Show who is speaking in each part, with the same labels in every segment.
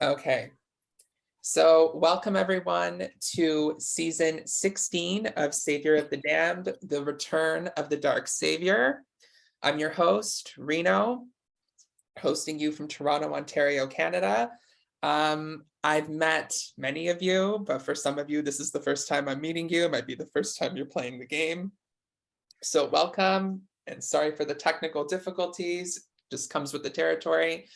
Speaker 1: Okay, so welcome everyone to season 16 of Savior of the Damned, the Return of the Dark Savior. I'm your host, Reno, hosting you from Toronto, Ontario, Canada. I've met many of you, but for some of you, this is the first time I'm meeting you. It might be the first time you're playing the game. So welcome, and sorry for the technical difficulties, just comes with the territory.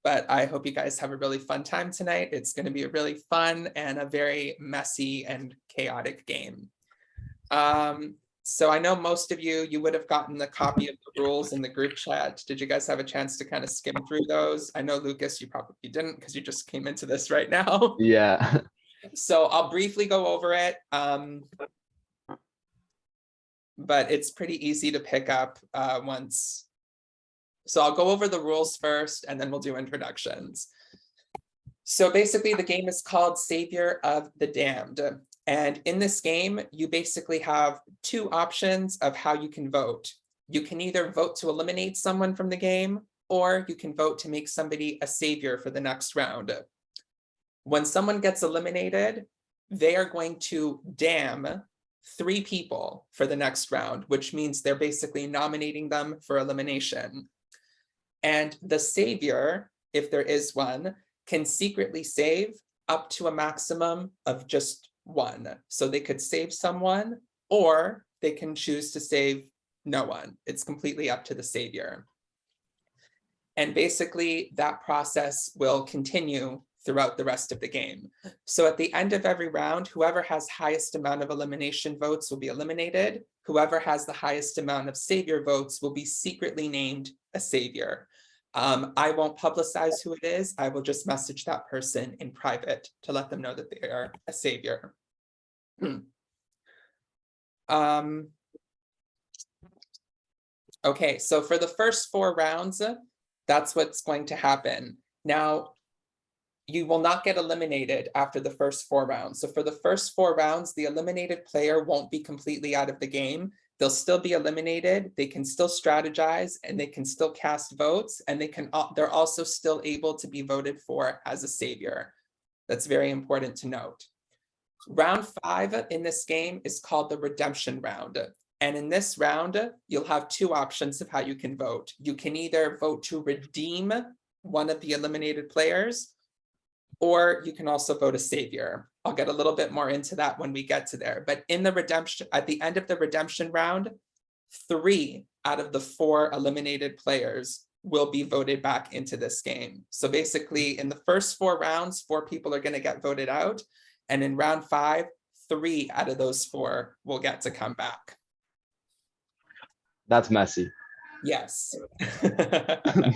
Speaker 1: But I hope you guys have a really fun time tonight. It's going to be a really fun and a very messy and chaotic game. So I know most of you would have gotten the copy of the rules in the group chat. Did you guys have a chance to kind of skim through those? I know, Lucas, you probably didn't because you just came into this right now.
Speaker 2: Yeah.
Speaker 1: So I'll briefly go over it. But it's pretty easy to pick up once. So I'll go over the rules first, and then we'll do introductions. So basically, the game is called Savior of the Damned. And in this game, you basically have two options of how you can vote. You can either vote to eliminate someone from the game, or you can vote to make somebody a savior for the next round. When someone gets eliminated, they are going to damn 3 people for the next round, which means they're basically nominating them for elimination. And the savior, if there is one, can secretly save up to a maximum of just 1. So they could save someone, or they can choose to save no one. It's completely up to the savior. And basically, that process will continue throughout the rest of the game. So at the end of every round, whoever has highest amount of elimination votes will be eliminated. Whoever has the highest amount of savior votes will be secretly named a savior. I won't publicize who it is. I will just message that person in private to let them know that they are a savior. Okay, so for the first 4 rounds, that's what's going to happen. Now, you will not get eliminated after the first 4 rounds. So for the first 4 rounds, the eliminated player won't be completely out of the game. They'll still be eliminated. They can still strategize, and they can still cast votes, and they're also still able to be voted for as a savior. That's very important to note. Round 5 in this game is called the redemption round. And in this round, you'll have 2 options of how you can vote. You can either vote to redeem one of the eliminated players, or you can also vote a savior. I'll get a little bit more into that when we get to there. But in the redemption, at the end of the redemption round, 3 out of the 4 eliminated players will be voted back into this game. So basically, in the first 4 rounds, 4 people are going to get voted out. And in round 5, 3 out of those 4 will get to come back.
Speaker 2: That's messy.
Speaker 1: Yes.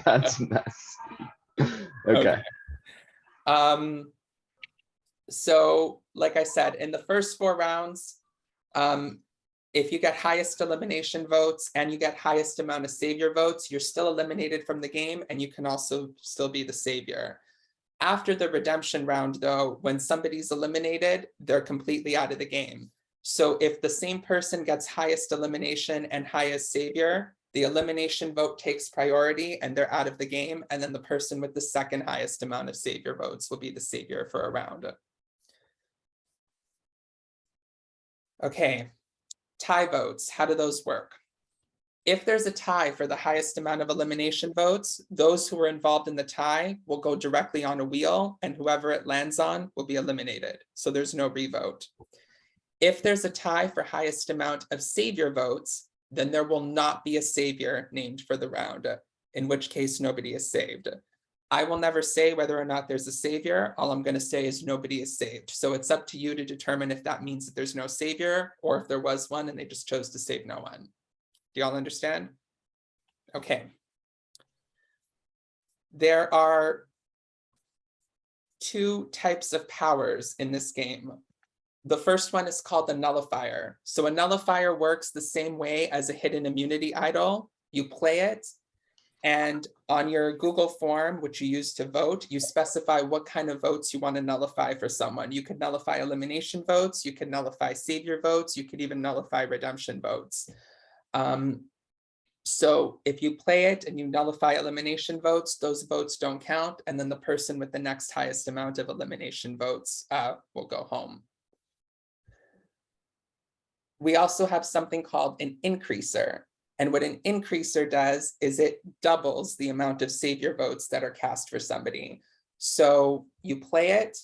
Speaker 2: That's messy. Okay.
Speaker 1: So like I said, in the first 4 rounds, if you get highest elimination votes and you get highest amount of savior votes, you're still eliminated from the game, and you can also still be the savior. After the redemption round, though, when somebody's eliminated, they're completely out of the game. So if the same person gets highest elimination and highest savior, the elimination vote takes priority and they're out of the game. And then the person with the second highest amount of savior votes will be the savior for a round. Okay, tie votes, how do those work? If there's a tie for the highest amount of elimination votes, those who are involved in the tie will go directly on a wheel, and whoever it lands on will be eliminated. So there's no revote. If there's a tie for highest amount of savior votes, then there will not be a savior named for the round, in which case nobody is saved. I will never say whether or not there's a savior. All I'm going to say is nobody is saved. So it's up to you to determine if that means that there's no savior, or if there was one and they just chose to save no one. Do y'all understand? Okay. There are 2 types of powers in this game. The first one is called the nullifier. So a nullifier works the same way as a hidden immunity idol. You play it, and on your Google form, which you use to vote, you specify what kind of votes you want to nullify for someone. You could nullify elimination votes, you could nullify savior votes, you could even nullify redemption votes. So if you play it and you nullify elimination votes, those votes don't count. And then the person with the next highest amount of elimination votes will go home. We also have something called an increaser. And what an increaser does is it doubles the amount of savior votes that are cast for somebody. So you play it,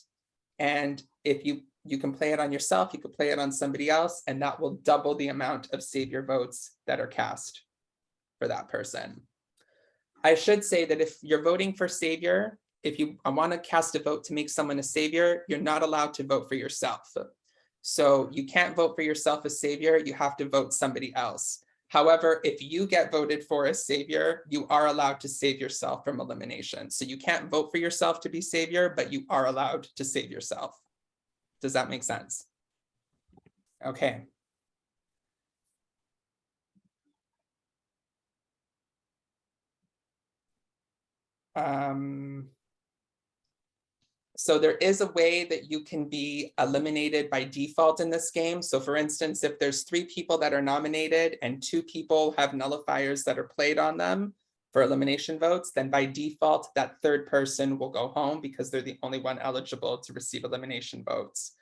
Speaker 1: and if you can play it on yourself, you can play it on somebody else, and that will double the amount of savior votes that are cast for that person. I should say that if you're voting for savior, if you want to cast a vote to make someone a savior, you're not allowed to vote for yourself. So you can't vote for yourself as savior, you have to vote somebody else. However, if you get voted for as savior, you are allowed to save yourself from elimination. So you can't vote for yourself to be savior, but you are allowed to save yourself. Does that make sense? Okay. So there is a way that you can be eliminated by default in this game. So for instance, if there's 3 people that are nominated and 2 people have nullifiers that are played on them for elimination votes, then by default, that third person will go home because they're the only one eligible to receive elimination votes.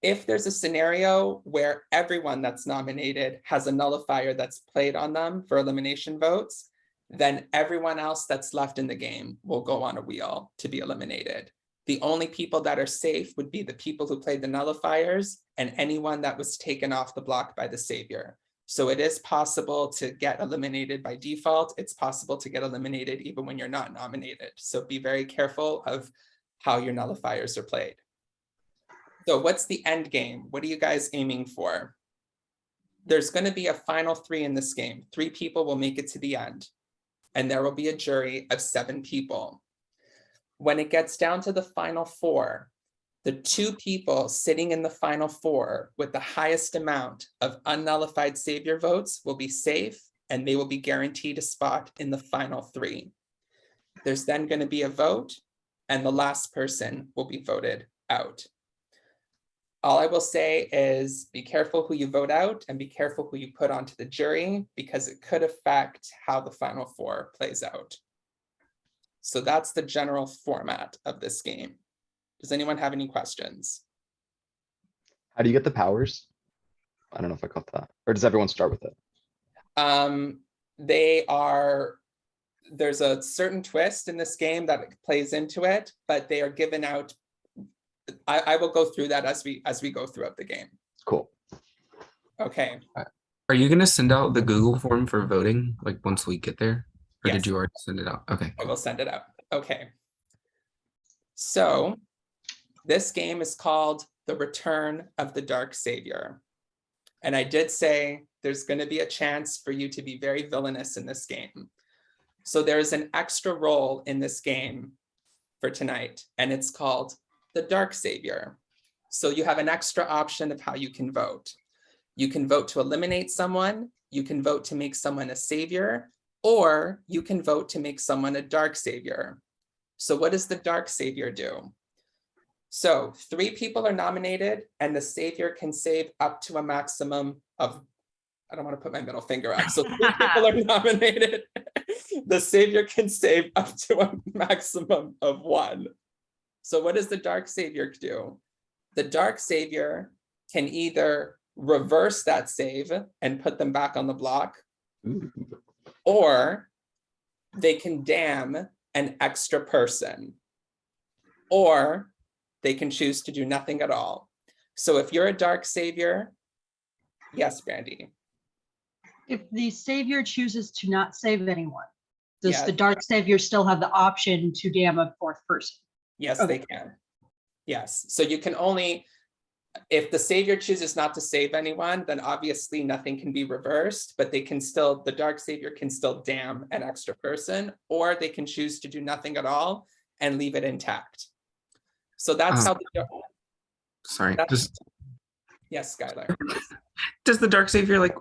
Speaker 1: If there's a scenario where everyone that's nominated has a nullifier that's played on them for elimination votes, then everyone else that's left in the game will go on a wheel to be eliminated. The only people that are safe would be the people who played the nullifiers and anyone that was taken off the block by the savior. So it is possible to get eliminated by default. It's possible to get eliminated even when you're not nominated. So be very careful of how your nullifiers are played. So what's the end game? What are you guys aiming for? There's going to be a final 3 in this game. 3 people will make it to the end, and there will be a jury of 7 people. When it gets down to the final 4, the 2 people sitting in the final 4 with the highest amount of unnullified savior votes will be safe, and they will be guaranteed a spot in the final 3. There's then going to be a vote, and the last person will be voted out. All I will say is be careful who you vote out and be careful who you put onto the jury, because it could affect how the final 4 plays out. So that's the general format of this game. Does anyone have any questions?
Speaker 2: How do you get the powers? I don't know if I got that. Or does everyone start with it?
Speaker 1: There's a certain twist in this game that plays into it, but they are given out. I will go through that as we go throughout the game.
Speaker 2: Cool.
Speaker 1: Okay.
Speaker 3: Are you going to send out the Google form for voting, like once we get there? Or
Speaker 1: Yes.
Speaker 3: did you already send it out? Okay.
Speaker 1: I will send it out. Okay. So this game is called The Return of the Dark Savior. And I did say there's going to be a chance for you to be very villainous in this game. So there's an extra role in this game for tonight, and it's called the Dark Savior. So you have an extra option of how you can vote. You can vote to eliminate someone, you can vote to make someone a savior, or you can vote to make someone a dark savior. So what does the dark savior do? So 3 people are nominated, and the savior can save up to a maximum of, I don't want to put my middle finger up. So 3 people are nominated. The savior can save up to a maximum of 1. So what does the dark savior do? The dark savior can either reverse that save and put them back on the block, or they can damn an extra person, or they can choose to do nothing at all. So if you're a dark savior, yes, Brandy.
Speaker 4: If the savior chooses to not save anyone, does
Speaker 1: Yeah.
Speaker 4: the dark savior still have the option to damn a 4th person?
Speaker 1: Yes,
Speaker 4: Okay.
Speaker 1: they can. Yes. So you can only, if the savior chooses not to save anyone, then obviously nothing can be reversed, but they can still, the dark savior can still damn an extra person, or they can choose to do nothing at all and leave it intact. So that's how the,
Speaker 3: Sorry.
Speaker 1: yes, Skylar.
Speaker 3: Does the Dark Savior, like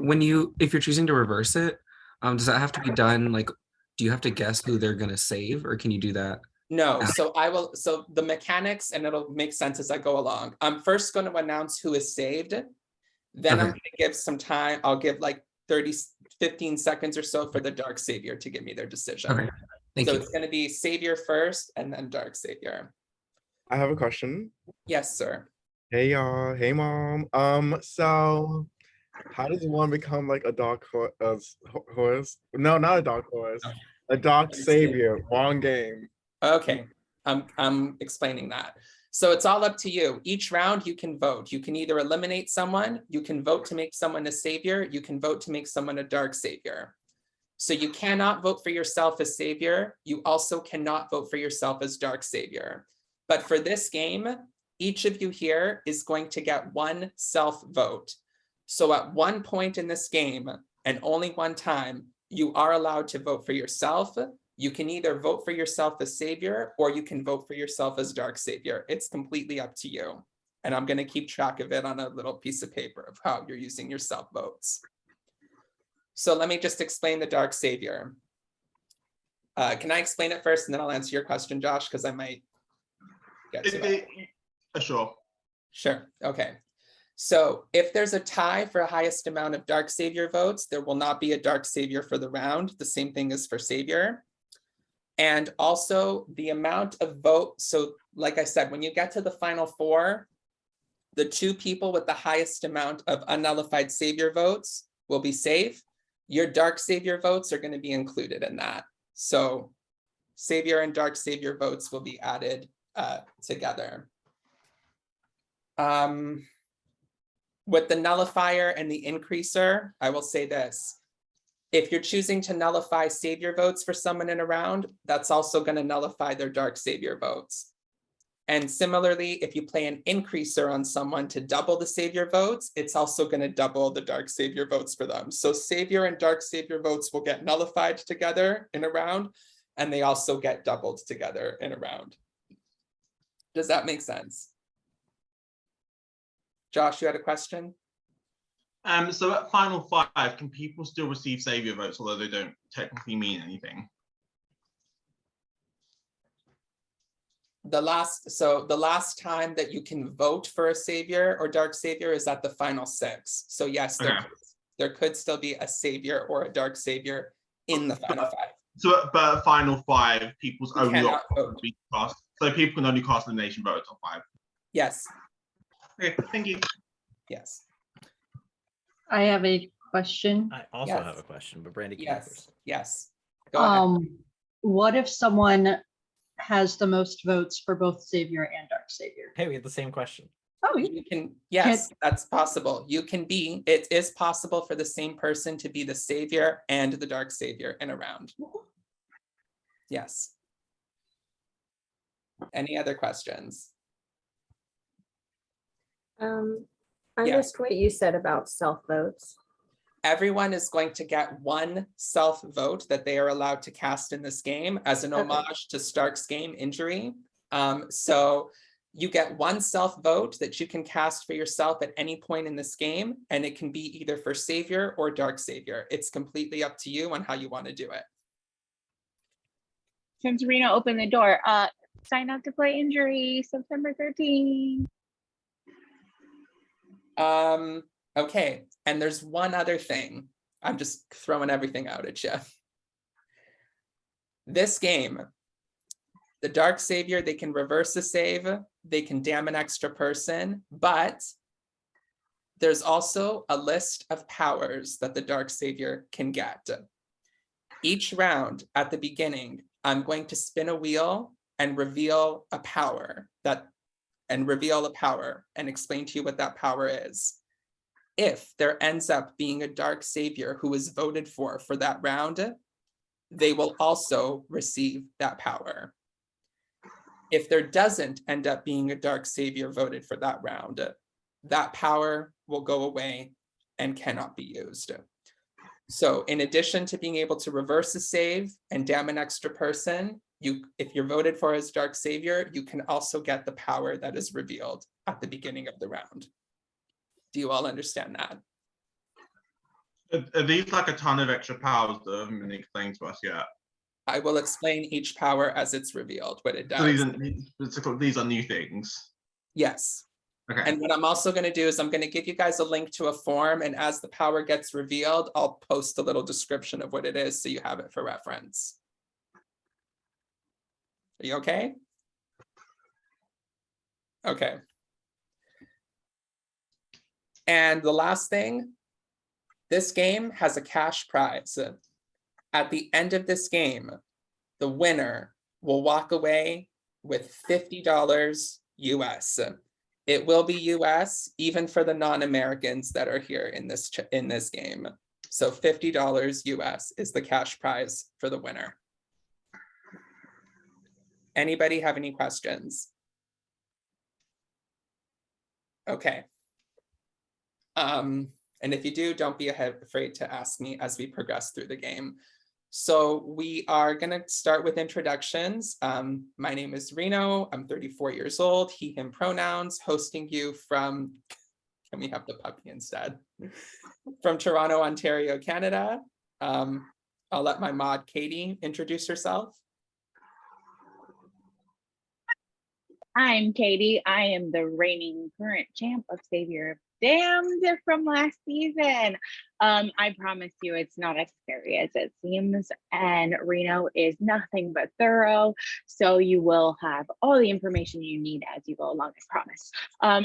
Speaker 3: if you're choosing to reverse it, does that have to be done? Like, do you have to guess who they're going to save, or can you do that?
Speaker 1: No, so the mechanics, and it'll make sense as I go along. I'm first going to announce who is saved. Then I'm
Speaker 3: Okay.
Speaker 1: going to give some time. I'll give like 15 seconds or so for the dark savior to give me their decision.
Speaker 3: Okay, thank
Speaker 1: So
Speaker 3: you.
Speaker 1: it's going to be savior first and then dark savior.
Speaker 5: I have a question.
Speaker 1: Yes, sir.
Speaker 5: Hey y'all, hey mom. So how does one become like a dark horse? No, not a dark horse. A dark savior. Wrong game.
Speaker 1: Okay, I'm explaining that. So it's all up to you. Each round you can vote. You can either eliminate someone, you can vote to make someone a savior, you can vote to make someone a dark savior. So you cannot vote for yourself as savior. You also cannot vote for yourself as dark savior. But for this game, each of you here is going to get one self vote. So at one point in this game, and only one time, you are allowed to vote for yourself. You can either vote for yourself as savior, or you can vote for yourself as dark savior. It's completely up to you. And I'm going to keep track of it on a little piece of paper of how you're using your self votes. So let me just explain the dark savior. Can I explain it first and then I'll answer your question, Josh, because I might get to it.
Speaker 6: Sure.
Speaker 1: Sure, okay. So if there's a tie for highest amount of dark savior votes, there will not be a dark savior for the round. The same thing is for savior. And also the amount of vote. So like I said, when you get to the final four, the two people with the highest amount of unnullified savior votes will be safe. Your dark savior votes are going to be included in that. So savior and dark savior votes will be added together. With the nullifier and the increaser, I will say this. If you're choosing to nullify savior votes for someone in a round, that's also going to nullify their dark savior votes. And similarly, if you play an increaser on someone to double the savior votes, it's also going to double the dark savior votes for them. So savior and dark savior votes will get nullified together in a round, and they also get doubled together in a round. Does that make sense? Josh, you had a question?
Speaker 6: So at final five, can people still receive savior votes, although they don't technically mean anything?
Speaker 1: The last time that you can vote for a savior or dark savior is at the final six. So yes, there could still be a savior or a dark savior in the final five.
Speaker 6: So but at final five, people's
Speaker 1: You
Speaker 6: only
Speaker 1: cannot
Speaker 6: option
Speaker 1: vote.
Speaker 6: would be cast. So people can only cast elimination votes on five.
Speaker 1: Yes,
Speaker 6: Okay, thank you.
Speaker 1: yes,
Speaker 4: I have a question.
Speaker 7: I also
Speaker 1: Yes.
Speaker 7: have a question, but Brandy can go
Speaker 1: yes,
Speaker 7: first.
Speaker 1: yes. Go ahead.
Speaker 4: What if someone has the most votes for both savior and dark savior?
Speaker 7: Hey, we had the same question.
Speaker 4: Oh,
Speaker 1: You can, yes, that's possible. It is possible for the same person to be the savior and the dark savior in a round. Yes. Any other questions?
Speaker 8: I
Speaker 1: Yes.
Speaker 8: missed what you said about self votes.
Speaker 1: Everyone is going to get one self vote that they are allowed to cast in this game as an
Speaker 8: Okay.
Speaker 1: homage to Stark's game Injury. So you get one self vote that you can cast for yourself at any point in this game, and it can be either for savior or dark savior. It's completely up to you on how you want to do it.
Speaker 9: Since Rena opened the door, sign up to play Injury September 13th.
Speaker 1: Okay, and there's one other thing. I'm just throwing everything out at you. This game, the dark savior, they can reverse a save, they can damn an extra person, but there's also a list of powers that the dark savior can get. Each round at the beginning, I'm going to spin a wheel and reveal a power and explain to you what that power is. If there ends up being a dark savior who is voted for that round, they will also receive that power. If there doesn't end up being a dark savior voted for that round, that power will go away and cannot be used. So in addition to being able to reverse a save and damn an extra person, if you're voted for as dark savior, you can also get the power that is revealed at the beginning of the round. Do you all understand that?
Speaker 6: Are these like a ton of extra powers that haven't been explained to us yet?
Speaker 1: I will explain each power as it's revealed, what it
Speaker 6: So
Speaker 1: does.
Speaker 6: these are new things.
Speaker 1: Yes.
Speaker 6: Okay.
Speaker 1: And what I'm also going to do is I'm going to give you guys a link to a form, and as the power gets revealed, I'll post a little description of what it is so you have it for reference. Are you okay? Okay. And the last thing, this game has a cash prize. At the end of this game, the winner will walk away with $50 US. It will be US even for the non-Americans that are here in this game. So $50 US is the cash prize for the winner. Anybody have any questions? Okay. And if you do, don't be afraid to ask me as we progress through the game. So we are going to start with introductions. My name is Reno. I'm 34 years old, he, him pronouns, hosting you from, can we have the puppy instead? From Toronto, Ontario, Canada. I'll let my mod Katie introduce herself.
Speaker 9: I'm Katie. I am the reigning current champ of Savior of Damned from last season. I promise you it's not as scary as it seems, and Reno is nothing but thorough, so you will have all the information you need as you go along, I promise.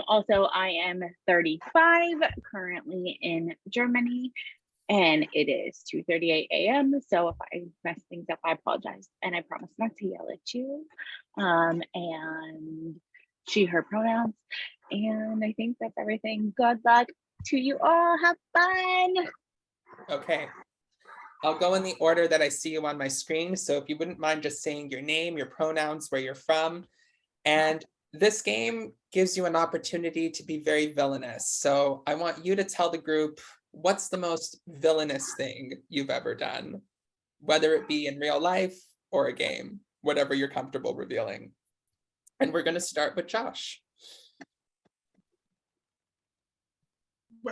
Speaker 9: Also, I am 35, currently in Germany, and it is 2:38 a.m. So if I mess things up, I apologize. And I promise not to yell at you. And she, her pronouns. And I think that's everything. Good luck to you all. Have fun.
Speaker 1: Okay. I'll go in the order that I see you on my screen. So if you wouldn't mind just saying your name, your pronouns, where you're from. And this game gives you an opportunity to be very villainous. So I want you to tell the group, what's the most villainous thing you've ever done? Whether it be in real life or a game, whatever you're comfortable revealing. And we're going to start with Josh.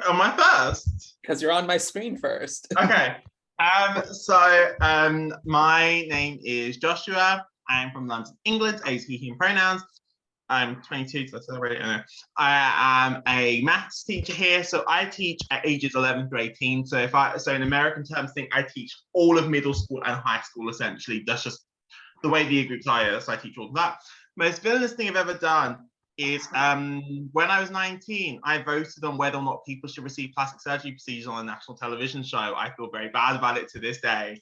Speaker 6: Am I first?
Speaker 1: Because you're on my screen first.
Speaker 6: Okay. My name is Joshua. I'm from London, England. Age, he, him pronouns. I'm 22, so I celebrate. I am a maths teacher here, so I teach at ages 11 to 18. So in American terms, I teach all of middle school and high school essentially. That's just the way the year groups are. So I teach all of that. Most villainous thing I've ever done is when I was 19, I voted on whether or not people should receive plastic surgery procedures on a national television show. I feel very bad about it to this day.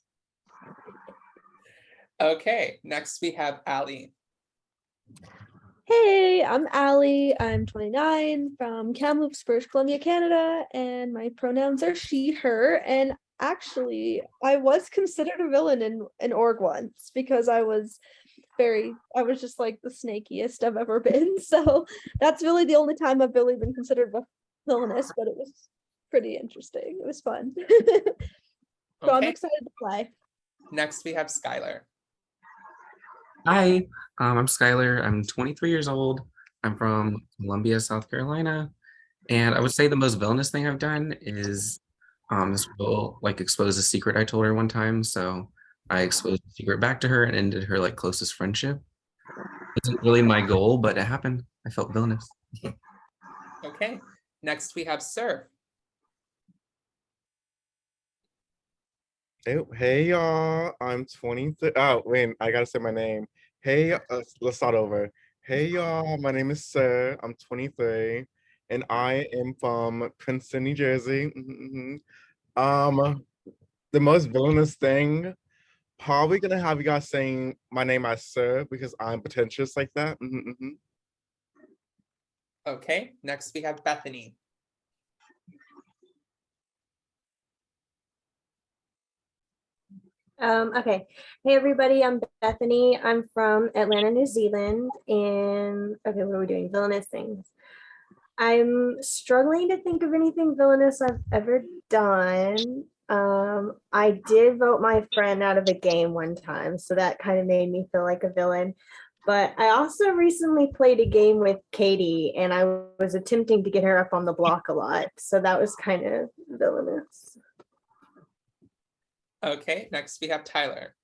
Speaker 1: Okay, next we have Allie.
Speaker 7: Hey, I'm Allie. I'm 29 from Kamloops, British Columbia, Canada, and my pronouns are she, her. And actually, I was considered a villain in org once because I was just like the snakiest I've ever been. So that's really the only time I've really been considered villainous, but it was pretty interesting. It was fun. So I'm
Speaker 1: Okay,
Speaker 7: excited to play.
Speaker 1: next we have Skylar.
Speaker 3: Hi, I'm Skylar. I'm 23 years old. I'm from Columbia, South Carolina. And I would say the most villainous thing I've done is this will like expose a secret I told her one time. So I exposed the secret back to her and ended her like closest friendship. It wasn't really my goal, but it happened. I felt villainous.
Speaker 1: Okay, next we have Sir.
Speaker 5: Hey y'all, I'm 23. Oh, wait, I gotta say my name. Hey, let's start over. Hey y'all, my name is Sir. I'm 23, and I am from Princeton, New Jersey. The most villainous thing, probably gonna have you guys saying my name as Sir because I'm pretentious like that.
Speaker 1: Okay, next we have Bethany.
Speaker 8: Okay. Hey everybody, I'm Bethany. I'm from Atlanta, New Zealand. And okay, what are we doing? Villainous things. I'm struggling to think of anything villainous I've ever done. I did vote my friend out of a game one time, so that kind of made me feel like a villain. But I also recently played a game with Katie, and I was attempting to get her up on the block a lot. So that was kind of villainous.
Speaker 1: Okay, next we have Tyler.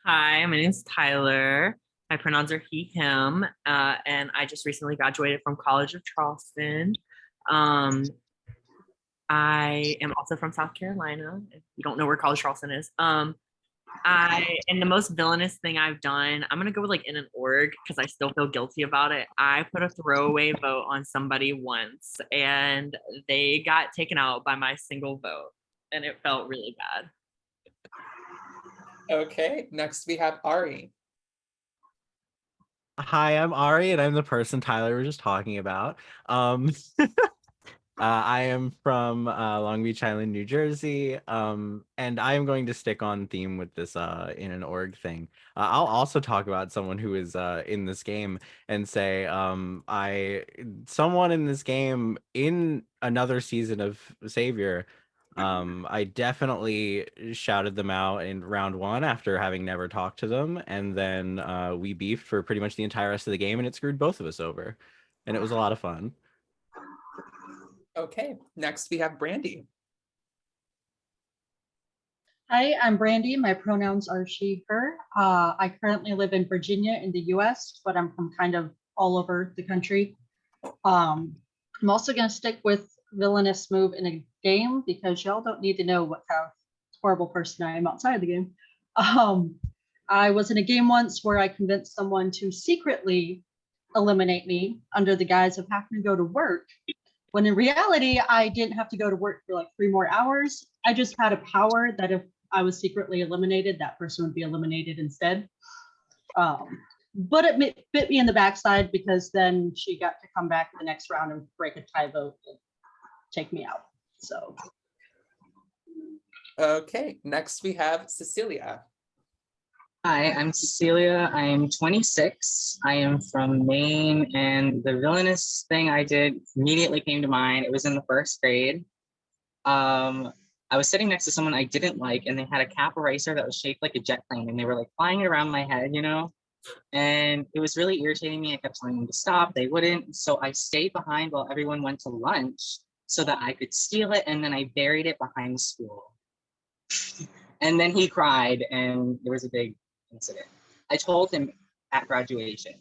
Speaker 10: Hi, my name's Tyler. My pronouns are he, him, and I just recently graduated from College of Charleston. I am also from South Carolina. If you don't know where College Charleston is. And the most villainous thing I've done, I'm gonna go with like in an org because I still feel guilty about it. I put a throwaway vote on somebody once and they got taken out by my single vote and it felt really bad.
Speaker 1: Okay, next we have Ari.
Speaker 11: Hi, I'm Ari, and I'm the person Tyler was just talking about. I am from Long Beach Island, New Jersey, and I am going to stick on theme with this in an org thing. I'll also talk about someone who is in this game and say someone in this game in another season of Savior. I definitely shouted them out in round 1 after having never talked to them, and then we beefed for pretty much the entire rest of the game, and it screwed both of us over, and it was a lot of fun.
Speaker 1: Okay, next we have Brandy.
Speaker 4: Hi, I'm Brandy. My pronouns are she, her. I currently live in Virginia in the US, but I'm from kind of all over the country. I'm also going to stick with villainous move in a game because y'all don't need to know what kind of horrible person I am outside of the game. I was in a game once where I convinced someone to secretly eliminate me under the guise of having to go to work. When in reality, I didn't have to go to work for like 3 more hours. I just had a power that if I was secretly eliminated, that person would be eliminated instead. But it bit me in the backside because then she got to come back the next round and break a tie vote and take me out. So.
Speaker 1: Okay, next we have Cecilia.
Speaker 12: Hi, I'm Cecilia. I am 26. I am from Maine, and the villainous thing I did immediately came to mind. It was in the 1st grade. I was sitting next to someone I didn't like, and they had a cap eraser that was shaped like a jet plane, and they were like flying it around my head, you know? And it was really irritating me. I kept telling them to stop. They wouldn't. So I stayed behind while everyone went to lunch so that I could steal it, and then I buried it behind the school. And then he cried, and there was a big incident. I told him at graduation.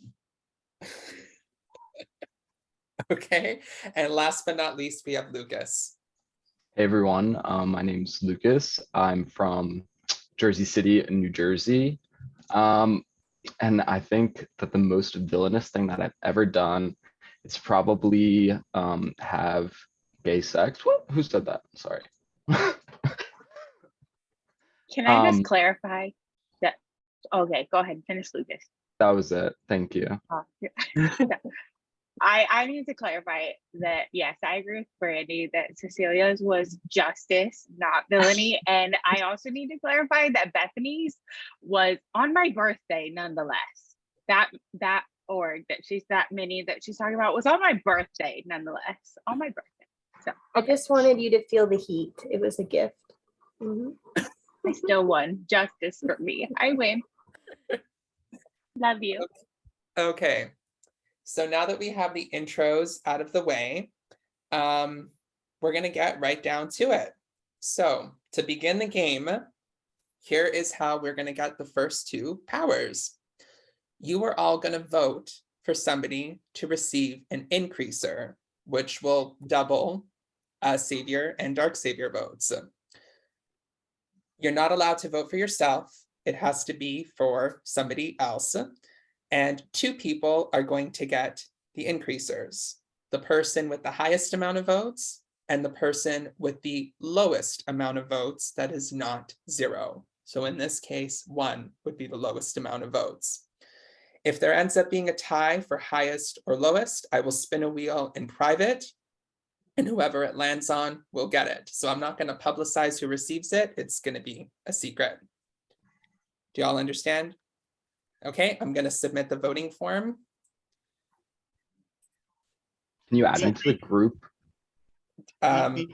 Speaker 1: Okay, and last but not least, we have Lucas.
Speaker 2: Hey everyone, my name's Lucas. I'm from Jersey City, New Jersey. And I think that the most villainous thing that I've ever done is probably have gay sex. What? Who said that? Sorry.
Speaker 9: Can I just clarify that? Okay, go ahead, finish, Lucas.
Speaker 2: That was it. Thank you.
Speaker 9: I need to clarify that, yes, I agree with Brandy that Cecilia's was justice, not villainy. And I also need to clarify that Bethany's was on my birthday nonetheless. That org that she's talking about was on my birthday nonetheless. On my birthday. So
Speaker 8: I just wanted you to feel the heat. It was a gift.
Speaker 9: I still won. Justice for me. I win. Love you.
Speaker 1: Okay. So now that we have the intros out of the way, we're going to get right down to it. So to begin the game, here is how we're going to get the first 2 powers. You are all going to vote for somebody to receive an increaser, which will double Savior and Dark Savior votes. You're not allowed to vote for yourself. It has to be for somebody else. And 2 people are going to get the increasers, the person with the highest amount of votes and the person with the lowest amount of votes that is not 0. So in this case, 1 would be the lowest amount of votes. If there ends up being a tie for highest or lowest, I will spin a wheel in private and whoever it lands on will get it. So I'm not going to publicize who receives it. It's going to be a secret. Do y'all understand? Okay, I'm going to submit the voting form.
Speaker 2: Can you add me to the group?
Speaker 6: The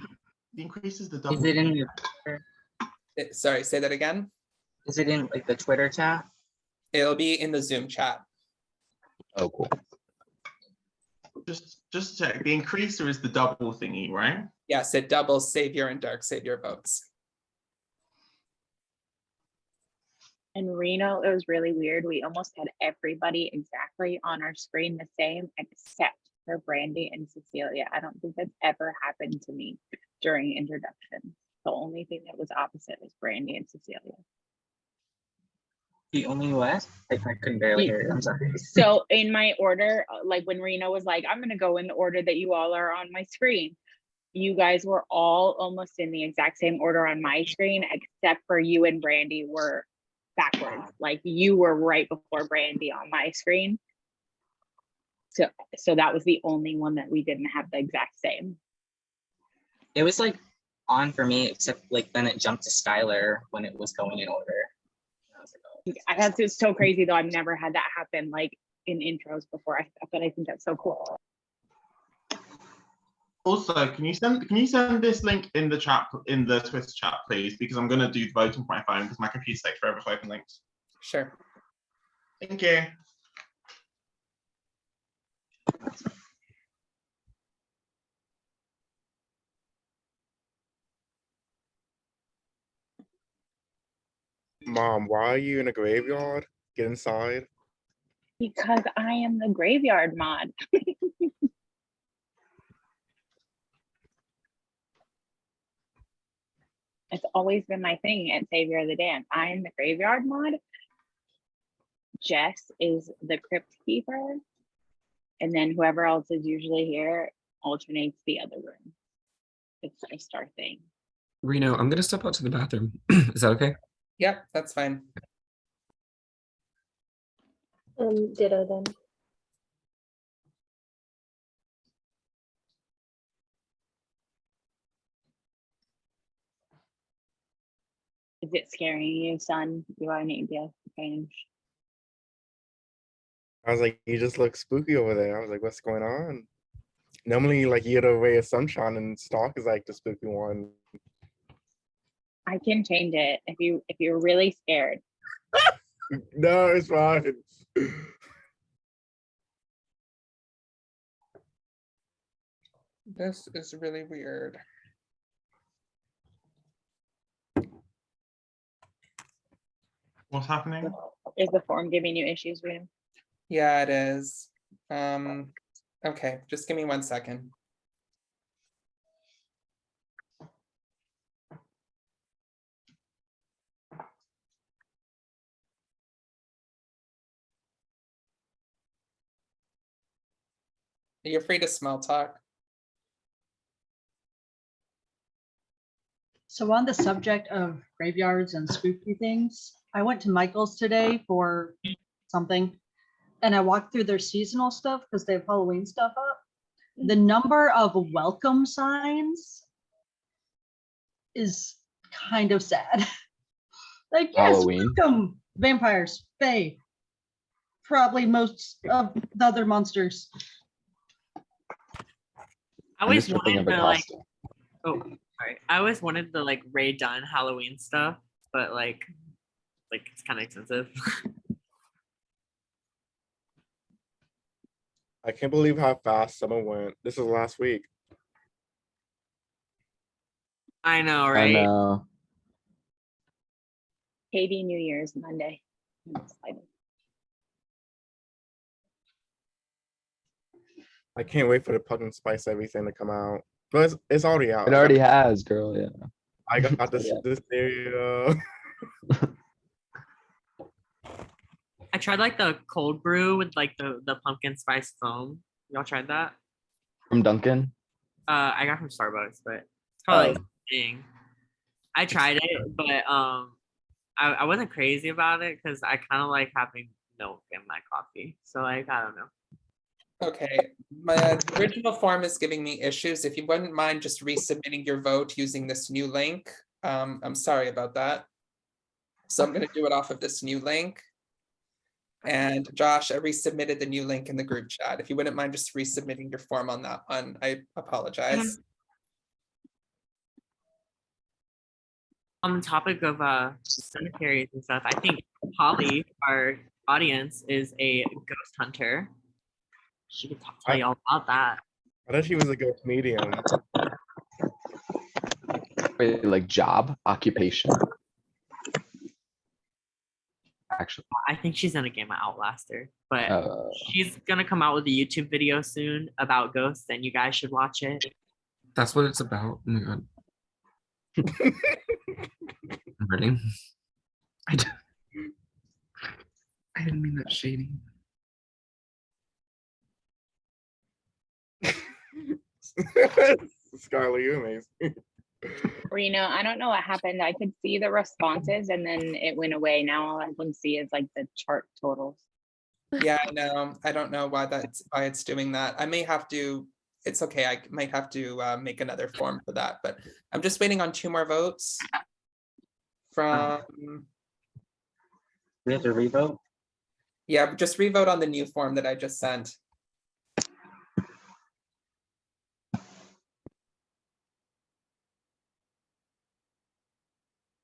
Speaker 6: increase is the double.
Speaker 12: Is it in the
Speaker 1: Sorry, say that again.
Speaker 12: Is it in like the Twitter chat?
Speaker 1: It'll be in the Zoom chat.
Speaker 2: Oh, cool.
Speaker 6: Just check. The increaser is the double thingy, right?
Speaker 1: Yes, it doubles Savior and Dark Savior votes.
Speaker 9: In Reno, it was really weird. We almost had everybody exactly on our screen the same, except for Brandy and Cecilia. I don't think that's ever happened to me during introduction. The only thing that was opposite was Brandy and Cecilia.
Speaker 12: The only what? I couldn't barely hear it. I'm sorry.
Speaker 9: So in my order, like when Reno was like, I'm going to go in the order that you all are on my screen. You guys were all almost in the exact same order on my screen, except for you and Brandy were backwards. Like you were right before Brandy on my screen. So that was the only one that we didn't have the exact same.
Speaker 12: It was like on for me, except like then it jumped to Skylar when it was going in order. I was like, oh.
Speaker 9: That's just so crazy though. I've never had that happen like in intros before. But I think that's so cool.
Speaker 6: Also, can you send this link in the chat, in the Twitter chat, please? Because I'm gonna do the voting from my phone because my computer's takes forever to open links.
Speaker 1: Sure.
Speaker 6: Thank you.
Speaker 5: Mom, why are you in a graveyard? Get inside.
Speaker 9: Because I am the graveyard mod. It's always been my thing at Savior of the Damned. I am the graveyard mod. Jess is the crypt keeper. And then whoever else is usually here alternates the other room. It's just our thing.
Speaker 3: Reno, I'm gonna step out to the bathroom. Is that okay?
Speaker 1: Yep, that's fine.
Speaker 7: Ditto then.
Speaker 9: Is it scaring you, son? Do I need to change?
Speaker 5: I was like, you just look spooky over there. I was like, what's going on? Normally, like, you get a ray of sunshine and Stalk is like the spooky one.
Speaker 9: I can change it if you're really scared.
Speaker 5: No, it's fine.
Speaker 1: This is really weird.
Speaker 6: What's happening?
Speaker 9: Is the form giving you issues, Reno?
Speaker 1: Yeah, it is. Okay, just give me 1 second. You're free to small talk.
Speaker 4: So on the subject of graveyards and spooky things, I went to Michael's today for something, and I walked through their seasonal stuff because they have Halloween stuff up. The number of welcome signs is kind of sad. Like, yes,
Speaker 2: Halloween.
Speaker 4: welcome, vampires, fae, probably most of the other monsters.
Speaker 10: I always
Speaker 2: Mr. Thing
Speaker 10: wanted
Speaker 2: of a
Speaker 10: to like,
Speaker 2: costume.
Speaker 10: oh, sorry. I always wanted the like Ray Dunn Halloween stuff, but like it's kind of expensive.
Speaker 5: I can't believe how fast summer went. This is last week.
Speaker 10: I know,
Speaker 2: I
Speaker 10: right?
Speaker 2: know.
Speaker 9: Katie, New Year's Monday. I'm excited.
Speaker 5: I can't wait for the pumpkin spice everything to come out. But it's already out.
Speaker 2: It already has, girl. Yeah.
Speaker 5: I got this
Speaker 2: Yeah.
Speaker 5: this cereal.
Speaker 10: I tried like the cold brew with like the pumpkin spice foam. Y'all tried that?
Speaker 2: From Duncan.
Speaker 10: I got from Starbucks, but it's probably
Speaker 2: Oh.
Speaker 10: like thing. I tried it, but I wasn't crazy about it because I kind of like having milk in my coffee. So like I don't know.
Speaker 1: Okay, my original form is giving me issues. If you wouldn't mind just resubmitting your vote using this new link. I'm sorry about that. So I'm gonna do it off of this new link. And Josh, I resubmitted the new link in the group chat. If you wouldn't mind just resubmitting your form on that one, I apologize.
Speaker 10: On the topic of cemeteries and stuff, I think Holly, our audience, is a ghost hunter. She could tell you all about that.
Speaker 5: I thought she was a ghost medium.
Speaker 2: Wait, like job, occupation. Actually,
Speaker 10: I think she's in a game of Outlaster, but
Speaker 2: uh,
Speaker 10: she's gonna come out with a YouTube video soon about ghosts, and you guys should watch it.
Speaker 3: That's what it's about. Oh my god. I'm ready. I, d- I didn't mean that shady.
Speaker 5: Scarlett, you amazing.
Speaker 9: Reno, I don't know what happened. I could see the responses and then it went away. Now all I can see is like the chart totals.
Speaker 1: Yeah, I know. I don't know why it's doing that. I may have to, it's okay. I might have to make another form for that, but I'm just waiting on 2 more votes from,
Speaker 12: We have to revote.
Speaker 1: yeah, just revote on the new form that I just sent.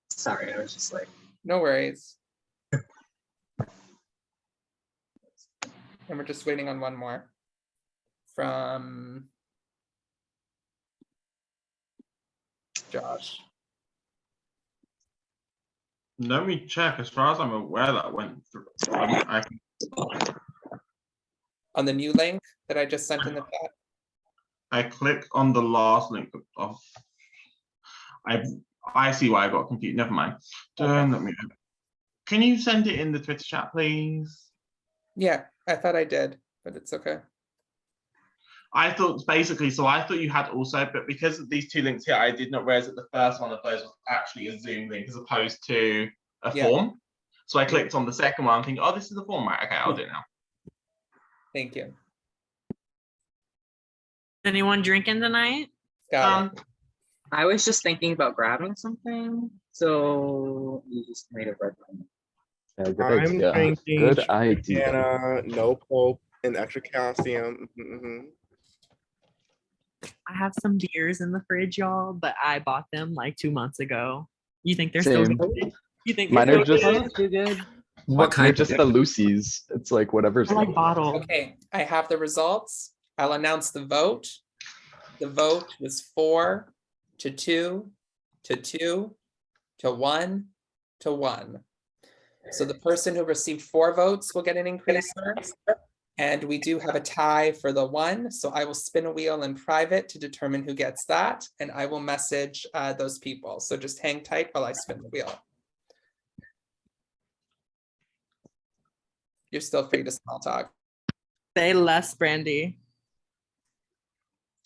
Speaker 12: Sorry, I was just like,
Speaker 1: No worries. And we're just waiting on 1 more from Josh.
Speaker 6: Let me check. As far as I'm aware, that went through. I
Speaker 1: On the new link that I just sent in the chat.
Speaker 6: I clicked on the last link of. I see why I got confused. Never mind.
Speaker 1: Okay.
Speaker 6: Let me. Can you send it in the Twitter chat, please?
Speaker 1: Yeah, I thought I did, but it's okay.
Speaker 6: I thought basically, so I thought you had also, but because of these 2 links here, I did not realize that the first one of those was actually a Zoom link as opposed to a form. So I clicked on the second one, thinking, oh, this is the form, right? Okay, I'll do it now.
Speaker 1: Thank you.
Speaker 10: Anyone drinking tonight?
Speaker 1: Got it.
Speaker 12: I was just thinking about grabbing something, so you just made it right.
Speaker 2: yeah, good
Speaker 5: I'm
Speaker 2: idea.
Speaker 5: drinking
Speaker 2: Good idea.
Speaker 5: Tropicana, no pulp, and extra calcium.
Speaker 10: I have some beers in the fridge, y'all, but I bought them like 2 months ago. You think they're
Speaker 2: Same.
Speaker 10: still good? You think
Speaker 2: Mine
Speaker 10: they're
Speaker 2: are
Speaker 10: still
Speaker 2: just
Speaker 10: good?
Speaker 4: Too good.
Speaker 3: What
Speaker 2: they're
Speaker 3: kind?
Speaker 2: just the Lucy's. It's like whatever's
Speaker 10: I like
Speaker 2: left.
Speaker 10: bottled.
Speaker 1: Okay, I have the results. I'll announce the vote. The vote was 4 to 2 to 2 to 1 to 1. So the person who received 4 votes will get an increaser. And we do have a tie for the 1. So I will spin a wheel in private to determine who gets that. And I will message those people. So just hang tight while I spin the wheel. You're still free to small talk.
Speaker 10: Say less, Brandy.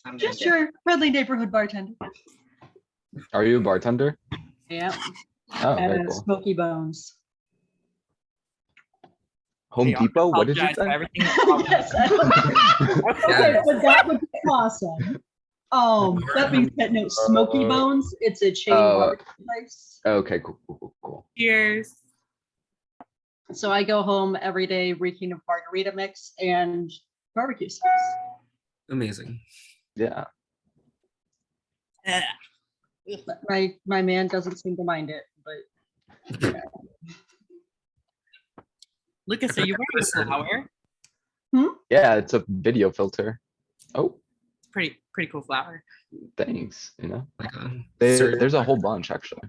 Speaker 12: I'm
Speaker 4: Just
Speaker 12: drinking.
Speaker 4: your friendly neighborhood bartender.
Speaker 2: Are you a bartender?
Speaker 4: Yeah.
Speaker 2: Oh,
Speaker 4: At
Speaker 2: very cool.
Speaker 4: Smoky Bones.
Speaker 2: Home
Speaker 10: Hey, I'll
Speaker 2: Depot? What did you
Speaker 10: apologize for
Speaker 2: say?
Speaker 10: everything.
Speaker 4: Yes, I don't- Okay, but that would be awesome. That being said, no, Smoky Bones, it's a chain barbecue place.
Speaker 2: Okay, cool.
Speaker 10: Cheers.
Speaker 4: So I go home every day reeking of margarita mix and barbecue sauce.
Speaker 3: Amazing.
Speaker 2: Yeah.
Speaker 10: Eh.
Speaker 4: My man doesn't seem to mind it, but
Speaker 10: Lucas, are you wearing a flower?
Speaker 2: Yeah, it's a video filter. Oh,
Speaker 10: Pretty cool flower.
Speaker 2: thanks. You know,
Speaker 3: Like a
Speaker 2: there's a whole bunch actually.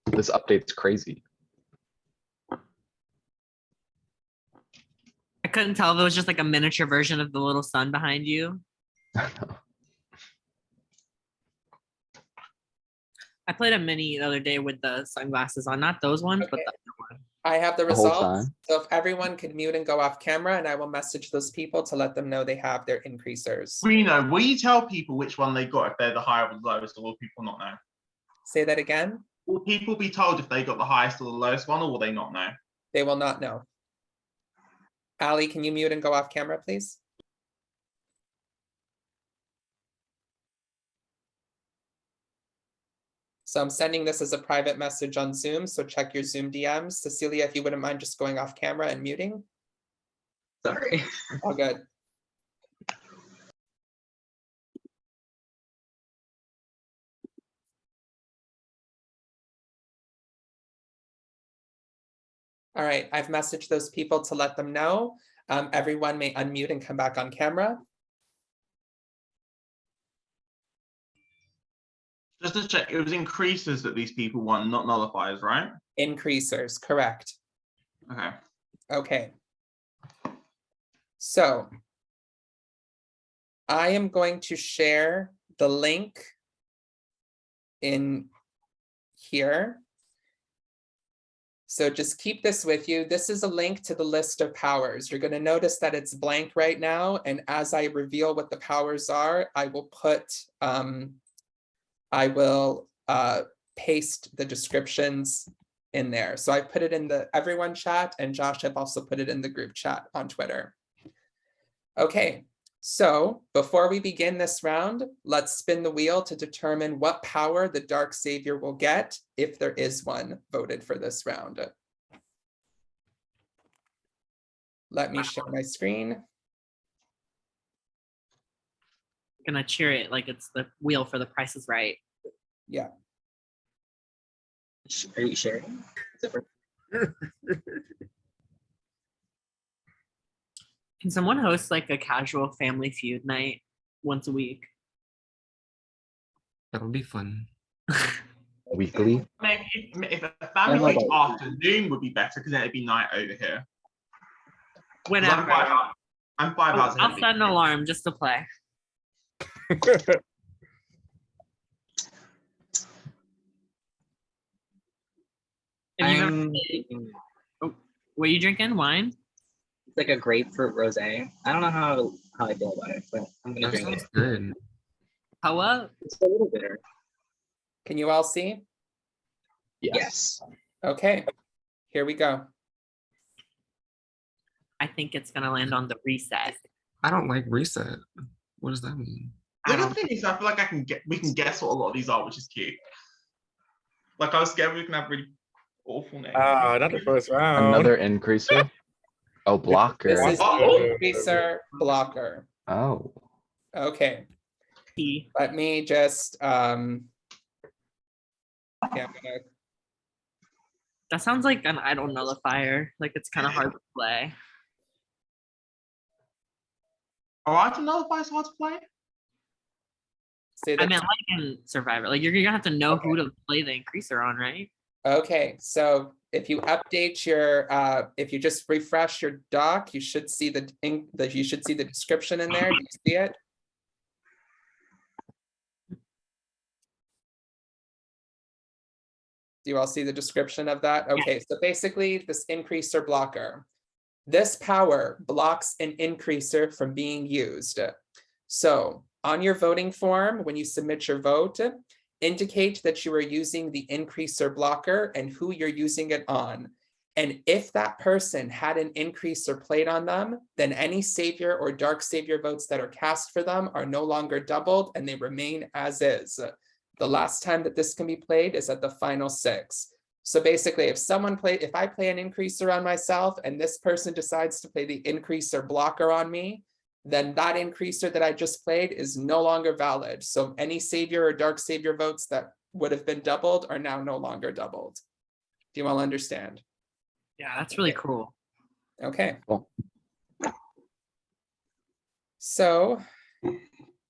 Speaker 2: This update's crazy.
Speaker 10: I couldn't tell if it was just like a miniature version of the little sun behind you. I played a mini the other day with the sunglasses on, not those ones, but
Speaker 1: Okay.
Speaker 10: the other one.
Speaker 1: I have the
Speaker 2: The whole
Speaker 1: results.
Speaker 2: time?
Speaker 1: So if everyone could mute and go off camera, and I will message those people to let them know they have their increasers.
Speaker 6: Reno, will you tell people which one they got if they're the higher or the lowest, or will people not know?
Speaker 1: Say that again.
Speaker 6: Will people be told if they got the highest or the lowest one, or will they not know?
Speaker 1: They will not know. Ali, can you mute and go off camera, please? So I'm sending this as a private message on Zoom, so check your Zoom DMs. Cecilia, if you wouldn't mind just going off camera and muting.
Speaker 12: Sorry.
Speaker 1: All good. All right, I've messaged those people to let them know. Everyone may unmute and come back on camera.
Speaker 6: Just to check, it was increases that these people want, not nullifiers, right?
Speaker 1: Increasers, correct.
Speaker 6: Okay.
Speaker 1: Okay. So I am going to share the link in here. So just keep this with you. This is a link to the list of powers. You're going to notice that it's blank right now. And as I reveal what the powers are, I will paste the descriptions in there. So I put it in the everyone chat, and Josh, I've also put it in the group chat on Twitter. Okay, so before we begin this round, let's spin the wheel to determine what power the Dark Savior will get, if there is one voted for this round. Let me share my screen.
Speaker 10: Gonna cheer it like it's the wheel for The Price is Right.
Speaker 1: Yeah.
Speaker 12: Are you sharing?
Speaker 10: Can someone host like a casual Family Feud night once a week?
Speaker 3: That'll be fun.
Speaker 2: Weekly.
Speaker 6: Maybe if a family feud afternoon would be better, because then it'd be night over here. 'Cause
Speaker 10: Whenever.
Speaker 6: I'm 5 hours ahead
Speaker 10: I'll
Speaker 6: of
Speaker 10: set an alarm just to play. If you've ever- Oh, what are you drinking? Wine?
Speaker 12: It's like a grapefruit rosé. I don't know how I feel about it, but I'm gonna
Speaker 3: That
Speaker 12: drink
Speaker 3: sounds
Speaker 12: it.
Speaker 3: good.
Speaker 10: How up?
Speaker 12: It's a little bitter.
Speaker 1: Can you all see?
Speaker 12: Yes.
Speaker 1: Okay, here we go.
Speaker 10: I think it's gonna land on the reset.
Speaker 3: I don't like reset. What does that mean?
Speaker 6: The good thing is I feel like we can guess what a lot of these are, which is cute. Like I was scared we can have really awful names.
Speaker 5: Not the first round.
Speaker 2: Another increaser. Oh, blocker.
Speaker 1: This is the
Speaker 6: Oh.
Speaker 1: increaser blocker.
Speaker 2: Oh.
Speaker 1: Okay. Let me just yeah, I'm gonna
Speaker 10: That sounds like an idle nullifier. Like it's kind of hard to play.
Speaker 6: Oh, I don't know if it's hard to play.
Speaker 1: say
Speaker 10: I
Speaker 1: that.
Speaker 10: meant like in Survivor. Like you're gonna have to know who to play the increaser on, right?
Speaker 1: Okay, so if you update your if you just refresh your doc, you should see the description in there. Do you see it? Do you all see the description of that? Okay, so basically this increaser blocker. This power blocks an increaser from being used. So on your voting form, when you submit your vote, indicate that you are using the increaser blocker and who you're using it on. And if that person had an increaser played on them, then any savior or dark savior votes that are cast for them are no longer doubled and they remain as is. The last time that this can be played is at the final 6. So basically, if I play an increaser on myself and this person decides to play the increaser blocker on me, then that increaser that I just played is no longer valid. So any savior or dark savior votes that would have been doubled are now no longer doubled. Do you all understand?
Speaker 10: Yeah, that's really cool.
Speaker 1: Okay.
Speaker 2: Cool.
Speaker 1: So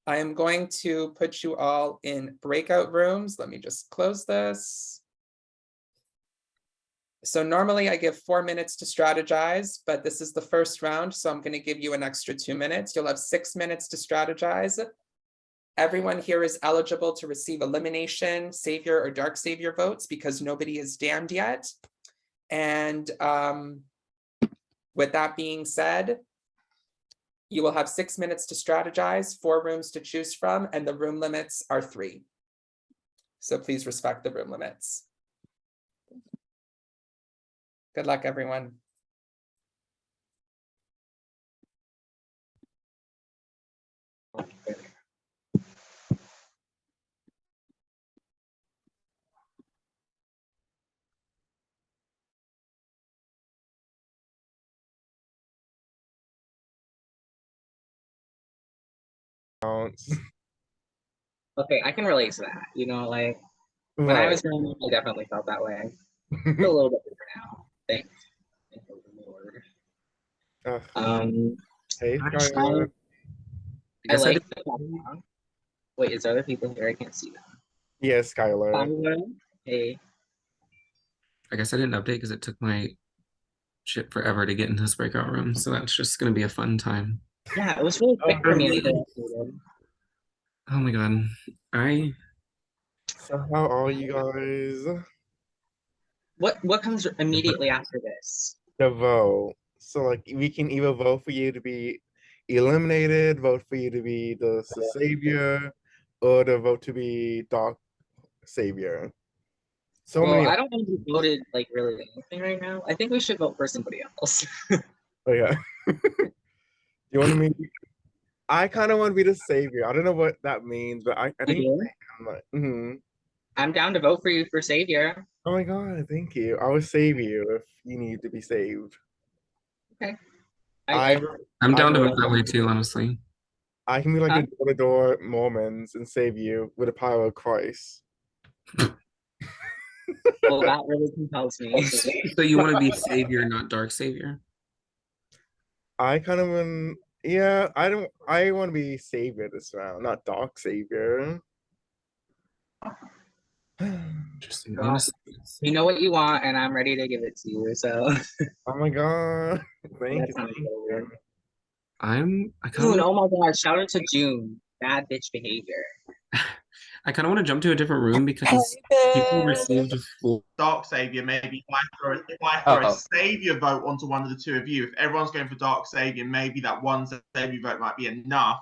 Speaker 1: I am going to put you all in breakout rooms. Let me just close this. So normally I give 4 minutes to strategize, but this is the first round, so I'm going to give you an extra 2 minutes. You'll have 6 minutes to strategize. Everyone here is eligible to receive elimination, savior, or dark savior votes because nobody is damned yet. And with that being said, you will have 6 minutes to strategize, 4 rooms to choose from, and the room limits are 3. So please respect the room limits. Good luck, everyone.
Speaker 12: Okay, I can relate to that. You know, like when I was growing up, I definitely felt that way. I feel a little bit better now. Thanks. Thank the Lord.
Speaker 5: Hey,
Speaker 12: I
Speaker 5: Skylar.
Speaker 12: like the background. Wait, is there other people here? I can't see them.
Speaker 5: Yes, Skylar.
Speaker 12: Hey.
Speaker 3: I guess I didn't update because it took my shit forever to get into this breakout room, so that's just gonna be a fun time.
Speaker 12: Yeah, it was really quick for me. Until I updated.
Speaker 3: Oh my god. I
Speaker 5: So how are you guys?
Speaker 12: What comes immediately after this?
Speaker 5: The vote. So like we can either vote for you to be eliminated, vote for you to be the savior, or to vote to be dark savior. So
Speaker 12: Well,
Speaker 5: many.
Speaker 12: I don't want to be voted like really anything right now. I think we should vote for somebody else.
Speaker 5: Oh yeah. You want me? I kind of want to be the savior. I don't know what that means, but I
Speaker 12: You
Speaker 5: think
Speaker 12: do?
Speaker 5: I'm like, mhm.
Speaker 12: I'm down to vote for you for savior.
Speaker 5: Oh my god, thank you. I will save you if you need to be saved.
Speaker 12: Okay.
Speaker 5: I
Speaker 3: I'm down to
Speaker 5: I
Speaker 3: vote that way too, honestly.
Speaker 5: I can be like
Speaker 12: Huh?
Speaker 5: the door-to-door Mormons and save you with the power of Christ.
Speaker 12: Well, that really compels me.
Speaker 3: So you want to be savior, not dark savior?
Speaker 5: I kind of want, yeah, I want to be savior this round, not dark savior.
Speaker 3: Interesting.
Speaker 12: Well, you know what you want, and I'm ready to give it to you. So
Speaker 5: Oh my god. Thank you.
Speaker 12: that's not
Speaker 5: Thank you.
Speaker 12: fair.
Speaker 3: I kind
Speaker 12: June,
Speaker 3: of
Speaker 12: oh my god, shout out to June. Bad bitch behavior.
Speaker 3: I kind of want to jump to a different room because people received full.
Speaker 6: Dark Savior, maybe if I throw a
Speaker 2: Oh,
Speaker 6: Savior vote onto one of the two of you, if everyone's going for Dark Savior, maybe that one Savior vote might be enough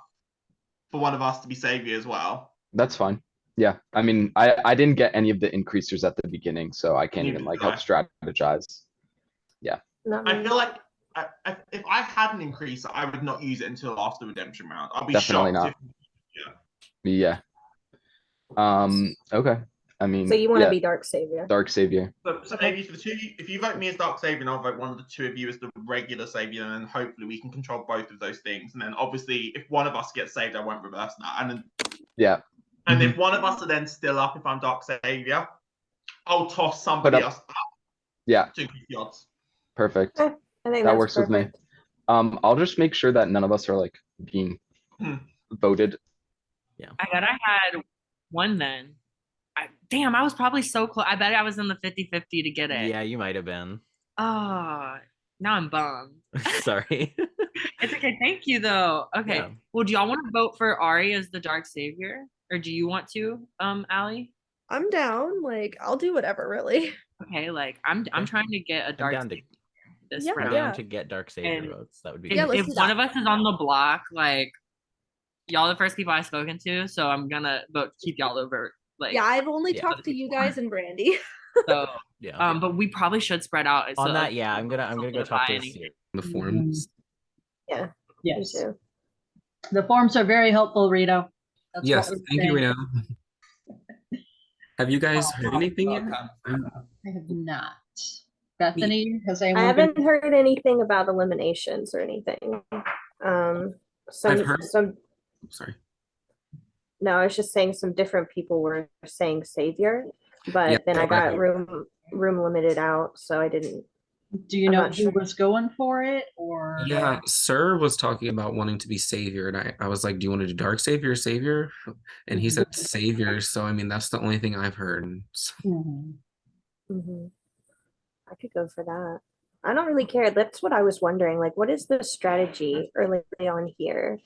Speaker 6: for one of us to be Savior as well.
Speaker 2: that's fine. Yeah, I mean, I didn't get any of the increasers at the beginning, so I can't
Speaker 6: Neither
Speaker 2: even like
Speaker 6: did
Speaker 2: help
Speaker 6: I.
Speaker 2: strategize.
Speaker 8: Not
Speaker 6: I
Speaker 8: me.
Speaker 6: feel like if I had an increase, I would not use it until after the redemption round. I'll be
Speaker 2: Definitely
Speaker 6: shocked
Speaker 2: not. Yeah. Okay. I mean,
Speaker 8: So you want to
Speaker 2: yeah,
Speaker 8: be Dark Savior?
Speaker 2: dark savior.
Speaker 6: So maybe for the two, if you vote me as Dark Savior, and I'll vote one of the two of you as the regular Savior, and then hopefully we can control both of those things. And then obviously, if one of us gets saved, I won't reverse that. And then,
Speaker 2: Yeah.
Speaker 6: and if one of us are then still up, if I'm Dark Savior, I'll toss
Speaker 2: Put
Speaker 6: somebody
Speaker 2: up.
Speaker 6: else up
Speaker 2: Yeah.
Speaker 6: to increase the odds.
Speaker 2: Perfect.
Speaker 8: I think
Speaker 2: That
Speaker 8: that's
Speaker 2: works with me.
Speaker 8: perfect.
Speaker 2: I'll just make sure that none of us are like being voted.
Speaker 10: I bet I had one then. Damn, I was probably so close. I bet I was in the 50-50 to get it.
Speaker 11: Yeah, you might have been.
Speaker 10: Oh, now I'm bummed.
Speaker 11: Sorry.
Speaker 10: It's okay. Thank you, though. Okay.
Speaker 11: Yeah.
Speaker 10: Well, do y'all want to vote for Ari as the Dark Savior, or do you want to, Allie?
Speaker 7: I'm down. Like, I'll do whatever, really.
Speaker 10: Okay, like I'm trying to get a Dark
Speaker 11: down to-
Speaker 10: Savior this
Speaker 7: Yeah,
Speaker 11: I'm
Speaker 10: round.
Speaker 11: down to get dark savior
Speaker 10: And
Speaker 11: votes. That would be
Speaker 10: If,
Speaker 7: Yeah,
Speaker 11: good.
Speaker 7: let's
Speaker 10: if
Speaker 7: do
Speaker 10: one
Speaker 7: that.
Speaker 10: of us is on the block, like y'all the first people I've spoken to, so I'm gonna vote keep y'all over. Like
Speaker 7: Yeah, I've only
Speaker 11: Yeah.
Speaker 7: talked to you guys and Brandy.
Speaker 10: so.
Speaker 11: Yeah.
Speaker 10: But we probably should spread out.
Speaker 11: On
Speaker 10: so,
Speaker 11: that,
Speaker 10: like,
Speaker 11: yeah, I'm gonna go talk to
Speaker 10: solidify
Speaker 3: The forms.
Speaker 8: Yeah.
Speaker 4: Yes,
Speaker 8: Me too.
Speaker 4: the forms are very helpful, Rito. That's what
Speaker 3: Yes,
Speaker 4: we're
Speaker 3: thank you,
Speaker 4: saying.
Speaker 3: Rito. Have you guys heard anything yet?
Speaker 4: I have not. Bethany, has anyone?
Speaker 8: I haven't heard anything about eliminations or anything.
Speaker 3: I've heard-
Speaker 8: Some.
Speaker 3: Sorry.
Speaker 8: No, I was just saying some different people were saying savior, but
Speaker 3: Yeah,
Speaker 8: then I got
Speaker 3: I-
Speaker 8: room limited out, so I didn't.
Speaker 4: Do you
Speaker 8: I'm
Speaker 4: know
Speaker 8: not
Speaker 4: who
Speaker 8: sure.
Speaker 4: was going for it, or?
Speaker 3: Yeah, Sir was talking about wanting to be savior, and I was like, "Do you want to do dark savior, savior?" And he said savior. So I mean, that's the only thing I've heard. So,
Speaker 4: Mhm.
Speaker 8: Mhm. I could go for that. I don't really care. That's what I was wondering. Like, what is the strategy early on here?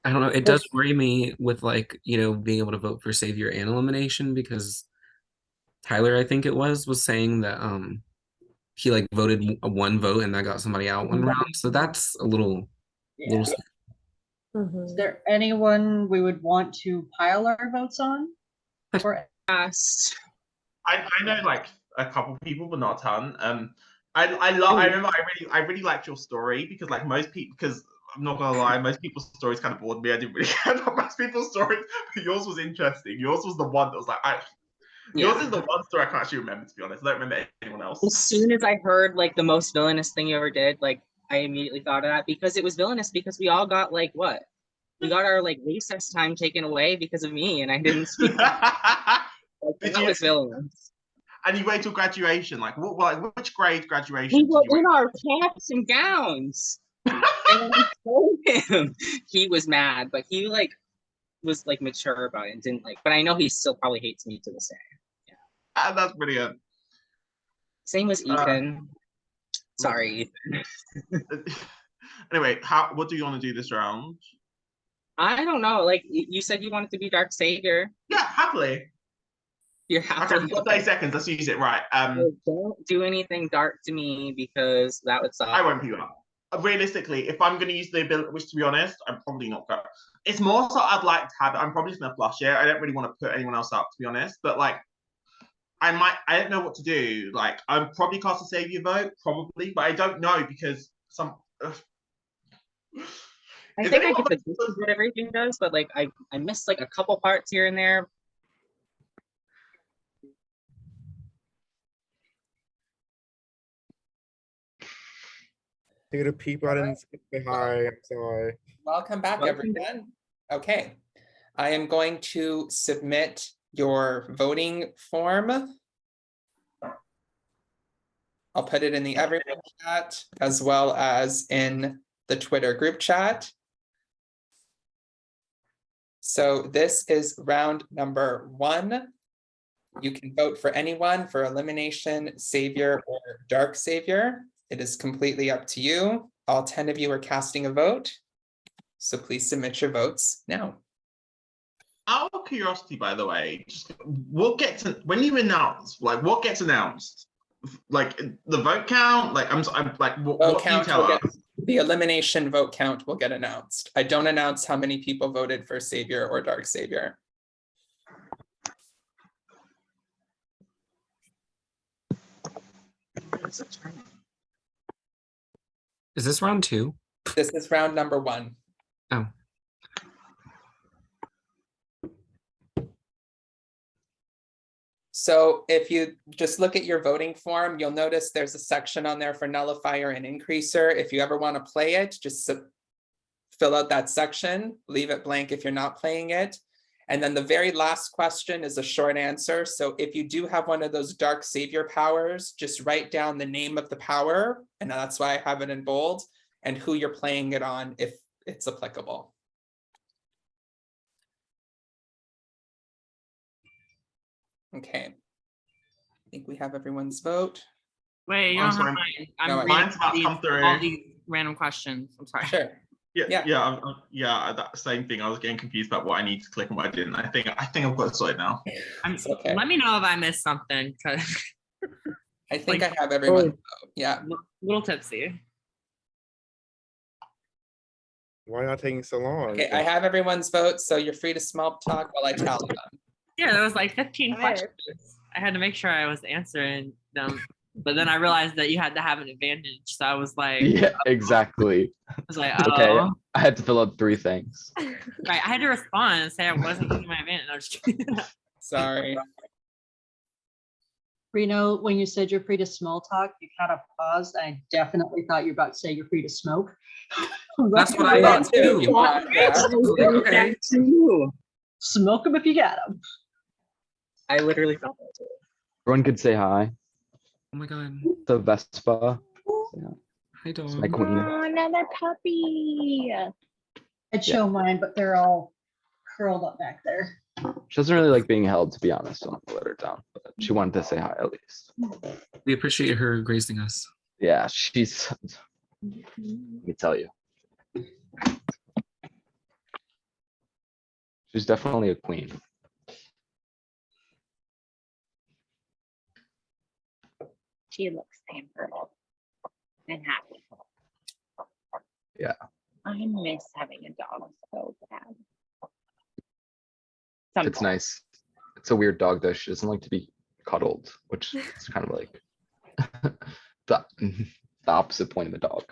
Speaker 3: I don't know. It does worry me with like being able to vote for savior and elimination because Tyler, I think it was saying that he like voted one vote and that got somebody out one round. So that's a little
Speaker 4: Yeah.
Speaker 3: little.
Speaker 4: Is there anyone we would want to pile our votes on? Or
Speaker 12: Yes.
Speaker 6: I know like a couple people, but not a ton. I remember I really liked your story because like most people, because I'm not gonna lie, most people's stories kind of bored me. I didn't really care about most people's stories, but yours was interesting. Yours was the one that was like, yours is the one story I can't actually remember, to be honest. I don't remember anyone else.
Speaker 12: As soon as I heard like the most villainous thing you ever did, like I immediately thought of that because it was villainous because we all got like what? We got our like recess time taken away because of me and I didn't speak. Like, that was villainous.
Speaker 6: And you wait till graduation. Like, which grade graduation?
Speaker 12: We were in our caps and gowns. And I told him he was mad, but he like was like mature about it and didn't like. But I know he still probably hates me to this day.
Speaker 6: Yeah, that's brilliant.
Speaker 12: Same was Ethan. Sorry.
Speaker 6: Anyway, what do you want to do this round?
Speaker 12: I don't know. Like you said, you wanted to be Dark Savior.
Speaker 6: Yeah, happily.
Speaker 12: You're
Speaker 6: Okay,
Speaker 12: happy.
Speaker 6: we've got 30 seconds. Let's use it. Right.
Speaker 12: So don't do anything dark to me because that would suck.
Speaker 6: I won't pick you up. Realistically, if I'm going to use the ability, which to be honest, I'm probably not going to. It's more so I'd like to have it. I'm probably just going to flush it. I don't really want to put anyone else up, to be honest. But like, I don't know what to do. Like, I'm probably cast a Saviour vote, probably, but I don't know because some.
Speaker 12: I think I get the gist of what everything does, but like I missed like a couple parts here and there.
Speaker 5: Here to people, I didn't say hi. I'm sorry.
Speaker 1: Welcome back, everyone. Okay, I am going to submit your voting form. I'll put it in the everyone chat as well as in the Twitter group chat. So this is round number 1. You can vote for anyone for elimination, Savior, or Dark Savior. It is completely up to you. All 10 of you are casting a vote. So please submit your votes now.
Speaker 6: Out of curiosity, by the way, just what gets when you announce, like what gets announced? Like the vote count? Like I'm like what can you tell us?
Speaker 1: The elimination vote count will get announced. I don't announce how many people voted for Savior or Dark Savior.
Speaker 3: Is this round 2?
Speaker 1: This is round number 1.
Speaker 3: Oh.
Speaker 1: So if you just look at your voting form, you'll notice there's a section on there for nullifier and increaser. If you ever want to play it, just fill out that section, leave it blank if you're not playing it. And then the very last question is a short answer. So if you do have one of those Dark Savior powers, just write down the name of the power, and that's why I have it in bold, and who you're playing it on if it's applicable. Okay. I think we have everyone's vote.
Speaker 10: Wait, you don't have mine. I'm
Speaker 6: mine's about to come
Speaker 10: all
Speaker 6: through.
Speaker 10: these random questions. I'm sorry.
Speaker 1: Sure.
Speaker 6: Yeah, that same thing. I was getting confused about what I need to click and what I didn't. I think I've got it sorted now.
Speaker 1: Okay.
Speaker 10: Let me know if I missed something, because
Speaker 1: I think I have everyone's vote. Yeah.
Speaker 10: A little tipsy.
Speaker 5: Why not taking so long?
Speaker 1: Okay, I have everyone's vote, so you're free to small talk while I tally them.
Speaker 10: Yeah, there was like 15 questions. I had to make sure I was answering them, but then I realized that you had to have an advantage. So I was like,
Speaker 2: Yeah, exactly.
Speaker 10: I was like,
Speaker 2: It's
Speaker 10: oh.
Speaker 2: okay. I had to fill out 3 things.
Speaker 10: Right, I had to respond and say I wasn't using my advantage. I was just
Speaker 1: Sorry.
Speaker 4: Reno, when you said you're free to small talk, you kind of paused. I definitely thought you were about to say you're free to smoke.
Speaker 3: That's what I thought too.
Speaker 12: Okay.
Speaker 4: Smoke them if you got them.
Speaker 12: I literally thought that too.
Speaker 2: Everyone could say hi.
Speaker 3: Oh my god.
Speaker 2: The Vespa.
Speaker 3: Hi, dog.
Speaker 2: It's my queen.
Speaker 9: Oh, another puppy.
Speaker 4: I'd show mine, but they're all curled up back there.
Speaker 2: She doesn't really like being held, to be honest. So I'm gonna let her down. But she wanted to say hi at least.
Speaker 3: We appreciate her gracing us.
Speaker 2: Yeah, she's. Let me tell you. She's definitely a queen.
Speaker 9: She looks pampered and happy.
Speaker 2: Yeah.
Speaker 9: I miss having a dog so bad.
Speaker 2: It's nice. It's a weird dog though. She doesn't like to be cuddled, which is kind of like the opposite point of the dog.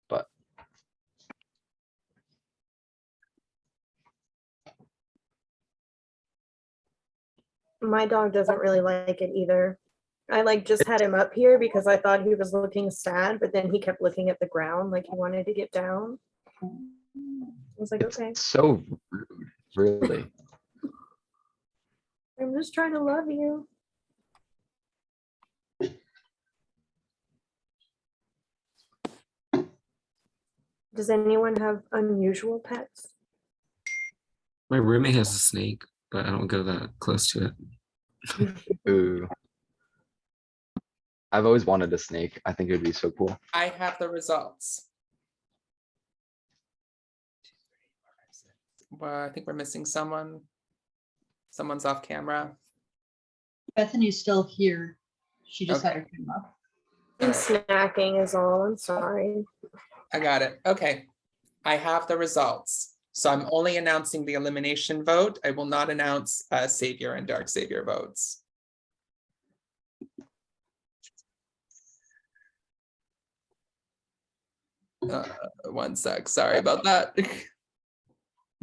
Speaker 2: But
Speaker 8: My dog doesn't really like it either. I like just had him up here because I thought he was looking sad, but then he kept looking at the ground like he wanted to get down. I was like, okay,
Speaker 2: it's so rude, really.
Speaker 8: I'm just trying to love you. Does anyone have unusual pets?
Speaker 3: My roommate has a snake, but I don't go that close to it.
Speaker 2: Ooh. I've always wanted a snake. I think it would be so cool.
Speaker 1: I have the results. Well, I think we're missing someone. Someone's off camera.
Speaker 4: Bethany's still here. She just had
Speaker 1: Okay.
Speaker 4: her camera.
Speaker 8: I'm snacking is all. I'm sorry.
Speaker 1: I got it. Okay. I have the results. So I'm only announcing the elimination vote. I will not announce Savior and Dark Savior votes. One sec. Sorry about that.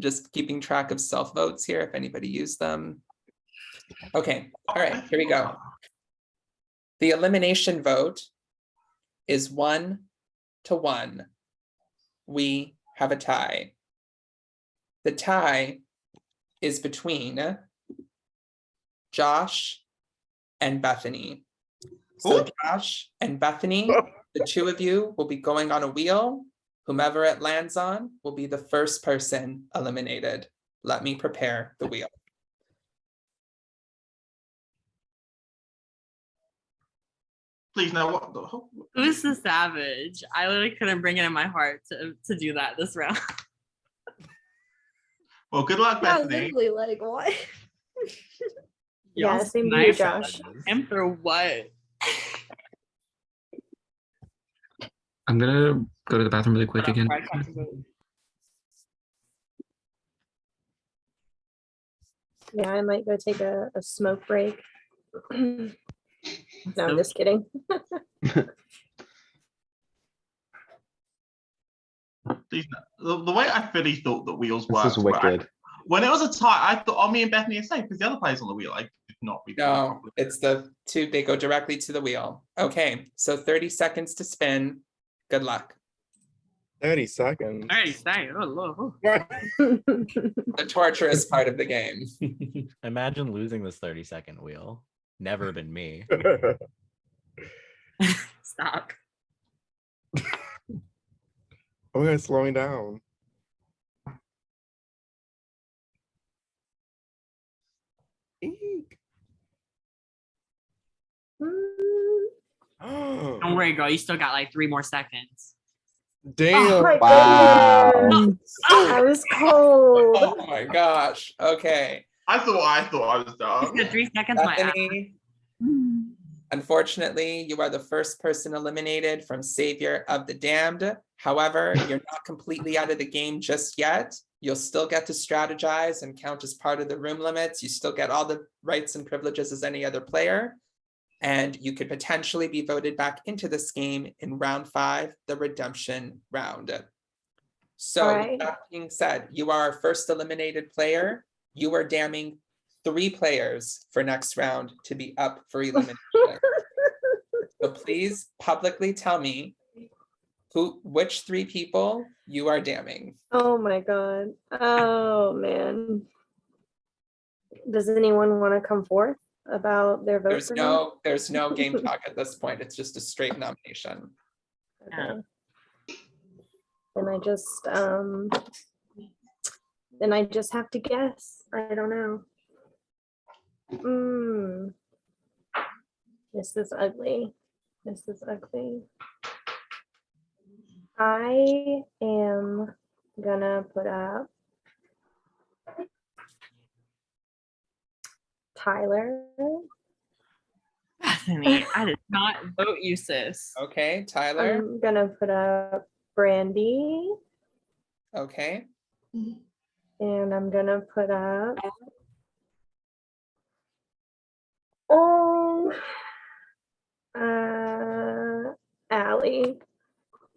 Speaker 1: Just keeping track of self votes here if anybody used them. Okay. All right. Here we go. The elimination vote is 1-1. We have a tie. The tie is between Josh and Bethany. So Josh and Bethany, the two of you will be going on a wheel. Whomever it lands on will be the first person eliminated. Let me prepare the wheel.
Speaker 6: Please know what.
Speaker 10: Who's the savage? I literally couldn't bring it in my heart to do that this round.
Speaker 6: Well, good luck,
Speaker 7: Yeah,
Speaker 6: Bethany.
Speaker 7: literally, like, what?
Speaker 8: Yeah,
Speaker 10: Y'all
Speaker 8: same to you,
Speaker 10: snipe
Speaker 8: Josh.
Speaker 10: And for what?
Speaker 3: I'm gonna go to the bathroom really quick again.
Speaker 8: Yeah, I might go take a smoke break. No, I'm just kidding.
Speaker 6: Please know. The way I really thought the wheels
Speaker 2: This
Speaker 6: worked.
Speaker 2: is wicked.
Speaker 6: When it was a tie, I thought, oh, me and Bethany are safe because the other players on the wheel. I did not read.
Speaker 1: No, it's the two, they go directly to the wheel. Okay, so 30 seconds to spin. Good luck.
Speaker 5: 30 seconds.
Speaker 10: 30 seconds. Oh, Lord.
Speaker 1: The torturous part of the game.
Speaker 11: Imagine losing this 30-second wheel. Never been me.
Speaker 10: Stop.
Speaker 5: Oh, yeah, slowing down. Eek.
Speaker 10: Don't worry, girl. You still got like 3 more seconds.
Speaker 5: Damn.
Speaker 8: Oh my
Speaker 2: Wow.
Speaker 8: goodness. I was cold.
Speaker 1: Oh my gosh. Okay.
Speaker 6: I thought I was
Speaker 10: You
Speaker 6: dumb.
Speaker 10: said 3 seconds, my ass.
Speaker 1: Bethany, unfortunately, you are the first person eliminated from Savior of the Damned. However, you're not completely out of the game just yet. You'll still get to strategize and count as part of the room limits. You still get all the rights and privileges as any other player. And you could potentially be voted back into this game in round 5, the redemption round. So
Speaker 8: All right.
Speaker 1: with that being said, you are our first eliminated player. You are damning 3 players for next round to be up for elimination. So please publicly tell me which 3 people you are damning.
Speaker 8: Oh my god. Oh man. Does anyone want to come forth about their vote for me?
Speaker 1: There's no game talk at this point. It's just a straight nomination.
Speaker 8: Okay. Then I just have to guess. I don't know. This is ugly. This is ugly. I am gonna put up Tyler.
Speaker 10: Bethany, I did not vote you, sis.
Speaker 1: Okay, Tyler.
Speaker 8: I'm gonna put up Brandy.
Speaker 1: Okay.
Speaker 8: And I'm gonna put up Allie.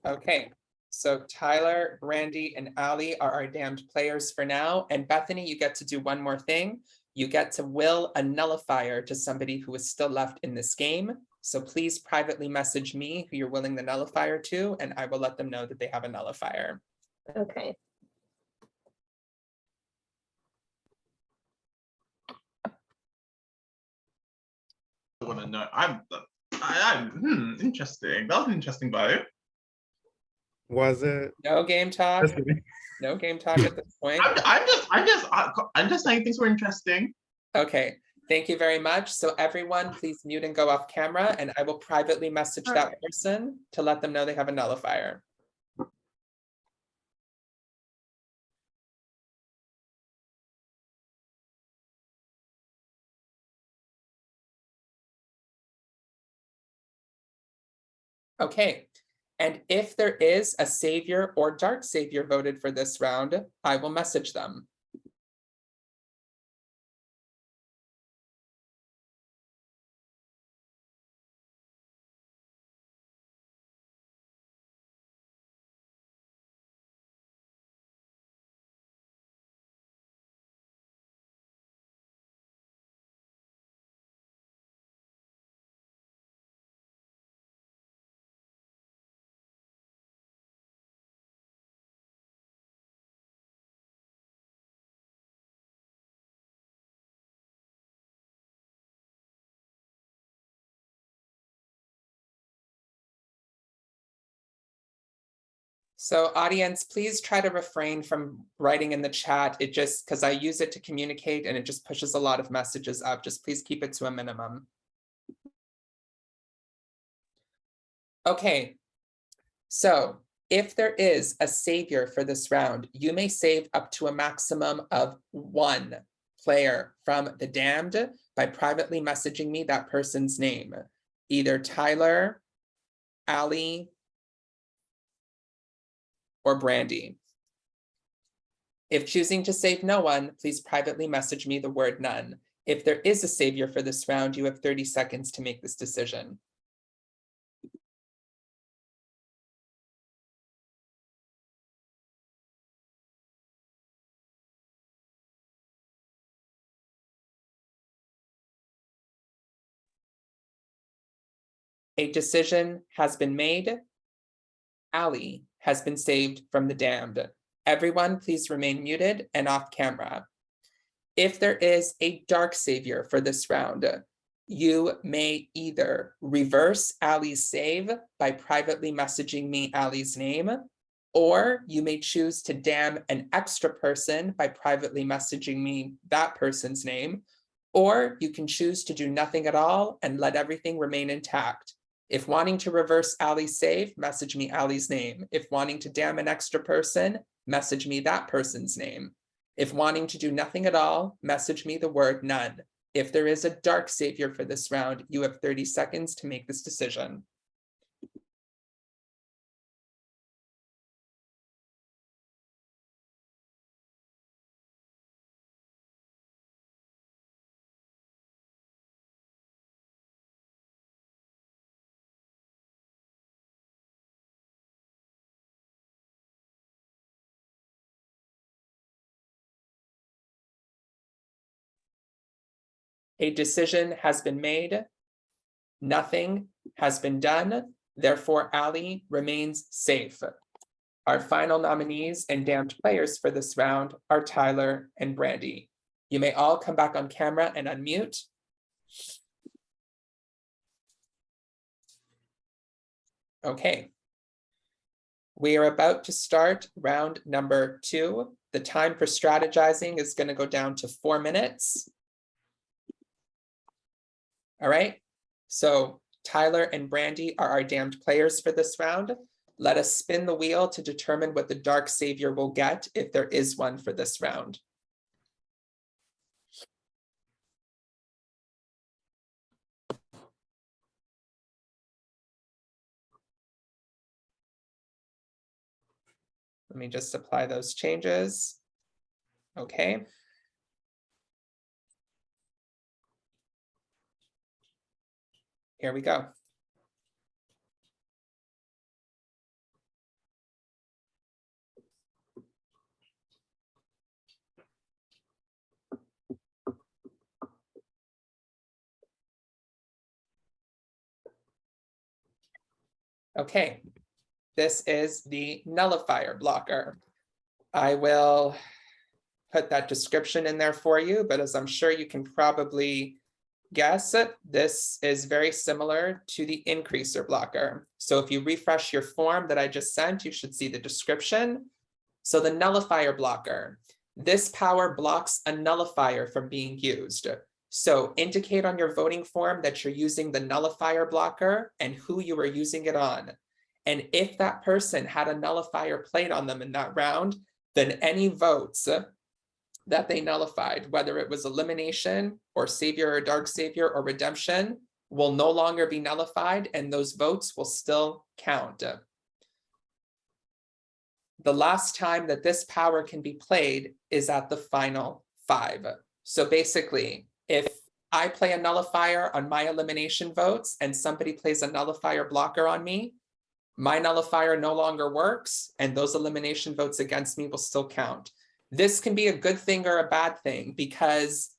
Speaker 1: Okay. So Tyler, Brandy, and Allie are our damned players for now. And Bethany, you get to do one more thing. You get to will a nullifier to somebody who is still left in this game. So please privately message me who you're willing the nullifier to, and I will let them know that they have a nullifier.
Speaker 8: Okay.
Speaker 6: I want to know. I'm interesting. That was an interesting vote.
Speaker 5: Was it?
Speaker 1: No game talk. No game talk at this point.
Speaker 6: I'm just saying things were interesting.
Speaker 1: Okay. Thank you very much. So everyone, please mute and go off camera, and I will privately message that person to let them know they have a nullifier. Okay, and if there is a savior or dark savior voted for this round, I will message them. So audience, please try to refrain from writing in the chat. It just, because I use it to communicate and it just pushes a lot of messages up. Just please keep it to a minimum. Okay, so if there is a savior for this round, you may save up to a maximum of 1 player from the damned by privately messaging me that person's name. Either Tyler, Allie, or Brandy. If choosing to save no one, please privately message me the word none. If there is a savior for this round, you have 30 seconds to make this decision. A decision has been made. Allie has been saved from the damned. Everyone, please remain muted and off camera. If there is a dark savior for this round, you may either reverse Allie's save by privately messaging me Allie's name, or you may choose to damn an extra person by privately messaging me that person's name, or you can choose to do nothing at all and let everything remain intact. If wanting to reverse Allie's save, message me Allie's name. If wanting to damn an extra person, message me that person's name. If wanting to do nothing at all, message me the word none. If there is a dark savior for this round, you have 30 seconds to make this decision. A decision has been made. Nothing has been done. Therefore, Allie remains safe. Our final nominees and damned players for this round are Tyler and Brandy. You may all come back on camera and unmute. Okay. We are about to start round number 2. The time for strategizing is going to go down to 4 minutes. All right, so Tyler and Brandy are our damned players for this round. Let us spin the wheel to determine what the dark savior will get if there is one for this round. Let me just apply those changes. Okay. Here we go. Okay, this is the nullifier blocker. I will put that description in there for you, but as I'm sure you can probably guess, this is very similar to the increaser blocker. So if you refresh your form that I just sent, you should see the description. So the nullifier blocker, this power blocks a nullifier from being used. So indicate on your voting form that you're using the nullifier blocker and who you are using it on. And if that person had a nullifier played on them in that round, then any votes that they nullified, whether it was elimination or savior or dark savior or redemption, will no longer be nullified and those votes will still count. The last time that this power can be played is at the final 5. So basically, if I play a nullifier on my elimination votes and somebody plays a nullifier blocker on me, my nullifier no longer works and those elimination votes against me will still count. This can be a good thing or a bad thing because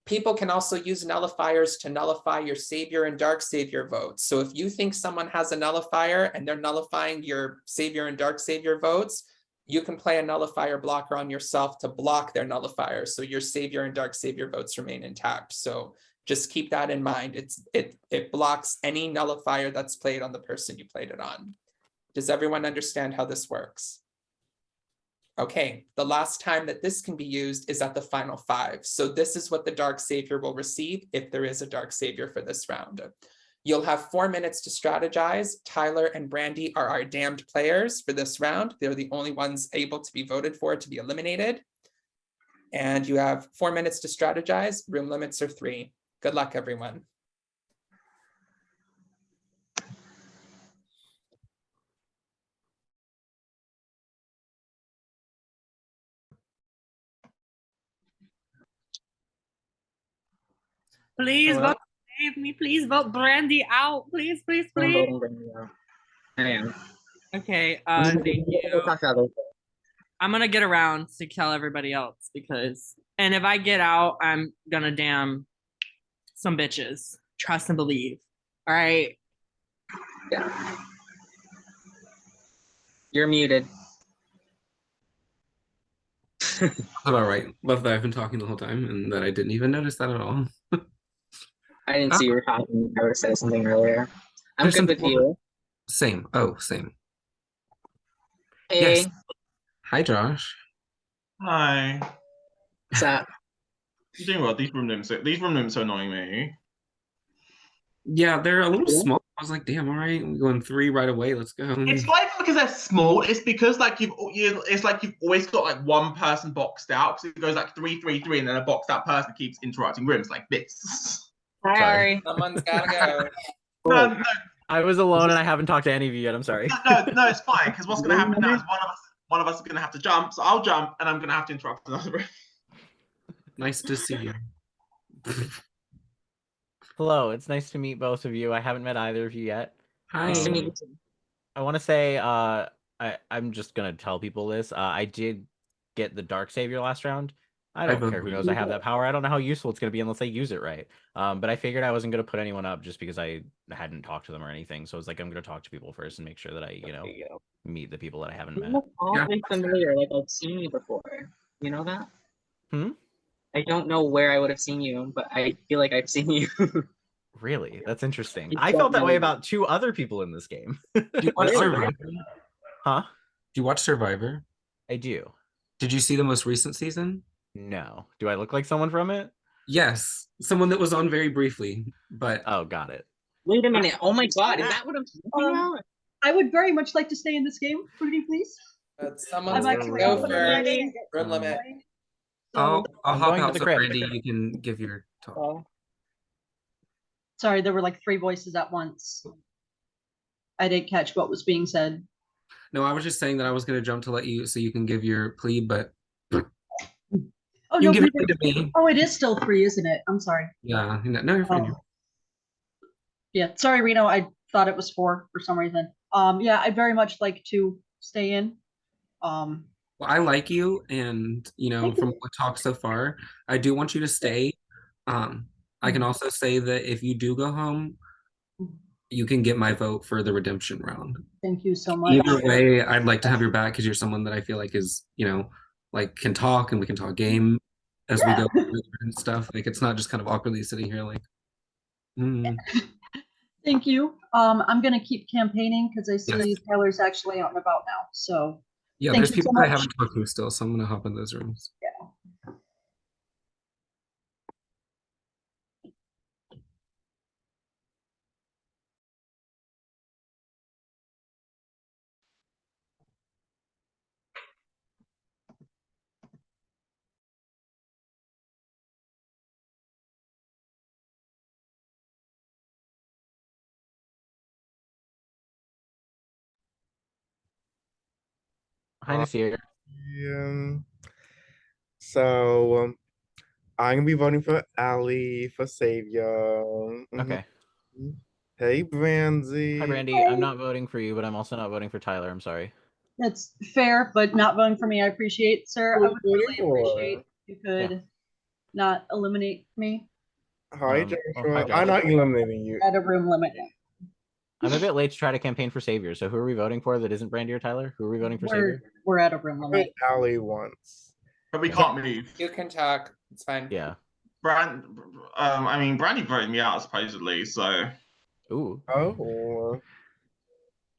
Speaker 1: people can also use nullifiers to nullify your savior and dark savior votes. So if you think someone has a nullifier and they're nullifying your savior and dark savior votes, you can play a nullifier blocker on yourself to block their nullifier. So your savior and dark savior votes remain intact. So just keep that in mind. It blocks any nullifier that's played on the person you played it on. Does everyone understand how this works? Okay, the last time that this can be used is at the final 5. So this is what the dark savior will receive if there is a dark savior for this round. You'll have 4 minutes to strategize. Tyler and Brandy are our damned players for this round. They're the only ones able to be voted for to be eliminated. And you have 4 minutes to strategize. Room limits are 3. Good luck, everyone.
Speaker 10: Please
Speaker 12: Hello?
Speaker 10: vote save me. Please vote Brandy out. Please, please,
Speaker 12: I'm
Speaker 10: please.
Speaker 12: voting Brandy out. I am.
Speaker 10: Okay, thank you. I'm gonna get around to tell everybody else because, and if I get out, I'm gonna damn some bitches. Trust and believe. All right.
Speaker 12: Yeah. You're muted.
Speaker 3: That's about right. Love that I've been talking the whole time and that I didn't even notice that at all.
Speaker 12: I didn't see you were talking. I would have said something earlier. I'm
Speaker 3: There's
Speaker 12: good
Speaker 3: some
Speaker 12: with
Speaker 3: people-
Speaker 12: you.
Speaker 3: Same. Oh, same.
Speaker 12: Hey,
Speaker 3: Yes. Hi, Josh.
Speaker 6: Hi.
Speaker 12: what's up?
Speaker 6: I'm doing well. These room names are annoying me.
Speaker 3: Yeah, they're a little
Speaker 12: Yeah.
Speaker 3: small. I was like, damn, all right, we're going 3 right away. Let's go.
Speaker 6: It's not even because they're small. It's because like it's like you've always got like one person boxed out because it goes like 3, 3, 3, and then a boxed out person keeps interrupting rooms like this.
Speaker 10: Sorry.
Speaker 1: Someone's gotta go.
Speaker 6: No,
Speaker 11: I was alone and I haven't talked to any of you yet. I'm sorry.
Speaker 6: no, it's fine because what's going to happen now is one of us is going to have to jump, so I'll jump and I'm going to have to interrupt another room.
Speaker 3: Nice to see you.
Speaker 11: Hello, it's nice to meet both of you. I haven't met either of you yet.
Speaker 3: Hi.
Speaker 12: Nice to meet you.
Speaker 11: I want to say, I'm just gonna tell people this. I did get the Dark Savior last round. I don't care who knows I have that power. I don't know how useful it's gonna be unless I use it right. But I figured I wasn't gonna put anyone up just because I hadn't talked to them or anything. So it's like I'm gonna talk to people first and make sure that I, meet the people that I haven't
Speaker 12: You
Speaker 11: met.
Speaker 12: look oddly familiar, like I've seen you before. You know that?
Speaker 11: Hmm?
Speaker 12: I don't know where I would have seen you, but I feel like I've seen you.
Speaker 11: Really? That's interesting.
Speaker 12: You
Speaker 11: I
Speaker 12: don't
Speaker 11: felt that way
Speaker 12: know.
Speaker 11: about 2 other people in this game.
Speaker 3: Do you watch
Speaker 12: Really?
Speaker 3: Survivor?
Speaker 11: Huh?
Speaker 3: Do you watch Survivor?
Speaker 11: I do.
Speaker 3: Did you see the most recent season?
Speaker 11: No. Do I look like someone from it?
Speaker 3: Yes, someone that was on very briefly, but
Speaker 11: Oh, got it.
Speaker 12: Wait a minute. Oh my god, is that what I'm talking about?
Speaker 4: I would very much like to stay in this game. Pretty please.
Speaker 1: But someone's
Speaker 4: I'm
Speaker 1: gotta
Speaker 4: actually
Speaker 1: go
Speaker 4: also
Speaker 1: first.
Speaker 4: learning.
Speaker 1: Room limit.
Speaker 3: I'll
Speaker 11: I'm
Speaker 3: hop
Speaker 11: going to
Speaker 3: out
Speaker 11: the
Speaker 3: so
Speaker 11: crypt.
Speaker 3: Brandy, you can give your talk.
Speaker 12: Oh,
Speaker 4: Sorry, there were like 3 voices at once. I didn't catch what was being said.
Speaker 3: No, I was just saying that I was going to jump to let you so you can give your plea, but
Speaker 4: Oh
Speaker 3: you
Speaker 4: no,
Speaker 3: can give
Speaker 4: we
Speaker 3: it to
Speaker 4: did-
Speaker 3: me.
Speaker 4: oh, it is still 3, isn't it? I'm sorry.
Speaker 3: Yeah, no, you're fine.
Speaker 4: Yeah, sorry, Reno. I thought it was 4 for some reason. Yeah, I'd very much like to stay in.
Speaker 3: Well, I like you, and from what talked so far, I do want you to stay. I can also say that if you do go home, you can get my vote for the redemption round.
Speaker 4: Thank you so much.
Speaker 3: Either way, I'd like to have your back because you're someone that I feel like is, like can talk and we can talk game as we go through and stuff. Like it's not just kind of awkwardly sitting here like.
Speaker 4: Thank you. I'm gonna keep campaigning because I see
Speaker 3: Yes.
Speaker 4: Tyler's actually out and about now. So
Speaker 3: Yeah,
Speaker 4: thank
Speaker 3: there's
Speaker 4: you
Speaker 3: people
Speaker 4: so
Speaker 3: that I
Speaker 4: much.
Speaker 3: haven't talked to still, so I'm gonna hop in those rooms.
Speaker 11: Hi, Nasir.
Speaker 5: Um, so I'm gonna be voting for Ali for Savior. Mhm.
Speaker 11: Okay.
Speaker 5: Hey, Brandy.
Speaker 11: Hi, Brandy. I'm not voting for you, but I'm also not voting for Tyler. I'm sorry.
Speaker 4: That's fair, but not voting for me, I appreciate, sir.
Speaker 5: Who
Speaker 4: I
Speaker 5: are you
Speaker 4: would
Speaker 5: voting
Speaker 4: really
Speaker 5: for?
Speaker 4: appreciate if you could not eliminate me
Speaker 5: Hi,
Speaker 11: Well,
Speaker 5: Joshua.
Speaker 11: hi,
Speaker 5: I'm
Speaker 11: Josh.
Speaker 5: not eliminating you.
Speaker 4: at a room limit.
Speaker 11: I'm a bit late to try to campaign for Savior. So who are we voting for that isn't Brandy or Tyler? Who are we voting for Savior?
Speaker 4: We're at a room
Speaker 5: I
Speaker 4: limit.
Speaker 5: voted Ali once.
Speaker 6: But we
Speaker 11: Yeah.
Speaker 6: can't move.
Speaker 1: You can talk. It's fine.
Speaker 11: Yeah.
Speaker 6: Brandy voted me out supposedly, so.
Speaker 11: Ooh.
Speaker 5: Oh.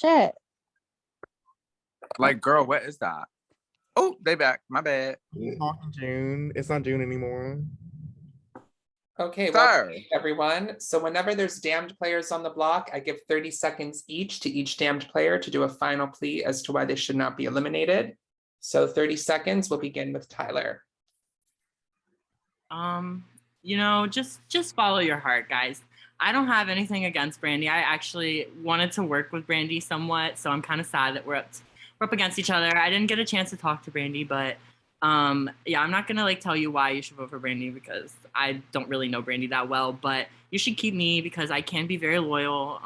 Speaker 7: Shit.
Speaker 13: Like, girl, what is that? Oh, they back. My bad.
Speaker 5: You talking June? It's not June anymore.
Speaker 1: Okay, well,
Speaker 13: Sir.
Speaker 1: everyone. So whenever there's damned players on the block, I give 30 seconds each to each damned player to do a final plea as to why they should not be eliminated. So 30 seconds, we'll begin with Tyler.
Speaker 10: You know, just follow your heart, guys. I don't have anything against Brandy. I actually wanted to work with Brandy somewhat, so I'm kind of sad that we're up against each other. I didn't get a chance to talk to Brandy, but yeah, I'm not gonna like tell you why you should vote for Brandy because I don't really know Brandy that well, but you should keep me because I can be very loyal.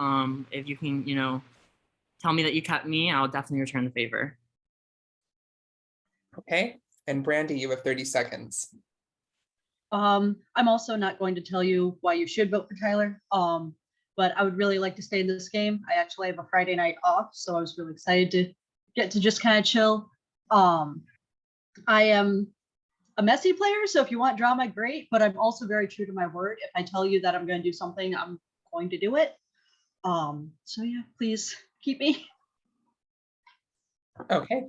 Speaker 10: If you can, you know, tell me that you kept me, I'll definitely return the favor.
Speaker 1: Okay, and Brandy, you have 30 seconds.
Speaker 4: I'm also not going to tell you why you should vote for Tyler. But I would really like to stay in this game. I actually have a Friday night off, so I was really excited to get to just kind of chill. I am a messy player, so if you want drama, great, but I'm also very true to my word. If I tell you that I'm going to do something, I'm going to do it. So yeah, please keep me.
Speaker 1: Okay.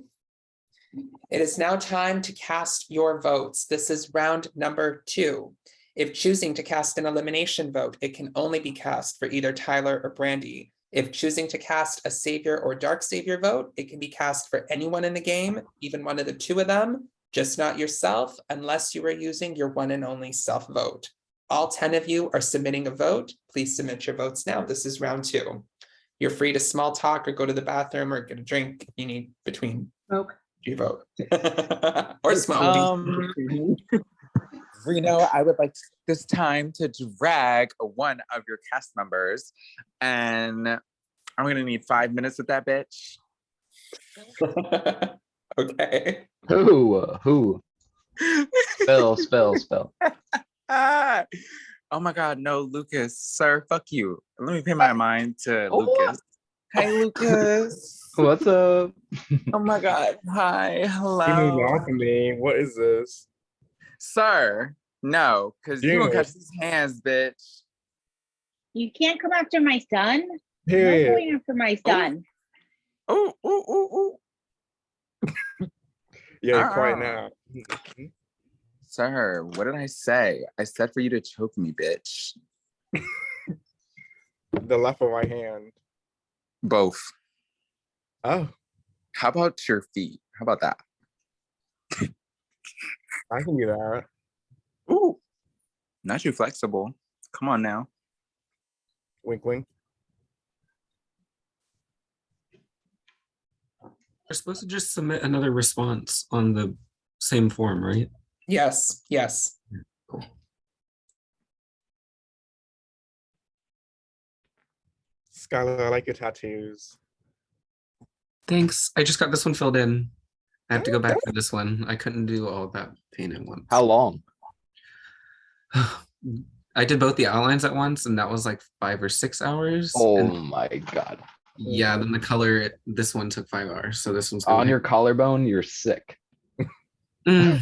Speaker 1: It is now time to cast your votes. This is round number 2. If choosing to cast an elimination vote, it can only be cast for either Tyler or Brandy. If choosing to cast a Savior or Dark Savior vote, it can be cast for anyone in the game, even one of the 2 of them, just not yourself, unless you are using your one and only self vote. All 10 of you are submitting a vote. Please submit your votes now. This is round 2. You're free to small talk or go to the bathroom or get a drink if you need between
Speaker 4: Smoke.
Speaker 1: your vote. Or smoke.
Speaker 13: Reno, I would like this time to drag one of your cast members, and I'm gonna need 5 minutes with that bitch.
Speaker 1: Okay.
Speaker 2: Who? Spell.
Speaker 13: Ah, oh my God, no, Lucas, sir, fuck you. Let me pay my mind to Lucas. Hey, Lucas.
Speaker 2: What's up?
Speaker 13: Oh my God, hi,
Speaker 5: You
Speaker 13: hello.
Speaker 5: moved on to me. What is this?
Speaker 13: Sir, no, because you gonna
Speaker 5: Dude.
Speaker 13: catch these hands, bitch.
Speaker 9: You can't come after my son. No
Speaker 5: Period.
Speaker 9: going after my son.
Speaker 13: Ooh.
Speaker 5: Yeah, quiet now.
Speaker 13: Sir, what did I say? I said for you to choke me, bitch.
Speaker 5: The left or right hand?
Speaker 13: Both.
Speaker 5: Oh,
Speaker 13: How about your feet? How about that?
Speaker 5: I can do that.
Speaker 13: Ooh, not too flexible. Come on now.
Speaker 5: Wink, wink.
Speaker 3: We're supposed to just submit another response on the same form, right?
Speaker 1: Yes.
Speaker 3: Cool.
Speaker 5: Skylar, I like your tattoos.
Speaker 3: Thanks. I just got this one filled in. I have to go back to this one. I couldn't do all of that paint at once.
Speaker 2: How long?
Speaker 3: I did both the outlines at once, and that was like 5 or 6 hours.
Speaker 2: Oh
Speaker 3: And
Speaker 2: my God.
Speaker 3: yeah, then the color, this one took 5 hours. So this one's gonna
Speaker 2: On your collarbone, you're sick.
Speaker 3: I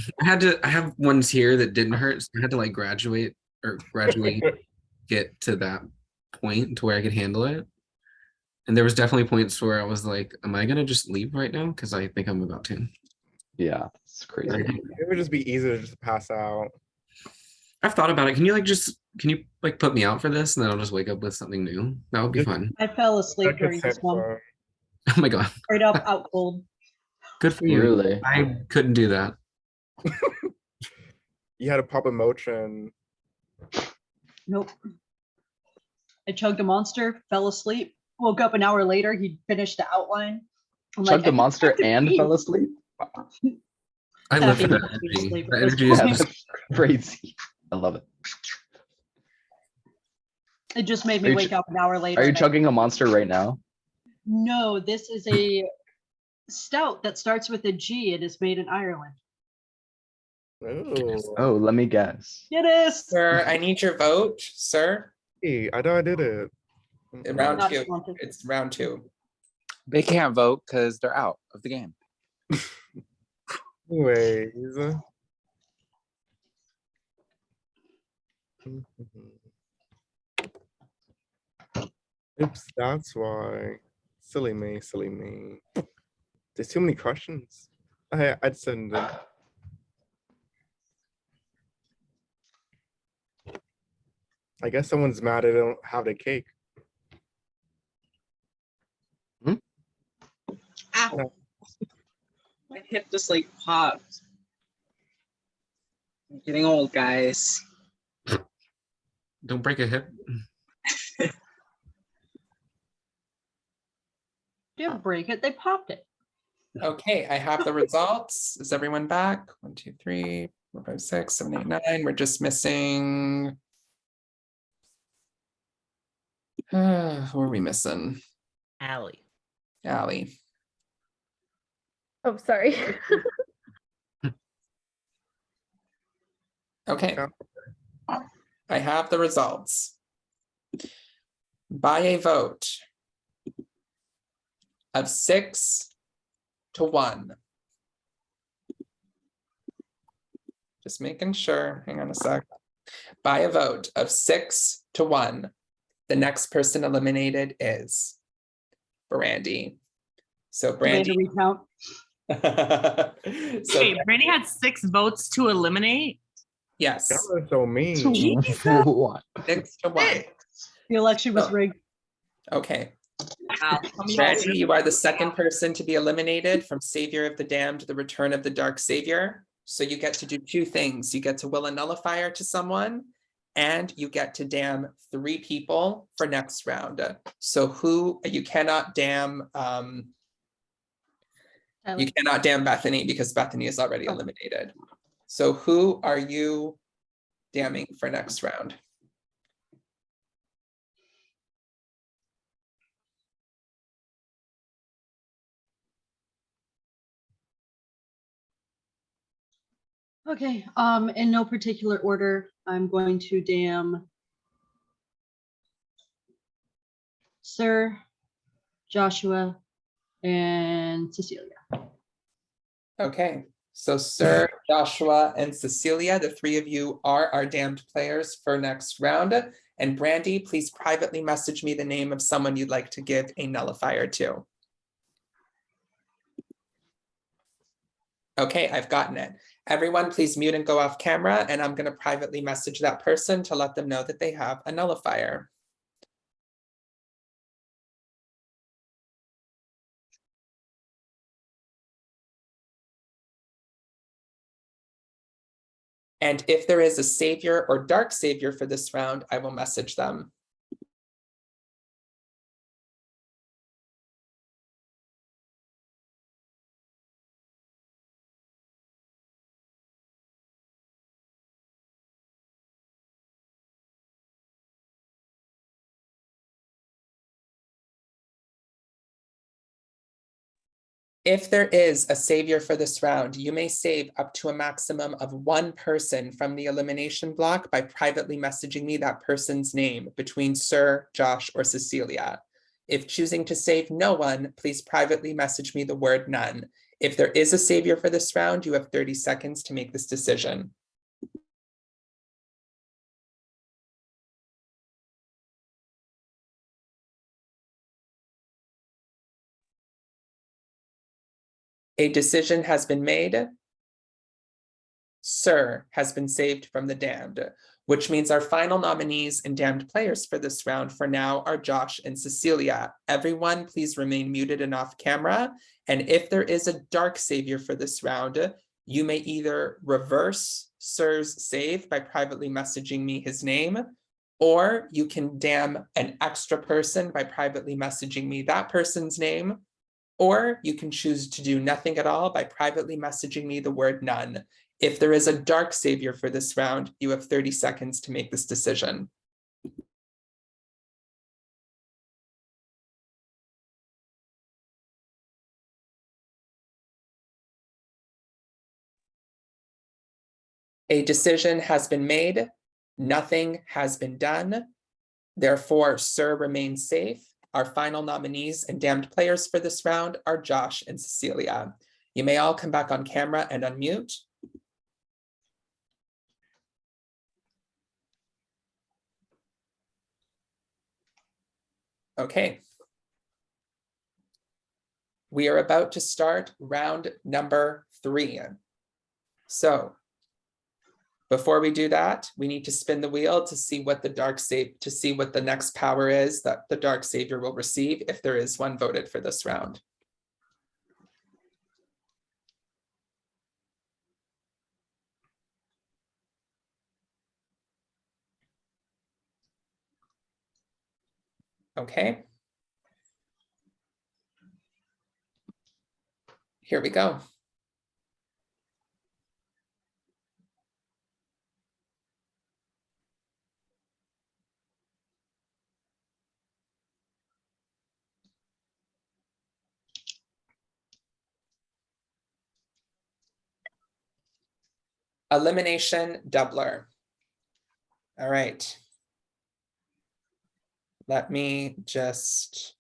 Speaker 3: have ones here that didn't hurt. So I had to like graduate, get to that point to where I could handle it. And there was definitely points where I was like, am I gonna just leave right now? Because I think I'm about to.
Speaker 2: Yeah, it's crazy.
Speaker 5: It would just be easier to just pass out.
Speaker 3: I've thought about it. Can you put me out for this and then I'll just wake up with something new? That would be fun.
Speaker 4: I fell asleep during this one.
Speaker 3: Oh my God.
Speaker 4: Straight up out cold.
Speaker 3: Good for you.
Speaker 2: Really?
Speaker 3: I couldn't do that.
Speaker 5: You had a pop emotion.
Speaker 4: Nope. I chugged a monster, fell asleep, woke up an hour later, he finished the outline. I'm
Speaker 2: Chugged
Speaker 4: like,
Speaker 2: the monster
Speaker 4: I
Speaker 2: and
Speaker 4: pee.
Speaker 2: fell asleep?
Speaker 3: I live for
Speaker 4: Happy
Speaker 3: that
Speaker 4: to be
Speaker 3: energy.
Speaker 4: asleep
Speaker 3: The
Speaker 4: at this
Speaker 3: energy is
Speaker 4: point.
Speaker 2: That's crazy. I love it.
Speaker 4: It just made
Speaker 2: Are
Speaker 4: me
Speaker 2: you
Speaker 4: wake up an hour later.
Speaker 2: Are you
Speaker 4: and I-
Speaker 2: chugging a Monster right now?
Speaker 4: No, this is a stout that starts with a G. It is made in Ireland.
Speaker 2: Oh, let me guess.
Speaker 4: It is.
Speaker 1: Sir, I need your vote, sir.
Speaker 5: Hey, I know I did it.
Speaker 1: Round
Speaker 4: Not
Speaker 1: two.
Speaker 4: wanted.
Speaker 1: It's round two.
Speaker 13: They can't vote because they're out of the game.
Speaker 5: Anyways. Oops, that's why. Silly me, silly me. There's too many questions. I'd send them. I guess someone's mad I don't have the cake.
Speaker 12: Ow. My hip just like popped. I'm getting old, guys.
Speaker 3: Don't break a hip.
Speaker 4: Didn't break it. They popped it.
Speaker 1: Okay, I have the results. Is everyone back? 1, 2, 3, 4, 5, 6, 7, 8, 9. We're just missing. Who are we missing?
Speaker 11: Allie.
Speaker 1: Allie.
Speaker 7: Oh, sorry.
Speaker 1: Okay. I have the results. By a vote of 6 to 1. Just making sure. Hang on a sec. By a vote of 6 to 1, the next person eliminated is Brandy. So
Speaker 4: Do we have to
Speaker 1: Brandy.
Speaker 4: recount?
Speaker 1: So
Speaker 10: Wait, Brandy had 6 votes to eliminate.
Speaker 1: yes,
Speaker 5: That was so mean.
Speaker 2: What?
Speaker 1: 6 to 1.
Speaker 4: The election was
Speaker 1: Oh.
Speaker 4: rigged.
Speaker 1: Okay.
Speaker 10: Wow.
Speaker 1: Brandy, you are the second person to be eliminated from Savior of the Damned, The Return of the Dark Savior. So you get to do 2 things. You get to will a nullifier to someone, and you get to damn 3 people for next round. So who you cannot damn you cannot damn Bethany because Bethany is already eliminated. So who are you damning for next round?
Speaker 4: Okay, in no particular order, I'm going to damn Sir, Joshua, and Cecilia.
Speaker 1: Okay, so Sir, Joshua, and Cecilia, the 3 of you are our damned players for next round. And Brandy, please privately message me the name of someone you'd like to give a nullifier to. Okay, I've gotten it. Everyone, please mute and go off camera, and I'm going to privately message that person to let them know that they have a nullifier. And if there is a savior or dark savior for this round, I will message them. If there is a savior for this round, you may save up to a maximum of 1 person from the elimination block by privately messaging me that person's name between Sir, Josh, or Cecilia. If choosing to save no one, please privately message me the word none. If there is a savior for this round, you have 30 seconds to make this decision. A decision has been made. Sir has been saved from the damned, which means our final nominees and damned players for this round for now are Josh and Cecilia. Everyone, please remain muted and off camera. And if there is a dark savior for this round, you may either reverse Sir's save by privately messaging me his name, or you can damn an extra person by privately messaging me that person's name, Or you can choose to do nothing at all by privately messaging me the word none. If there is a dark savior for this round, you have 30 seconds to make this decision. A decision has been made. Nothing has been done. Therefore, Sir remains safe. Our final nominees and damned players for this round are Josh and Cecilia. You may all come back on camera and unmute. Okay. We are about to start round number 3. So before we do that, we need to spin the wheel to see what the next power is that the dark savior will receive if there is one voted for this round. Okay. Here we go. Elimination doubler. All right. Let me just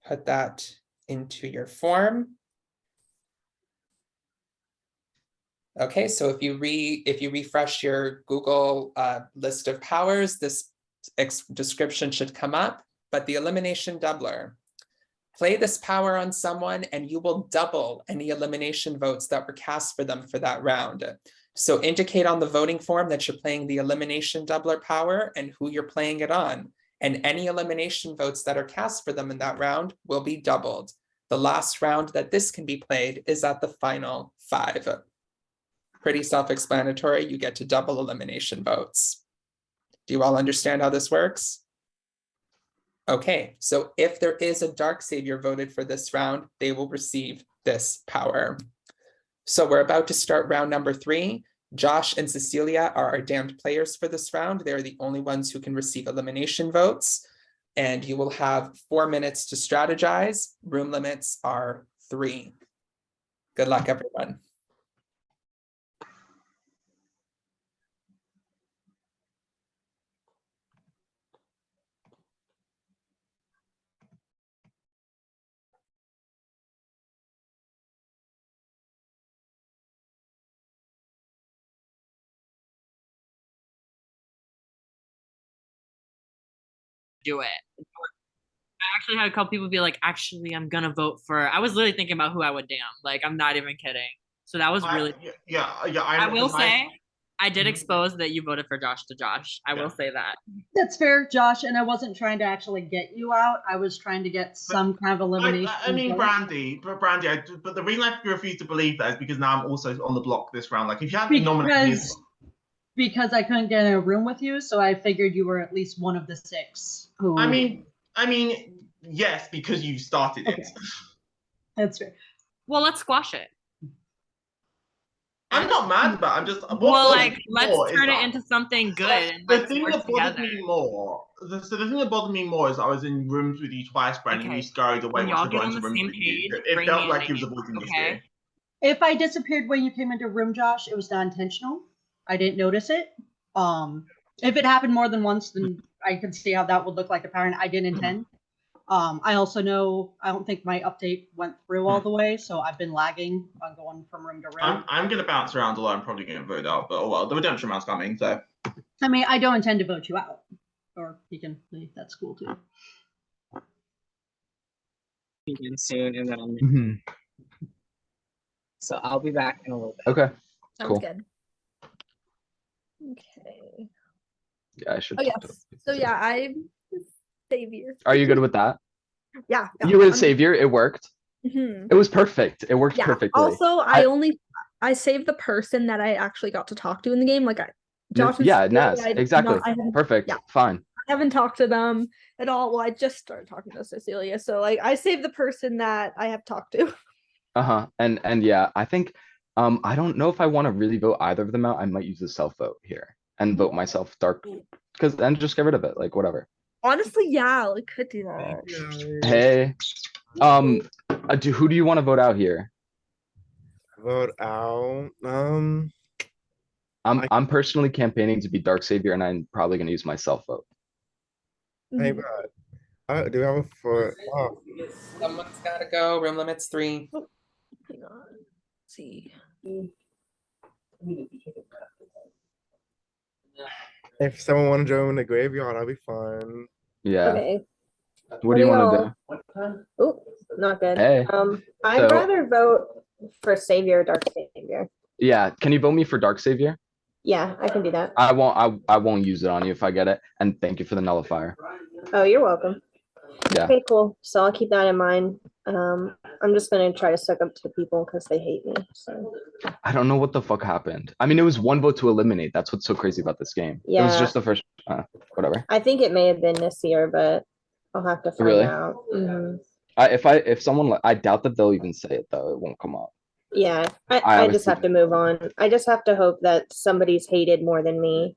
Speaker 1: put that into your form. Okay, so if you refresh your Google list of powers, this description should come up, but the elimination doubler. Play this power on someone and you will double any elimination votes that were cast for them for that round. So indicate on the voting form that you're playing the elimination doubler power and who you're playing it on. And any elimination votes that are cast for them in that round will be doubled. The last round that this can be played is at the final 5. Pretty self-explanatory. You get to double elimination votes. Do you all understand how this works? Okay, so if there is a dark savior voted for this round, they will receive this power. So we're about to start round number 3. Josh and Cecilia are our damned players for this round. They're the only ones who can receive elimination votes. And you will have 4 minutes to strategize. Room limits are 3. Good luck, everyone.
Speaker 10: Do it. I actually had a couple people be like, actually, I'm gonna vote for. I was literally thinking about who I would damn. Like, I'm not even kidding. So that was really. I will say, I did expose that you voted for Josh to Josh. I will say that.
Speaker 4: That's fair, Josh. And I wasn't trying to actually get you out. I was trying to get some kind of elimination.
Speaker 6: I mean, Brandy, but the reason I refuse to believe that is because now I'm also on the block this round. Like, if you hadn't nominated me,
Speaker 4: because I couldn't get in a room with you, so I figured you were at least one of the 6 who.
Speaker 6: I mean, yes, because you started it.
Speaker 4: That's fair.
Speaker 10: Well, let's squash it.
Speaker 6: I'm not mad about it. I'm just.
Speaker 10: Let's turn it into something good. And
Speaker 6: the thing that bothered me more. The thing that bothered me more is I was in rooms with you twice, Brandon. Okay. You scurried away.
Speaker 10: When y'all get on the same page,
Speaker 6: it felt like he was avoiding you.
Speaker 4: If I disappeared when you came into a room, Josh, it was not intentional. I didn't notice it. If it happened more than once, then I could see how that would look like a pattern. I didn't intend. I also know I don't think my update went through all the way, so I've been lagging on going from room to room.
Speaker 6: I'm gonna bounce around a lot. I'm probably gonna vote out, but oh well, the redemption round's coming, so.
Speaker 4: I mean, I don't intend to vote you out, or you can leave. That's cool too.
Speaker 12: Begin soon, and then so I'll be back in a little bit.
Speaker 2: Okay.
Speaker 7: Sounds
Speaker 2: Cool.
Speaker 7: good. Okay.
Speaker 2: Yeah, I should.
Speaker 7: Oh yes. So yeah, I'm Savior.
Speaker 2: Are you good with that?
Speaker 7: Yeah.
Speaker 2: You were the savior. It worked.
Speaker 7: Mm-hmm.
Speaker 2: It was perfect. It worked
Speaker 7: Yeah.
Speaker 2: perfectly.
Speaker 7: Also, I saved the person that I actually got to talk to in the game. Like Josh.
Speaker 2: Yeah, Naz. Exactly. Perfect.
Speaker 7: Yeah.
Speaker 2: Fine.
Speaker 7: haven't talked to them at all. Well, I just started talking to Cecilia, so like I saved the person that I have talked to.
Speaker 2: Uh-huh. And yeah, I think I don't know if I want to really vote either of them out. I might use a self vote here and vote myself dark because then just get rid of it. Like whatever.
Speaker 7: Honestly, yeah, we could do that.
Speaker 2: Hey, who do you want to vote out here?
Speaker 5: Vote out.
Speaker 2: I'm personally campaigning to be Dark Savior, and I'm probably gonna use my self vote.
Speaker 5: Hey,
Speaker 7: Mhm.
Speaker 5: bro. Do we have a foot? Oh,
Speaker 1: Someone's gotta go. Room limit's 3.
Speaker 7: Hang on. Let's see.
Speaker 5: if someone want to join the graveyard, that'll be fun.
Speaker 2: Yeah.
Speaker 8: Okay.
Speaker 2: What do you want to
Speaker 8: y'all- Oh, not good.
Speaker 2: Hey,
Speaker 8: I'd
Speaker 2: so-
Speaker 8: rather vote for Savior, Dark Savior.
Speaker 2: do? Yeah. Can you vote me for Dark Savior?
Speaker 8: Yeah, I can do that.
Speaker 2: I won't use it on you if I get it. And thank you for the nullifier.
Speaker 8: Oh, you're welcome.
Speaker 2: Yeah.
Speaker 8: Okay, cool. So I'll keep that in mind. I'm just gonna try to suck up to people because they hate me. So
Speaker 2: I don't know what the fuck happened. I mean, it was one vote to eliminate. That's what's so crazy about this game. It was
Speaker 8: Yeah.
Speaker 2: just the first. Whatever.
Speaker 8: I think it may have been this year, but I'll have to find
Speaker 2: Really?
Speaker 8: out. Mhm.
Speaker 2: If someone, I doubt that they'll even say it though. It won't come up.
Speaker 8: Yeah,
Speaker 2: I
Speaker 8: I just
Speaker 2: honestly-
Speaker 8: have to move on. I just have to hope that somebody's hated more than me.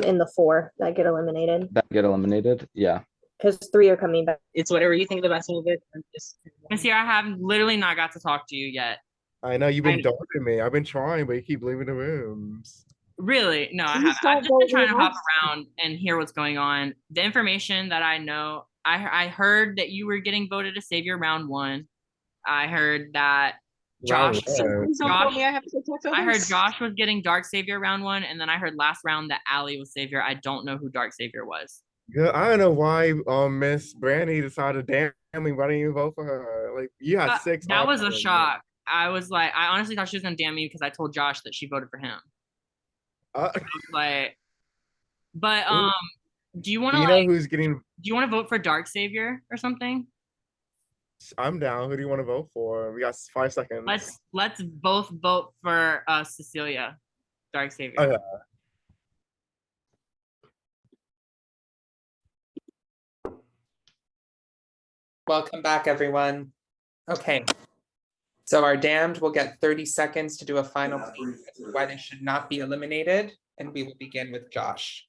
Speaker 8: In the 4 that get eliminated
Speaker 2: That get eliminated. Yeah.
Speaker 8: because 3 are coming back.
Speaker 12: It's whatever you think the best move is. I'm just
Speaker 10: Miss here, I have literally not got to talk to you yet.
Speaker 5: I know you've been
Speaker 10: I-
Speaker 5: dodging me. I've been trying, but you keep leaving the rooms.
Speaker 10: Really? No, I
Speaker 4: Please
Speaker 10: haven't.
Speaker 4: don't
Speaker 10: I've just been
Speaker 4: vote
Speaker 10: trying to
Speaker 4: me
Speaker 10: hop
Speaker 4: out.
Speaker 10: around and hear what's going on. The information that I know, I heard that you were getting voted a savior round 1. I heard that Josh,
Speaker 5: Wow,
Speaker 9: Please don't vote
Speaker 10: Josh,
Speaker 9: me. I have to protect
Speaker 10: I heard
Speaker 9: others.
Speaker 10: Josh was getting dark savior round 1, and then I heard last round that Allie was savior. I don't know who dark savior was.
Speaker 5: Good. I don't know why Miss Brandy decided to damn me, but I didn't even vote for her. Like you had 6
Speaker 10: That was a
Speaker 5: options.
Speaker 10: shock. I was like, I honestly thought she was gonna damn me because I told Josh that she voted for him.
Speaker 5: Uh,
Speaker 10: I was like, but do you want
Speaker 5: do
Speaker 10: to
Speaker 5: you know
Speaker 10: like?
Speaker 5: who's getting?
Speaker 10: Do you want to vote for dark savior or something?
Speaker 5: I'm down. Who do you want to vote for? We got 5 seconds.
Speaker 10: Let's both vote for Cecilia, dark savior.
Speaker 5: Okay.
Speaker 1: Welcome back, everyone. Okay. So our damned will get 30 seconds to do a final plea as to why they should not be eliminated, and we will begin with Josh.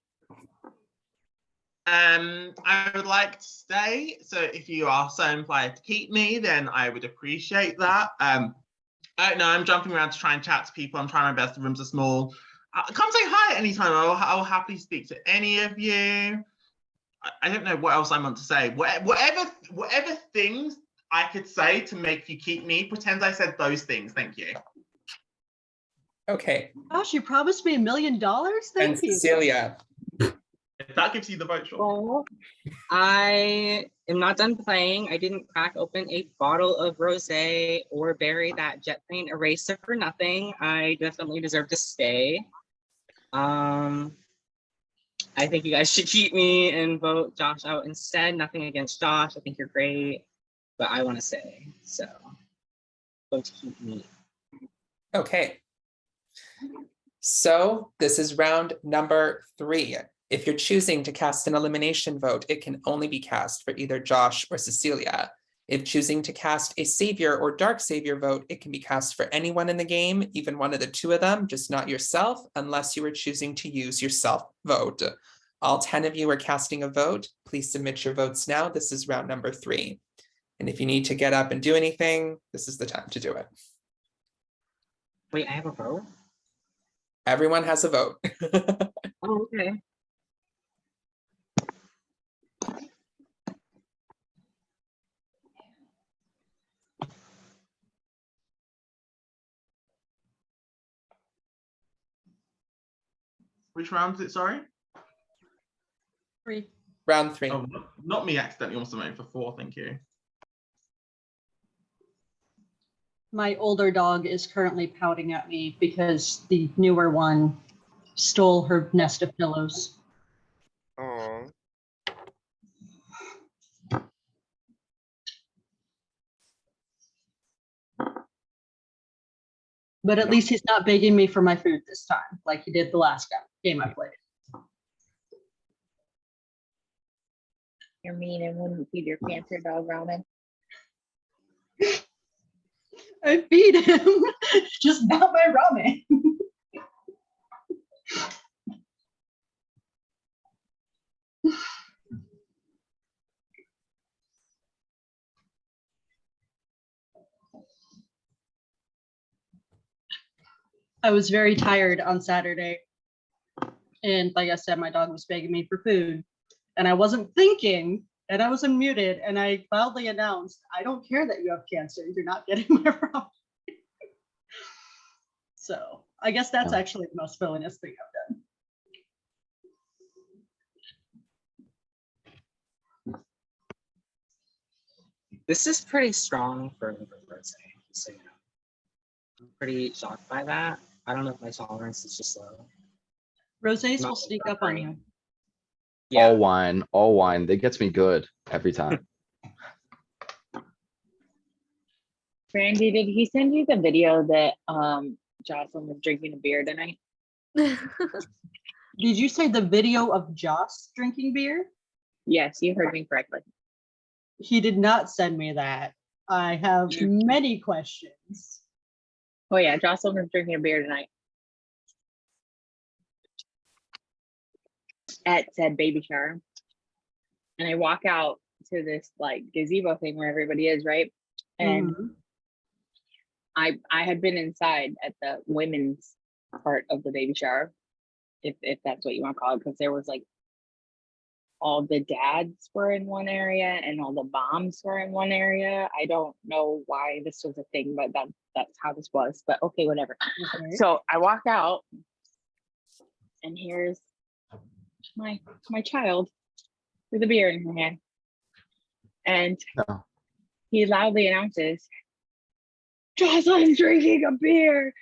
Speaker 6: I would like to stay. So if you are so inclined to keep me, then I would appreciate that. I don't know. I'm jumping around to try and chat to people. I'm trying my best. The rooms are small. Come say hi anytime. I'll happily speak to any of you. I don't know what else I want to say. Whatever things I could say to make you keep me, pretend I said those things. Thank you.
Speaker 1: Okay.
Speaker 4: Gosh, you promised me $1 million?
Speaker 1: And
Speaker 4: Thank you.
Speaker 1: Cecilia.
Speaker 6: If that gives you the vote, sure.
Speaker 12: Well, I am not done playing. I didn't crack open a bottle of rosé or bury that jet plane eraser for nothing. I definitely deserve to stay. I think you guys should keep me and vote Josh out instead. Nothing against Josh. I think you're great, but I want to stay. So vote to keep me.
Speaker 1: Okay. So this is round number 3. If you're choosing to cast an elimination vote, it can only be cast for either Josh or Cecilia. If choosing to cast a savior or dark savior vote, it can be cast for anyone in the game, even one of the 2 of them, just not yourself, unless you are choosing to use your self vote. All 10 of you are casting a vote. Please submit your votes now. This is round number 3. And if you need to get up and do anything, this is the time to do it.
Speaker 12: Wait, I have a vote?
Speaker 1: Everyone has a vote.
Speaker 12: Oh, okay.
Speaker 6: Which round is it? Sorry.
Speaker 4: 3.
Speaker 1: Round 3.
Speaker 6: Oh, not me accidentally also voting for 4. Thank you.
Speaker 4: My older dog is currently pouting at me because the newer one stole her nest of pillows.
Speaker 5: Aw.
Speaker 4: But at least he's not begging me for my food this time, like he did the last game I played.
Speaker 9: You're mean and wouldn't feed your cancer dog ramen.
Speaker 4: I feed him, just not my ramen. I was very tired on Saturday. And like I said, my dog was begging me for food. And I wasn't thinking, and I was unmuted, and I loudly announced, I don't care that you have cancer. You're not getting my ramen. So I guess that's actually the most villainous thing I've done.
Speaker 12: This is pretty strong for Rose, so you know. I'm pretty shocked by that. I don't know if my tolerance is just low.
Speaker 4: Rosés
Speaker 12: Not
Speaker 4: will sneak up on you.
Speaker 12: Yeah.
Speaker 2: All wine. That gets me good every time.
Speaker 9: Brandy, did he send you the video that Jocelyn was drinking a beer tonight?
Speaker 4: Did you say the video of Joss drinking beer?
Speaker 9: Yes, you heard me correctly.
Speaker 4: He did not send me that. I have many questions.
Speaker 9: Oh yeah, Jocelyn was drinking a beer tonight at said baby shower. And I walk out to this like gazebo thing where everybody is, right? And I had been inside at the women's part of the baby shower, if that's what you want to call it, because there was like all the dads were in one area and all the moms were in one area. I don't know why this was a thing, but that's how this was. But okay, whatever. Okay. So I walk out, and here's my child with a beer in her hand, and he loudly announces, "Jocelyn's drinking a beer.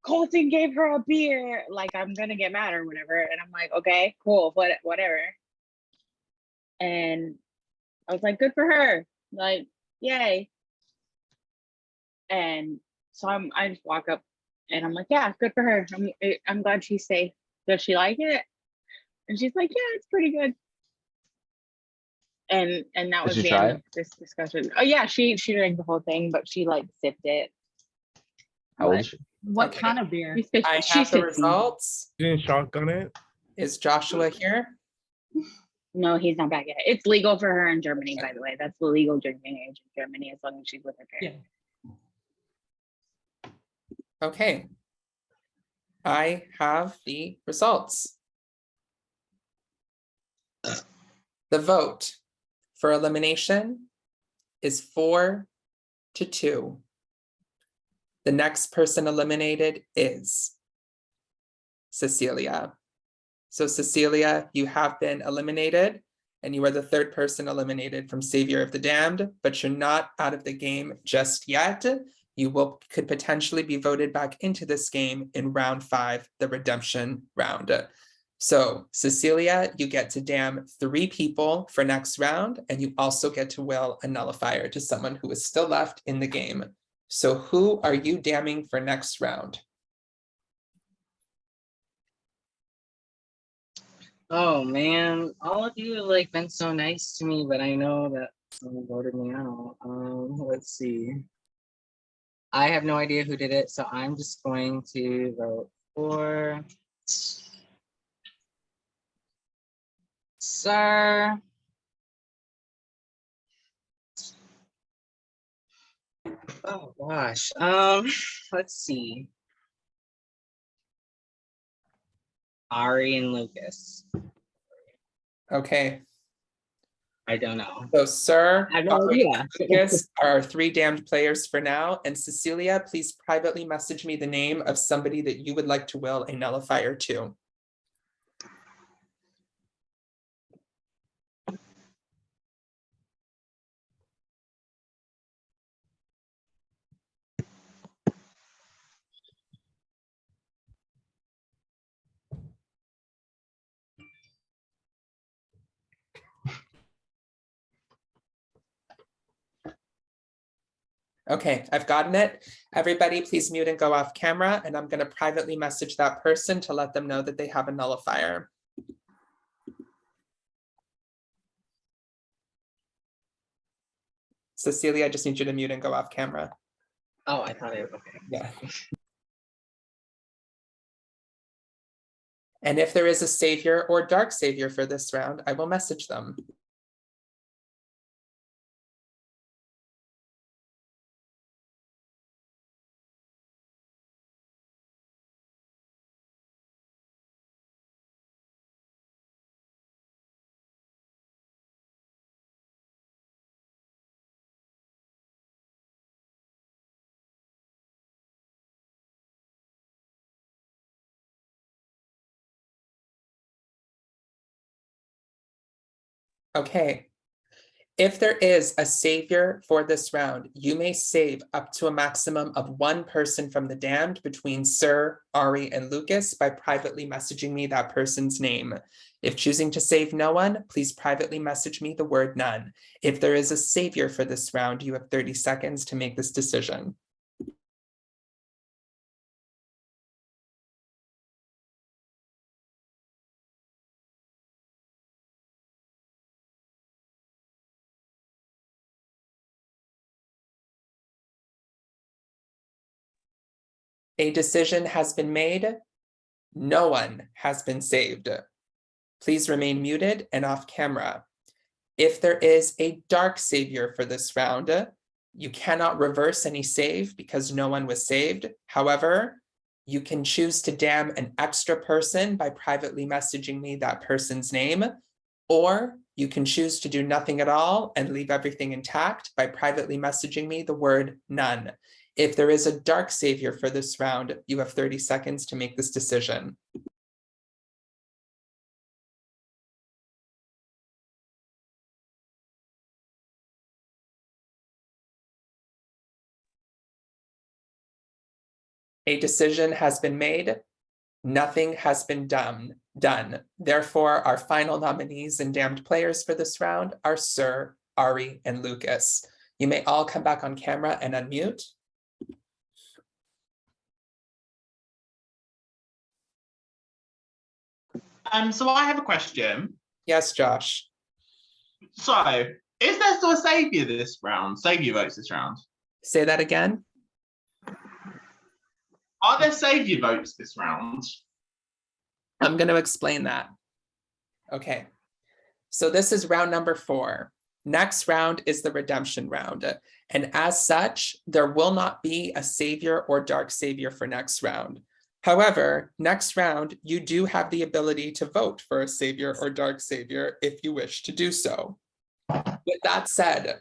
Speaker 9: Colton gave her a beer." Like I'm gonna get mad or whatever. And I'm like, okay, cool, whatever. And I was like, good for her, like, yay. And so I just walk up and I'm like, yeah, good for her. I'm glad she's safe. Does she like it? And she's like, yeah, it's pretty good. And that was the end of this discussion. Oh yeah, she drank the whole thing, but she like sipped it.
Speaker 2: How old is she?
Speaker 4: What kind of beer?
Speaker 1: I have the results.
Speaker 5: You didn't shotgun it?
Speaker 1: Is Joshua here?
Speaker 9: No, he's not back yet. It's legal for her in Germany, by the way. That's the legal drinking age in Germany, as long as she's with her parents.
Speaker 1: Okay. I have the results. The vote for elimination is 4-2. The next person eliminated is Cecilia. So Cecilia, you have been eliminated, and you are the third person eliminated from Savior of the Damned, but you're not out of the game just yet. You could potentially be voted back into this game in round 5, the redemption round. So Cecilia, you get to damn 3 people for next round, and you also get to will a nullifier to someone who is still left in the game. So who are you damning for next round?
Speaker 12: Oh man, all of you have like been so nice to me, but I know that someone voted me out. Let's see. I have no idea who did it, so I'm just going to vote for Sir. Oh gosh. Let's see. Ari and Lucas.
Speaker 1: Okay.
Speaker 12: I don't know.
Speaker 1: So Sir,
Speaker 12: I have no idea.
Speaker 1: Lucas are our 3 damned players for now. And Cecilia, please privately message me the name of somebody that you would like to will a nullifier to. Okay, I've gotten it. Everybody, please mute and go off camera, and I'm going to privately message that person to let them know that they have a nullifier. Cecilia, I just need you to mute and go off camera.
Speaker 12: Oh, I thought it, okay.
Speaker 1: Yeah. And if there is a savior or dark savior for this round, I will message them. Okay. If there is a savior for this round, you may save up to a maximum of one person from the damned between Sir, Ari, and Lucas by privately messaging me that person's name. If choosing to save no one, please privately message me the word none. If there is a savior for this round, you have 30 seconds to make this decision. A decision has been made. No one has been saved. Please remain muted and off camera. If there is a dark savior for this round, you cannot reverse any save because no one was saved. However, you can choose to damn an extra person by privately messaging me that person's name, or you can choose to do nothing at all and leave everything intact by privately messaging me the word none. If there is a dark savior for this round, you have 30 seconds to make this decision. A decision has been made. Nothing has been done. Therefore, our final nominees and damned players for this round are Sir, Ari, and Lucas. You may all come back on camera and unmute.
Speaker 6: So I have a question.
Speaker 1: Yes, Josh.
Speaker 6: So, is there still a savior this round? Savior votes this round?
Speaker 1: Say that again.
Speaker 6: Are there savior votes this round?
Speaker 1: I'm going to explain that. Okay. So this is round number 4. Next round is the redemption round. And as such, there will not be a savior or dark savior for next round. However, next round, you do have the ability to vote for a savior or dark savior if you wish to do so. With that said,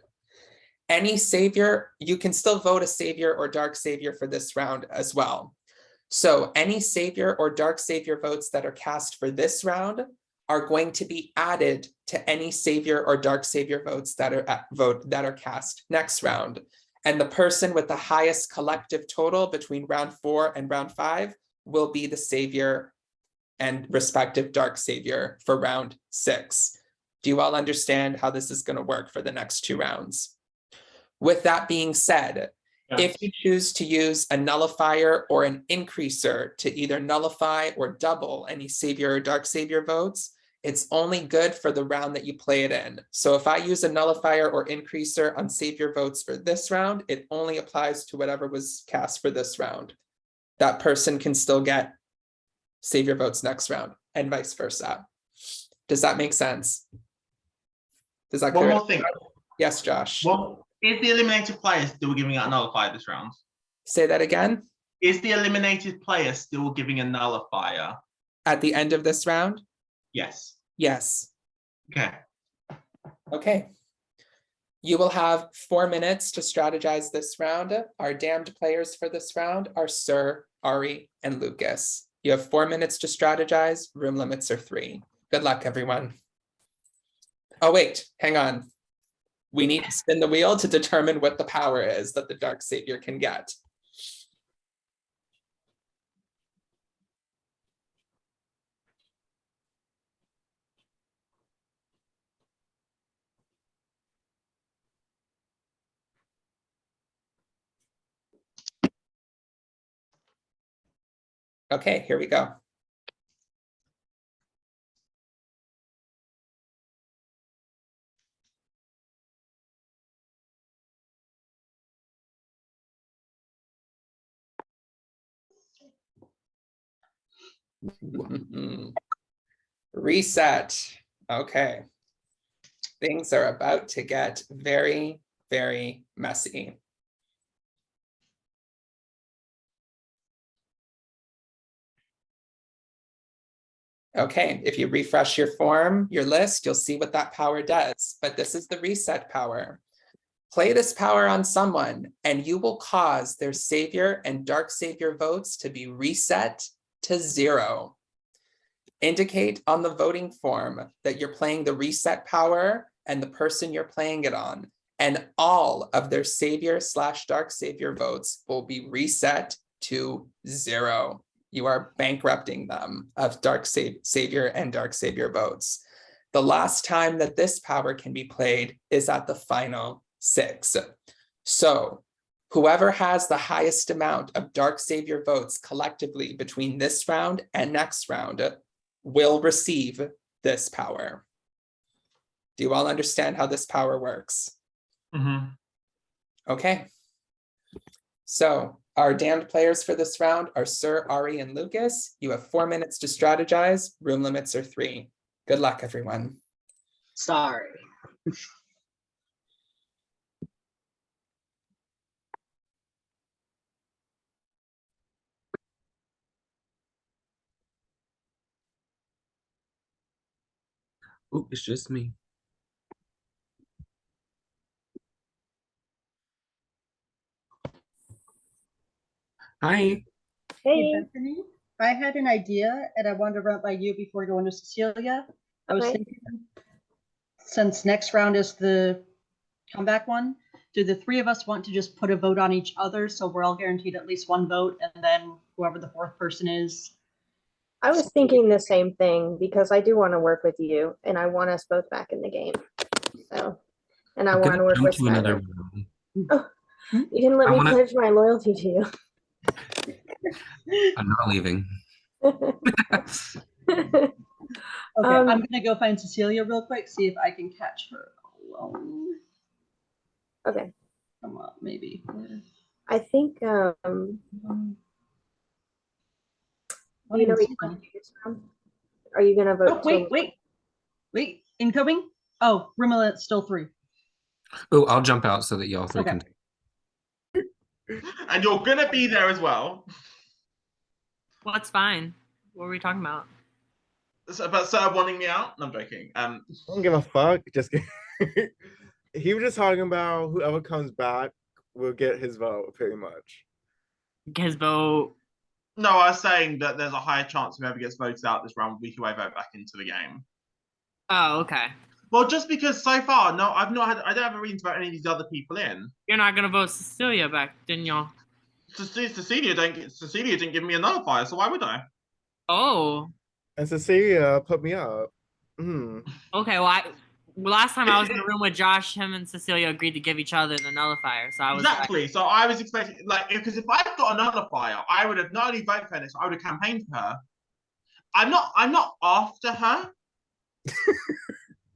Speaker 1: any savior, you can still vote a savior or dark savior for this round as well. So any savior or dark savior votes that are cast for this round are going to be added to any savior or dark savior votes that are cast next round. And the person with the highest collective total between round 4 and round 5 will be the savior and respective dark savior for round 6. Do you all understand how this is going to work for the next 2 rounds? With that being said, if you choose to use a nullifier or an increaser to either nullify or double any savior or dark savior votes, it's only good for the round that you play it in. So if I use a nullifier or increaser on savior votes for this round, it only applies to whatever was cast for this round. That person can still get savior votes next round and vice versa. Does that make sense? Does that clear?
Speaker 6: One more thing.
Speaker 1: Yes, Josh.
Speaker 6: Well, is the eliminated player still giving out a nullifier this round?
Speaker 1: Say that again.
Speaker 6: Is the eliminated player still giving a nullifier?
Speaker 1: At the end of this round?
Speaker 6: Yes.
Speaker 1: Yes.
Speaker 6: Okay.
Speaker 1: Okay. You will have 4 minutes to strategize this round. Our damned players for this round are Sir, Ari, and Lucas. You have 4 minutes to strategize. Room limits are 3. Good luck, everyone. Oh, wait, hang on. We need to spin the wheel to determine what the power is that the dark savior can get. Okay, here we go. Reset. Okay. Things are about to get very, very messy. Okay, if you refresh your form, your list, you'll see what that power does, but this is the reset power. Play this power on someone and you will cause their savior and dark savior votes to be reset to 0. Indicate on the voting form that you're playing the reset power and the person you're playing it on, and all of their savior / dark savior votes will be reset to 0. You are bankrupting them of dark savior and dark savior votes. The last time that this power can be played is at the final 6. So whoever has the highest amount of dark savior votes collectively between this round and next round will receive this power. Do you all understand how this power works?
Speaker 6: Mm-hmm.
Speaker 1: Okay. So our damned players for this round are Sir, Ari, and Lucas. You have 4 minutes to strategize. Room limits are 3. Good luck, everyone.
Speaker 12: Sorry.
Speaker 3: Oh, it's just me. Hi.
Speaker 4: Hey, Bethany, I had an idea and I wanted to run it by you before going to Cecilia. I was
Speaker 8: Okay.
Speaker 4: thinking, since next round is the comeback one, do the 3 of us want to just put a vote on each other so we're all guaranteed at least 1 vote, and then whoever the 4th person is?
Speaker 8: I was thinking the same thing because I do want to work with you and I want us both back in the game. So, and I
Speaker 3: I'm
Speaker 8: want
Speaker 3: gonna
Speaker 8: to work
Speaker 3: jump
Speaker 8: with
Speaker 3: to another
Speaker 8: Skylar.
Speaker 3: room.
Speaker 8: Oh, you didn't let
Speaker 3: I
Speaker 8: me
Speaker 3: wanna-
Speaker 8: pledge my loyalty to you.
Speaker 3: I'm not leaving.
Speaker 4: Okay, I'm gonna go find Cecilia real quick, see if I can catch her alone.
Speaker 8: Okay.
Speaker 4: Come on, maybe.
Speaker 8: I think
Speaker 4: Not
Speaker 8: you know
Speaker 4: even
Speaker 8: what you
Speaker 4: see
Speaker 8: want
Speaker 4: them.
Speaker 8: to do this round? Are you gonna vote?
Speaker 4: Oh, wait, incoming? Oh, room limit still 3.
Speaker 3: Oh, I'll jump out so that y'all 3
Speaker 4: Okay.
Speaker 3: can.
Speaker 6: And you're gonna be there as well.
Speaker 10: Well, that's fine. What were we talking about?
Speaker 6: So, about Sir wanting me out? No, I'm joking.
Speaker 5: I don't give a fuck. Just kidding. He was just talking about whoever comes back will get his vote, pretty much.
Speaker 10: His vote.
Speaker 6: No, I was saying that there's a higher chance whoever gets voted out this round will be who I vote back into the game.
Speaker 10: Oh, okay.
Speaker 6: Well, just because so far, no, I don't have a reason to vote any of these other people in.
Speaker 10: You're not gonna vote Cecilia back, didn't y'all?
Speaker 6: Cecilia didn't give me a nullifier, so why would I?
Speaker 10: Oh.
Speaker 5: And Cecilia put me up.
Speaker 10: Okay. Well, last time I was in the room with Josh, him and Cecilia agreed to give each other the nullifier. So I was
Speaker 6: Exactly.
Speaker 10: like,
Speaker 6: So I was expecting, like, because if I got a nullifier, I would have not only voted for this, I would have campaigned for her. I'm not after her.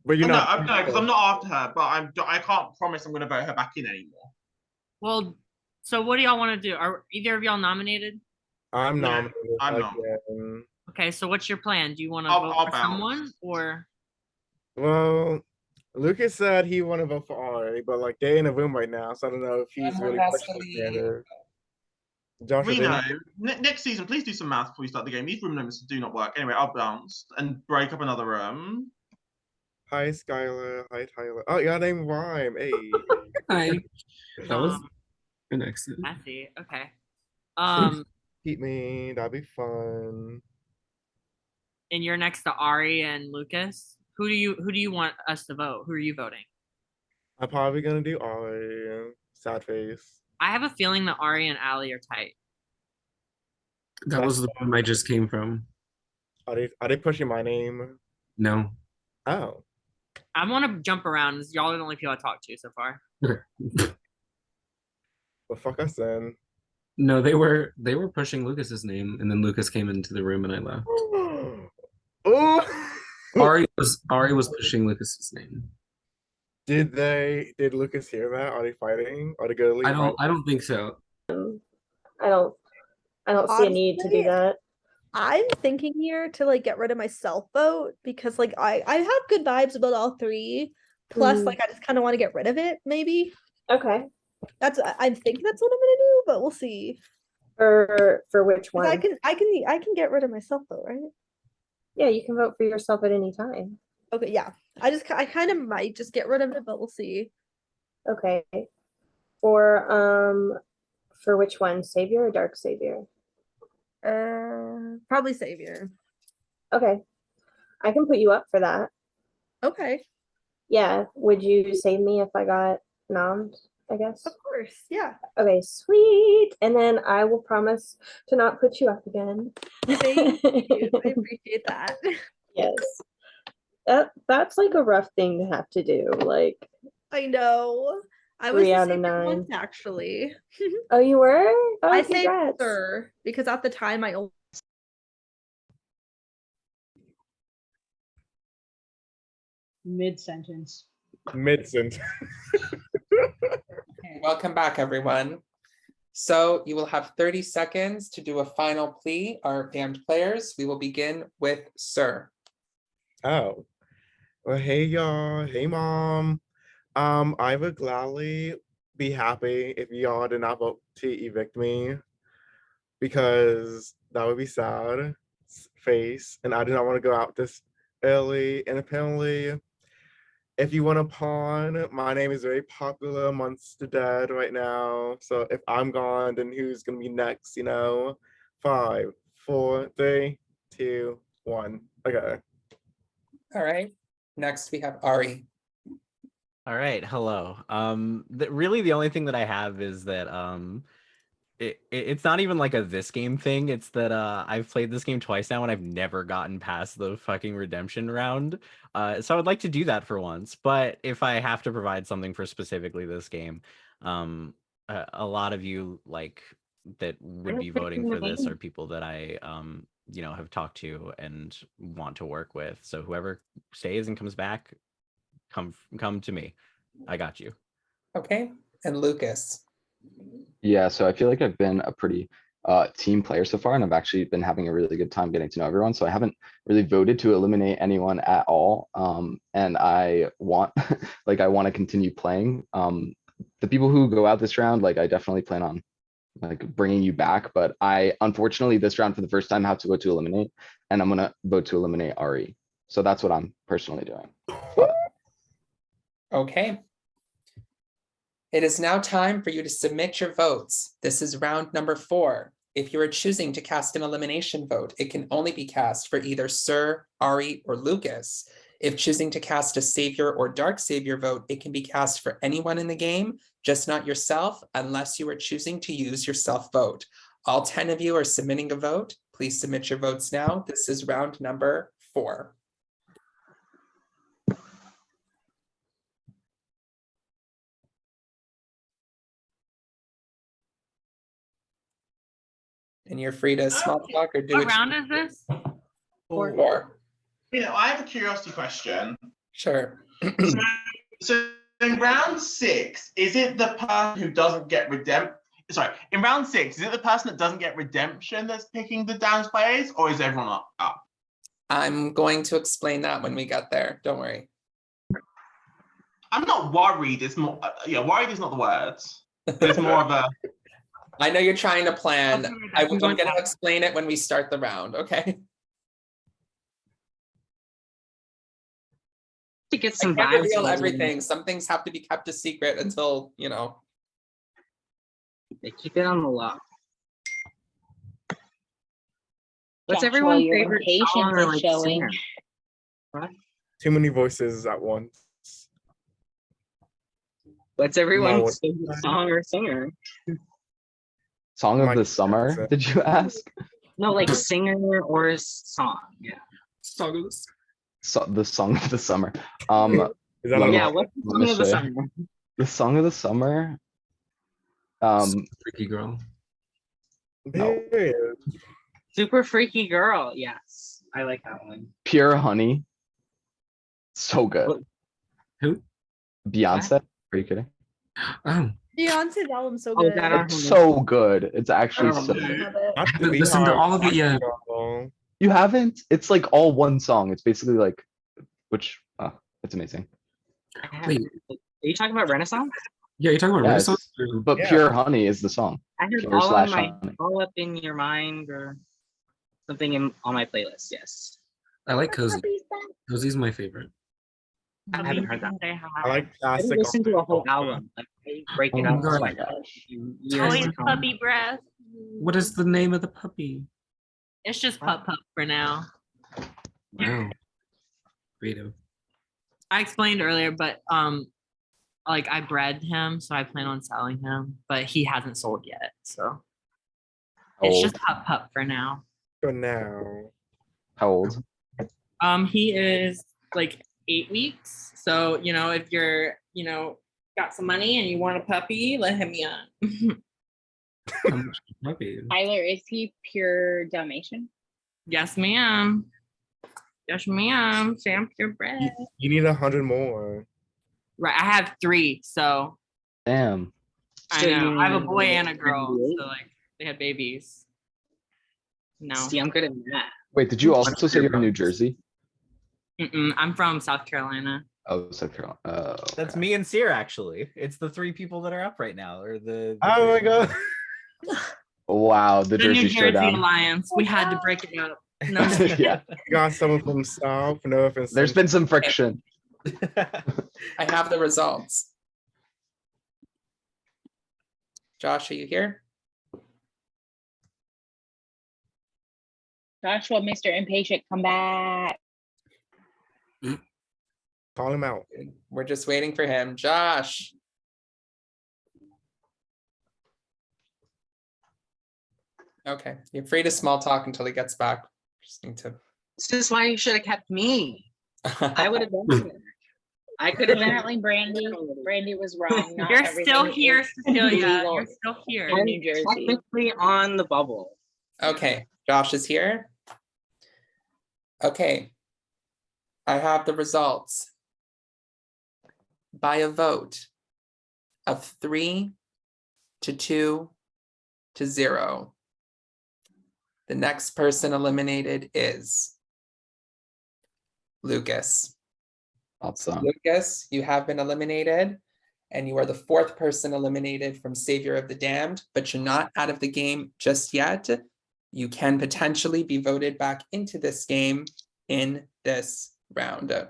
Speaker 5: But you're not.
Speaker 6: No, because I'm not after her. But I can't promise I'm going to vote her back in anymore.
Speaker 10: well, so what do y'all want to do? Are either of y'all nominated?
Speaker 5: I'm
Speaker 6: No,
Speaker 5: nominated.
Speaker 6: I'm not.
Speaker 5: again.
Speaker 10: Okay, so what's your plan? Do you want to
Speaker 6: I'll
Speaker 10: vote for
Speaker 6: bounce.
Speaker 10: someone or?
Speaker 5: Well, Lucas said he want to vote for Ari, but like they're in a room right now, so I don't know if he's
Speaker 1: One
Speaker 5: really
Speaker 1: has
Speaker 5: pushing
Speaker 1: to
Speaker 5: the
Speaker 1: leave.
Speaker 5: standard. Josh,
Speaker 6: Reno, next season, please do some math before you start the game. These room limits do not work. Anyway, I'll bounce and break up another room.
Speaker 5: Hi, Skylar. Hi, Tyler. Oh, your name rhyme. Hey.
Speaker 3: Hi. That was an accident.
Speaker 10: I see. Okay.
Speaker 5: Keep me. That'd be fun.
Speaker 10: And you're next to Ari and Lucas. Who do you want us to vote? Who are you voting?
Speaker 5: I'm probably gonna do Ari. Sad face.
Speaker 10: I have a feeling that Ari and Ali are tight.
Speaker 3: That was the room I just came from.
Speaker 5: Are they pushing my name?
Speaker 3: No.
Speaker 5: Oh.
Speaker 10: I want to jump around. Y'all are the only people I talked to so far.
Speaker 5: Well, fuck us then.
Speaker 3: No, they were pushing Lucas's name, and then Lucas came into the room and I left.
Speaker 5: Oh.
Speaker 3: Ari was pushing Lucas's name.
Speaker 5: Did Lucas hear that? Are they fighting? Are they gonna leave?
Speaker 3: I don't think so.
Speaker 8: I don't see a need to do that.
Speaker 7: I'm thinking here to like get rid of my self vote because like I have good vibes about all three. Plus, like I just kind of want to get rid of it, maybe.
Speaker 8: Okay.
Speaker 7: I'm thinking that's what I'm gonna do, but we'll see.
Speaker 8: For which
Speaker 7: 'Cause
Speaker 8: one?
Speaker 7: I can get rid of my self vote, right?
Speaker 8: Yeah, you can vote for yourself at any time.
Speaker 7: Okay, yeah. I kind of might just get rid of it, but we'll see.
Speaker 8: Okay. For which one? Savior or Dark Savior?
Speaker 7: Probably Savior.
Speaker 8: Okay. I can put you up for that.
Speaker 7: Okay,
Speaker 8: Yeah. Would you save me if I got nommed, I guess?
Speaker 7: of course, yeah.
Speaker 8: Okay, sweet. And then I will promise to not put you up again.
Speaker 7: Thank you. I appreciate that.
Speaker 8: Yes. That's like a rough thing to have to do. Like,
Speaker 7: I know. I was
Speaker 8: 3
Speaker 7: the
Speaker 8: out of
Speaker 7: Savior
Speaker 8: 9.
Speaker 7: once actually.
Speaker 8: Oh, you were? Oh,
Speaker 7: I saved
Speaker 8: congrats.
Speaker 7: her because at the time I only
Speaker 4: Mid-sentence.
Speaker 5: Mid-sentence.
Speaker 1: Welcome back, everyone. So you will have 30 seconds to do a final plea, our band players. We will begin with Sir.
Speaker 5: Oh. Well, hey y'all. Hey mom. I would gladly be happy if y'all did not vote to evict me because that would be sad face, and I do not want to go out this early. And apparently, if you want a pawn, my name is very popular amongst the dead right now. So if I'm gone, then who's gonna be next? 5, 4, 3, 2, 1. Okay.
Speaker 1: All right. Next, we have Ari.
Speaker 11: All right, hello. Really the only thing that I have is that it's not even like a this game thing. It's that I've played this game twice now and I've never gotten past the fucking redemption round. So I would like to do that for once. But if I have to provide something for specifically this game, a lot of you like that would be voting for this are people that I have talked to and want to work with. So whoever stays and comes back, come to me. I got you.
Speaker 1: Okay. And Lucas.
Speaker 2: Yeah, so I feel like I've been a pretty team player so far, and I've actually been having a really good time getting to know everyone. So I haven't really voted to eliminate anyone at all. And I want, I want to continue playing. The people who go out this round, I definitely plan on bringing you back. But I, unfortunately, this round for the first time have to vote to eliminate, and I'm gonna vote to eliminate Ari. So that's what I'm personally doing. But
Speaker 1: Okay. It is now time for you to submit your votes. This is round number 4. If you are choosing to cast an elimination vote, it can only be cast for either Sir, Ari, or Lucas. If choosing to cast a Savior or Dark Savior vote, it can be cast for anyone in the game, just not yourself, unless you are choosing to use your self vote. All 10 of you are submitting a vote. Please submit your votes now. This is round number 4. And you're free to small talk or do
Speaker 10: What
Speaker 1: it.
Speaker 10: round is this?
Speaker 1: 4.
Speaker 6: I have a curiosity question.
Speaker 1: Sure.
Speaker 6: So in round 6, is it the person who doesn't get redemption? Sorry, in round 6, is it the person that doesn't get redemption that's picking the downs players, or is everyone up?
Speaker 1: I'm going to explain that when we get there. Don't worry.
Speaker 6: I'm not worried. It's more, worried is not the words. It's more of a.
Speaker 1: I know you're trying to plan.
Speaker 10: Okay,
Speaker 1: I'm
Speaker 10: I'm
Speaker 1: going
Speaker 10: going
Speaker 1: to explain it when we start the round, okay?
Speaker 12: To get
Speaker 1: I
Speaker 12: some
Speaker 1: can't
Speaker 12: vibes.
Speaker 1: reveal
Speaker 12: from
Speaker 1: everything. Some things have to be kept a secret until,
Speaker 12: They keep it on the low. What's
Speaker 9: Joshua,
Speaker 12: everyone's
Speaker 9: your
Speaker 12: favorite
Speaker 9: impatience
Speaker 12: song or
Speaker 9: is
Speaker 12: like
Speaker 9: showing.
Speaker 12: singer? What?
Speaker 5: Too many voices at once.
Speaker 12: What's everyone's favorite song or singer?
Speaker 2: song of the summer, did you ask?
Speaker 12: No, like singer or song. Yeah.
Speaker 1: Songs.
Speaker 2: So the song of the summer.
Speaker 5: Is that
Speaker 2: let me-
Speaker 12: Yeah, what's the
Speaker 2: let
Speaker 12: song
Speaker 2: me
Speaker 12: of the
Speaker 2: show you.
Speaker 12: summer?
Speaker 2: The song of the summer.
Speaker 3: Freaky girl.
Speaker 2: No.
Speaker 5: There it is.
Speaker 12: Super Freaky Girl. Yes, I like that one.
Speaker 2: Pure Honey. So good.
Speaker 3: Who?
Speaker 2: Beyonce. Are you kidding?
Speaker 3: Oh,
Speaker 7: Beyonce's album's so
Speaker 12: Oh,
Speaker 7: good.
Speaker 12: that
Speaker 2: It's so good. It's actually
Speaker 12: Oh,
Speaker 2: so
Speaker 12: man.
Speaker 2: good.
Speaker 7: Love it.
Speaker 5: Not
Speaker 3: I haven't
Speaker 5: the
Speaker 3: listened to
Speaker 5: Beehive,
Speaker 3: all of it yet.
Speaker 5: girl.
Speaker 2: You haven't? It's like all one song. It's basically like, which, it's amazing.
Speaker 3: Wait,
Speaker 12: Are you talking about Renaissance?
Speaker 3: yeah, you're talking about
Speaker 2: Yes,
Speaker 3: Renaissance? Or-
Speaker 2: but
Speaker 5: Yeah.
Speaker 2: Pure Honey is the song.
Speaker 12: I heard
Speaker 2: Pure
Speaker 12: all on
Speaker 2: slash
Speaker 12: my
Speaker 2: honey.
Speaker 12: all up in your mind or something on my playlist. Yes,
Speaker 3: I like Cozy. Cozy's my favorite.
Speaker 12: I haven't heard that.
Speaker 5: I like
Speaker 12: I
Speaker 5: classic.
Speaker 12: didn't listen to a whole
Speaker 5: also.
Speaker 12: album. Like I break it
Speaker 3: Oh
Speaker 12: up.
Speaker 3: my
Speaker 2: Oh my
Speaker 12: like,
Speaker 2: gosh.
Speaker 12: in
Speaker 3: Yes.
Speaker 12: years to come.
Speaker 10: Puppy breath.
Speaker 3: What is the name of the puppy?
Speaker 10: It's just Pup Pup for now.
Speaker 3: Wow. Creative.
Speaker 10: I explained earlier, but like I bred him, so I plan on selling him, but he hasn't sold yet, so it's
Speaker 2: How
Speaker 10: just
Speaker 2: old?
Speaker 10: Pup Pup for now.
Speaker 5: For now.
Speaker 2: How old?
Speaker 10: He is like 8 weeks, so you know if you're got some money and you want a puppy, let him on.
Speaker 3: How much is the puppy?
Speaker 9: Tyler, is he pure Dalmatian?
Speaker 10: Yes, ma'am. Yes, ma'am. Sam purebred.
Speaker 5: You need 100 more.
Speaker 10: Right, I have 3, so
Speaker 2: Damn.
Speaker 10: I
Speaker 12: So
Speaker 10: know.
Speaker 12: you
Speaker 10: I have a
Speaker 12: need
Speaker 10: boy and a girl,
Speaker 12: 98?
Speaker 10: so like they had babies. No,
Speaker 12: See, I'm good at that.
Speaker 2: Wait, did you also say you're in New Jersey?
Speaker 10: I'm from South Carolina.
Speaker 2: Oh, South Carolina. Oh,
Speaker 11: That's
Speaker 2: okay.
Speaker 11: me and Seer, actually. It's the 3 people that are up right now, or the
Speaker 5: Oh my
Speaker 11: three-
Speaker 5: god.
Speaker 2: Wow, the
Speaker 10: The New
Speaker 2: Jersey
Speaker 10: Jersey
Speaker 2: Showdown.
Speaker 10: Alliance. We had to break it up. No, I'm just kidding.
Speaker 2: Yeah,
Speaker 5: You got someone from South, North, and
Speaker 2: there's been some friction.
Speaker 1: I have the results. Josh, are you here?
Speaker 9: Joshua, Mr. Impatient, come back.
Speaker 5: Call him out.
Speaker 1: We're just waiting for him. Josh. Okay, you're free to small talk until he gets back. Just need to.
Speaker 12: This is why you should have kept me. I would have done it. I could have
Speaker 9: Apparently, Brandy was wrong. Not
Speaker 10: You're
Speaker 9: everything
Speaker 10: still here,
Speaker 9: is
Speaker 10: Cecilia.
Speaker 9: legal
Speaker 10: You're still here.
Speaker 9: in New Jersey.
Speaker 12: technically on the bubble.
Speaker 1: Okay, Josh is here. Okay. I have the results. By a vote of 3 to 2 to 0. The next person eliminated is Lucas.
Speaker 2: Awesome.
Speaker 1: Lucas, you have been eliminated, and you are the 4th person eliminated from Savior of the Damned, but you're not out of the game just yet. You can potentially be voted back into this game in this round. Okay,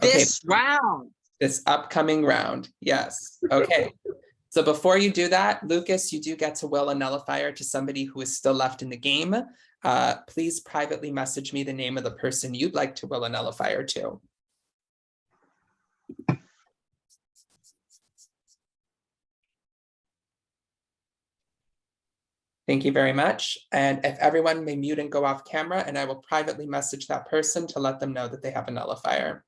Speaker 12: This round.
Speaker 1: this upcoming round, yes. Okay, so before you do that, Lucas, you do get to will a nullifier to somebody who is still left in the game. Please privately message me the name of the person you'd like to will a nullifier to. Thank you very much. And if everyone may mute and go off camera, and I will privately message that person to let them know that they have a nullifier.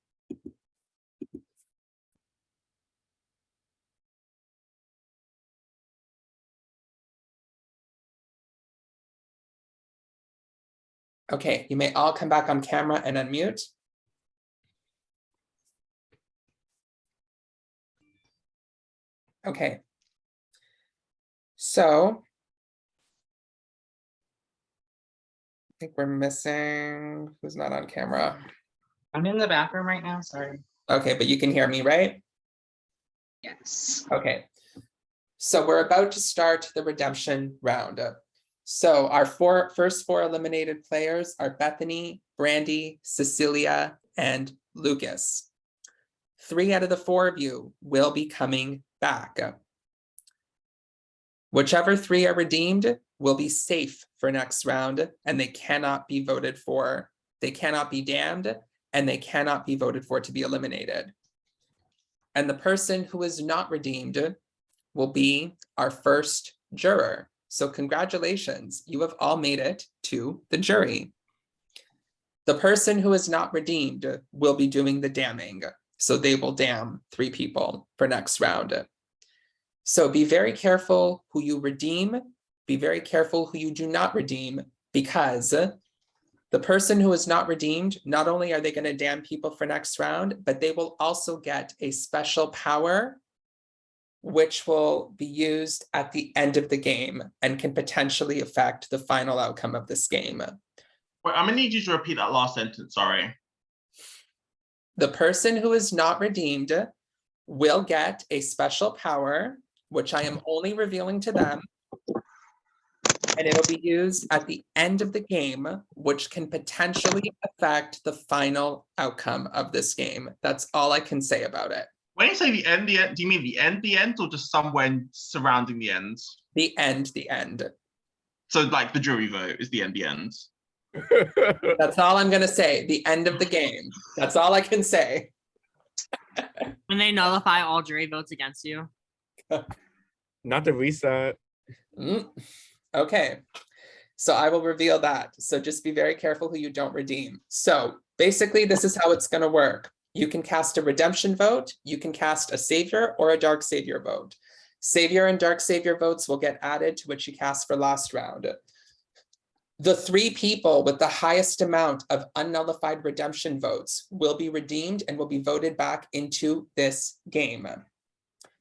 Speaker 1: Okay, you may all come back on camera and unmute. Okay. So I think we're missing, who's not on camera?
Speaker 12: I'm in the bathroom right now. Sorry.
Speaker 1: Okay, but you can hear me, right?
Speaker 12: Yes.
Speaker 1: Okay. So we're about to start the redemption round. So our first four eliminated players are Bethany, Brandy, Cecilia, and Lucas. 3 out of the 4 of you will be coming back. Whichever 3 are redeemed will be safe for next round, and they cannot be voted for. They cannot be damned, and they cannot be voted for to be eliminated. And the person who is not redeemed will be our first juror. So congratulations, you have all made it to the jury. The person who is not redeemed will be doing the damning. So they will damn 3 people for next round. So be very careful who you redeem. Be very careful who you do not redeem, because the person who is not redeemed, not only are they going to damn people for next round, but they will also get a special power which will be used at the end of the game and can potentially affect the final outcome of this game.
Speaker 6: Wait, I'm gonna need you to repeat that last sentence, sorry.
Speaker 1: The person who is not redeemed will get a special power, which I am only revealing to them, and it'll be used at the end of the game, which can potentially affect the final outcome of this game. That's all I can say about it.
Speaker 6: When you say the end, do you mean the end, or just somewhere surrounding the end?
Speaker 1: The end.
Speaker 6: So like the jury vote is the end.
Speaker 1: That's all I'm gonna say. The end of the game. That's all I can say.
Speaker 10: When they nullify all jury votes against you.
Speaker 5: Not the reset.
Speaker 1: Okay, so I will reveal that. So just be very careful who you don't redeem. So basically, this is how it's going to work. You can cast a redemption vote, you can cast a savior or a dark savior vote. Savior and dark savior votes will get added to what you cast for last round. The 3 people with the highest amount of unnullified redemption votes will be redeemed and will be voted back into this game.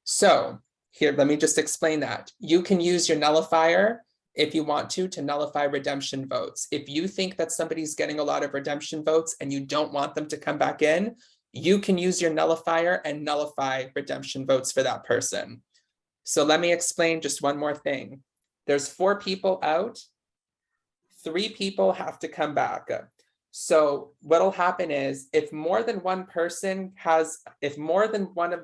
Speaker 1: So here, let me just explain that. You can use your nullifier if you want to nullify redemption votes. If you think that somebody's getting a lot of redemption votes and you don't want them to come back in, you can use your nullifier and nullify redemption votes for that person. So let me explain just one more thing. There's 4 people out. 3 people have to come back. So what'll happen is if more than one person has, if more than one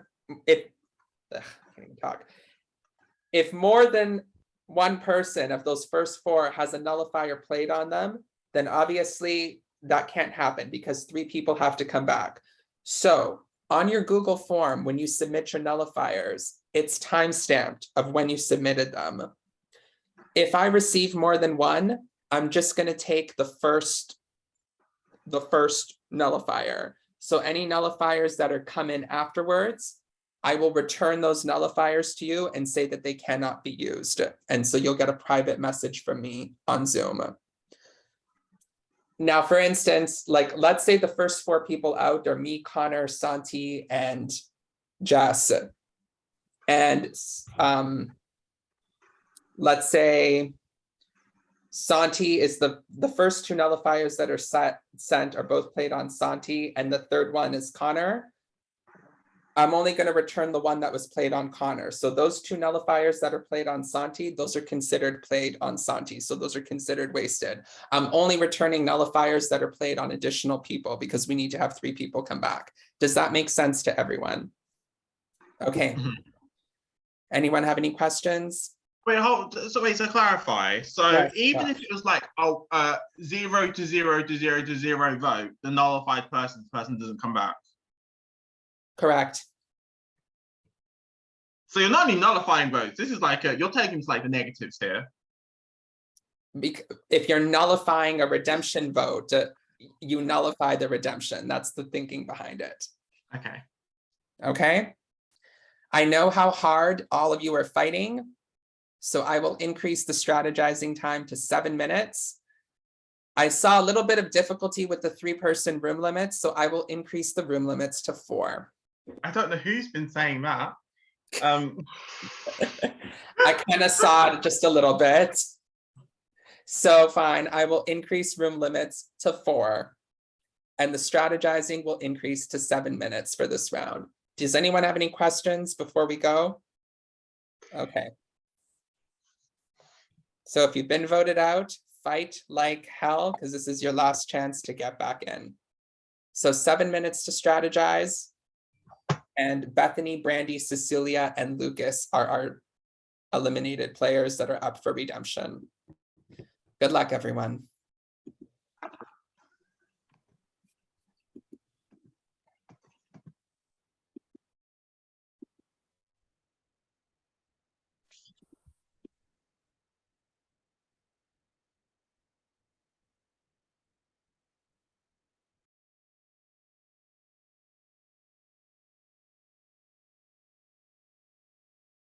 Speaker 1: person of those first 4 has a nullifier played on them, then obviously that can't happen because 3 people have to come back. So on your Google form, when you submit your nullifiers, it's time-stamped of when you submitted them. If I receive more than 1, I'm just going to take the first nullifier. So any nullifiers that are come in afterwards, I will return those nullifiers to you and say that they cannot be used. And so you'll get a private message from me on Zoom. Now, for instance, like let's say the first 4 people out are me, Connor, Santi, and Jess. And let's say Santi is the first 2 nullifiers that are sent are both played on Santi, and the third one is Connor. I'm only going to return the one that was played on Connor. So those 2 nullifiers that are played on Santi, those are considered played on Santi. So those are considered wasted. I'm only returning nullifiers that are played on additional people because we need to have 3 people come back. Does that make sense to everyone? Okay. Anyone have any questions?
Speaker 6: Wait, to clarify. So
Speaker 1: Yes,
Speaker 6: even if it was like 0 to 0 to 0 to 0 vote, the nullified person doesn't come back.
Speaker 1: Correct.
Speaker 6: So you're not only nullifying votes. This is like you're taking like the negatives here.
Speaker 1: If you're nullifying a redemption vote, you nullify the redemption. That's the thinking behind it.
Speaker 6: Okay.
Speaker 1: Okay. I know how hard all of you are fighting, so I will increase the strategizing time to 7 minutes. I saw a little bit of difficulty with the 3-person room limits, so I will increase the room limits to 4.
Speaker 6: I don't know who's been saying that.
Speaker 1: I kind of saw it just a little bit. So fine, I will increase room limits to 4. And the strategizing will increase to 7 minutes for this round. Does anyone have any questions before we go? Okay. So if you've been voted out, fight like hell, because this is your last chance to get back in. So 7 minutes to strategize. And Bethany, Brandy, Cecilia, and Lucas are our eliminated players that are up for redemption. Good luck, everyone.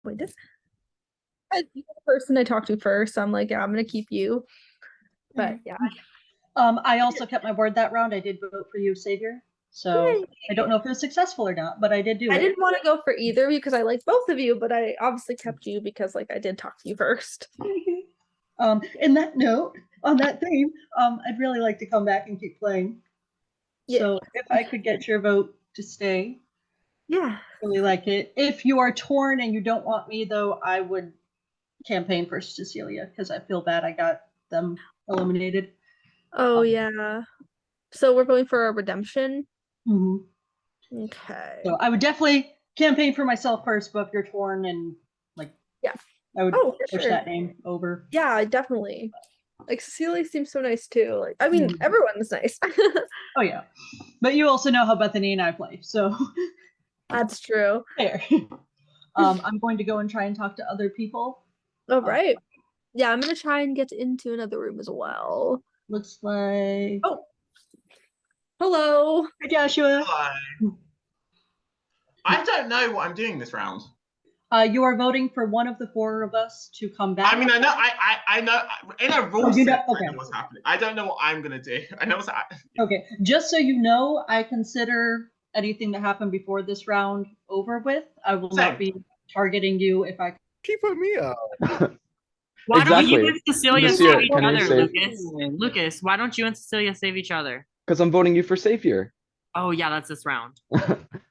Speaker 7: Wait, you're the person I talked to first, so I'm like, yeah, I'm gonna keep you. But yeah.
Speaker 4: I also kept my word that round. I did vote for you, Savior. So I don't know if it was successful or not, but I did do it.
Speaker 7: I didn't want to go for either because I like both of you, but I obviously kept you because like I did talk to you first.
Speaker 4: In that note, on that theme, I'd really like to come back and keep playing.
Speaker 7: Yeah.
Speaker 4: So if I could get your vote to stay,
Speaker 7: Yeah.
Speaker 4: really like it. If you are torn and you don't want me, though, I would campaign for Cecilia because I feel bad I got them eliminated.
Speaker 7: Oh yeah. So we're going for a redemption.
Speaker 4: Mhm.
Speaker 7: Okay.
Speaker 4: So I would definitely campaign for myself first, but if you're torn and like,
Speaker 7: Yeah.
Speaker 4: I would
Speaker 7: Oh, for
Speaker 4: push
Speaker 7: sure.
Speaker 4: that name over.
Speaker 7: Yeah, definitely. Like Cecilia seems so nice too. Like I mean, everyone's nice.
Speaker 4: Oh yeah, but you also know how Bethany and I play, so
Speaker 7: That's true.
Speaker 4: fair. I'm going to go and try and talk to other people.
Speaker 7: All right. Yeah, I'm gonna try and get into another room as well.
Speaker 4: Looks like.
Speaker 7: Oh. Hello.
Speaker 4: Hi, Joshua.
Speaker 6: Hello. I don't know what I'm doing this round.
Speaker 4: You are voting for one of the four of us to come back.
Speaker 6: I mean, I know. I know. In a rule
Speaker 4: you know-
Speaker 6: set, I
Speaker 4: okay.
Speaker 6: know what's happening. I don't know what I'm gonna do. I know what's happening.
Speaker 4: Okay, just so you know, I consider anything that happened before this round over with. I will not be targeting you if I.
Speaker 5: Keep putting me up.
Speaker 10: Why don't you
Speaker 2: Exactly.
Speaker 10: and Cecilia
Speaker 2: Monsieur,
Speaker 10: save each
Speaker 2: can you
Speaker 10: other,
Speaker 2: save-
Speaker 10: Lucas? Lucas, why don't you and Cecilia save each other?
Speaker 2: Because I'm voting you for Savior.
Speaker 10: Oh yeah, that's this round.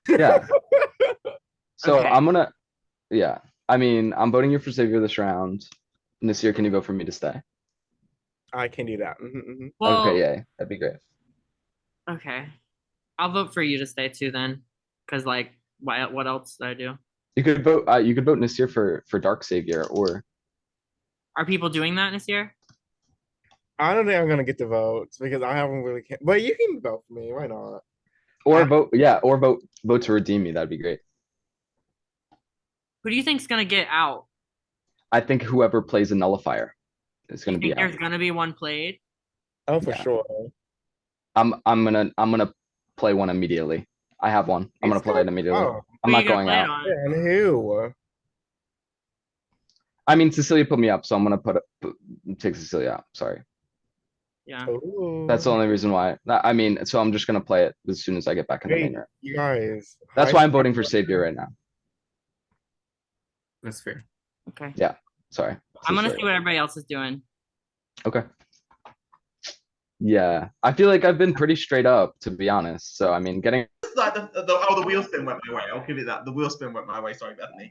Speaker 2: Yeah. So
Speaker 10: Okay.
Speaker 2: I'm gonna, yeah. I mean, I'm voting you for Savior this round. And this year, can you vote for me to stay?
Speaker 5: I can do that. Mhm.
Speaker 10: Well,
Speaker 2: Okay, yay. That'd be great.
Speaker 10: okay. I'll vote for you to stay too then. Cause like what else did I do?
Speaker 2: You could vote Nasir for Dark Savior, or
Speaker 10: Are people doing that this year?
Speaker 5: I don't think I'm gonna get the votes because I haven't really. But you can vote for me. Why not?
Speaker 2: vote to redeem me. That'd be great.
Speaker 10: Who do you think's gonna get out?
Speaker 2: I think whoever plays a nullifier is gonna
Speaker 10: You
Speaker 2: be
Speaker 10: think
Speaker 2: out.
Speaker 10: there's gonna be one played?
Speaker 5: Oh, for
Speaker 2: Yeah.
Speaker 5: sure.
Speaker 2: I'm gonna play one immediately. I have one. I'm gonna play it immediately.
Speaker 5: Oh.
Speaker 2: I'm
Speaker 10: Who
Speaker 2: not
Speaker 10: you gonna
Speaker 2: going
Speaker 10: play it
Speaker 2: out.
Speaker 10: on?
Speaker 5: Yeah, and who?
Speaker 2: I mean, Cecilia put me up, so I'm gonna take Cecilia out. Sorry.
Speaker 10: Yeah.
Speaker 2: That's the only reason why. I mean, so I'm just gonna play it as soon as I get back in the main
Speaker 5: Hey,
Speaker 2: room.
Speaker 5: you guys.
Speaker 2: That's why I'm voting for Savior right now.
Speaker 3: That's fair.
Speaker 10: Okay.
Speaker 2: Yeah. Sorry.
Speaker 10: I'm gonna see
Speaker 2: Cecilia.
Speaker 10: what everybody else is doing.
Speaker 2: Okay. Yeah, I feel like I've been pretty straight up, to be honest. So I mean, getting
Speaker 6: It's like the wheel spin went my way. I'll give it that. The wheel spin went my way. Sorry, Bethany.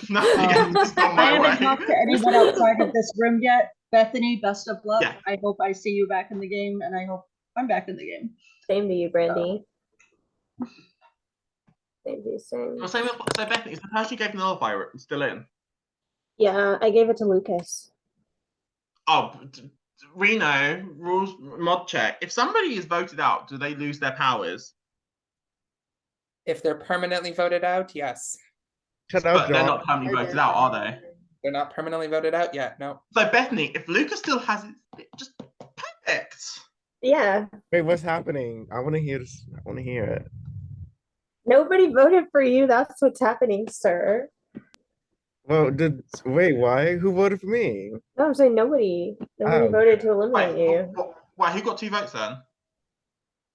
Speaker 6: Nothing else has gone
Speaker 4: I
Speaker 6: my way.
Speaker 4: haven't talked to anyone outside of this room yet. Bethany, best of luck.
Speaker 6: Yeah.
Speaker 4: I hope I see you back in the game, and I hope I'm back in the game.
Speaker 8: Same to you, Brandy. Same to you, same.
Speaker 6: So Bethany, is the person you gave the nullifier still in?
Speaker 8: Yeah, I gave it to Lucas.
Speaker 6: Oh, Reno rules mod check. If somebody is voted out, do they lose their powers?
Speaker 1: If they're permanently voted out, yes.
Speaker 5: Shut up,
Speaker 6: But they're
Speaker 5: John.
Speaker 6: not permanently voted out, are they?
Speaker 1: They're not permanently voted out yet. No.
Speaker 6: So Bethany, if Lucas still has it, just perfect.
Speaker 8: Yeah,
Speaker 5: Wait, what's happening? I want to hear this. I want to hear it.
Speaker 8: nobody voted for you. That's what's happening, sir.
Speaker 5: Well, wait, why? Who voted for me?
Speaker 8: No, I'm saying nobody. Nobody
Speaker 5: Oh.
Speaker 8: voted to eliminate
Speaker 6: Wait,
Speaker 8: you.
Speaker 6: why? Who got 2 votes then?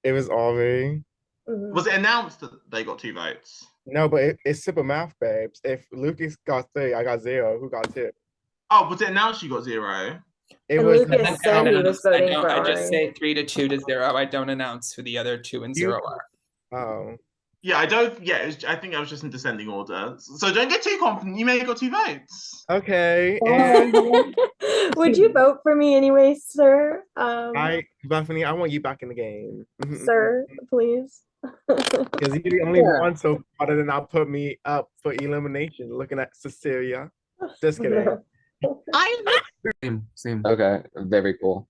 Speaker 5: It was Aubrey.
Speaker 8: Mhm.
Speaker 6: Was it announced that they got 2 votes?
Speaker 5: No, but it's simple math, babes. If Lucas got 3, I got 0. Who got 2?
Speaker 6: Oh, was it announced you got 0?
Speaker 5: It
Speaker 8: And
Speaker 5: was.
Speaker 8: Lucas said he was voting for
Speaker 1: I just
Speaker 8: Ari.
Speaker 1: say 3 to 2 to 0. I don't announce who the other 2 and 0 are.
Speaker 5: Oh.
Speaker 6: Yeah, I don't. Yeah, I think I was just in descending order. So don't get too confident. You may have got 2 votes.
Speaker 5: Okay. And
Speaker 8: Would you vote for me anyway, sir?
Speaker 5: Bethany, I want you back in the game.
Speaker 8: Sir, please.
Speaker 5: Because you're the only
Speaker 8: Yeah.
Speaker 5: one so far that did not put me up for elimination. Looking at Cecilia. Just kidding.
Speaker 3: Same.
Speaker 2: okay, very cool.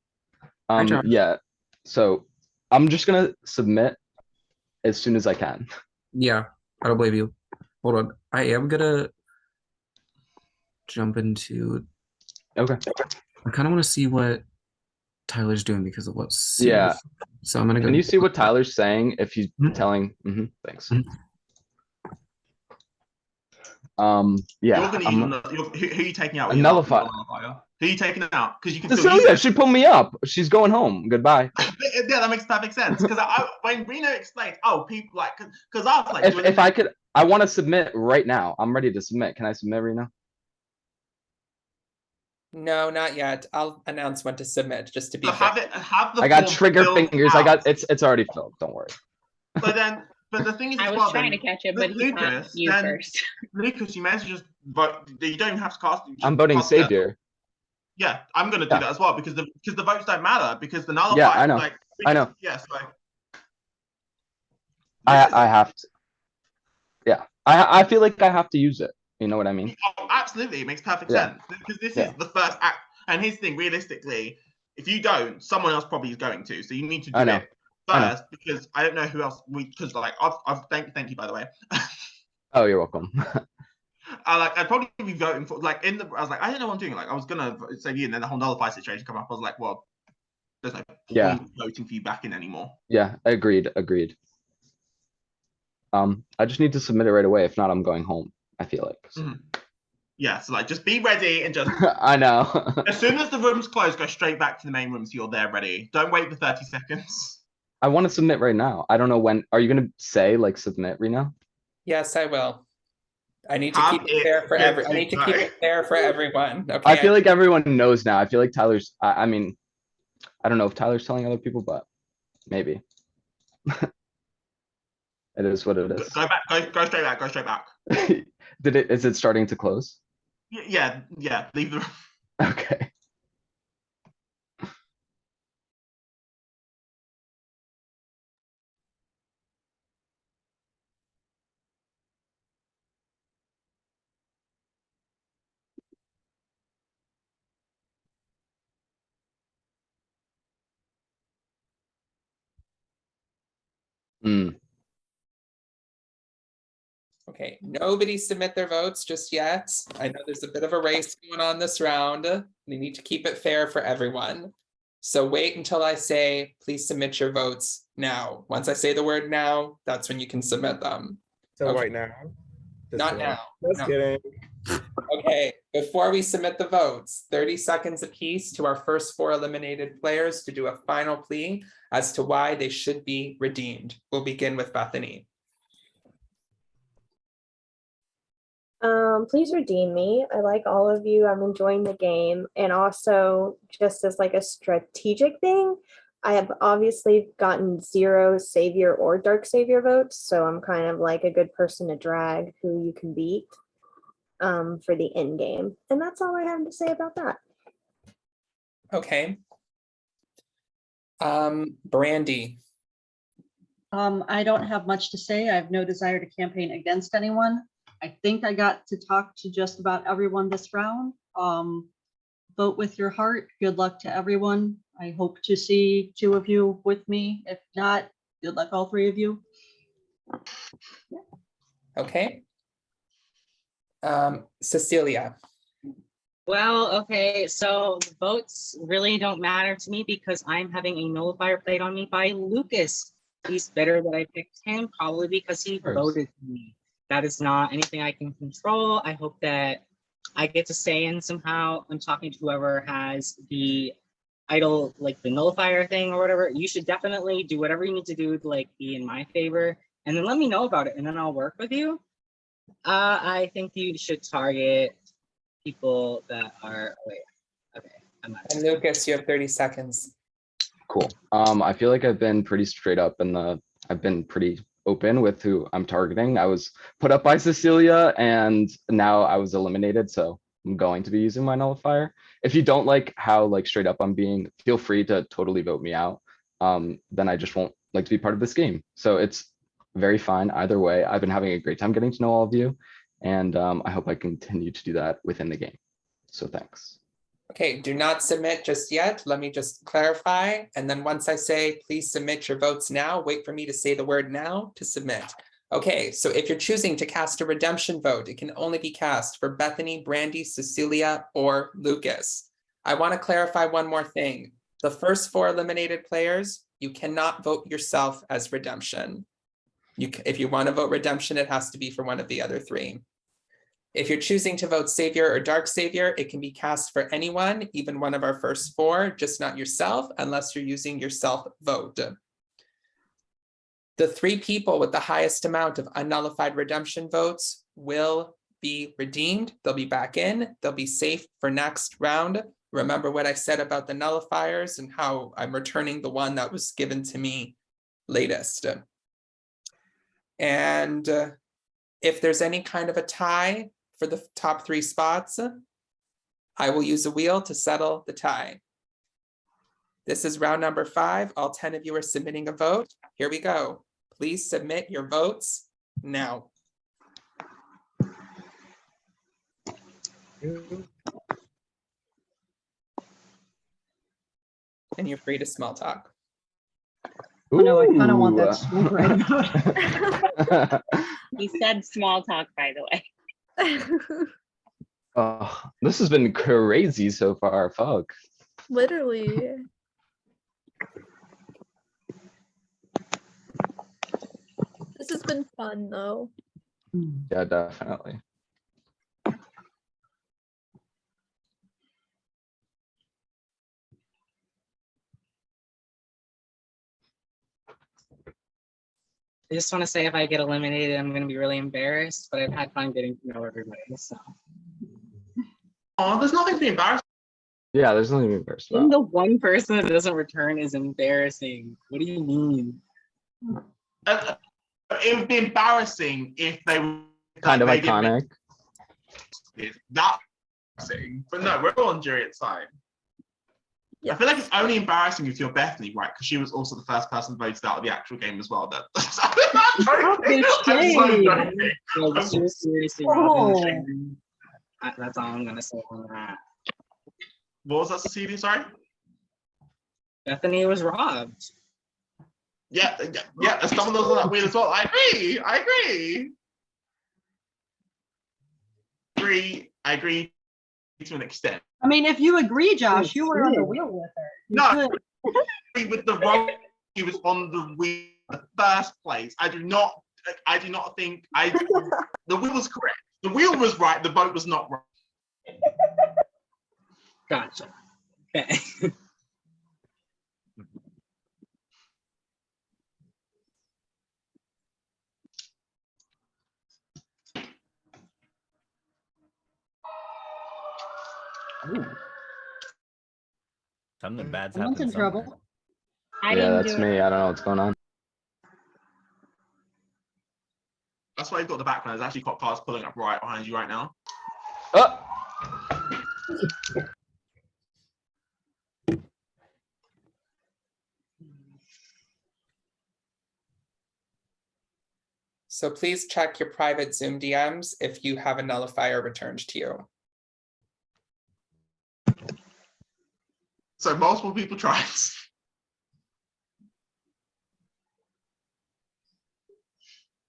Speaker 3: Josh.
Speaker 2: Yeah. So I'm just gonna submit as soon as I can.
Speaker 3: Yeah, I don't blame you. Hold on. I am gonna jump into.
Speaker 2: Okay.
Speaker 3: I kind of want to see what Tyler's doing because of what's.
Speaker 2: Yeah.
Speaker 3: So I'm gonna go.
Speaker 2: Can you see what Tyler's saying if he's
Speaker 3: Mhm.
Speaker 2: telling? Thanks.
Speaker 3: Mhm.
Speaker 2: Yeah.
Speaker 6: You're gonna even who are you taking out?
Speaker 2: A
Speaker 6: You're not
Speaker 2: nullifier.
Speaker 6: a nullifier. Who are you taking out? Because you can still use
Speaker 2: Cecilia,
Speaker 6: it.
Speaker 2: she pulled me up. She's going home. Goodbye.
Speaker 6: Yeah, that makes perfect sense. Because when Reno explained, oh, people like, because I was like,
Speaker 2: If I could, I want to submit right now. I'm ready to submit. Can I submit right now?
Speaker 1: No, not yet. I'll announce when to submit, just to be
Speaker 6: so
Speaker 1: fair.
Speaker 6: have the
Speaker 2: I got
Speaker 6: form
Speaker 2: trigger
Speaker 6: filled
Speaker 2: fingers.
Speaker 6: out.
Speaker 2: It's already filled. Don't worry.
Speaker 6: But the thing is,
Speaker 9: I
Speaker 6: as
Speaker 9: was
Speaker 6: well,
Speaker 9: trying
Speaker 6: then,
Speaker 9: to catch him,
Speaker 6: with
Speaker 9: but he caught
Speaker 6: Lucas,
Speaker 9: you
Speaker 6: then
Speaker 9: first.
Speaker 6: Lucas, you may as well just vote. You don't even have to cast.
Speaker 2: I'm voting
Speaker 6: cast it.
Speaker 2: Savior.
Speaker 6: Yeah, I'm gonna do
Speaker 2: Yeah.
Speaker 6: that as well because the votes don't matter because the
Speaker 2: Yeah,
Speaker 6: nullifier.
Speaker 2: I know.
Speaker 6: Like,
Speaker 2: I know.
Speaker 6: Yes, like.
Speaker 2: I have to. Yeah, I feel like I have to use it. You know what I mean?
Speaker 6: Oh, absolutely, it makes perfect
Speaker 2: Yeah.
Speaker 6: sense because this
Speaker 2: Yeah.
Speaker 6: is the first act. And his thing, realistically, if you don't, someone else probably is going to. So you need to do
Speaker 2: I know.
Speaker 6: it first because I don't know who else because like I've thank you by the way.
Speaker 2: Oh, you're welcome.
Speaker 6: I'd probably be voting for like I was like I don't know what I'm doing. Like I was gonna say you, and then the whole nullify situation come up. I was like, well, there's no
Speaker 2: Yeah.
Speaker 6: point voting for you back in anymore.
Speaker 2: Yeah, agreed. I just need to submit it right away. If not, I'm going home. I feel like. So.
Speaker 6: Mm-hmm. Yeah, so like just be ready and just.
Speaker 2: I know.
Speaker 6: As soon as the room's closed, go straight back to the main room so you're there ready. Don't wait for 30 seconds.
Speaker 2: I want to submit right now. I don't know when. Are you gonna say like submit right now?
Speaker 1: Yes, I will. I need to keep it fair for I need to keep it fair for everyone. Okay.
Speaker 2: I feel like everyone knows now. I feel like Tyler's. I mean, I don't know if Tyler's telling other people, but maybe. It is what it is.
Speaker 6: Go back. Go straight back. Go straight back.
Speaker 2: Is it starting to close?
Speaker 6: Yeah. Leave the room.
Speaker 2: Okay.
Speaker 1: Okay, nobody submit their votes just yet. I know there's a bit of a race going on this round. We need to keep it fair for everyone. So wait until I say, please submit your votes now. Once I say the word now, that's when you can submit them.
Speaker 5: So
Speaker 1: Okay.
Speaker 5: right now.
Speaker 1: Not
Speaker 5: kidding.
Speaker 1: now.
Speaker 5: Just
Speaker 1: No.
Speaker 5: kidding.
Speaker 1: Okay, before we submit the votes, 30 seconds apiece to our first 4 eliminated players to do a final plea as to why they should be redeemed. We'll begin with Bethany.
Speaker 8: Please redeem me. I like all of you. I'm enjoying the game. And also, just as like a strategic thing, I have obviously gotten 0 Savior or Dark Savior votes. So I'm kind of like a good person to drag who you can beat for the end game. And that's all I have to say about that.
Speaker 1: Okay. Brandy.
Speaker 4: I don't have much to say. I have no desire to campaign against anyone. I think I got to talk to just about everyone this round. Vote with your heart. Good luck to everyone. I hope to see 2 of you with me. If not, good luck all 3 of you.
Speaker 1: Okay. Cecilia.
Speaker 12: Well, okay, so the votes really don't matter to me because I'm having a nullifier played on me by Lucas. He's bitter that I picked him, probably because he voted for me. That is not anything I can control. I hope that I get to stay in somehow. I'm talking to whoever has the idol, like the nullifier thing or whatever. You should definitely do whatever you need to do to like be in my favor, and then let me know about it, and then I'll work with you. I think you should target people that are okay. I'm not.
Speaker 1: And Lucas, you have 30 seconds.
Speaker 2: Cool. I feel like I've been pretty straight up I've been pretty open with who I'm targeting. I was put up by Cecilia and now I was eliminated, so I'm going to be using my nullifier. If you don't like how like straight up I'm being, feel free to totally vote me out. Then I just won't like to be part of this game. So it's very fine either way. I've been having a great time getting to know all of you, and I hope I continue to do that within the game. So thanks.
Speaker 1: Okay, do not submit just yet. Let me just clarify. And then once I say, please submit your votes now, wait for me to say the word now to submit. Okay, so if you're choosing to cast a redemption vote, it can only be cast for Bethany, Brandy, Cecilia, or Lucas. I want to clarify one more thing. The first 4 eliminated players, you cannot vote yourself as redemption. If you want to vote redemption, it has to be for one of the other 3. If you're choosing to vote Savior or Dark Savior, it can be cast for anyone, even one of our first four, just not yourself, unless you're using your self vote. The 3 people with the highest amount of unnullified redemption votes will be redeemed. They'll be back in. They'll be safe for next round. Remember what I said about the nullifiers and how I'm returning the one that was given to me latest. And if there's any kind of a tie for the top 3 spots, I will use a wheel to settle the tie. This is round number 5. All 10 of you are submitting a vote. Here we go. Please submit your votes now. And you're free to small talk.
Speaker 4: Oh no, I kind of want that
Speaker 2: Ooh.
Speaker 4: smoke right now.
Speaker 9: He said small talk, by the way.
Speaker 2: Oh, this has been crazy so far. Fuck.
Speaker 7: Literally. This has been fun though.
Speaker 2: Yeah, definitely.
Speaker 12: I just want to say if I get eliminated, I'm going to be really embarrassed, but I've had fun getting to know everybody. So.
Speaker 6: Oh, there's nothing to be embarrassed.
Speaker 2: Yeah, there's nothing to be embarrassed
Speaker 12: Being
Speaker 2: about.
Speaker 12: the one person that doesn't return is embarrassing. What do you mean?
Speaker 6: It would be embarrassing if they were
Speaker 2: Kind of
Speaker 6: they didn't
Speaker 2: iconic.
Speaker 6: make it. That's embarrassing. But no, we're all on Juliet's side. I feel like it's only embarrassing if you're Bethany, right? Because she was also the first person voted out of the actual game as well. I'm joking.
Speaker 12: No, she was seriously
Speaker 4: Oh.
Speaker 12: robbing. That's all I'm gonna say on that.
Speaker 6: What was that, Cecilia? Sorry.
Speaker 12: Bethany was robbed.
Speaker 6: Yeah. Someone was on that wheel as well. I agree. I agree to an extent.
Speaker 4: I mean, if you agree, Josh, you were on the wheel with her. You
Speaker 6: No,
Speaker 4: could.
Speaker 6: with the wrong, he was on the wheel in the first place. I do not think the wheel was correct. The wheel was right. The boat was not right.
Speaker 12: Gotcha. Okay.
Speaker 11: Something bad's
Speaker 4: Someone's
Speaker 11: happened
Speaker 4: in trouble.
Speaker 11: somewhere.
Speaker 9: I
Speaker 2: Yeah,
Speaker 9: didn't
Speaker 2: that's
Speaker 9: do
Speaker 2: me.
Speaker 9: it.
Speaker 2: I don't know what's going on.
Speaker 6: That's why you've got the background. There's actually cop cars pulling up right behind you right now.
Speaker 2: Oh!
Speaker 1: So please check your private Zoom DMs if you have a nullifier returned to you.
Speaker 6: So multiple people tried.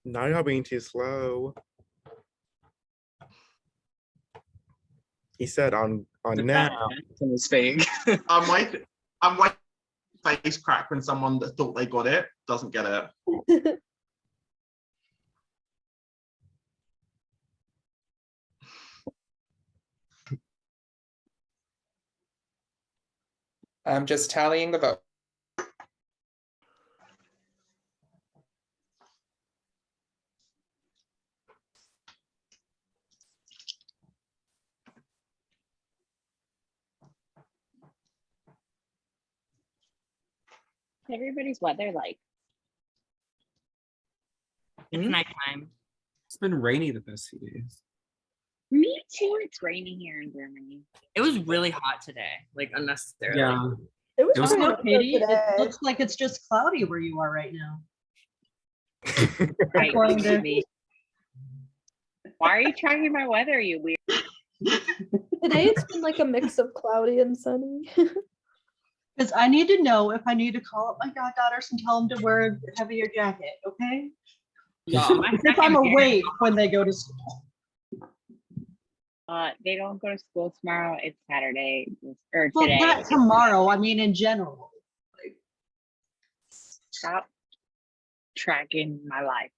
Speaker 5: Now y'all being too slow. He said on now.
Speaker 12: It's fake.
Speaker 6: I'm waiting face crack when someone that thought they got it doesn't get it.
Speaker 1: I'm just tallying the vote.
Speaker 9: Everybody's weather like.
Speaker 10: It's nighttime.
Speaker 3: It's been rainy the past few days.
Speaker 9: Me too. It's raining here in Germany.
Speaker 10: It was really hot today, like unnecessarily.
Speaker 3: Yeah.
Speaker 7: It was
Speaker 3: It was
Speaker 7: pretty
Speaker 4: No,
Speaker 7: good
Speaker 4: Katie, it
Speaker 7: today.
Speaker 4: looks like it's just cloudy where you are right now.
Speaker 9: Right.
Speaker 4: According to-
Speaker 9: Me. Why are you tracking my weather, you weird?
Speaker 7: Today it's been like a mix of cloudy and sunny.
Speaker 4: Because I need to know if I need to call up my goddaughters and tell them to wear a heavier jacket, okay?
Speaker 10: Yeah, my
Speaker 4: If I'm
Speaker 10: second year-
Speaker 4: awake when they go to school.
Speaker 9: They don't go to school tomorrow. It's Saturday or
Speaker 4: Well,
Speaker 9: today.
Speaker 4: not tomorrow, I mean in general.
Speaker 9: Stop tracking my life.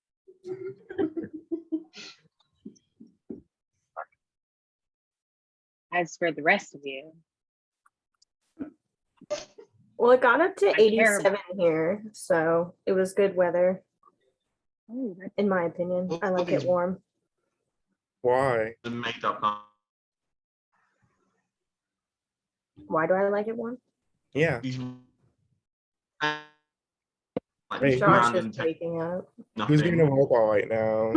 Speaker 9: As for the rest of you,
Speaker 8: Well, it got up to
Speaker 9: I care
Speaker 8: 87 here, so it was good weather,
Speaker 9: oh, that's
Speaker 8: in my opinion. I like it warm.
Speaker 5: Why?
Speaker 6: The makeup. Line.
Speaker 8: Why do I like it warm?
Speaker 5: Yeah.
Speaker 6: These- like
Speaker 5: Hey,
Speaker 8: Josh
Speaker 6: random
Speaker 8: is waking up.
Speaker 5: Who's
Speaker 6: nothing.
Speaker 5: getting a robot right now?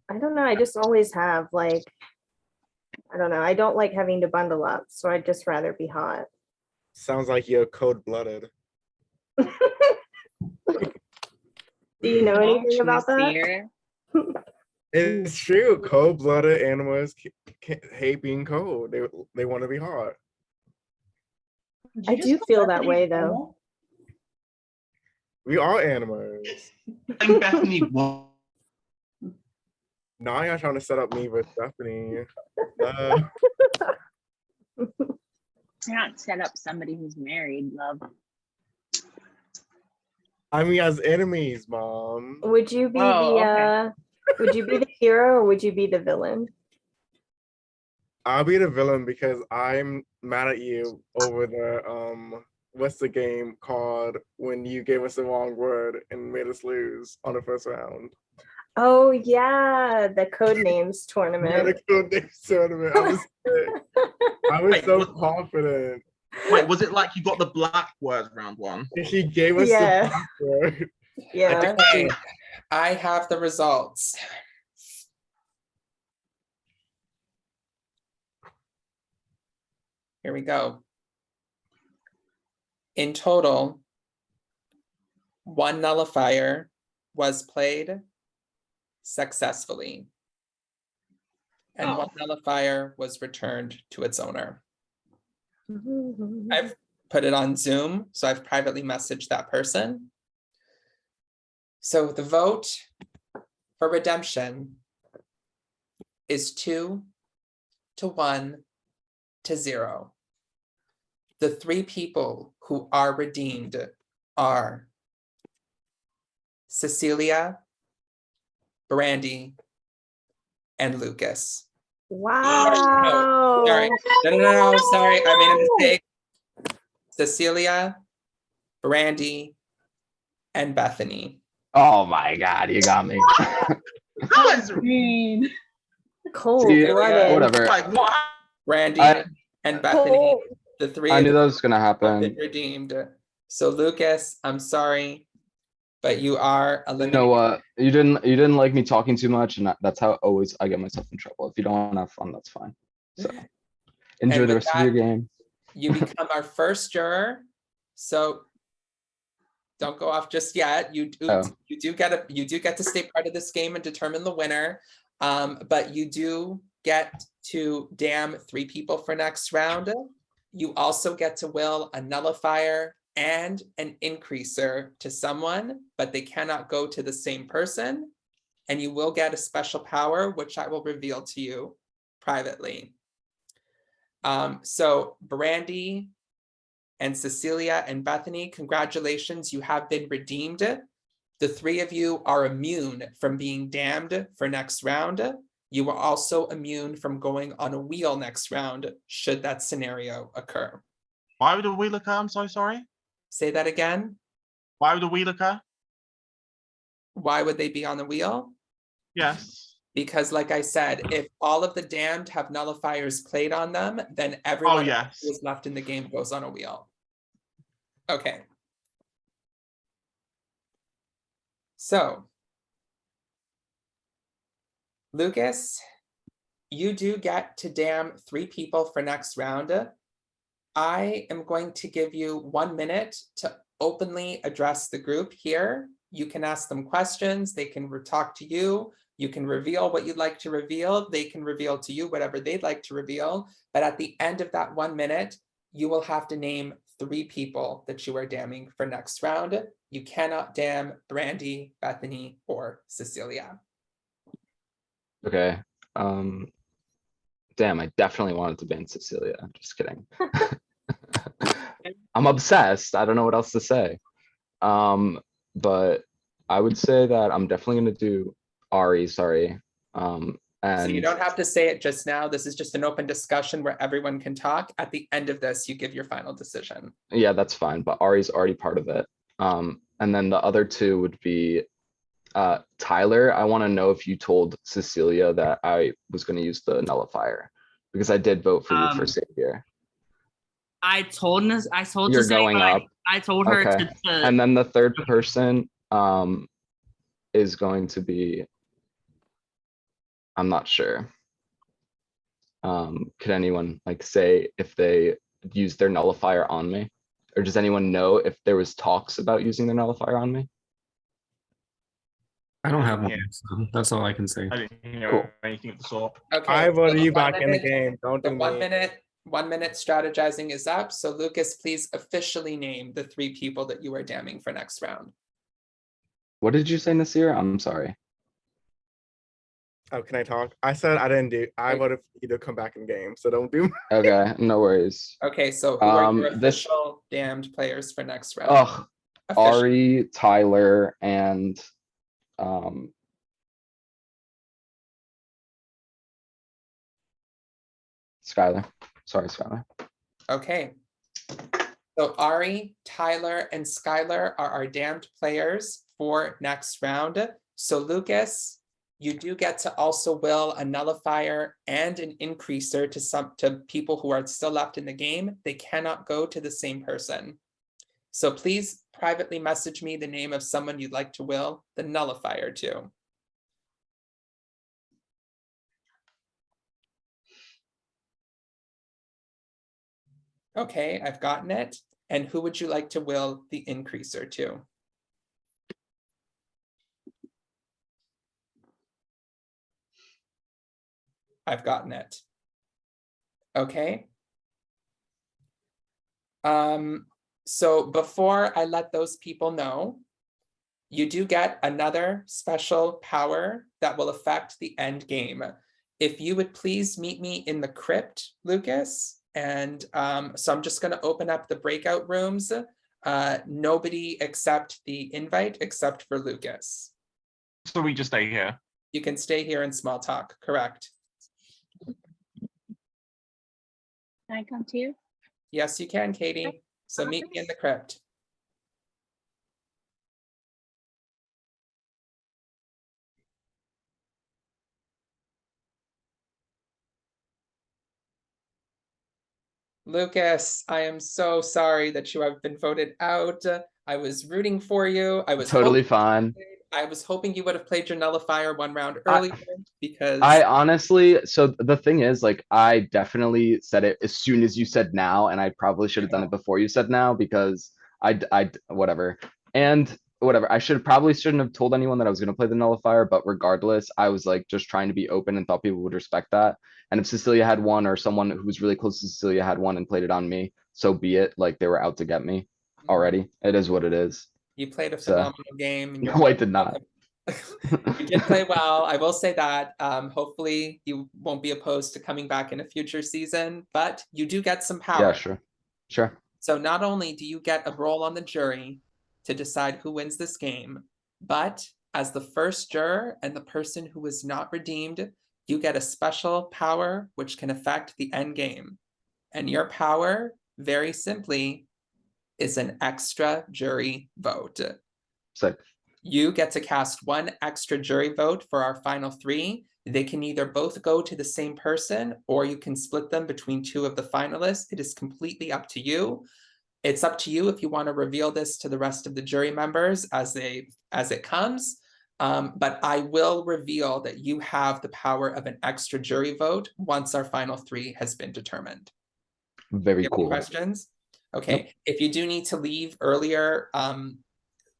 Speaker 8: I don't know. I just always have like, I don't know. I don't like having to bundle up, so I'd just rather be hot.
Speaker 5: Sounds like you're cold-blooded.
Speaker 8: Do you know anything
Speaker 9: Gosh,
Speaker 8: about that?
Speaker 9: Nasir.
Speaker 5: It's true. Cold-blooded animals hate being cold. They want to be hot.
Speaker 8: I do feel that way though.
Speaker 5: We are animals.
Speaker 6: I think Bethany won.
Speaker 5: Now y'all trying to set up me with Stephanie.
Speaker 9: Not set up somebody who's married, love.
Speaker 5: I mean, as enemies, Mom.
Speaker 8: Would you be
Speaker 9: Oh,
Speaker 8: the would you be the hero or would you be the villain?
Speaker 5: I'll be the villain because I'm mad at you over the what's the game called when you gave us the wrong word and made us lose on the first round?
Speaker 8: Oh yeah, the code names
Speaker 5: Yeah,
Speaker 8: tournament.
Speaker 5: the Code Names tournament. I was
Speaker 6: Wait,
Speaker 5: so
Speaker 6: what-
Speaker 5: confident.
Speaker 6: Wait, was it like you got the black word round one?
Speaker 5: And she gave us
Speaker 8: Yeah.
Speaker 5: the black word.
Speaker 8: Yeah.
Speaker 1: Okay, I have the results. Here we go. In total, 1 nullifier was played successfully. And 1 nullifier was returned to its owner. I've put it on Zoom, so I've privately messaged that person. So the vote for redemption is 2 to 1 to 0. The 3 people who are redeemed are Cecilia, Brandy, and Lucas.
Speaker 8: Wow.
Speaker 1: Sorry, no, sorry, I made a mistake. Cecilia, Brandy, and Bethany.
Speaker 2: Oh my God, you got me.
Speaker 9: Mean.
Speaker 8: Cold
Speaker 2: See,
Speaker 8: blooded.
Speaker 2: whatever.
Speaker 6: Like what?
Speaker 1: Brandy
Speaker 2: I-
Speaker 1: and Bethany,
Speaker 7: Oh,
Speaker 1: the 3
Speaker 2: I
Speaker 1: of
Speaker 2: knew
Speaker 1: you
Speaker 2: that was gonna
Speaker 1: have been
Speaker 2: happen.
Speaker 1: redeemed. So Lucas, I'm sorry, but you are
Speaker 2: You
Speaker 1: eliminated.
Speaker 2: know what? You didn't like me talking too much, and that's how always I get myself in trouble. If you don't want to have fun, that's fine. So enjoy
Speaker 1: And
Speaker 2: the
Speaker 1: with
Speaker 2: rest of your
Speaker 1: that,
Speaker 2: game.
Speaker 1: You become our first juror. So don't go off just yet. You
Speaker 2: Oh.
Speaker 1: do get to stay part of this game and determine the winner. But you do get to damn 3 people for next round. You also get to will a nullifier and an increaser to someone, but they cannot go to the same person. And you will get a special power, which I will reveal to you privately. So Brandy and Cecilia and Bethany, congratulations, you have been redeemed. The 3 of you are immune from being damned for next round. You are also immune from going on a wheel next round, should that scenario occur.
Speaker 6: Why would a wheel occur? I'm so sorry.
Speaker 1: Say that again.
Speaker 6: Why would a wheel occur?
Speaker 1: Why would they be on the wheel?
Speaker 6: Yes.
Speaker 1: Because like I said, if all of the damned have nullifiers played on them, then everyone
Speaker 6: yes.
Speaker 1: who is left in the game goes on a wheel. Okay. So, Lucas, you do get to damn 3 people for next round. I am going to give you 1 minute to openly address the group here. You can ask them questions, they can talk to you. You can reveal what you'd like to reveal. They can reveal to you whatever they'd like to reveal. But at the end of that 1 minute, you will have to name 3 people that you are damning for next round. You cannot damn Brandy, Bethany, or Cecilia.
Speaker 2: Okay. Damn, I definitely wanted to ban Cecilia. Just kidding. I'm obsessed. I don't know what else to say. But I would say that I'm definitely gonna do Ari, sorry.
Speaker 1: So you
Speaker 2: And
Speaker 1: don't have to say it just now. This is just an open discussion where everyone can talk. At the end of this, you give your final decision.
Speaker 2: yeah, that's fine, but Ari's already part of it. And then the other two would be Tyler. I want to know if you told Cecilia that I was going to use the nullifier, because I did vote for you for Savior.
Speaker 10: I told
Speaker 2: You're
Speaker 10: Cecilia,
Speaker 2: going
Speaker 10: but
Speaker 2: up.
Speaker 10: I told her
Speaker 2: Okay. And then the third person is going to be, I'm not sure. Could anyone like say if they use their nullifier on me? Or does anyone know if there was talks about using their nullifier on me?
Speaker 3: I don't have one.
Speaker 6: Yeah.
Speaker 3: So that's all I can say.
Speaker 6: I didn't hear
Speaker 2: Cool.
Speaker 6: anything of the sort.
Speaker 1: Okay.
Speaker 5: I
Speaker 1: so
Speaker 5: voted
Speaker 1: the
Speaker 5: you
Speaker 1: 1
Speaker 5: back in the
Speaker 1: minute-
Speaker 5: game. Don't
Speaker 1: The
Speaker 5: do
Speaker 1: 1
Speaker 5: me.
Speaker 1: minute, 1 minute strategizing is up. So Lucas, please officially name the 3 people that you are damning for next round.
Speaker 2: What did you say, Nasir? I'm sorry.
Speaker 5: Oh, can I talk? I said I didn't do. I voted for you to come back in game, so don't do.
Speaker 2: Okay, no worries.
Speaker 1: Okay, so who are your
Speaker 2: This,
Speaker 1: official damned players for next round?
Speaker 2: ugh,
Speaker 1: Official.
Speaker 2: Ari, Tyler, and Skylar. Sorry, Skylar.
Speaker 1: Okay. So Ari, Tyler, and Skylar are our damned players for next round. So Lucas, you do get to also will a nullifier and an increaser to people who are still left in the game. They cannot go to the same person. So please privately message me the name of someone you'd like to will the nullifier to. Okay, I've gotten it. And who would you like to will the increaser to? I've gotten it. Okay. So before I let those people know, you do get another special power that will affect the end game. If you would please meet me in the crypt, Lucas, and so I'm just going to open up the breakout rooms. Nobody accept the invite except for Lucas.
Speaker 6: So we just stay here.
Speaker 1: You can stay here and small talk, correct?
Speaker 9: Can I come too?
Speaker 1: Yes, you can, Katie. So meet me in the crypt. Lucas, I am so sorry that you have been voted out. I was rooting for you. I was
Speaker 2: Totally fine.
Speaker 1: I was hoping you would have played your nullifier 1 round earlier because
Speaker 2: I honestly, so the thing is, like, I definitely said it as soon as you said now, and I probably should have done it before you said now because whatever. And whatever, I shouldn't have told anyone that I was going to play the nullifier, but regardless, I was like just trying to be open and thought people would respect that. And if Cecilia had one or someone who was really close to Cecilia had one and played it on me, so be it. Like, they were out to get me already. It is what it is.
Speaker 1: you played a
Speaker 2: So-
Speaker 1: phenomenal game. And
Speaker 2: No, I did not.
Speaker 1: You did play well. I will say that. Hopefully you won't be opposed to coming back in a future season, but you do get some power.
Speaker 2: Yeah, sure. Sure.
Speaker 1: So not only do you get a role on the jury to decide who wins this game, but as the first juror and the person who was not redeemed, you get a special power which can affect the end game. And your power, very simply, is an extra jury vote.
Speaker 2: Sick.
Speaker 1: You get to cast 1 extra jury vote for our final 3. They can either both go to the same person or you can split them between 2 of the finalists. It is completely up to you. It's up to you if you want to reveal this to the rest of the jury members as it comes. But I will reveal that you have the power of an extra jury vote once our final 3 has been determined.
Speaker 2: Very
Speaker 1: You have any
Speaker 2: cool.
Speaker 1: questions? Okay, If you do need to leave earlier,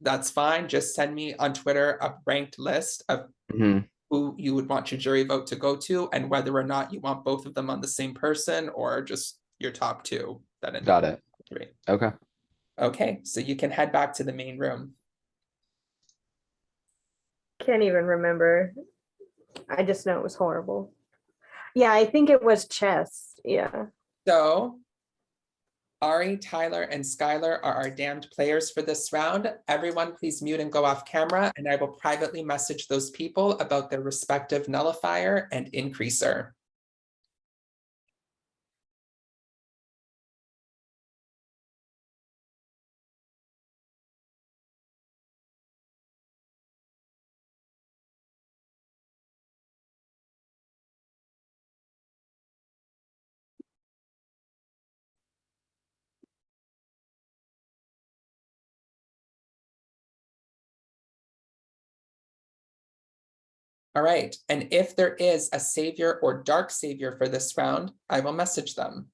Speaker 1: that's fine. Just send me on Twitter a ranked list of who you would want your jury vote to go to and whether or not you want both of them on the same person or just your top 2.
Speaker 2: Got it.
Speaker 1: 3.
Speaker 2: Okay.
Speaker 1: Okay, so you can head back to the main room.
Speaker 8: Can't even remember. I just know it was horrible. Yeah, I think it was chess. Yeah.
Speaker 1: So Ari, Tyler, and Skylar are our damned players for this round. Everyone, please mute and go off camera, and I will privately message those people about their respective nullifier and increaser. All right, and if there is a savior or dark savior for this round, I will message them.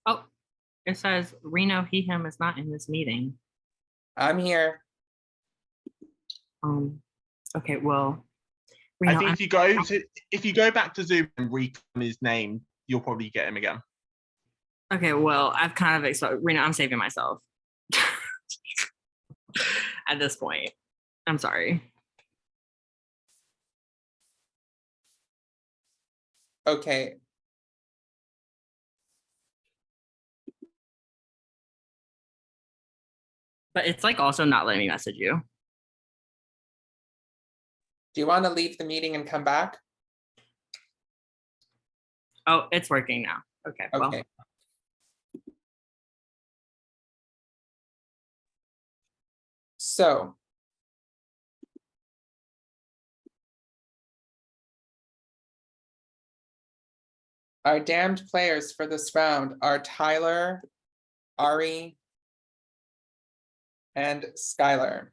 Speaker 10: Oh, it says Reno, he, him is not in this meeting.
Speaker 1: I'm here.
Speaker 10: Okay, well,
Speaker 6: I
Speaker 10: Reno,
Speaker 6: think if you go back to Zoom and reclaim his name, you'll probably get him again.
Speaker 10: okay, well, I've kind of Reno, I'm saving myself at this point. I'm sorry.
Speaker 1: Okay.
Speaker 10: But it's like also not letting me message you.
Speaker 1: Do you want to leave the meeting and come back?
Speaker 10: Oh, it's working now. Okay, well.
Speaker 1: Okay. So our damned players for this round are Tyler, Ari, and Skylar.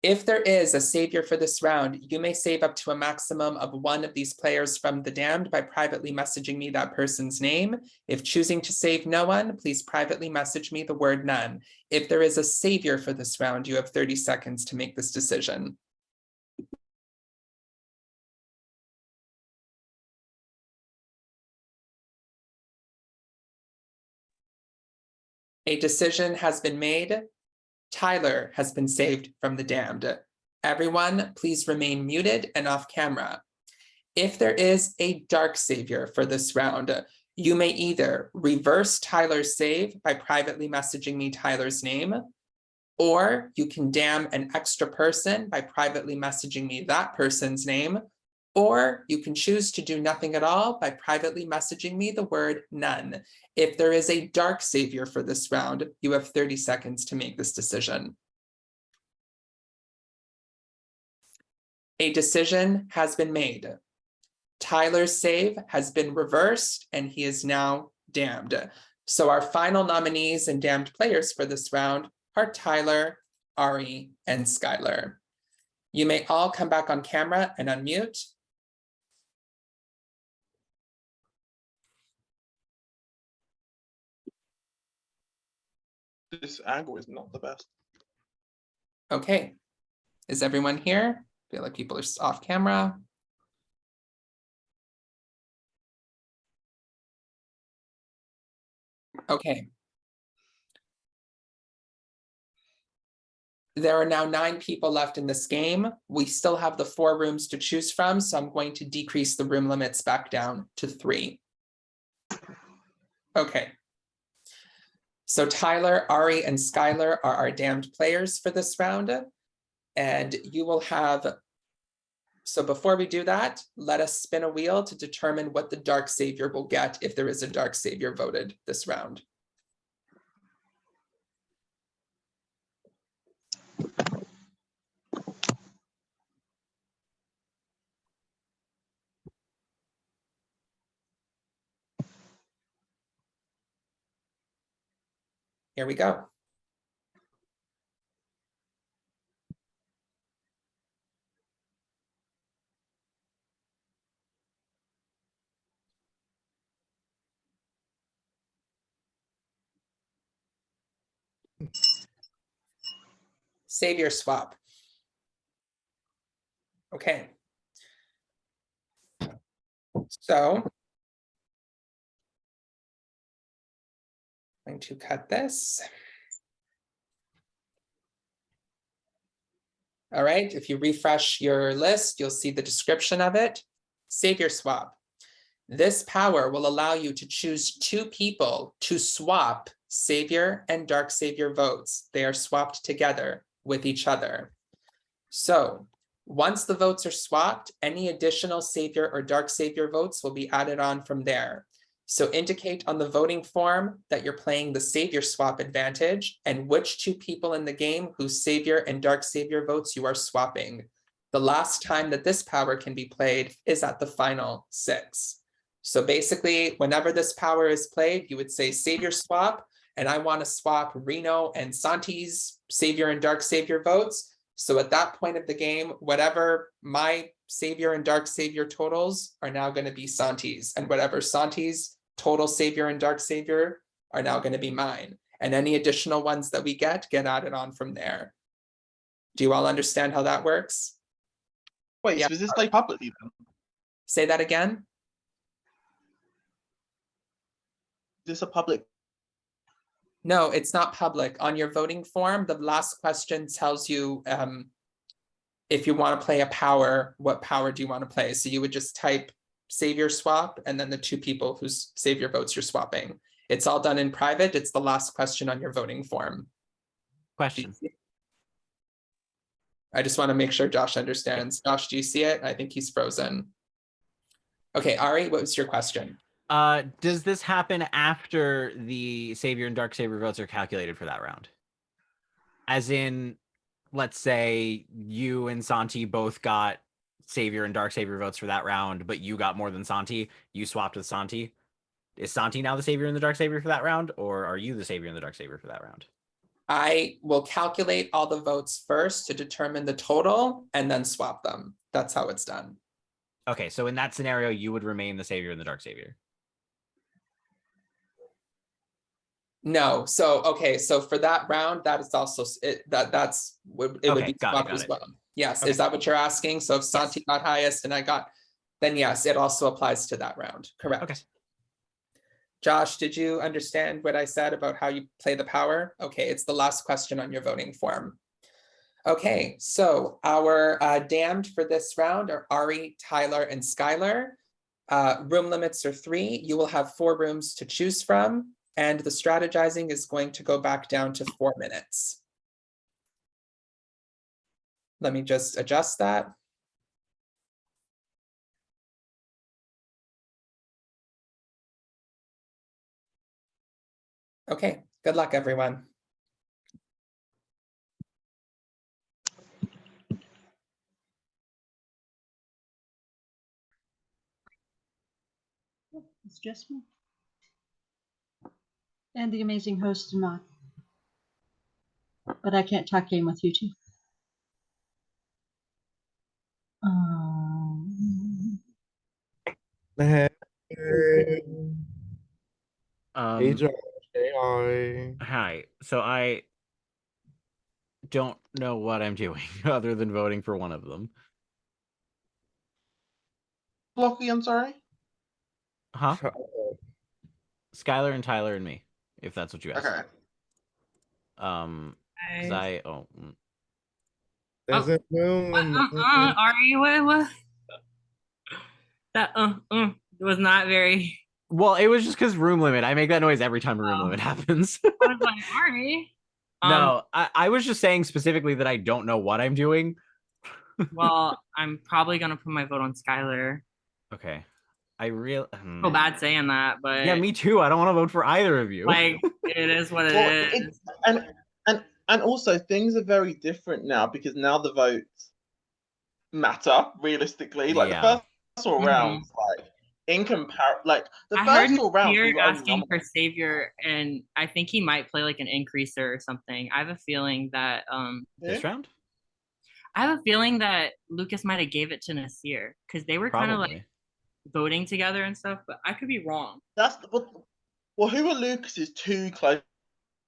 Speaker 1: If there is a savior for this round, you may save up to a maximum of one of these players from the damned by privately messaging me that person's name. If choosing to save no one, please privately message me the word none. If there is a savior for this round, you have 30 seconds to make this decision. A decision has been made. Tyler has been saved from the damned. Everyone, please remain muted and off camera. If there is a dark savior for this round, you may either reverse Tyler's save by privately messaging me Tyler's name, or you can damn an extra person by privately messaging me that person's name, or you can choose to do nothing at all by privately messaging me the word none. If there is a dark savior for this round, you have 30 seconds to make this decision. A decision has been made. Tyler's save has been reversed and he is now damned. So our final nominees and damned players for this round are Tyler, Ari, and Skylar. You may all come back on camera and unmute.
Speaker 6: This angle is not the best.
Speaker 1: Okay, is everyone here? I feel like people are off camera. Okay. There are now 9 people left in this game. We still have the 4 rooms to choose from, so I'm going to decrease the room limits back down to 3. Okay. So Tyler, Ari, and Skylar are our damned players for this round. And you will have, so before we do that, let us spin a wheel to determine what the dark savior will get if there is a dark savior voted this round. Here we go. Savior swap. Okay. So I'm going to cut this. All right, if you refresh your list, you'll see the description of it. Savior swap. This power will allow you to choose two people to swap Savior and Dark Savior votes. They are swapped together with each other. So once the votes are swapped, any additional Savior or Dark Savior votes will be added on from there. So indicate on the voting form that you're playing the Savior swap advantage and which two people in the game whose Savior and Dark Savior votes you are swapping. The last time that this power can be played is at the final 6. So basically, whenever this power is played, you would say Savior swap, and I want to swap Reno and Santi's Savior and Dark Savior votes. So at that point of the game, whatever my Savior and Dark Savior totals are now going to be Santi's, and whatever Santi's total Savior and Dark Savior are now going to be mine. And any additional ones that we get added on from there. Do you all understand how that works?
Speaker 6: Wait,
Speaker 1: Yeah.
Speaker 6: so is this played publicly then?
Speaker 1: Say that again.
Speaker 6: Is this a public?
Speaker 1: No, it's not public. On your voting form, the last question tells you if you want to play a power, what power do you want to play? So you would just type Savior swap and then the two people whose Savior votes you're swapping. It's all done in private. It's the last question on your voting form.
Speaker 11: Question.
Speaker 1: I just want to make sure Josh understands. Josh, do you see it? I think he's frozen. Okay, Ari, what was your question?
Speaker 11: Does this happen after the Savior and Dark Savior votes are calculated for that round? As in, let's say you and Santi both got Savior and Dark Savior votes for that round, but you got more than Santi. You swapped with Santi. Is Santi now the Savior and the Dark Savior for that round, or are you the Savior and the Dark Savior for that round?
Speaker 1: I will calculate all the votes first to determine the total and then swap them. That's how it's done.
Speaker 11: Okay, so in that scenario, you would remain the Savior and the Dark Savior.
Speaker 1: No, so okay, so for that round, that is also that's would it would
Speaker 11: Okay,
Speaker 1: be
Speaker 11: got it,
Speaker 1: swapped
Speaker 11: got
Speaker 1: as
Speaker 11: it.
Speaker 1: well. Yes,
Speaker 11: Okay.
Speaker 1: is that what you're asking? So if Santi got highest and I got, then yes, it also applies to that round. Correct.
Speaker 11: Okay.
Speaker 1: Josh, did you understand what I said about how you play the power? Okay, it's the last question on your voting form. Okay, so our damned for this round are Ari, Tyler, and Skylar. Room limits are 3. You will have 4 rooms to choose from, and the strategizing is going to go back down to 4 minutes. Let me just adjust that. Okay, good luck, everyone.
Speaker 4: It's just me. And the amazing host, not. But I can't talk game with you two.
Speaker 5: Hey,
Speaker 11: Um,
Speaker 5: Josh. Hey, hi.
Speaker 11: Hi. So I don't know what I'm doing other than voting for one of them.
Speaker 6: Blocky, I'm sorry.
Speaker 11: Huh? Skylar and Tyler and me, if that's what you asked.
Speaker 6: Okay.
Speaker 11: Because I
Speaker 5: There's a room in my-
Speaker 10: Ari, what? That was not very.
Speaker 11: well, it was just because room limit. I make that noise every time a room limit happens.
Speaker 10: I was like, Ari.
Speaker 11: No, I was just saying specifically that I don't know what I'm doing.
Speaker 10: Well, I'm probably gonna put my vote on Skylar.
Speaker 11: Okay. I really
Speaker 10: Feel bad saying that, but
Speaker 11: yeah, me too. I don't want to vote for either of you.
Speaker 10: like it is what it
Speaker 6: Well,
Speaker 10: is.
Speaker 6: and also things are very different now because now the votes matter realistically. Like
Speaker 11: Yeah.
Speaker 6: the first 4
Speaker 10: Mhm.
Speaker 6: rounds, like in compare, like the
Speaker 10: I heard
Speaker 6: first four rounds, we
Speaker 10: you're
Speaker 6: were only
Speaker 10: asking for
Speaker 6: nominated.
Speaker 10: Savior, and I think he might play like an increaser or something. I have a feeling that
Speaker 11: This round?
Speaker 10: I have a feeling that Lucas might have gave it to Nasir because they were kind of like
Speaker 11: Probably.
Speaker 10: voting together and stuff, but I could be wrong.
Speaker 6: That's well, who are Lucas's two close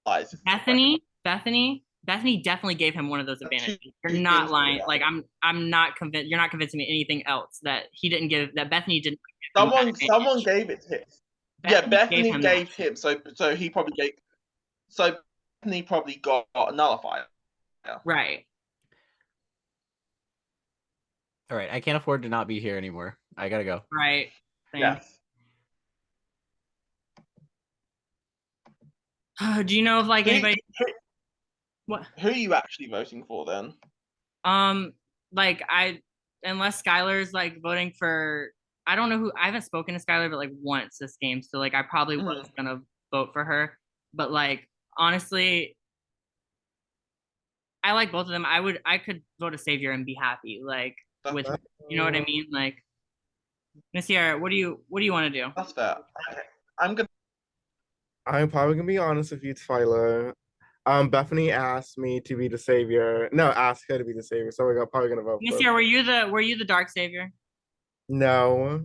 Speaker 6: allies?
Speaker 10: Bethany definitely gave him one of those advantages. You're not lying. Like I'm not convinced. You're not convincing me anything else that he didn't give. That Bethany didn't. give him that
Speaker 6: Someone
Speaker 10: advantage.
Speaker 6: gave it to him.
Speaker 10: Bethany
Speaker 6: Bethany
Speaker 10: him
Speaker 6: gave
Speaker 10: that.
Speaker 6: him. So he probably gave. So Bethany probably got a nullifier.
Speaker 10: Right.
Speaker 11: All right, I can't afford to not be here anymore. I gotta go.
Speaker 10: Right. Same.
Speaker 6: Yes.
Speaker 10: Do you know if like
Speaker 6: Who-
Speaker 10: anybody? What?
Speaker 6: Who are you actually voting for then?
Speaker 10: Like unless Skylar's like voting for, I don't know who. I haven't spoken to Skylar but like once this game, so like I probably was gonna vote for her, but like honestly, I like both of them. I could vote a Savior and be happy, like with, you know what I mean? Like, Nasir, what do you want to do?
Speaker 6: That's fair. Okay.
Speaker 5: I'm probably gonna be honest with you, Tyler. Bethany asked me to be the savior. No, asked her to be the savior. So we're probably gonna vote.
Speaker 10: Nasir, were you the Dark Savior?
Speaker 5: No.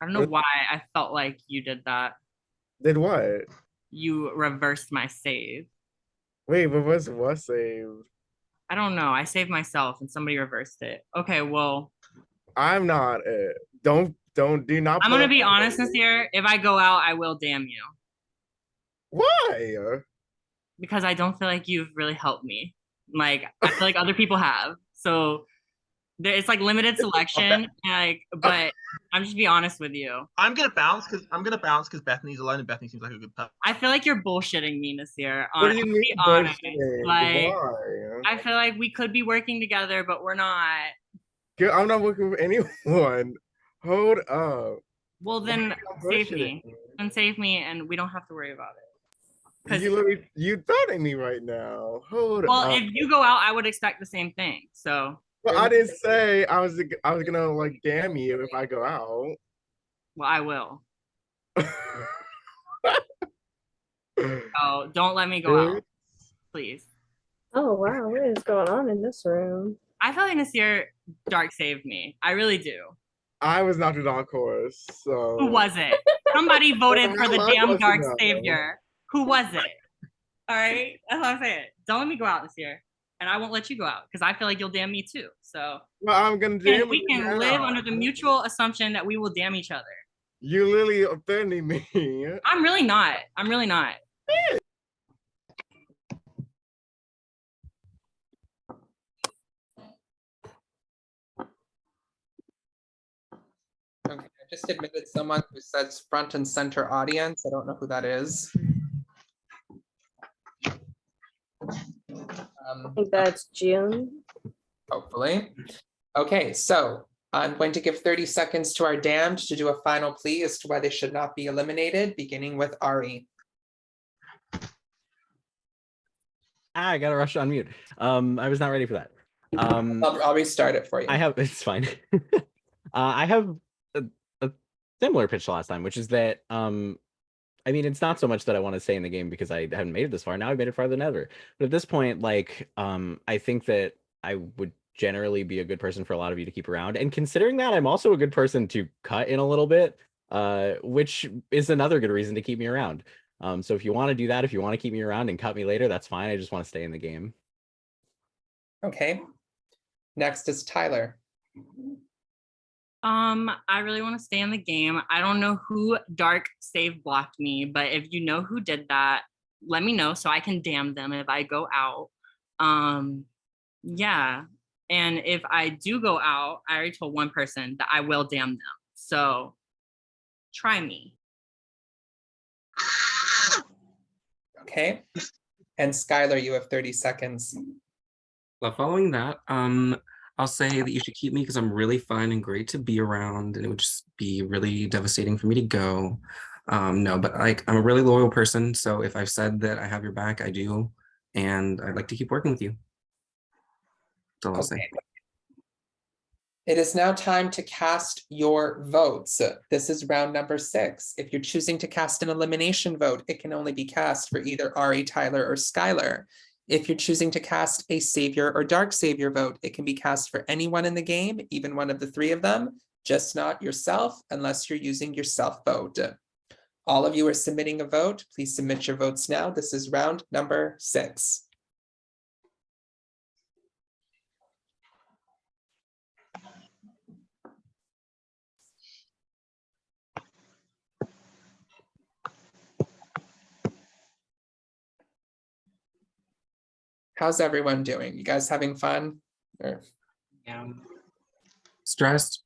Speaker 10: I don't know why I felt like you did that.
Speaker 5: Did what?
Speaker 10: You reversed my save.
Speaker 5: Wait, but what saved?
Speaker 10: I don't know. I saved myself and somebody reversed it. Okay, well.
Speaker 5: I'm not it. Do not.
Speaker 10: I'm gonna be honest, Nasir. If I go out, I will damn you.
Speaker 5: Why?
Speaker 10: Because I don't feel like you've really helped me. Like I feel like other people have. So it's like limited selection. Like, but I'm just be honest with you.
Speaker 6: I'm gonna bounce because Bethany's alone and Bethany seems like a good person.
Speaker 10: I feel like you're bullshitting me, Nasir.
Speaker 5: What do you mean
Speaker 10: honest.
Speaker 5: bullshitting?
Speaker 10: Like,
Speaker 5: why?
Speaker 10: I feel like we could be working together, but we're not.
Speaker 5: I'm not working with anyone. Hold up.
Speaker 10: Well, then save me. Then save me, and we don't have to worry about it.
Speaker 5: You threatening me right now. Hold
Speaker 10: well,
Speaker 5: up.
Speaker 10: if you go out, I would expect the same thing. So.
Speaker 5: Well, I didn't say I was gonna like damn you if I go out.
Speaker 10: Well, I will. Oh, don't let me go out, please.
Speaker 8: Oh wow, what is going on in this room?
Speaker 10: I feel like Nasir Dark saved me. I really do.
Speaker 5: I was not the dark horse, so.
Speaker 10: Who was it? Somebody voted for the damn Dark Savior. Who was it? All right, that's what I'm saying. Don't let me go out this year, and I won't let you go out because I feel like you'll damn me too. So.
Speaker 5: Well, I'm gonna damn
Speaker 10: we can
Speaker 5: you
Speaker 10: live
Speaker 5: now.
Speaker 10: under the mutual assumption that we will damn each other.
Speaker 5: You literally offending me.
Speaker 10: I'm really not. I'm really not.
Speaker 1: Okay, I just admitted someone who says front and center audience. I don't know who that is.
Speaker 8: I think that's June.
Speaker 1: Hopefully. Okay, so I'm going to give 30 seconds to our damned to do a final plea as to why they should not be eliminated, beginning with Ari.
Speaker 11: I gotta rush on mute. I was not ready for that.
Speaker 1: I'll restart it for you.
Speaker 11: It's fine. I have a similar pitch to last time, which is that I mean, it's not so much that I want to stay in the game because I haven't made it this far. Now I've made it farther than ever. But at this point, like, I think that I would generally be a good person for a lot of you to keep around. And considering that, I'm also a good person to cut in a little bit, which is another good reason to keep me around. So if you want to do that, if you want to keep me around and cut me later, that's fine. I just want to stay in the game.
Speaker 1: Okay. Next is Tyler.
Speaker 10: I really want to stay in the game. I don't know who Dark save blocked me, but if you know who did that, let me know so I can damn them if I go out. Yeah. And if I do go out, I already told one person that I will damn them. So try me.
Speaker 1: Okay. And Skylar, you have 30 seconds.
Speaker 3: Well, following that, I'll say that you should keep me because I'm really fun and great to be around, and it would just be really devastating for me to go. No, but like I'm a really loyal person, so if I've said that I have your back, I do, and I'd like to keep working with you. That's all I'll say.
Speaker 1: It is now time to cast your votes. This is round number 6. If you're choosing to cast an elimination vote, it can only be cast for either Ari, Tyler, or Skylar. If you're choosing to cast a Savior or Dark Savior vote, it can be cast for anyone in the game, even one of the 3 of them, just not yourself, unless you're using your self vote. All of you are submitting a vote. Please submit your votes now. This is round number 6. How's everyone doing? You guys having fun? Or...
Speaker 12: Yeah.
Speaker 3: Stressed?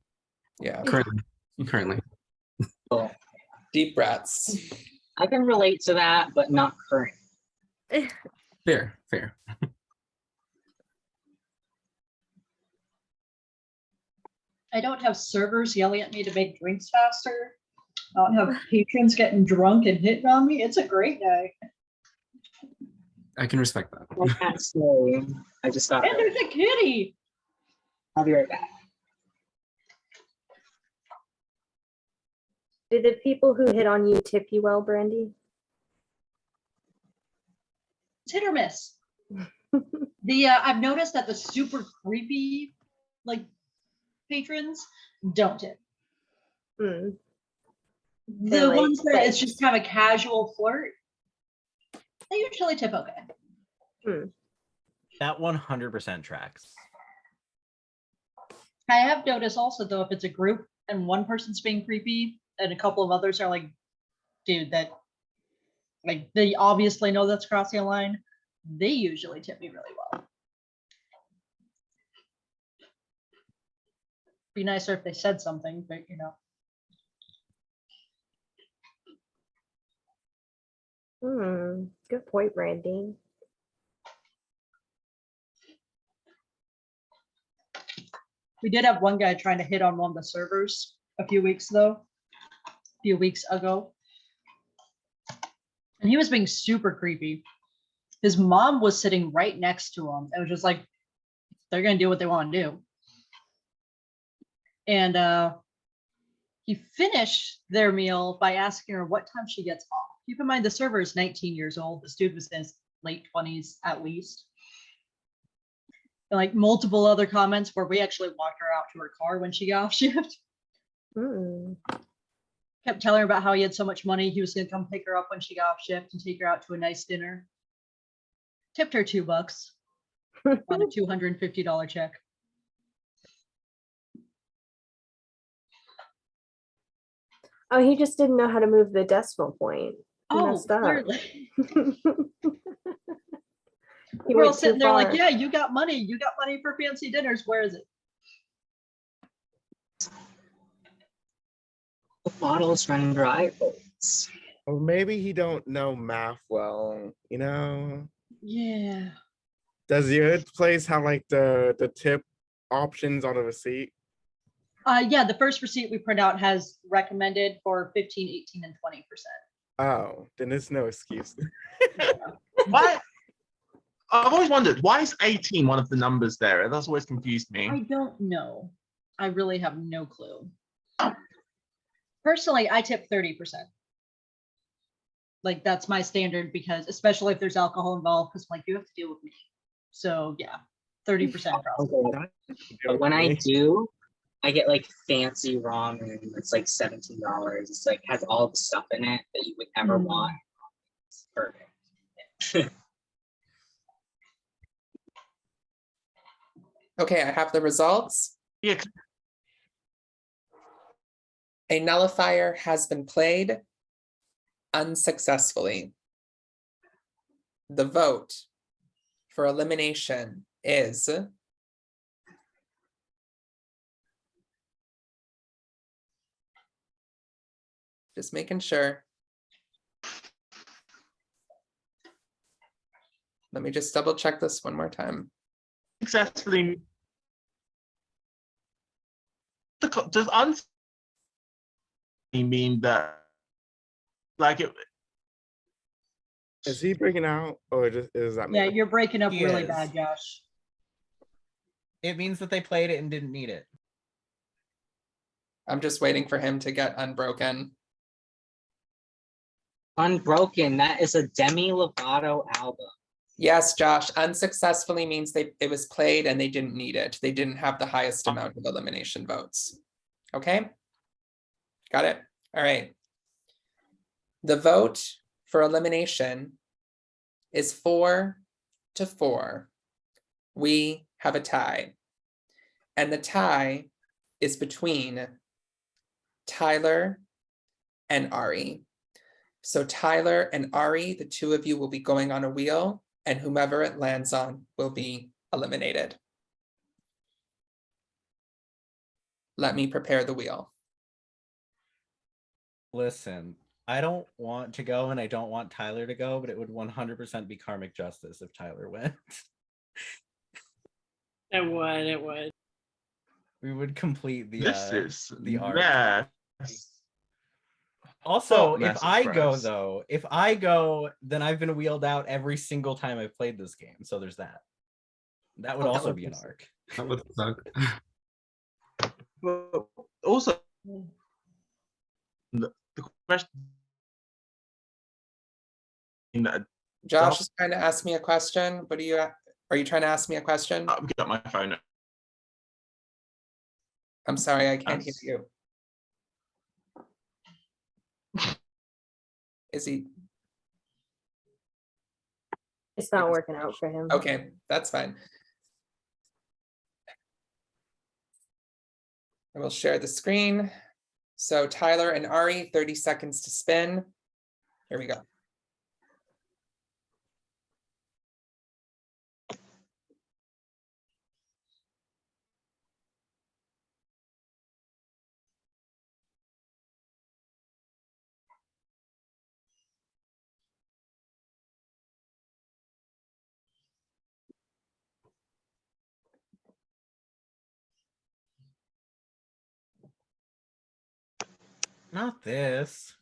Speaker 1: Yeah.
Speaker 3: Currently.
Speaker 12: Cool.
Speaker 1: Deep breaths.
Speaker 12: I can relate to that, but not current.
Speaker 3: Fair.
Speaker 4: I don't have servers yelling at me to make drinks faster. I don't have patrons getting drunk and hitting on me. It's a great day.
Speaker 3: I can respect that.
Speaker 12: I can't stay. I just got.
Speaker 4: And there's a kitty.
Speaker 12: I'll be right back.
Speaker 8: Do the people who hit on you tip you well, Brandy?
Speaker 4: It's hit or miss. I've noticed that the super creepy like patrons don't tip.
Speaker 8: Hmm.
Speaker 4: The ones that it's just kind of a casual flirt, they usually tip okay.
Speaker 11: That 100% tracks.
Speaker 4: I have noticed also though, if it's a group and one person's being creepy and a couple of others are like, dude, that like they obviously know that's crossing a line, they usually tip me really well. Be nicer if they said something, but you know.
Speaker 8: Good point, Brandy.
Speaker 4: We did have one guy trying to hit on one of the servers a few weeks ago. And he was being super creepy. His mom was sitting right next to him. It was just like, they're gonna do what they want to do. And he finished their meal by asking her what time she gets off. Keep in mind, the server is 19 years old. This dude was in his late 20s at least. And like multiple other comments where we actually walked her out to her car when she got off shift. Kept telling her about how he had so much money. He was going to come pick her up when she got off shift and take her out to a nice dinner. Tipped her $2 on a $250 check.
Speaker 8: Oh, he just didn't know how to move the decimal point. He messed up.
Speaker 4: Clearly.
Speaker 8: He
Speaker 4: We're all
Speaker 8: went too
Speaker 4: sitting there like,
Speaker 8: far.
Speaker 4: yeah, you got money. You got money for fancy dinners. Where is it?
Speaker 12: The bottle's running dry, folks.
Speaker 5: Or maybe he don't know math well, you know?
Speaker 4: Yeah.
Speaker 5: Does your place have like the tip options on the receipt?
Speaker 4: Yeah, the first receipt we print out has recommended for 15, 18, and 20%.
Speaker 5: Oh, then there's no excuse.
Speaker 6: Why? I've always wondered, why is 18 one of the numbers there? That's always confused me.
Speaker 4: I don't know. I really have no clue. Personally, I tip 30%. Like that's my standard because especially if there's alcohol involved, because like you have to deal with me. So yeah, 30% probably.
Speaker 12: But when I do, I get like fancy ramen. It's like $17. It's like has all the stuff in it that you would ever want. It's perfect.
Speaker 1: Okay, I have the results.
Speaker 6: Yeah.
Speaker 1: A nullifier has been played unsuccessfully. The vote for elimination is just making sure. Let me just double check this one more time.
Speaker 6: Successfully. Does mean that like it?
Speaker 5: Is he breaking out or is that me?
Speaker 4: Yeah, you're breaking up
Speaker 11: He
Speaker 4: really
Speaker 11: is.
Speaker 4: bad, Josh.
Speaker 11: It means that they played it and didn't need it.
Speaker 1: I'm just waiting for him to get unbroken.
Speaker 12: Unbroken, that is a Demi Lovato album.
Speaker 1: Yes, Josh, unsuccessfully means it was played and they didn't need it. They didn't have the highest amount of elimination votes. Okay? Got it? All right. The vote for elimination is 4-4. We have a tie. And the tie is between Tyler and Ari. So Tyler and Ari, the two of you will be going on a wheel, and whomever it lands on will be eliminated. Let me prepare the wheel.
Speaker 11: Listen, I don't want to go and I don't want Tyler to go, but it would 100% be karmic justice if Tyler went.
Speaker 10: It would.
Speaker 11: We would complete the
Speaker 6: This is
Speaker 11: the arc.
Speaker 6: yeah.
Speaker 11: Also,
Speaker 6: Hot
Speaker 11: if
Speaker 6: mess
Speaker 11: I go
Speaker 6: express.
Speaker 11: though, if I go, then I've been wheeled out every single time I've played this game. So there's that. That would
Speaker 3: Oh, that
Speaker 11: also
Speaker 3: would
Speaker 11: be an
Speaker 3: suck.
Speaker 11: arc.
Speaker 3: That would suck.
Speaker 6: But also, the question.
Speaker 1: Josh is trying to ask me a question. What are you trying to ask me a question?
Speaker 6: I'll get my phone.
Speaker 1: I'm sorry, I can't hear
Speaker 6: Yes.
Speaker 1: you. Is he?
Speaker 8: It's not working out for him.
Speaker 1: Okay, that's fine. I will share the screen. So Tyler and Ari, 30 seconds to spin. Here we go.
Speaker 11: Not this.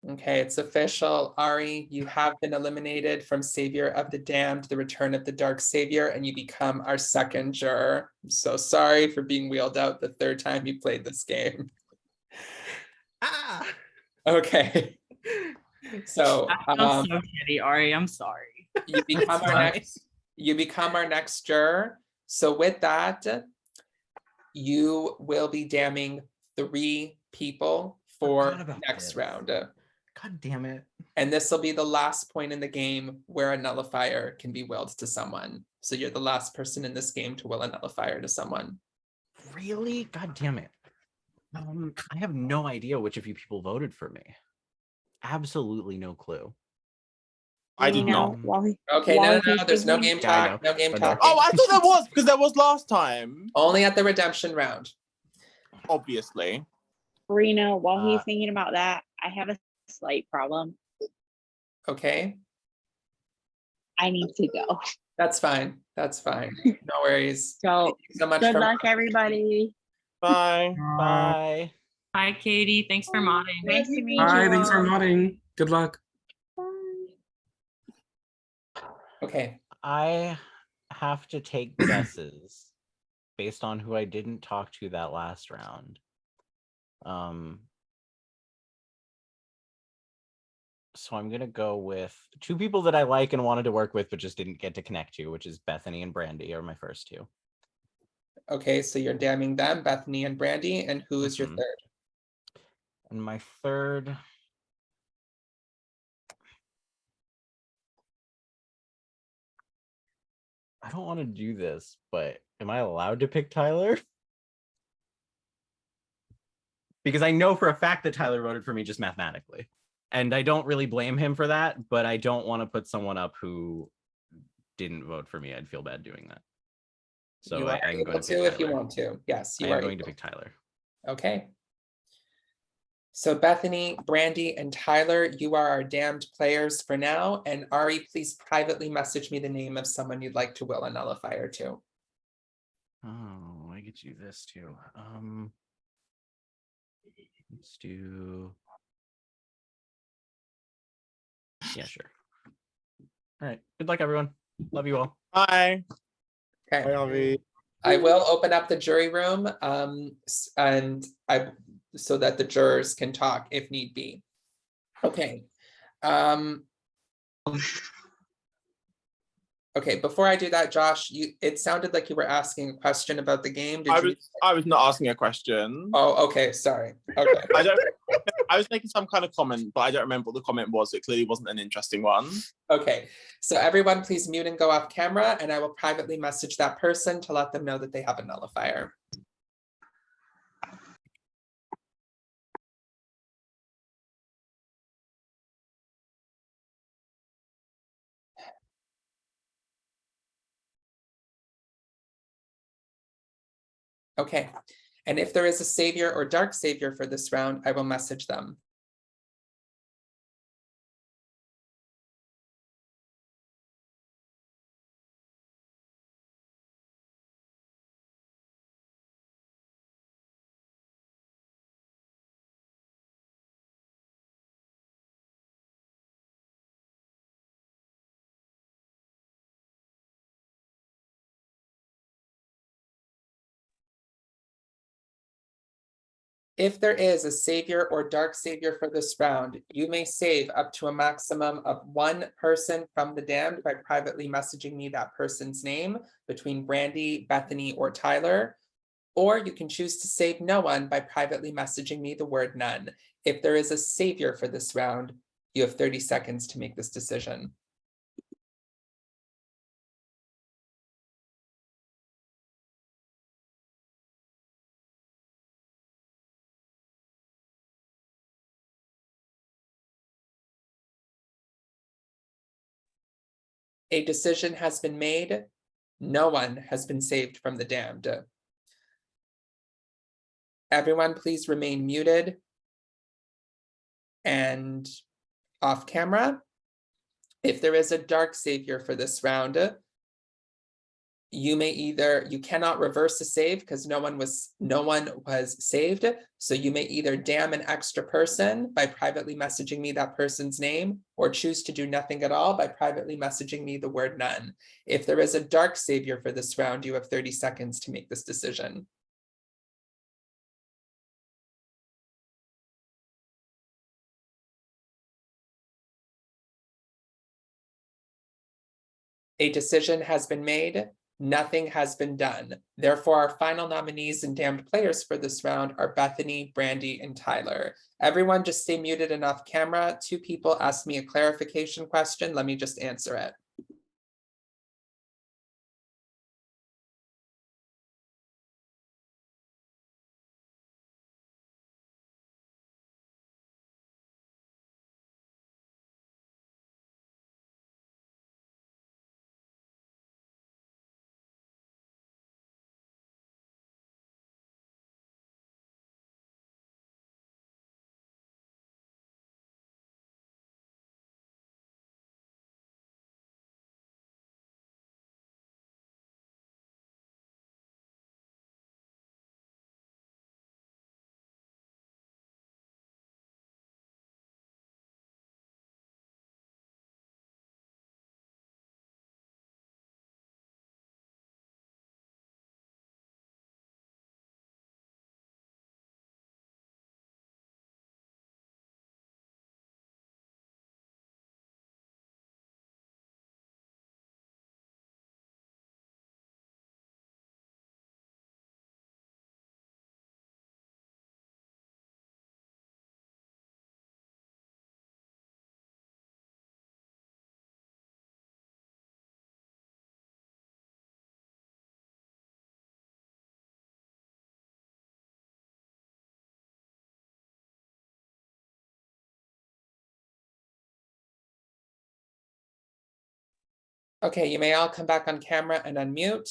Speaker 1: Okay, it's official. Ari, you have been eliminated from Savior of the Damned, the Return of the Dark Savior, and you become our second juror. I'm so sorry for being wheeled out the third time you played this game.
Speaker 11: Ah!
Speaker 1: Okay. So
Speaker 10: I feel so shitty, Ari. I'm sorry.
Speaker 1: you become our next juror. So with that, you will be damning 3 people for
Speaker 11: Forgot about
Speaker 1: next
Speaker 11: this.
Speaker 1: round.
Speaker 11: God damn it.
Speaker 1: And this will be the last point in the game where a nullifier can be willed to someone. So you're the last person in this game to will a nullifier to someone.
Speaker 11: Really? God damn it. I have no idea which of you people voted for me. Absolutely no clue.
Speaker 13: I did not.
Speaker 1: Okay, no, there's no game
Speaker 11: Yeah, I
Speaker 1: talk,
Speaker 11: know.
Speaker 1: no game
Speaker 11: I know.
Speaker 1: talk.
Speaker 13: Oh, I thought there was because there was last time.
Speaker 1: Only at the redemption round.
Speaker 13: Obviously.
Speaker 9: Reno, while he's thinking about that, I have a slight problem.
Speaker 1: Okay.
Speaker 9: I need to go.
Speaker 1: That's fine. That's fine. No worries.
Speaker 9: So,
Speaker 1: Thank you so much
Speaker 9: good
Speaker 1: for
Speaker 9: luck, everybody.
Speaker 13: Bye.
Speaker 11: Bye.
Speaker 10: Hi, Katie. Thanks for modding.
Speaker 9: Nice to meet
Speaker 3: Hi,
Speaker 9: you.
Speaker 3: thanks for
Speaker 9: all.
Speaker 3: modding. Good luck.
Speaker 1: Okay.
Speaker 11: I have to take guesses based on who I didn't talk to that last round. So I'm gonna go with 2 people that I like and wanted to work with, but just didn't get to connect to, which is Bethany and Brandy are my first 2.
Speaker 1: Okay, so you're damning them, Bethany and Brandy, and who is your third?
Speaker 11: And my third. I don't want to do this, but am I allowed to pick Tyler? Because I know for a fact that Tyler voted for me just mathematically. And I don't really blame him for that, but I don't want to put someone up who didn't vote for me. I'd feel bad doing that. So
Speaker 1: You are
Speaker 11: I'm
Speaker 1: able
Speaker 11: going to
Speaker 1: to
Speaker 11: pick
Speaker 1: if you
Speaker 11: Tyler.
Speaker 1: want to. Yes, you
Speaker 11: I
Speaker 1: are
Speaker 11: am going to
Speaker 1: able.
Speaker 11: pick Tyler.
Speaker 1: Okay. So Bethany, Brandy, and Tyler, you are our damned players for now. And Ari, please privately message me the name of someone you'd like to will a nullifier to.
Speaker 11: Oh, I get you this too. Let's do. Yeah, sure. All right. Good luck, everyone. Love you all.
Speaker 13: Bye.
Speaker 1: Okay.
Speaker 5: Bye, Avi.
Speaker 1: I will open up the jury room so that the jurors can talk if need be. Okay. Okay, before I do that, Josh, it sounded like you were asking a question about the game.
Speaker 6: I was not asking a question.
Speaker 1: Oh, okay, sorry. Okay.
Speaker 6: I was making some kind of comment, but I don't remember what the comment was. It clearly wasn't an interesting one.
Speaker 1: Okay, so everyone please mute and go off camera, and I will privately message that person to let them know that they have a nullifier. Okay, and if there is a savior or dark savior for this round, I will message them. If there is a savior or dark savior for this round, you may save up to a maximum of one person from the damned by privately messaging me that person's name between Brandy, Bethany, or Tyler. Or you can choose to save no one by privately messaging me the word none. If there is a savior for this round, you have 30 seconds to make this decision. A decision has been made. No one has been saved from the damned. Everyone, please remain muted and off camera. If there is a dark savior for this round, you cannot reverse a save because no one was saved. So you may either damn an extra person by privately messaging me that person's name, or choose to do nothing at all by privately messaging me the word none. If there is a dark savior for this round, you have 30 seconds to make this decision. A decision has been made. Nothing has been done. Therefore, our final nominees and damned players for this round are Bethany, Brandy, and Tyler. Everyone just stay muted and off camera. 2 people asked me a clarification question. Let me just answer it. Okay, you may all come back on camera and unmute.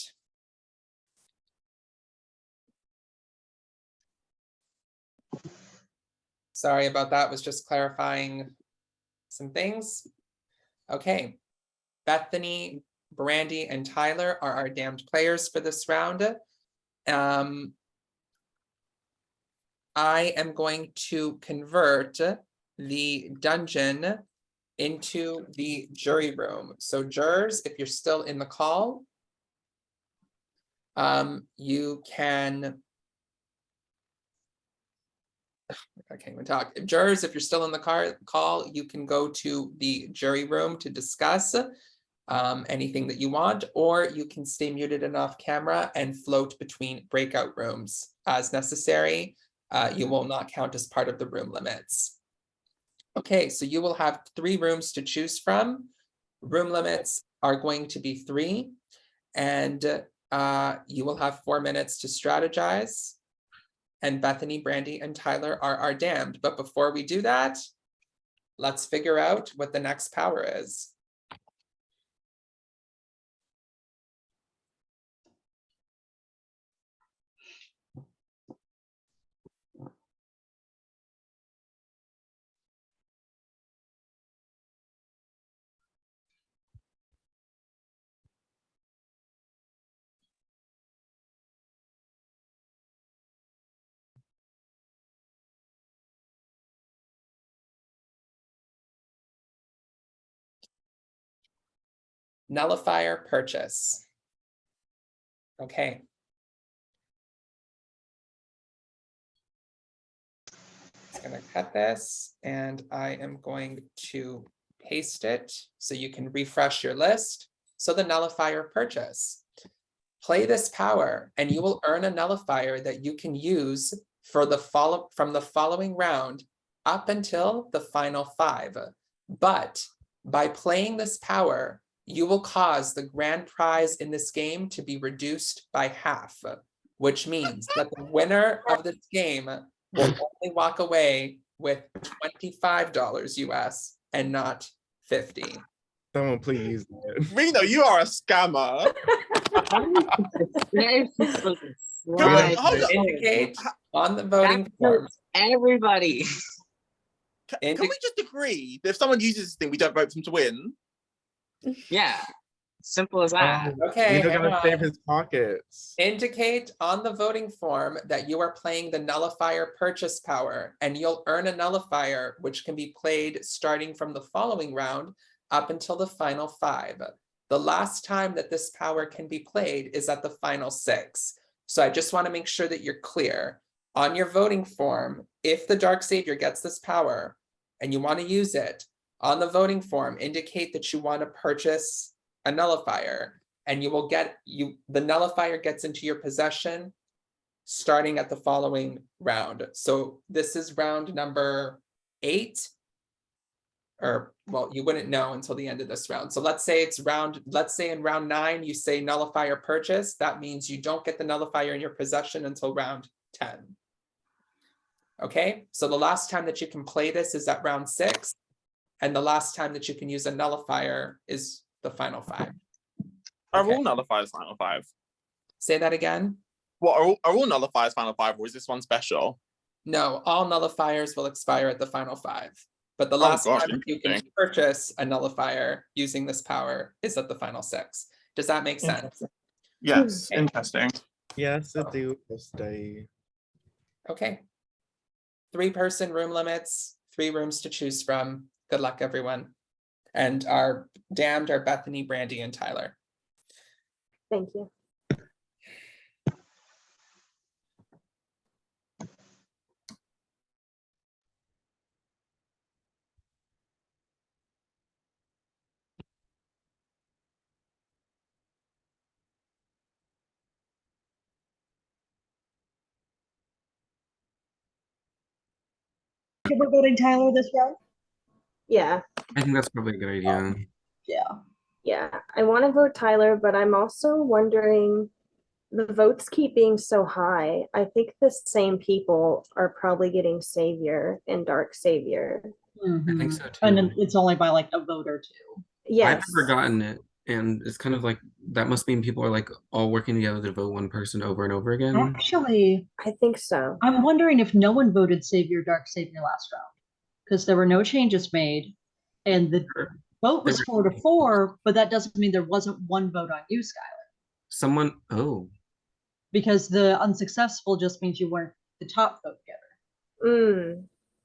Speaker 1: Sorry about that, was just clarifying some things. Okay, Bethany, Brandy, and Tyler are our damned players for this round. I am going to convert the dungeon into the jury room. So jurors, if you're still in the call, You can, I can't even talk. Jurors, if you're still in the call, you can go to the jury room to discuss anything that you want, or you can stay muted and off camera and float between breakout rooms as necessary. You will not count as part of the room limits. Okay, so you will have 3 rooms to choose from. Room limits are going to be 3, and you will have 4 minutes to strategize. And Bethany, Brandy, and Tyler are our damned. But before we do that, let's figure out what the next power is. Nullifier purchase. Okay. It's gonna cut this, and I am going to paste it so you can refresh your list. So the nullifier purchase. Play this power and you will earn a nullifier that you can use for from the following round up until the final 5. But by playing this power, you will cause the grand prize in this game to be reduced by half, which means that the winner of this game will only walk away with $25 US and not 50.
Speaker 5: Someone please.
Speaker 6: Reno, you are a scammer.
Speaker 12: Slide.
Speaker 6: Hold on.
Speaker 1: Indicate on the voting
Speaker 12: That
Speaker 1: form.
Speaker 12: hurts everybody.
Speaker 6: Can we just agree that if someone uses this thing, we don't vote for them to win?
Speaker 12: Yeah. Simple as that.
Speaker 1: Okay,
Speaker 5: Reno
Speaker 1: hang
Speaker 5: gotta
Speaker 1: on.
Speaker 5: save his pockets.
Speaker 1: Indicate on the voting form that you are playing the nullifier purchase power, and you'll earn a nullifier which can be played starting from the following round up until the final 5. The last time that this power can be played is at the final 6. So I just want to make sure that you're clear. On your voting form, if the Dark Savior gets this power and you want to use it, on the voting form, indicate that you want to purchase a nullifier, and you will get the nullifier gets into your possession starting at the following round. So this is round number 8, or well, you wouldn't know until the end of this round. So let's say in round 9 you say nullifier purchase. That means you don't get the nullifier in your possession until round 10. Okay, so the last time that you can play this is at round 6, and the last time that you can use a nullifier is the final 5.
Speaker 6: Are
Speaker 1: Okay.
Speaker 6: all nullifiers final 5?
Speaker 1: Say that again.
Speaker 6: What are all nullifiers final 5, or is this one special?
Speaker 1: No, all nullifiers will expire at the final 5. But the
Speaker 6: Oh,
Speaker 1: last
Speaker 6: gosh,
Speaker 1: time you can
Speaker 6: interesting.
Speaker 1: purchase a nullifier using this power is at the final 6. Does that make sense?
Speaker 6: Yes,
Speaker 1: Okay.
Speaker 6: interesting.
Speaker 5: Yes, I do. Stay.
Speaker 1: Okay. 3-person room limits, 3 rooms to choose from. Good luck, everyone. And our damned are Bethany, Brandy, and Tyler.
Speaker 8: Thank you.
Speaker 4: We're voting Tyler this round?
Speaker 8: Yeah.
Speaker 3: I think that's probably a good idea.
Speaker 4: Yeah.
Speaker 8: Yeah. I want to vote Tyler, but I'm also wondering, the votes keep being so high. I think the same people are probably getting Savior and Dark Savior.
Speaker 3: I think so too.
Speaker 4: And then it's only by like a vote or 2.
Speaker 8: Yes.
Speaker 3: I've never gotten it, and it's kind of like that must mean people are like all working together to vote one person over and over again.
Speaker 4: Actually,
Speaker 8: I think so.
Speaker 4: I'm wondering if no one voted Savior, Dark Savior last round, because there were no changes made, and the vote was 4-4, but that doesn't mean there wasn't one vote on you, Skylar. Because the unsuccessful just means you weren't the top vote getter.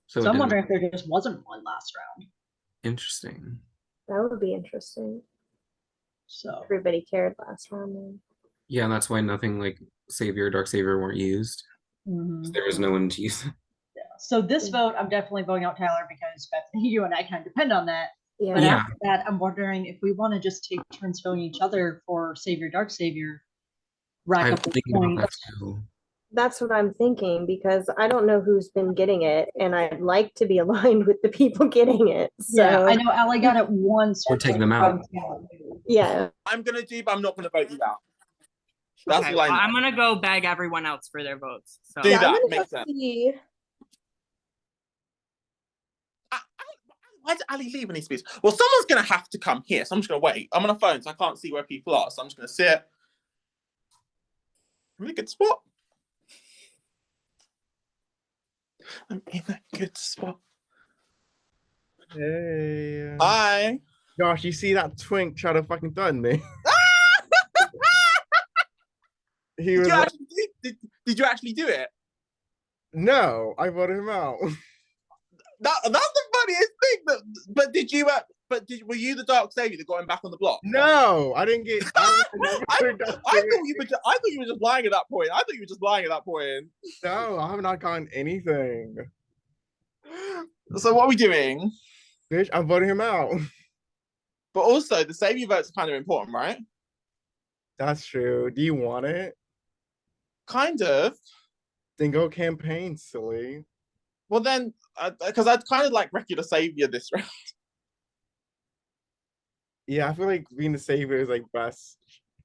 Speaker 4: So I'm wondering if there just wasn't one last round.
Speaker 3: Interesting.
Speaker 8: That would be interesting.
Speaker 4: So
Speaker 8: everybody cared last round. Then.
Speaker 3: Yeah, and that's why nothing like Savior, Dark Savior weren't used.
Speaker 4: Mhm.
Speaker 3: There was no one to use.
Speaker 4: So this vote, I'm definitely voting out Tyler because Bethany, you and I kind of depend on that. But
Speaker 3: Yeah.
Speaker 4: after that, I'm wondering if we want to just take turns voting each other for Savior, Dark Savior, rack
Speaker 3: I'm
Speaker 4: up the
Speaker 3: thinking about that
Speaker 4: points.
Speaker 3: too.
Speaker 8: That's what I'm thinking because I don't know who's been getting it, and I'd like to be aligned with the people getting it. So
Speaker 4: Yeah, I know Allie got it once.
Speaker 3: Or take them out.
Speaker 8: Yeah.
Speaker 13: I'm gonna do, but I'm not gonna vote you out. That's
Speaker 10: Okay,
Speaker 13: all I
Speaker 10: well,
Speaker 13: know.
Speaker 10: I'm gonna go bag everyone else for their votes. So
Speaker 13: Do
Speaker 7: Yeah, I'm
Speaker 13: that.
Speaker 7: gonna
Speaker 13: Makes
Speaker 7: go
Speaker 13: sense.
Speaker 7: see.
Speaker 13: Why did Ali leave when he speaks? Well, someone's gonna have to come here, so I'm just gonna wait. I'm on a phone, so I can't see where people are. So I'm just gonna sit. I'm in a good spot. I'm in a good spot.
Speaker 5: Hey.
Speaker 13: Hi.
Speaker 5: Gosh, you see that twink try to fucking threaten me? He
Speaker 13: Did
Speaker 5: was
Speaker 13: you
Speaker 5: like,
Speaker 13: actually did you actually do it?
Speaker 5: no, I voted him out.
Speaker 13: That's the funniest thing. Were you the Dark Savior that got him back on the block?
Speaker 5: No, I didn't get.
Speaker 13: I thought you were just lying at that point. I thought you were just lying at that point.
Speaker 5: No, I have not gotten anything.
Speaker 13: So what are we doing?
Speaker 5: Bitch, I'm voting him out.
Speaker 13: But also, the Savior votes are kind of important, right?
Speaker 5: That's true. Do you want it?
Speaker 13: Kind of.
Speaker 5: Then go campaign, silly.
Speaker 13: Well then, because I'd kind of like regular Savior this round.
Speaker 5: Yeah, I feel like being the savior is like best.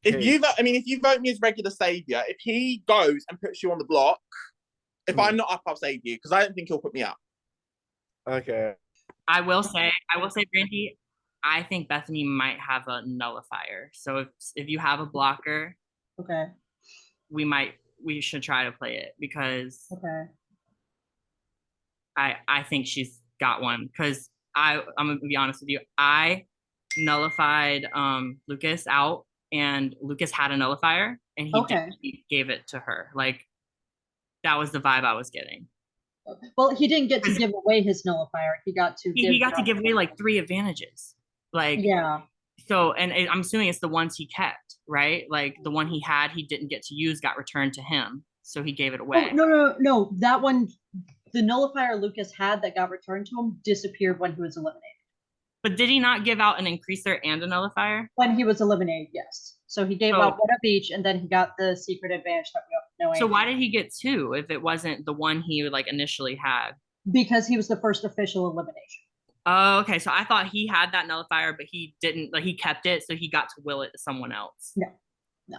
Speaker 13: If you vote me as regular Savior, if he goes and puts you on the block, if I'm not up, I'll save you because I don't think he'll put me up.
Speaker 5: Okay.
Speaker 10: I will say, Brandy, I think Bethany might have a nullifier. So if you have a blocker,
Speaker 4: Okay.
Speaker 10: we should try to play it because
Speaker 4: Okay.
Speaker 10: I think she's got one because I'm gonna be honest with you. I nullified Lucas out and Lucas had a nullifier and he gave it to her. Like that was the vibe I was getting.
Speaker 4: Well, he didn't get to give away his nullifier. He got to
Speaker 10: give away like 3 advantages. Like
Speaker 4: yeah.
Speaker 10: So and I'm assuming it's the ones he kept, right? Like the one he had he didn't get to use got returned to him. So he gave it away.
Speaker 4: Oh, no. That one, the nullifier Lucas had that got returned to him disappeared when he was eliminated.
Speaker 10: But did he not give out an increaser and a nullifier?
Speaker 4: When he was eliminated, yes. So he gave out one of each, and then he got the secret advantage that we don't know.
Speaker 10: So why did he get 2 if it wasn't the one he like initially had?
Speaker 4: Because he was the first official elimination.
Speaker 10: Oh, okay. So I thought he had that nullifier, but he didn't. Like he kept it, so he got to will it to someone else.
Speaker 4: No.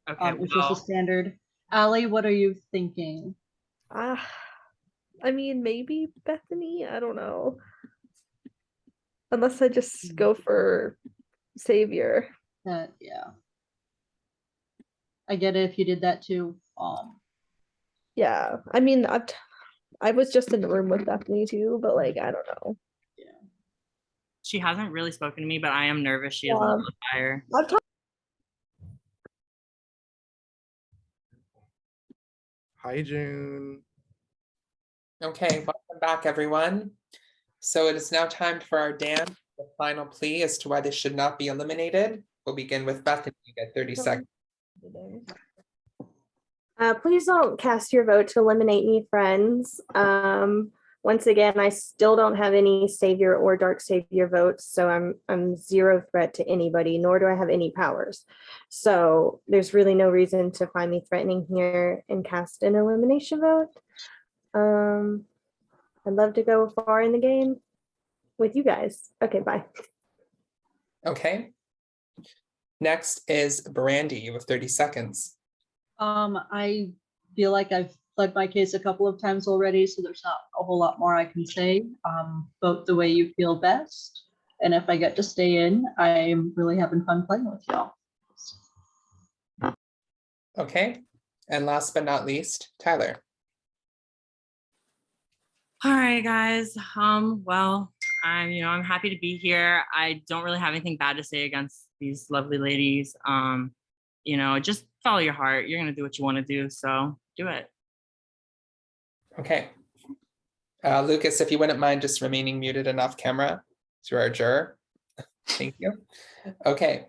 Speaker 10: Okay.
Speaker 4: It's just a standard. Allie, what are you thinking?
Speaker 7: I mean, maybe Bethany. I don't know. Unless I just go for Savior.
Speaker 4: Yeah. I get it if you did that too.
Speaker 7: Yeah. I mean, I was just in the room with Bethany too, but like I don't know.
Speaker 10: She hasn't really spoken to me, but I am nervous. She has a nullifier.
Speaker 5: Hi, June.
Speaker 1: Okay, welcome back, everyone. So it is now time for our dance. The final plea as to why they should not be eliminated. We'll begin with Bethany. You get 30 seconds.
Speaker 8: Please don't cast your vote to eliminate me, friends. Once again, I still don't have any savior or dark savior votes, so I'm 0 threat to anybody, nor do I have any powers. So there's really no reason to find me threatening here and cast an elimination vote. I'd love to go far in the game with you guys. Okay, bye.
Speaker 1: Okay. Next is Brandy with 30 seconds.
Speaker 4: I feel like I've pled my case a couple of times already, so there's not a whole lot more I can say. Vote the way you feel best. And if I get to stay in, I'm really having fun playing with y'all.
Speaker 1: Okay. And last but not least, Tyler.
Speaker 10: All right, guys. Well, I'm happy to be here. I don't really have anything bad to say against these lovely ladies. Just follow your heart. You're gonna do what you want to do, so do it.
Speaker 1: Okay. Lucas, if you wouldn't mind just remaining muted and off camera to our juror. Thank you. Okay.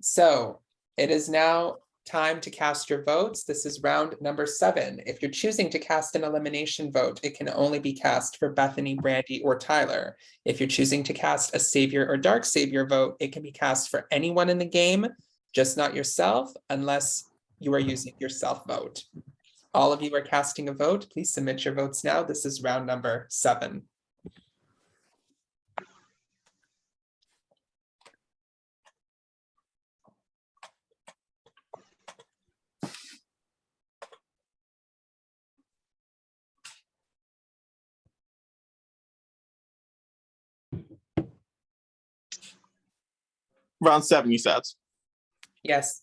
Speaker 1: So it is now time to cast your votes. This is round number 7. If you're choosing to cast an elimination vote, it can only be cast for Bethany, Brandy, or Tyler. If you're choosing to cast a Savior or Dark Savior vote, it can be cast for anyone in the game, just not yourself, unless you are using your self vote. All of you are casting a vote. Please submit your votes now. This is round number 7.
Speaker 6: Round 7, you said.
Speaker 1: Yes.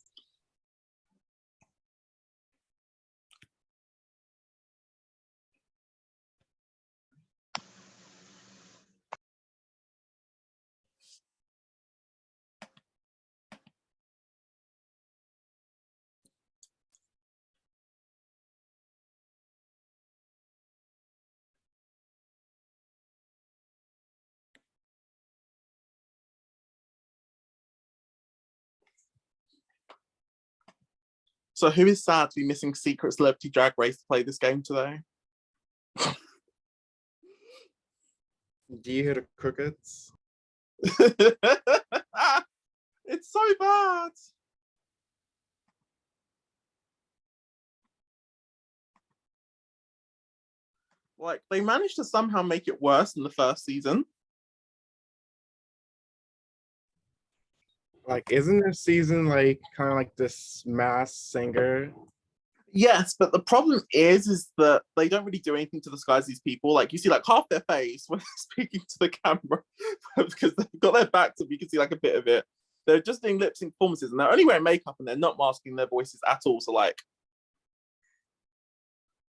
Speaker 6: So who is sad to be missing Secret Celebrity Drag Race to play this game today?
Speaker 5: Do you hear the crickets?
Speaker 6: It's so bad. Like, they managed to somehow make it worse than the first season.
Speaker 5: Like, isn't this season like kind of like this Mass Singer?
Speaker 6: Yes, but the problem is that they don't really do anything to disguise these people. Like, you see like half their face when they're speaking to the camera because they've got their back to, you can see like a bit of it. They're just doing lip sync performances and they're only wearing makeup and they're not masking their voices at all. So like,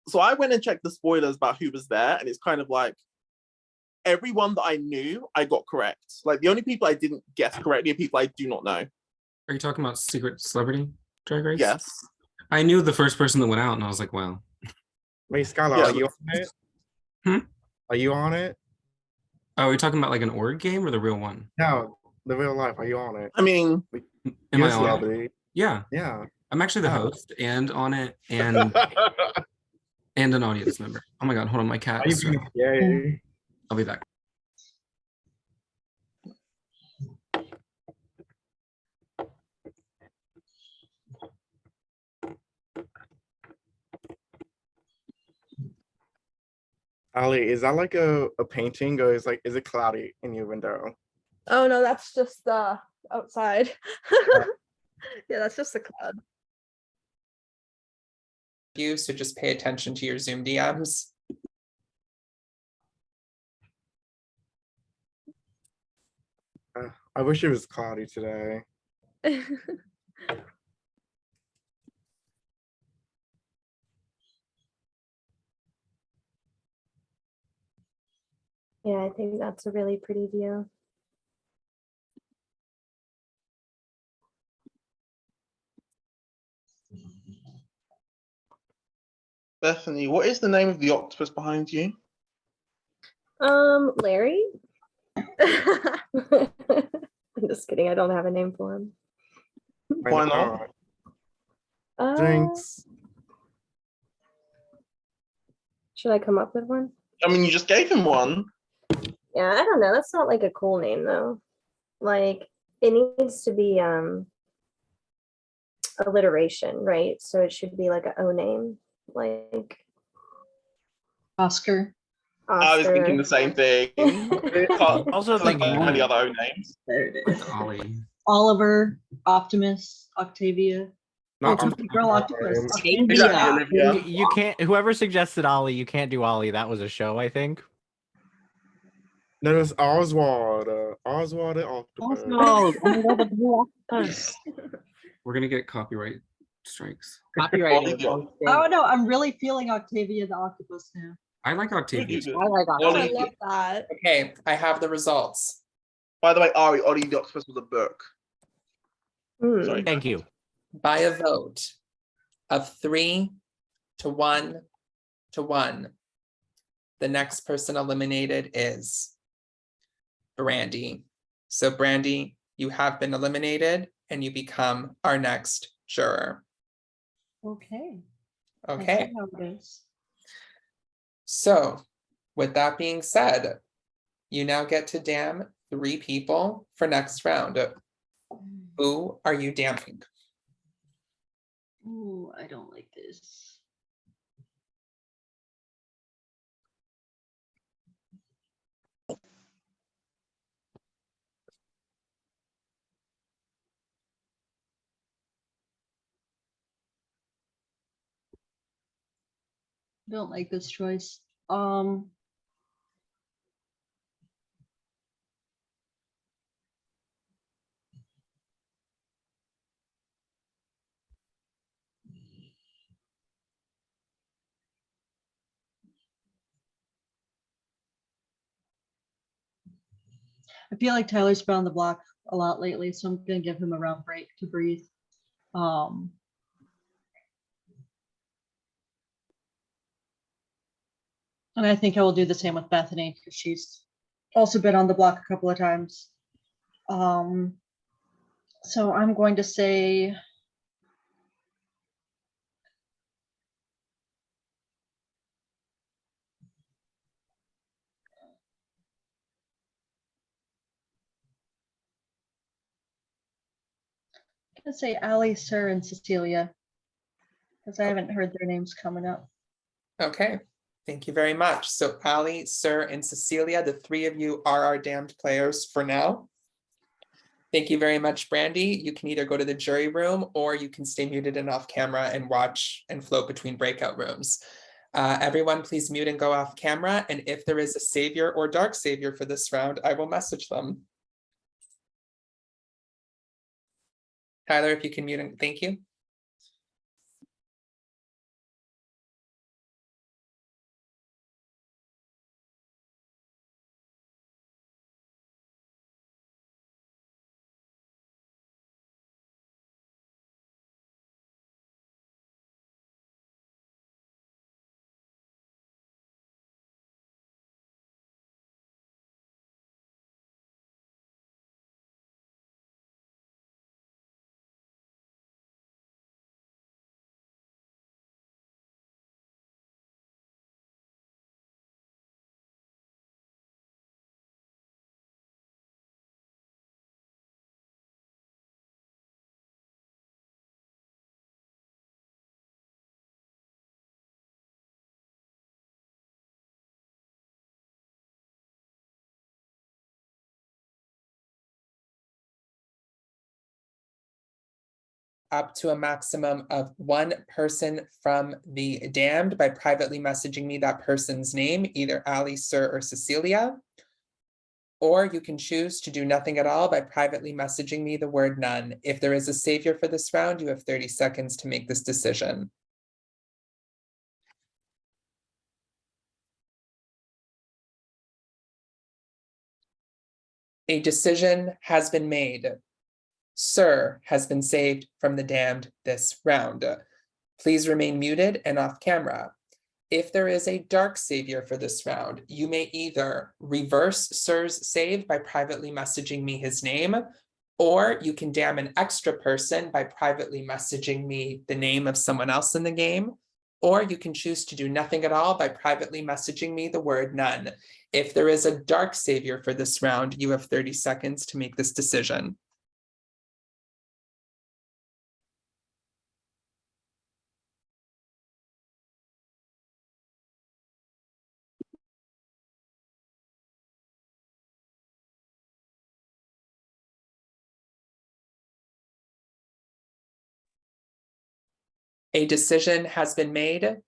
Speaker 6: so I went and checked the spoilers about who was there, and it's kind of like everyone that I knew, I got correct. Like the only people I didn't guess correctly are people I do not know.
Speaker 3: Are you talking about Secret Celebrity Drag Race?
Speaker 6: Yes.
Speaker 3: I knew the first person that went out, and I was like, wow.
Speaker 5: Wait, Skylar,
Speaker 6: Yeah,
Speaker 5: are you on it?
Speaker 3: Hmm?
Speaker 5: Are you on it?
Speaker 3: Oh, are we talking about like an org game or the real one?
Speaker 5: No, the real life. Are you on it?
Speaker 6: I mean,
Speaker 3: Am
Speaker 5: You're
Speaker 3: I
Speaker 5: a
Speaker 3: on it?
Speaker 5: celebrity.
Speaker 3: Yeah.
Speaker 5: Yeah.
Speaker 3: I'm actually the
Speaker 5: Oh.
Speaker 3: host and on it and and an audience member. Oh my god, hold on, my cat.
Speaker 5: Are you being scary?
Speaker 3: I'll be back.
Speaker 5: Ali, is that like a painting or is it cloudy in your window?
Speaker 7: Oh no, that's just outside. Yeah, that's just the cloud.
Speaker 1: You, so just pay attention to your Zoom DMs.
Speaker 5: I wish it was cloudy today.
Speaker 8: Yeah, I think that's a really pretty view.
Speaker 6: Bethany, what is the name of the octopus behind you?
Speaker 8: Larry? I'm just kidding. I don't have a name for him.
Speaker 6: Why not?
Speaker 5: Thanks.
Speaker 8: Should I come up with one?
Speaker 6: I mean, you just gave him one.
Speaker 8: Yeah, I don't know. That's not like a cool name though. Like it needs to be alliteration, right? So it should be like a O name, like
Speaker 4: Oscar.
Speaker 6: I was thinking the same thing.
Speaker 11: Also
Speaker 6: Like
Speaker 11: thinking
Speaker 6: any
Speaker 11: that.
Speaker 6: other O names.
Speaker 4: There it is.
Speaker 3: Ollie.
Speaker 4: Oliver, Optimus, Octavia.
Speaker 5: Not
Speaker 4: Oh, girl Octopus. Octavia.
Speaker 6: Exactly, Olivia.
Speaker 11: You can't. Whoever suggested Ollie, you can't do Ollie. That was a show, I think.
Speaker 5: No, it's Oswald. Oswald the octopus.
Speaker 9: Oh my god, the blue octopus.
Speaker 3: We're gonna get copyright strikes.
Speaker 9: Copyrighted.
Speaker 4: Oh no, I'm really feeling Octavia the Octopus now.
Speaker 3: I like Octavia.
Speaker 9: I like
Speaker 7: Oh, I
Speaker 9: Octopus.
Speaker 7: love that.
Speaker 1: Okay, I have the results.
Speaker 6: By the way, Ari, Ollie the Octopus was a book. Sorry.
Speaker 11: Thank you.
Speaker 1: By a vote of 3 to 1 to 1, the next person eliminated is Brandy. So Brandy, you have been eliminated and you become our next juror.
Speaker 4: Okay. I see
Speaker 1: Okay,
Speaker 4: how it is.
Speaker 1: so with that being said, you now get to damn 3 people for next round. Who are you damning?
Speaker 4: Ooh, I don't like this. Don't like this choice. I feel like Tyler's been on the block a lot lately, so I'm gonna give him a round break to breathe. Um, and I think I will do the same with Bethany because she's also been on the block a couple of times. So I'm going to say Ali, Sir, and Cecilia because I haven't heard their names coming up.
Speaker 1: Okay, thank you very much. So Ali, Sir, and Cecilia, the 3 of you are our damned players for now. Thank you very much, Brandy. You can either go to the jury room or you can stay muted and off camera and watch and float between breakout rooms. Everyone, please mute and go off camera. And if there is a savior or dark savior for this round, I will message them. Tyler, if you can mute and thank you. Up to a maximum of 1 person from the damned by privately messaging me that person's name, either Ali, Sir, or Cecilia. Or you can choose to do nothing at all by privately messaging me the word none. If there is a savior for this round, you have 30 seconds to make this decision. A decision has been made. Sir has been saved from the damned this round. Please remain muted and off camera. If there is a dark savior for this round, you may either reverse Sir's save by privately messaging me his name, or you can damn an extra person by privately messaging me the name of someone else in the game, or you can choose to do nothing at all by privately messaging me the word none. If there is a dark savior for this round, you have 30 seconds to make this decision. A decision has been made.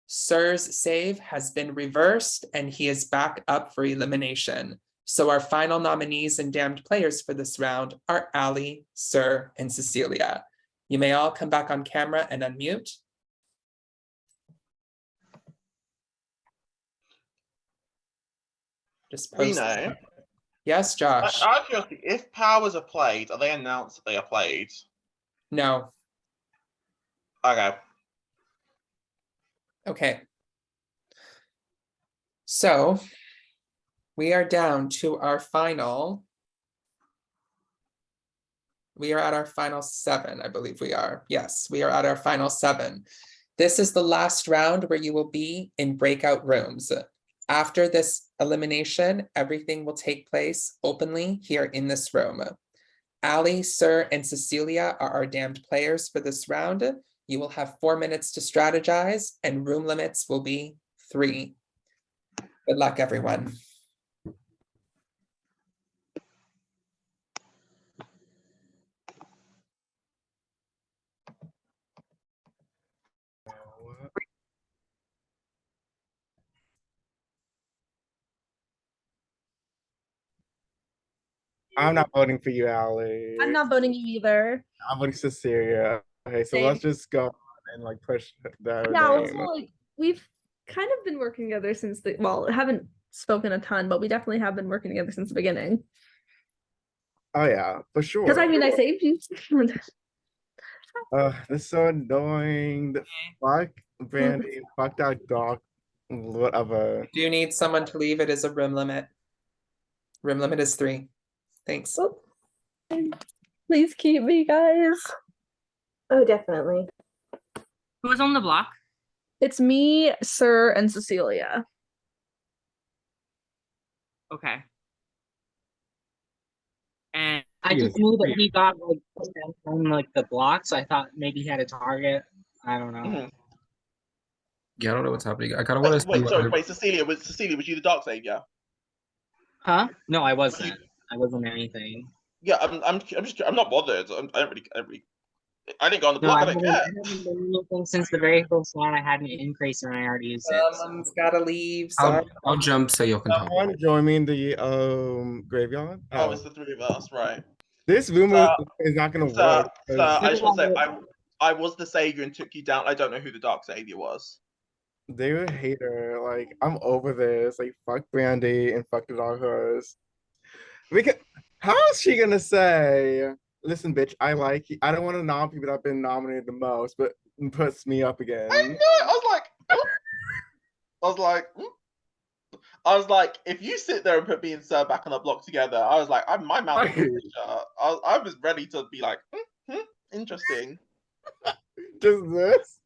Speaker 1: Sir's save has been reversed and he is back up for elimination. So our final nominees and damned players for this round are Ali, Sir, and Cecilia. You may all come back on camera and unmute. Just post.
Speaker 6: Reno,
Speaker 1: Yes, Josh.
Speaker 6: out of curiosity, if powers are played, are they announced that they are played?
Speaker 1: No.
Speaker 6: Okay.
Speaker 1: Okay. So we are down to our final We are at our final 7, I believe we are. Yes, we are at our final 7. This is the last round where you will be in breakout rooms. After this elimination, everything will take place openly here in this room. Ali, Sir, and Cecilia are our damned players for this round. You will have 4 minutes to strategize, and room limits will be 3. Good luck, everyone.
Speaker 5: I'm not voting for you, Allie.
Speaker 7: I'm not voting you either.
Speaker 5: I'm voting Cecilia. Okay, so
Speaker 7: Same.
Speaker 5: let's just go and like push their
Speaker 7: Yeah, also
Speaker 5: name.
Speaker 7: like we've kind of been working together since the haven't spoken a ton, but we definitely have been working together since the beginning.
Speaker 5: Oh yeah, for sure.
Speaker 7: Because I mean I saved you.
Speaker 5: This is so annoying. Fuck Brandy, fuck that dog. Whatever.
Speaker 1: Do you need someone to leave? It is a room limit. Room limit is 3. Thanks.
Speaker 7: Oh. Please keep me, guys.
Speaker 8: Oh, definitely.
Speaker 10: Who's on the block?
Speaker 7: It's me, Sir, and Cecilia.
Speaker 10: Okay. And
Speaker 12: I just knew that he got like from like the block, so I thought maybe he had a target. I don't know.
Speaker 6: Mhm.
Speaker 3: Yeah, I don't know what's happening. I kind of want to.
Speaker 6: Wait, Cecilia, was you the Dark Savior?
Speaker 12: Huh? No, I wasn't. I wasn't anything.
Speaker 6: Yeah, I'm not bothered. I didn't go on the
Speaker 12: No,
Speaker 6: block.
Speaker 12: I
Speaker 6: I don't
Speaker 12: haven't,
Speaker 6: care.
Speaker 12: I haven't done anything since the very first one. I had an increase and I already used it. So.
Speaker 1: Someone's gotta leave. Sorry.
Speaker 3: I'll jump so you can talk.
Speaker 5: Someone join me in the graveyard.
Speaker 6: Oh, it's the 3 of us, right?
Speaker 5: This rumor is not gonna work.
Speaker 6: So I just want to say I was the savior and took you down. I don't know who the Dark Savior was.
Speaker 5: They're a hater. Like, I'm over this. Like, fuck Brandy and fuck the dog horse. How is she gonna say, listen, bitch, I like you. I don't want to nominate people that have been nominated the most, but puts me up again.
Speaker 6: I know. I was like, if you sit there and put me and Sir back on the block together, I was like, my mouth was shut. I was ready to be like, interesting.
Speaker 5: Just this.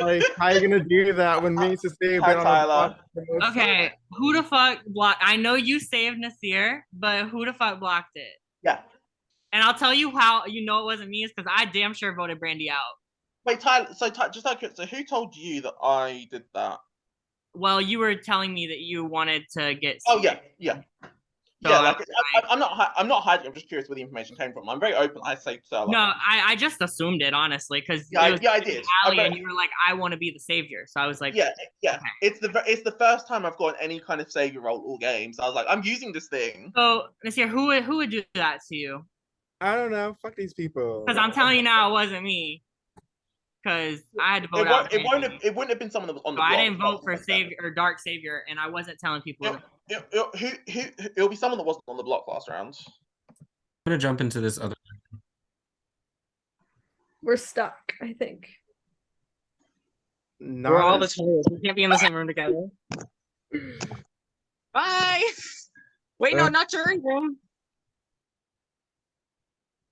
Speaker 5: Like, how you gonna do that when me and Cecilia been on the block?
Speaker 10: Okay, who the fuck blocked? I know you saved Nasir, but who the fuck blocked it?
Speaker 6: Yeah.
Speaker 10: And I'll tell you how you know it wasn't me is because I damn sure voted Brandy out.
Speaker 6: Wait, Tyler. So who told you that I did that?
Speaker 10: Well, you were telling me that you wanted to get.
Speaker 6: Oh yeah.
Speaker 10: So
Speaker 6: Yeah, like I'm not hiding. I'm just curious where the information came from. I'm very open. I say so.
Speaker 10: No, I just assumed it honestly because
Speaker 6: Yeah, I did.
Speaker 10: Allie, and you were like, I want to be the savior, so I was like,
Speaker 6: yeah.
Speaker 10: Okay.
Speaker 6: It's the first time I've gotten any kind of savior role all game. So I was like, I'm using this thing.
Speaker 10: So Nasir, who would do that to you?
Speaker 5: I don't know. Fuck these people.
Speaker 10: Because I'm telling you now, it wasn't me. Because I had to vote out.
Speaker 6: It wouldn't have been someone that was on the
Speaker 10: So
Speaker 6: block.
Speaker 10: I didn't vote for savior or dark savior, and I wasn't telling people.
Speaker 6: It'll be someone that wasn't on the block last round.
Speaker 3: I'm gonna jump into this other.
Speaker 7: We're stuck, I think.
Speaker 12: We're all the players. We can't be in the same room together. Bye. Wait, no, not your room.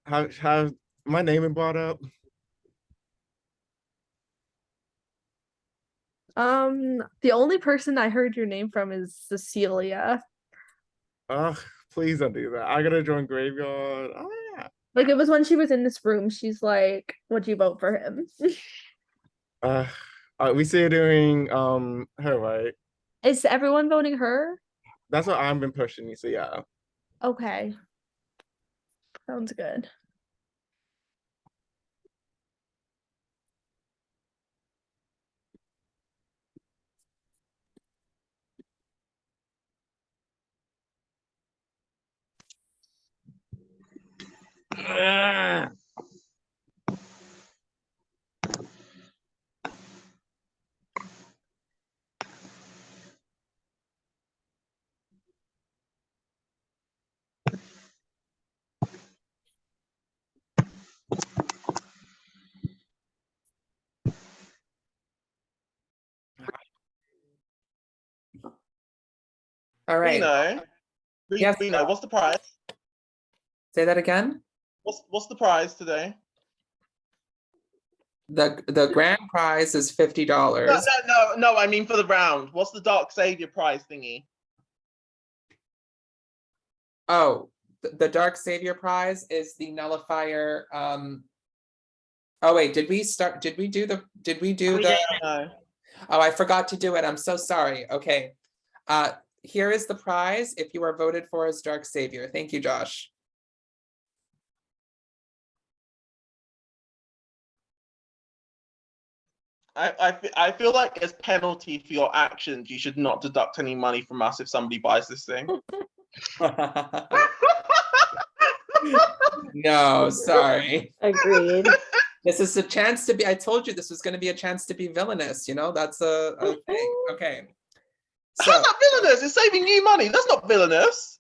Speaker 5: Have my name been brought up?
Speaker 7: The only person I heard your name from is Cecilia.
Speaker 5: Ugh, please don't do that. I gotta join graveyard. Oh, yeah.
Speaker 7: Like it was when she was in this room. She's like, "Would you vote for him?"
Speaker 5: We see her doing her, right?
Speaker 7: Is everyone voting her?
Speaker 5: That's what I've been pushing you. So yeah.
Speaker 7: Okay. Sounds good.
Speaker 1: All right. Yes,
Speaker 6: Reno, what's the prize?
Speaker 1: Say that again?
Speaker 6: What's the prize today?
Speaker 1: The grand prize is $50.
Speaker 6: No, I mean for the round. What's the Dark Savior prize thingy?
Speaker 1: Oh, the Dark Savior prize is the nullifier. Oh wait, did we do the?
Speaker 6: No.
Speaker 1: Oh, I forgot to do it. I'm so sorry. Okay. Here is the prize if you are voted for as Dark Savior. Thank you, Josh.
Speaker 6: I feel like as penalty for your actions, you should not deduct any money from us if somebody buys this thing.
Speaker 1: No, sorry.
Speaker 8: Agreed.
Speaker 1: This is a chance to be, I told you this was going to be a chance to be villainous, you know, that's a thing. Okay. So,
Speaker 6: how's that villainous? It's saving you money. That's not villainous.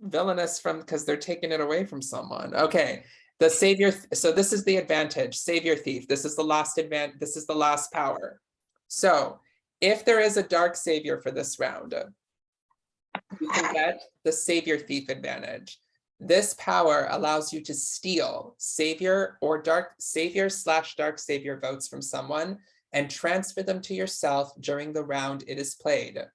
Speaker 1: Villainous because they're taking it away from someone. Okay. The savior, so this is the advantage, savior thief. This is the last this is the last power. So if there is a dark savior for this round, you can get the savior thief advantage. This power allows you to steal savior or dark savior/dark savior votes from someone and transfer them to yourself during the round it is played.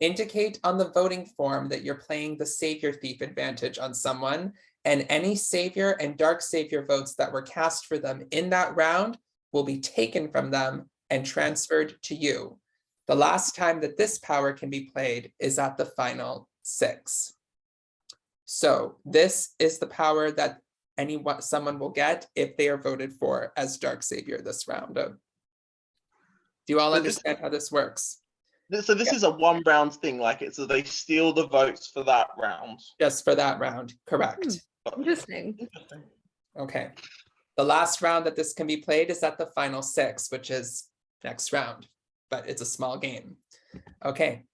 Speaker 1: Indicate on the voting form that you're playing the savior thief advantage on someone, and any savior and dark savior votes that were cast for them in that round will be taken from them and transferred to you. The last time that this power can be played is at the final 6. So this is the power that someone will get if they are voted for as dark savior this round. Do you all understand how this works?
Speaker 6: So this is a one round thing, so they steal the votes for that round.
Speaker 1: Just for that round, correct.
Speaker 7: Interesting.
Speaker 1: Okay. The last round that this can be played is at the final 6, which is next round, but it's a small game. Okay.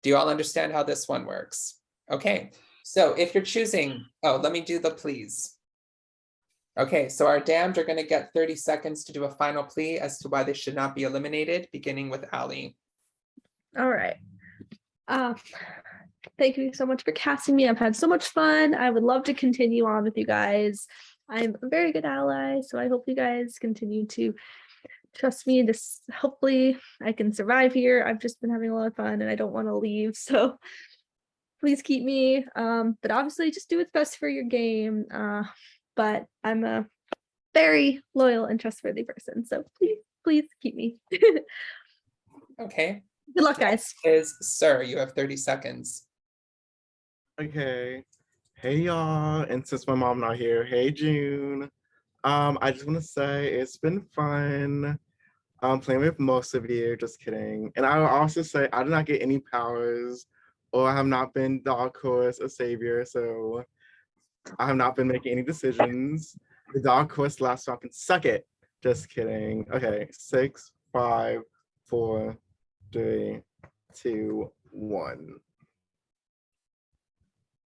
Speaker 1: Do you all understand how this one works? Okay. So if you're choosing, let me do the pleas. Okay, so our damned are going to get 30 seconds to do a final plea as to why they should not be eliminated, beginning with Ali.
Speaker 7: All right. Thank you so much for casting me. I've had so much fun. I would love to continue on with you guys. I'm a very good ally, so I hope you guys continue to trust me, and just hopefully I can survive here. I've just been having a lot of fun and I don't want to leave, so please keep me. But obviously just do what's best for your game. But I'm a very loyal and trustworthy person, so please keep me.
Speaker 1: Okay.
Speaker 7: Good luck, guys.
Speaker 1: Sir, you have 30 seconds.
Speaker 5: Okay. Hey y'all, and since my mom not here, hey June. I just want to say it's been fun. Playing with most of you, just kidding. And I will also say I did not get any powers, or I have not been Dark Horse or Savior, so I have not been making any decisions. The Dark Horse last round can suck it. Just kidding. Okay, 6, 5, 4, 3, 2, 1.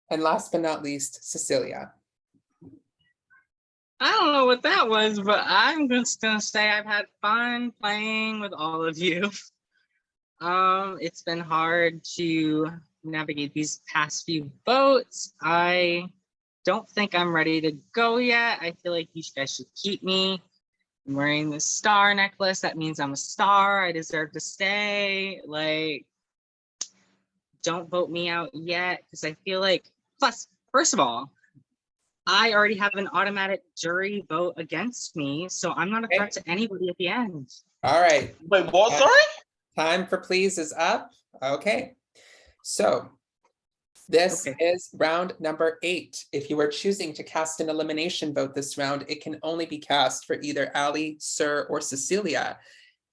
Speaker 1: And last but not least, Cecilia.
Speaker 12: I don't know what that was, but I'm just gonna say I've had fun playing with all of you. It's been hard to navigate these past few votes. I don't think I'm ready to go yet. I feel like you guys should keep me. I'm wearing this star necklace. That means I'm a star. I deserve to stay. Don't vote me out yet, because I feel like, plus, first of all, I already have an automatic jury vote against me, so I'm not a threat to anybody at the end.
Speaker 1: All right.
Speaker 6: Wait, what? Sorry?
Speaker 1: Time for please is up. Okay. So this is round number 8. If you are choosing to cast an elimination vote this round, it can only be cast for either Ali, Sir, or Cecilia.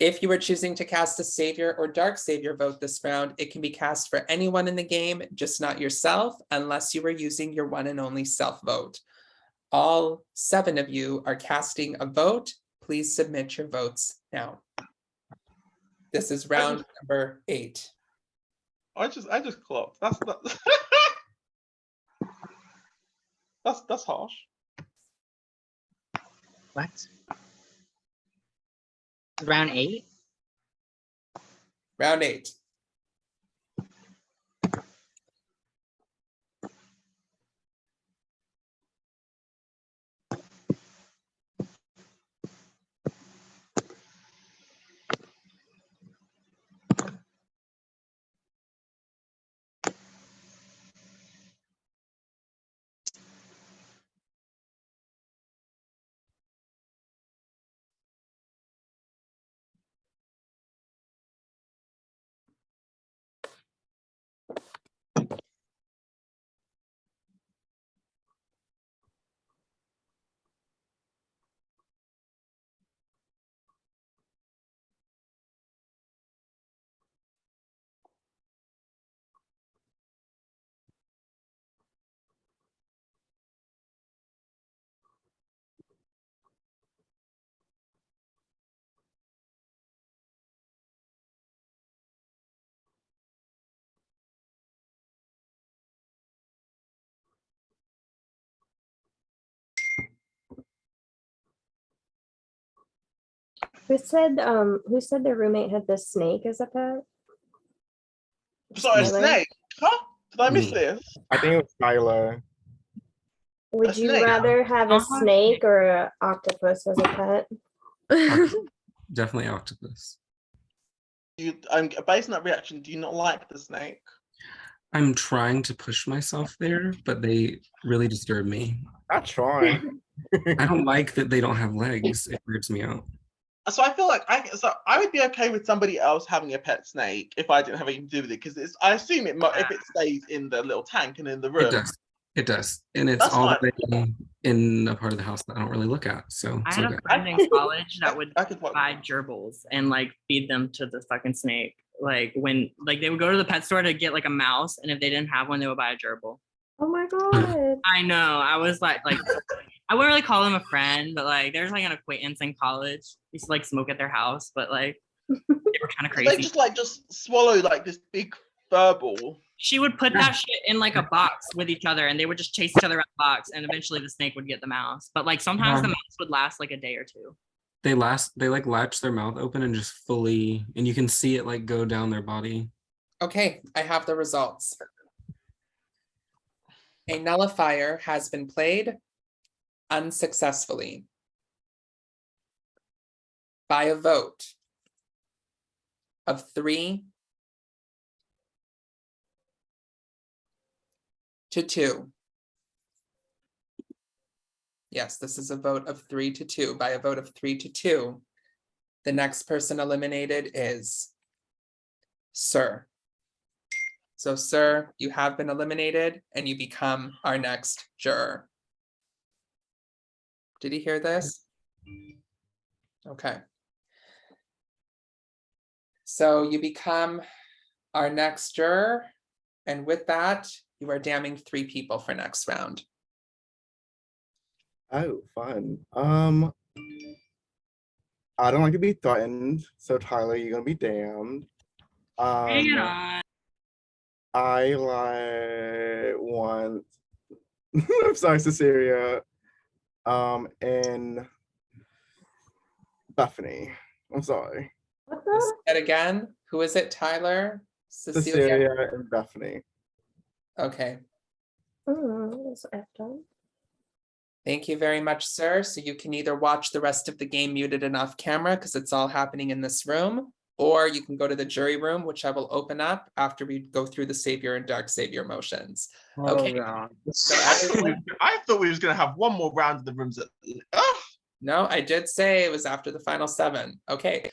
Speaker 1: If you are choosing to cast a savior or dark savior vote this round, it can be cast for anyone in the game, just not yourself, unless you are using your one and only self vote. All 7 of you are casting a vote. Please submit your votes now. This is round number 8.
Speaker 6: I just clocked. That's harsh.
Speaker 12: What? Round 8?
Speaker 1: Round 8.
Speaker 8: Who said their roommate had the snake as a pet?
Speaker 6: Sorry, a
Speaker 8: Tyler?
Speaker 6: snake? Huh? Did I miss
Speaker 3: Me.
Speaker 6: this?
Speaker 5: I think it was Tyler.
Speaker 8: Would
Speaker 6: A
Speaker 8: you
Speaker 6: snake?
Speaker 8: rather have a
Speaker 10: Uh-huh.
Speaker 8: snake or an octopus as a pet?
Speaker 3: Definitely octopus.
Speaker 6: Based on that reaction, do you not like the snake?
Speaker 3: I'm trying to push myself there, but they really disturb me.
Speaker 5: I try.
Speaker 3: I don't like that they don't have legs. It weirds me out.
Speaker 6: So I feel like I would be okay with somebody else having a pet snake if I didn't have anything to do with it, because I assume if it stays in the little tank and in the
Speaker 3: It
Speaker 6: room.
Speaker 3: does. It does. And it's
Speaker 6: That's
Speaker 3: all
Speaker 6: fine.
Speaker 3: the way in a part of the house that I don't really look at. So
Speaker 10: I
Speaker 3: it's
Speaker 10: had
Speaker 3: okay.
Speaker 10: a friend in college that would
Speaker 6: I could fuck
Speaker 10: buy gerbils and like feed them to the fucking snake. Like when like they would go to the pet store to get like a mouse, and if they didn't have one, they would buy a gerbil.
Speaker 8: Oh my god.
Speaker 10: I know. I was like I wouldn't really call him a friend, but like there's like an acquaintance in college. Used to like smoke at their house, but like they were kind of
Speaker 6: They
Speaker 10: crazy.
Speaker 6: just swallow like this big fur ball.
Speaker 10: She would put that shit in like a box with each other, and they would just chase each other around the box, and eventually the snake would get the mouse. But like sometimes the mouse would last like a day or two.
Speaker 3: They like latch their mouth open and just fully, and you can see it like go down their body.
Speaker 1: Okay, I have the results. A nullifier has been played unsuccessfully by a vote of 3 to 2. Yes, this is a vote of 3 to 2. By a vote of 3 to 2, the next person eliminated is Sir. So, Sir, you have been eliminated and you become our next juror. Did you hear this? Okay. So you become our next juror, and with that, you are damning 3 people for next round.
Speaker 5: Oh, fun. I don't like to be threatened, so Tyler, you're gonna be damned.
Speaker 10: Hang it on.
Speaker 5: I want I'm sorry, Cecilia. And Bethany. I'm sorry.
Speaker 1: Say that again. Who is it? Tyler?
Speaker 5: Cecilia and Bethany.
Speaker 1: Okay.
Speaker 8: It's effed up.
Speaker 1: Thank you very much, sir. So you can either watch the rest of the game muted and off camera because it's all happening in this room, or you can go to the jury room, which I will open up after we go through the Savior and Dark Savior motions. Okay. So everyone,
Speaker 6: I thought we was gonna have one more round of the rooms.
Speaker 1: no, I did say it was after the final 7. Okay.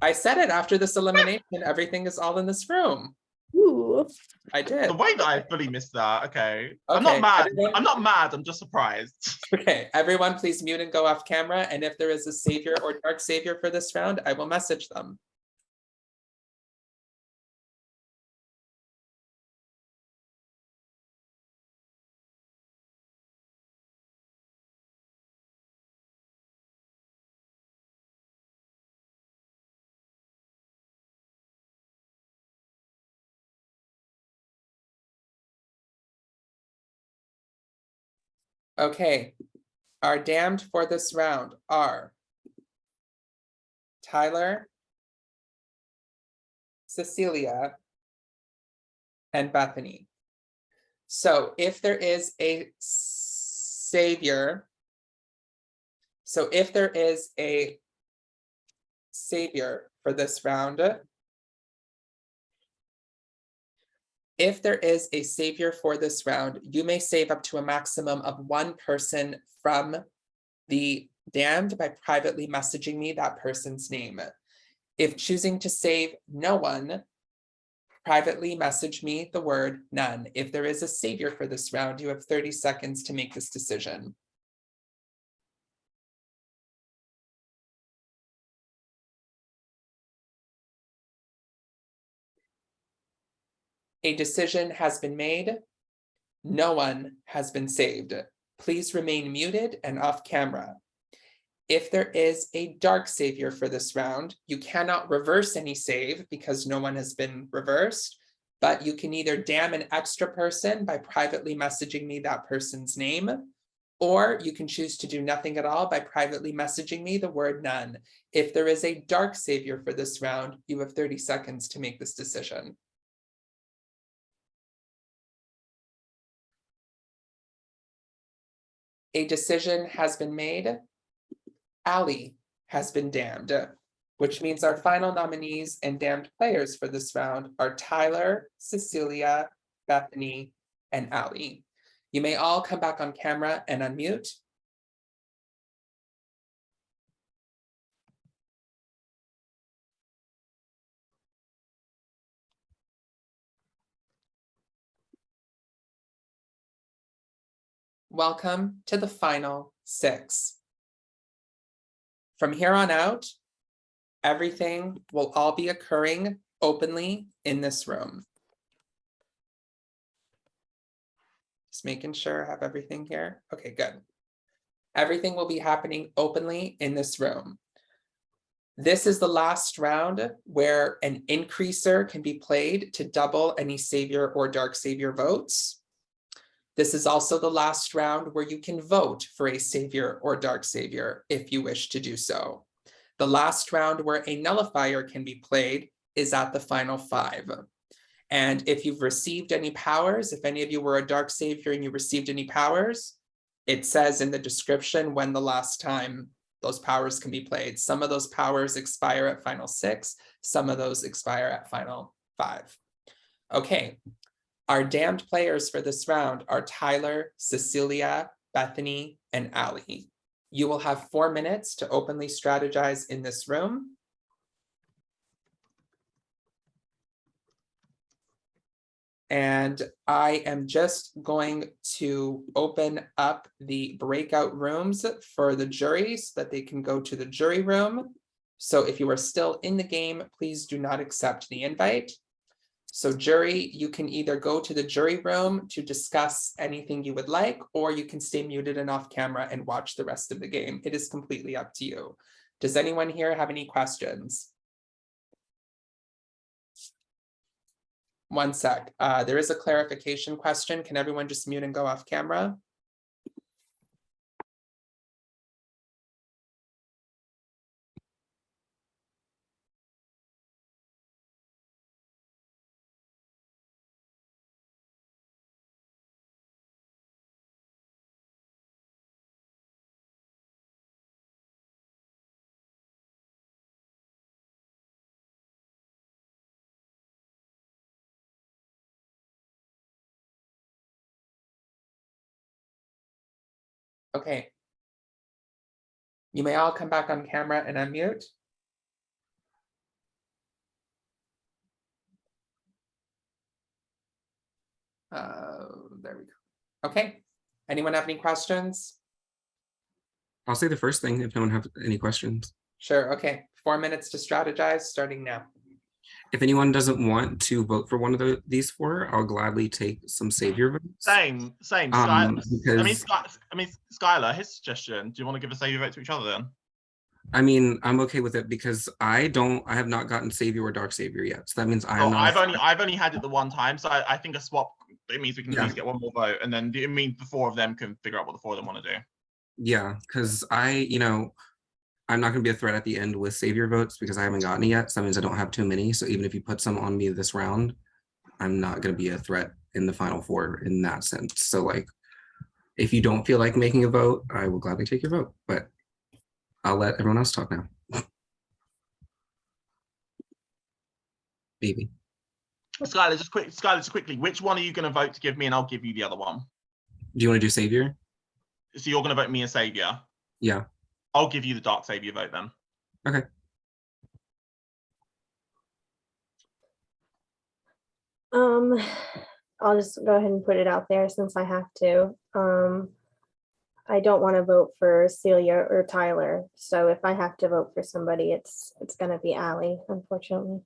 Speaker 1: I said it after this elimination. Everything is all in this room.
Speaker 7: Ooh.
Speaker 1: I did.
Speaker 6: The way that I fully missed that. Okay. I'm
Speaker 1: Okay,
Speaker 6: not mad.
Speaker 1: everyone-
Speaker 6: I'm not mad. I'm just surprised.
Speaker 1: Okay, everyone please mute and go off camera. And if there is a Savior or Dark Savior for this round, I will message them. Okay, our damned for this round are Tyler, Cecilia, and Bethany. So if there is a savior, for this round, you may save up to a maximum of 1 person from the damned by privately messaging me that person's name. If choosing to save no one, privately message me the word none. If there is a savior for this round, you have 30 seconds to make this decision. A decision has been made. No one has been saved. Please remain muted and off camera. If there is a dark savior for this round, you cannot reverse any save because no one has been reversed, but you can either damn an extra person by privately messaging me that person's name, Or you can choose to do nothing at all by privately messaging me the word none. If there is a dark savior for this round, you have 30 seconds to make this decision. A decision has been made. Allie has been damned, which means our final nominees and damned players for this round are Tyler, Cecilia, Bethany, and Allie. You may all come back on camera and unmute. Welcome to the final 6. From here on out, everything will all be occurring openly in this room. Just making sure I have everything here. Okay, good. Everything will be happening openly in this room. This is the last round where an increaser can be played to double any savior or dark savior votes. This is also the last round where you can vote for a savior or dark savior if you wish to do so. The last round where a nullifier can be played is at the final 5. And if you've received any powers, if any of you were a dark savior and you received any powers, it says in the description when the last time those powers can be played. Some of those powers expire at final 6, some of those expire at final 5. Okay. Our damned players for this round are Tyler, Cecilia, Bethany, and Allie. You will have 4 minutes to openly strategize in this room. And I am just going to open up the breakout rooms for the jury so that they can go to the jury room. So if you are still in the game, please do not accept the invite. So jury, you can either go to the jury room to discuss anything you would like, or you can stay muted and off camera and watch the rest of the game. It is completely up to you. Does anyone here have any questions? One sec. There is a clarification question. Can everyone just mute and go off camera? Okay. You may all come back on camera and unmute. There we go. Okay. Anyone have any questions?
Speaker 3: I'll say the first thing if no one has any questions.
Speaker 1: Sure. Okay. 4 minutes to strategize starting now.
Speaker 3: If anyone doesn't want to vote for one of these 4, I'll gladly take some savior votes.
Speaker 6: Same.
Speaker 3: Because
Speaker 6: Skylar, his suggestion. Do you want to give a savior vote to each other then?
Speaker 3: I mean, I'm okay with it because I have not gotten savior or dark savior yet. So that means
Speaker 6: I've only had it the one time, so I think a swap, it means we can at least get one more vote, and then it means the 4 of them can figure out what the 4 of them want to do.
Speaker 3: Yeah, because I'm not going to be a threat at the end with savior votes because I haven't gotten it yet. So that means I don't have too many. So even if you put some on me this round, I'm not going to be a threat in the final 4 in that sense. So like, if you don't feel like making a vote, I will gladly take your vote, but I'll let everyone else talk now. Baby.
Speaker 6: Skylar, just quickly, which one are you going to vote to give me, and I'll give you the other one?
Speaker 3: Do you want to do savior?
Speaker 6: So you're going to vote me a savior?
Speaker 3: Yeah.
Speaker 6: I'll give you the dark savior vote then.
Speaker 3: Okay.
Speaker 8: I'll just go ahead and put it out there since I have to. I don't want to vote for Celia or Tyler. So if I have to vote for somebody, it's going to be Allie, unfortunately.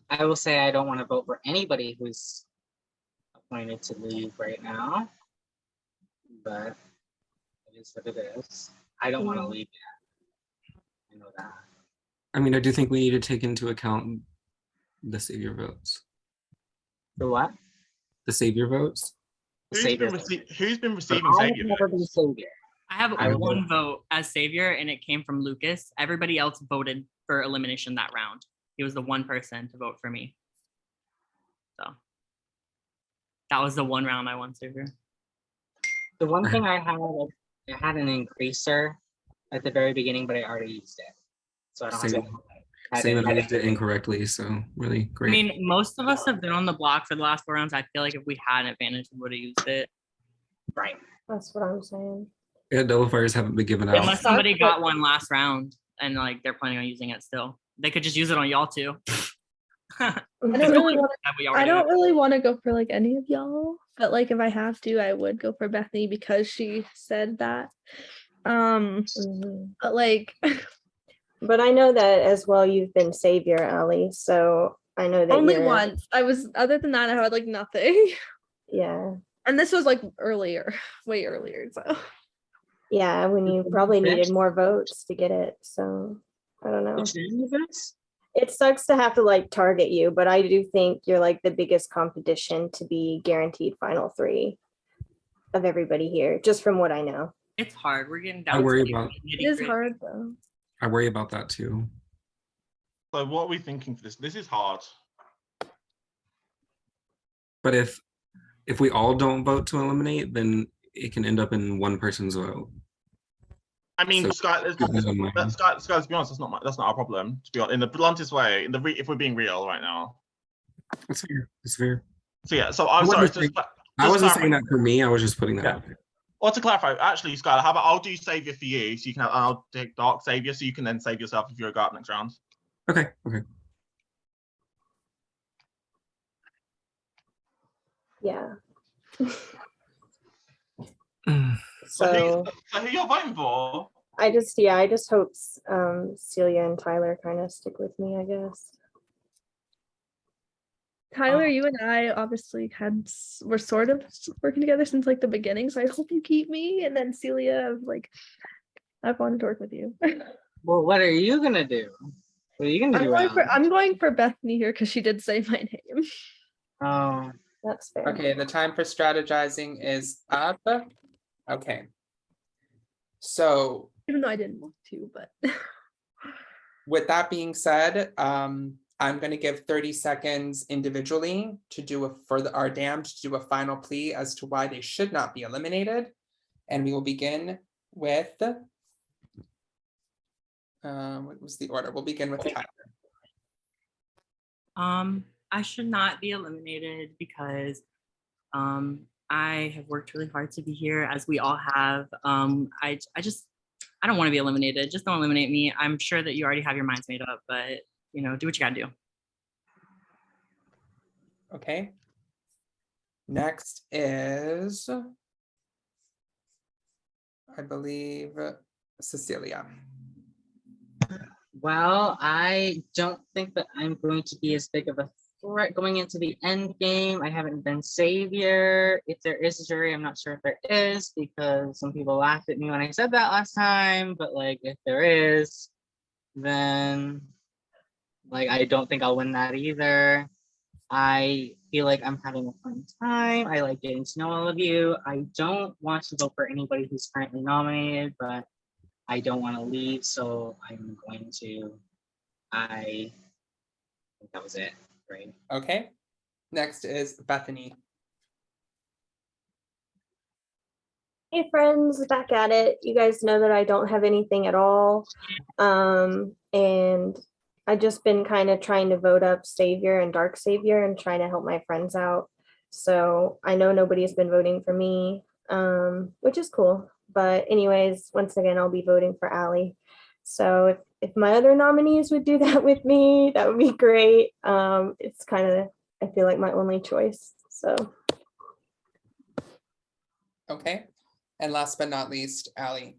Speaker 12: I will say I don't want to vote for anybody who's appointed to leave right now, but it is what it is. I don't want to leave yet. I know that.
Speaker 3: I mean, I do think we need to take into account the savior votes.
Speaker 12: For what?
Speaker 3: The savior votes.
Speaker 12: Savior.
Speaker 6: Who's been
Speaker 12: But
Speaker 6: receiving
Speaker 12: I have
Speaker 6: Saviour
Speaker 12: never been
Speaker 6: votes?
Speaker 12: Savior.
Speaker 10: I have
Speaker 12: I will-
Speaker 10: one vote as Savior, and it came from Lucas. Everybody else voted for elimination that round. He was the one person to vote for me. So that was the one round I won Savior.
Speaker 12: The one thing I had an increaser at the very beginning, but I already used it. So I don't have
Speaker 3: Same,
Speaker 12: to.
Speaker 3: same, and I used it incorrectly, so really
Speaker 10: I
Speaker 3: great.
Speaker 10: mean, most of us have been on the block for the last 4 rounds. I feel like if we had an advantage, we would have used it.
Speaker 12: Right.
Speaker 8: That's what I'm saying.
Speaker 3: Yeah, double fires haven't been given out.
Speaker 10: Unless somebody got one last round and like they're planning on using it still. They could just use it on y'all too.
Speaker 7: I don't really want to go for like any of y'all, but like if I have to, I would go for Bethany because she said that. But like
Speaker 8: But I know that as well you've been Savior, Allie. So I know that
Speaker 7: only
Speaker 8: you're
Speaker 7: once. I was other than that, I had like nothing.
Speaker 8: Yeah.
Speaker 7: And this was like earlier, way earlier. So
Speaker 8: Yeah, when you probably needed more votes to get it. So I don't know. It sucks to have to like target you, but I do think you're like the biggest competition to be guaranteed final 3 of everybody here, just from what I know.
Speaker 10: It's hard. We're getting down.
Speaker 3: I worry
Speaker 10: to
Speaker 3: about.
Speaker 7: it is hard though.
Speaker 3: I worry about that too.
Speaker 6: So what are we thinking for this? This is hard.
Speaker 3: But if we all don't vote to eliminate, then it can end up in one person's vote.
Speaker 6: I mean,
Speaker 3: So-
Speaker 6: Sky, let's be honest, that's not our problem. To be honest, in the bluntest way, if we're being real right now.
Speaker 3: It's fair. It's fair.
Speaker 6: So yeah, so I'm sorry.
Speaker 3: I wasn't saying that for me. I was just putting that out there.
Speaker 6: Well, to clarify, actually, Skylar, how about I'll do Savior for you, so you can I'll take Dark Savior, so you can then save yourself if you're a go up next round.
Speaker 3: Okay. Okay.
Speaker 8: Yeah.
Speaker 6: So who you're voting for?
Speaker 8: I just hope Celia and Tyler kind of stick with me, I guess.
Speaker 7: Tyler, you and I obviously were sort of working together since like the beginning, so I hope you keep me. And then Celia, like, I've wanted to work with you.
Speaker 12: Well, what are you gonna do? What are you gonna do?
Speaker 7: I'm going for Bethany here because she did say my name.
Speaker 12: Oh,
Speaker 8: that's fair.
Speaker 1: Okay, the time for strategizing is up. Okay. So
Speaker 7: Even though I didn't want to, but
Speaker 1: with that being said, I'm going to give 30 seconds individually to do for our damned to do a final plea as to why they should not be eliminated. And we will begin with, what was the order? We'll begin with Tyler.
Speaker 10: I should not be eliminated because I have worked really hard to be here, as we all have. I don't want to be eliminated. Just don't eliminate me. I'm sure that you already have your minds made up, but you know, do what you gotta do.
Speaker 1: Okay. Next is, I believe, Cecilia.
Speaker 12: well, I don't think that I'm going to be as big of a threat going into the end game. I haven't been Savior. If there is a jury, I'm not sure if there is, because some people laughed at me when I said that last time. But like, if there is, then like I don't think I'll win that either. I feel like I'm having a fun time. I like getting to know all of you. I don't want to vote for anybody who's currently nominated, but I don't want to leave, so I'm going to. I think that was it, right?
Speaker 1: Okay. Next is Bethany.
Speaker 8: Hey friends, back at it. You guys know that I don't have anything at all. And I've just been kind of trying to vote up Savior and Dark Savior and trying to help my friends out. So I know nobody's been voting for me, which is cool. But anyways, once again, I'll be voting for Allie. So if my other nominees would do that with me, that would be great. It's kind of, I feel like, my only choice. So.
Speaker 1: Okay. And last but not least, Allie.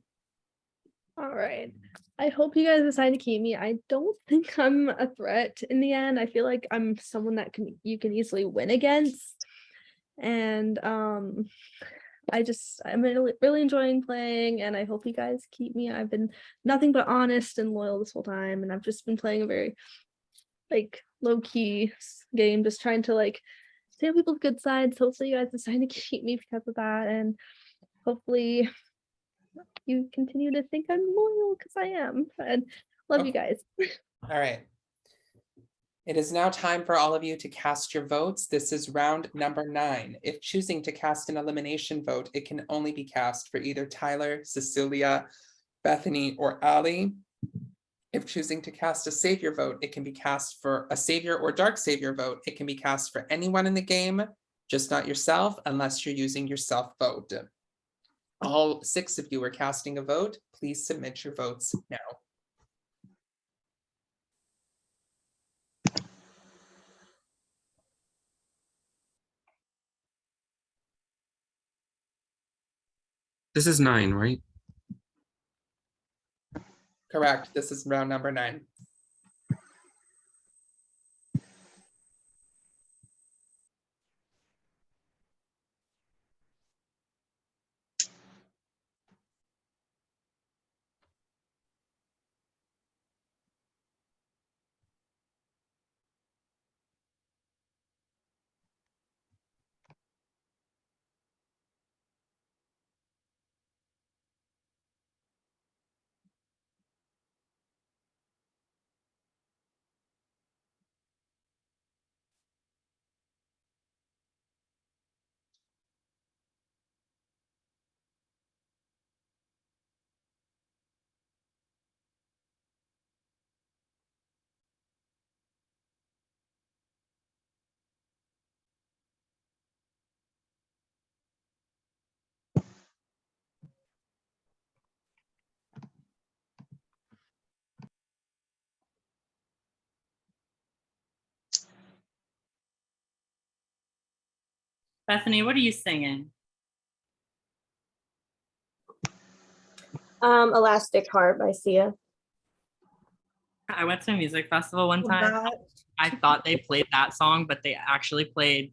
Speaker 7: all right. I hope you guys decide to keep me. I don't think I'm a threat in the end. I feel like I'm someone that you can easily win against. And I'm really enjoying playing, and I hope you guys keep me. I've been nothing but honest and loyal this whole time, and I've just been playing a very like low-key game, just trying to like stay on people's good sides. Hopefully you guys decide to keep me because of that. And hopefully you continue to think I'm loyal because I am. And love you guys.
Speaker 1: All right. It is now time for all of you to cast your votes. This is round number 9. If choosing to cast an elimination vote, it can only be cast for either Tyler, Cecilia, Bethany, or Ali. If choosing to cast a savior vote, it can be cast for a savior or dark savior vote. It can be cast for anyone in the game, just not yourself, unless you're using your self vote. All 6 of you are casting a vote. Please submit your votes now.
Speaker 3: This is 9, right?
Speaker 1: Correct. This is round number 9.
Speaker 10: Bethany, what are you singing?
Speaker 8: Elastic Heart by Sia.
Speaker 10: I went to a music festival one time. I thought they played that song, but they actually played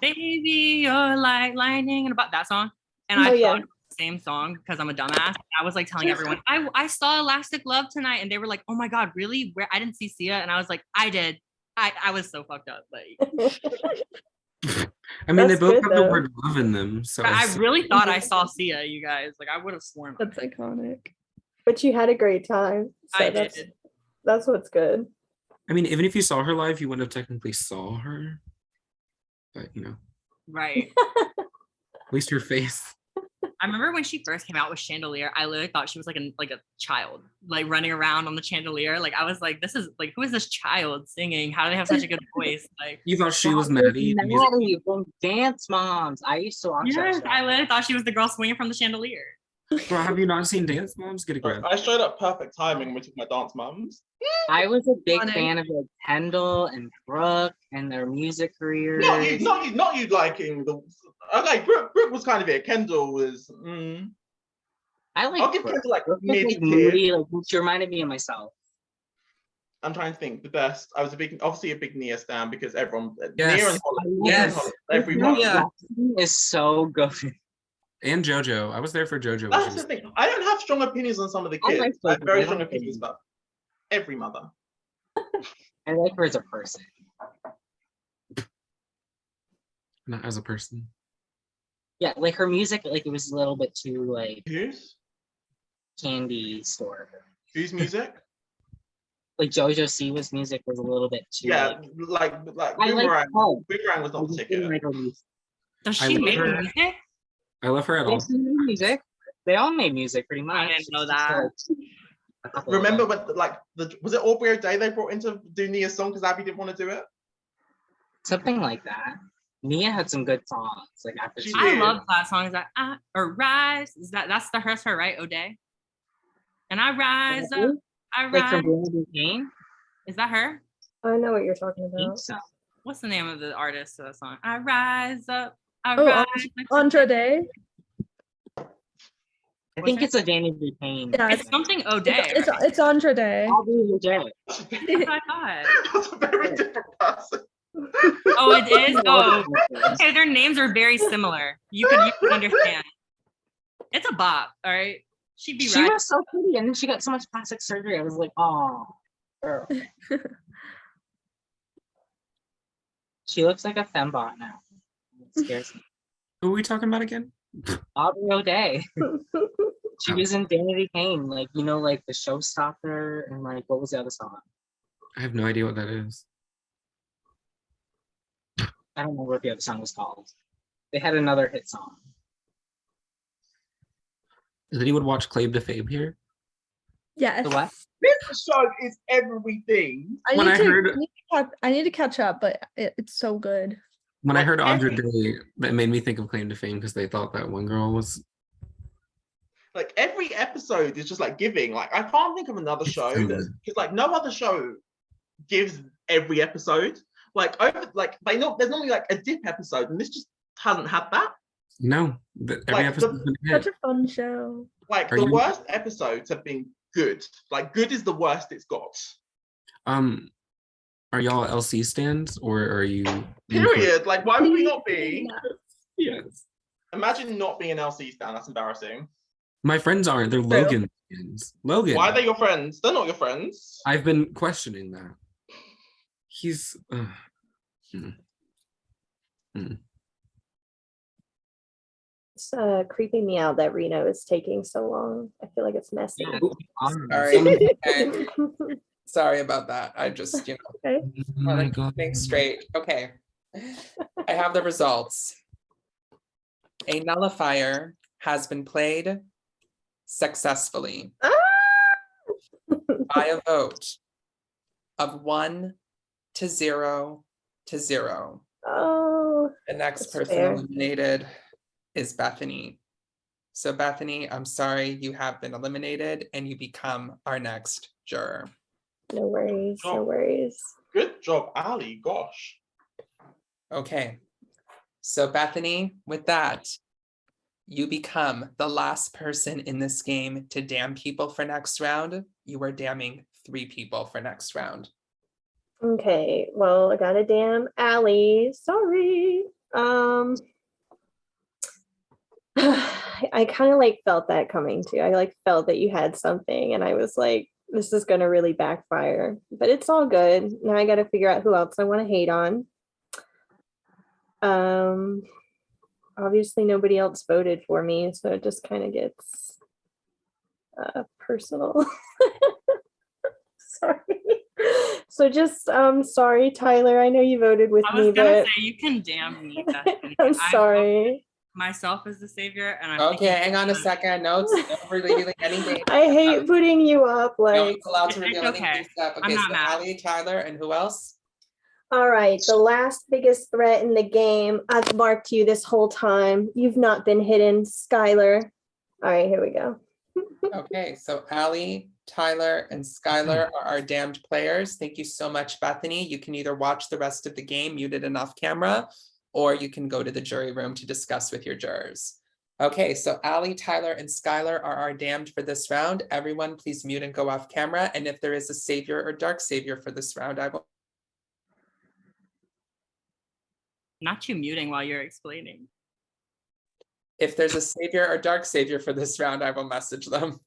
Speaker 10: Baby, You're Like Lightning and about that song. And I thought it was the same song because I'm a dumbass. I was like telling everyone, I saw Elastic Love tonight. And they were like, oh my God, really? Where? I didn't see Sia. And I was like, I did. I was so fucked up. Like,
Speaker 3: I mean,
Speaker 8: That's
Speaker 3: they both
Speaker 8: good,
Speaker 3: have the
Speaker 8: though.
Speaker 3: word love in them. So
Speaker 10: I really thought I saw Sia, you guys. Like, I would have sworn.
Speaker 7: That's iconic.
Speaker 8: But you had a great time. So
Speaker 10: I
Speaker 8: that's,
Speaker 10: did.
Speaker 8: That's what's good.
Speaker 3: I mean, even if you saw her live, you wouldn't have technically saw her. But you know,
Speaker 10: Right.
Speaker 3: at least her face.
Speaker 10: I remember when she first came out with Chandelier, I literally thought she was like a child, like running around on the chandelier. Like I was like, this is like, who is this child singing? How do they have such a good voice? Like
Speaker 3: You thought she was
Speaker 12: That was
Speaker 3: Maddie? the music-
Speaker 12: Maddie from Dance Moms. I used to watch that
Speaker 10: yes,
Speaker 12: show.
Speaker 10: I literally thought she was the girl swinging from the chandelier.
Speaker 3: Bro, have you not seen Dance Moms? Get a grab.
Speaker 6: I showed up perfect timing with my dance mums.
Speaker 12: I was a big
Speaker 7: Iconic.
Speaker 12: fan of like Kendall and Brooke and their music careers.
Speaker 6: Not you liking the. Okay, Brooke was kind of it. Kendall was.
Speaker 12: I like
Speaker 6: I'll give
Speaker 12: Brooke.
Speaker 6: Kendall like
Speaker 12: Brooke was,
Speaker 6: mid
Speaker 12: like,
Speaker 6: tier.
Speaker 12: moody, like, she reminded me of myself.
Speaker 6: I'm trying to think the best. I was obviously a big Nia stan because everyone
Speaker 3: Yes.
Speaker 6: Nia and Holly,
Speaker 3: Yes.
Speaker 6: everyone.
Speaker 3: Yeah.
Speaker 12: Is so good.
Speaker 3: And JoJo. I was there for JoJo. when she
Speaker 6: That's the
Speaker 3: was-
Speaker 6: thing. I don't have strong opinions on some of the
Speaker 12: I
Speaker 6: kids.
Speaker 12: like
Speaker 6: I have
Speaker 12: JoJo.
Speaker 6: very
Speaker 12: I
Speaker 6: strong
Speaker 12: like
Speaker 6: opinions
Speaker 12: JoJo.
Speaker 6: about every mother.
Speaker 12: I like her as a person.
Speaker 3: Not as a person.
Speaker 12: Yeah, like her music, like it was a little bit too like
Speaker 6: Whose?
Speaker 12: candy store.
Speaker 6: Whose music?
Speaker 12: Like JoJo Siwa's music was a little bit too.
Speaker 6: Yeah,
Speaker 12: like,
Speaker 6: like
Speaker 12: I like
Speaker 6: Boomerang.
Speaker 12: her.
Speaker 6: Boomerang was
Speaker 12: I
Speaker 6: not the
Speaker 12: just
Speaker 6: ticket.
Speaker 12: didn't like her music.
Speaker 10: Does
Speaker 3: I
Speaker 10: she
Speaker 3: love
Speaker 10: make
Speaker 3: her.
Speaker 10: music?
Speaker 3: I love her at all.
Speaker 12: Yes, they made music. They all made music pretty much.
Speaker 10: I didn't know
Speaker 12: It's just,
Speaker 10: that.
Speaker 12: like, a couple of
Speaker 6: Remember
Speaker 12: them.
Speaker 6: when was it Aubrey O'Day they brought in to do Nia's song because Abby didn't want to do it?
Speaker 12: Something like that. Nia had some good songs. Like after
Speaker 6: She
Speaker 12: she
Speaker 10: I
Speaker 6: did.
Speaker 10: love that song. Is that or rise? Is that's her, right? O'Day. And I rise up. I
Speaker 12: like from
Speaker 10: rise.
Speaker 12: Brandy Kane.
Speaker 10: Is that her?
Speaker 8: I know what you're talking
Speaker 12: I think
Speaker 8: about.
Speaker 12: so.
Speaker 10: What's the name of the artist of that song? I rise up. I
Speaker 7: Oh,
Speaker 10: rise.
Speaker 7: Andra Day.
Speaker 12: I think it's a Danny Duquesne.
Speaker 7: Yeah,
Speaker 10: It's something O'Day.
Speaker 7: it's,
Speaker 10: right?
Speaker 7: it's Andra Day.
Speaker 12: Probably legit.
Speaker 10: That's what I thought.
Speaker 6: That's a very different person.
Speaker 10: Oh, it is. Oh, okay. Their names are very similar. You can understand. It's a bop. All right. She'd be
Speaker 12: She
Speaker 10: right.
Speaker 12: was so pretty, and then she got so much plastic surgery. I was like, oh, girl. She looks like a fembot now. It scares me.
Speaker 3: Who are we talking about again?
Speaker 12: Aubrey O'Day. She was in Danity Kane, like, you know, like the Showstopper, and like, what was the other song?
Speaker 3: I have no idea what that is.
Speaker 12: I don't know what the other song was called. They had another hit song.
Speaker 3: Does anyone watch Claim to Fame here?
Speaker 7: Yes.
Speaker 12: The what?
Speaker 6: This show is everything.
Speaker 3: When I heard-
Speaker 7: I need to catch up, but it's so good.
Speaker 3: When I
Speaker 6: Like,
Speaker 3: heard Andre
Speaker 6: every-
Speaker 3: Day, that made me think of Claim to Fame because they thought that one girl was.
Speaker 6: Like every episode is just like giving. Like I can't think of another show that's because like no other show gives every episode. Like they know there's normally like a dip episode, and this just hasn't had that.
Speaker 3: No, every
Speaker 6: Like,
Speaker 3: episode's been a hit.
Speaker 7: Such a fun show.
Speaker 6: Like
Speaker 3: Are
Speaker 6: the
Speaker 3: you-
Speaker 6: worst episodes have been good. Like good is the worst it's got.
Speaker 3: Are y'all LC stands or are you?
Speaker 6: Period. Like why would we not be?
Speaker 3: Yes.
Speaker 6: Imagine not being an LC stan. That's embarrassing.
Speaker 3: My friends aren't. They're Logan stands. Logan.
Speaker 6: Why are they your friends? They're not your friends.
Speaker 3: I've been questioning that. He's.
Speaker 8: It's creeping me out that Reno is taking so long. I feel like it's messy.
Speaker 1: Sorry. Sorry about that. I just,
Speaker 8: Okay.
Speaker 1: want to think straight. Okay. I have the results. A nullifier has been played successfully by a vote of 1 to 0 to 0.
Speaker 8: Oh.
Speaker 1: The next
Speaker 8: that's
Speaker 1: person
Speaker 8: fair.
Speaker 1: eliminated is Bethany. So Bethany, I'm sorry, you have been eliminated and you become our next juror.
Speaker 8: No worries. No worries.
Speaker 6: Good job, Ali. Gosh.
Speaker 1: Okay. So Bethany, with that, you become the last person in this game to damn people for next round. You are damning 3 people for next round.
Speaker 8: Okay. Well, I got a damn Allie. Sorry. I kind of like felt that coming too. I like felt that you had something, and I was like, this is gonna really backfire. But it's all good. Now I got to figure out who else I want to hate on. Obviously nobody else voted for me, so it just kind of gets personal. Sorry. So just sorry, Tyler. I know you voted with
Speaker 10: I was
Speaker 8: me,
Speaker 10: gonna
Speaker 8: but
Speaker 10: say you can damn me. Bethany.
Speaker 8: I'm
Speaker 10: I
Speaker 8: sorry.
Speaker 10: voted myself as the savior, and I'm
Speaker 1: Okay, hang on a second. No, it's not revealing anything.
Speaker 8: I hate putting you up.
Speaker 1: No
Speaker 8: Like,
Speaker 1: one's allowed to
Speaker 10: It's
Speaker 1: reveal
Speaker 10: okay.
Speaker 1: anything stuff.
Speaker 10: I'm
Speaker 1: Okay,
Speaker 10: not
Speaker 1: so
Speaker 10: mad.
Speaker 1: Ali, Tyler, and who else?
Speaker 8: all right, the last biggest threat in the game. I've marked you this whole time. You've not been hidden, Skylar. All right, here we go.
Speaker 1: Okay, so Ali, Tyler, and Skylar are our damned players. Thank you so much, Bethany. You can either watch the rest of the game muted and off camera, or you can go to the jury room to discuss with your jurors. Okay, so Ali, Tyler, and Skylar are our damned for this round. Everyone, please mute and go off camera. And if there is a savior or dark savior for this round, I will.
Speaker 10: not you muting while you're explaining.
Speaker 1: If there's a savior or dark savior for this round, I will message them.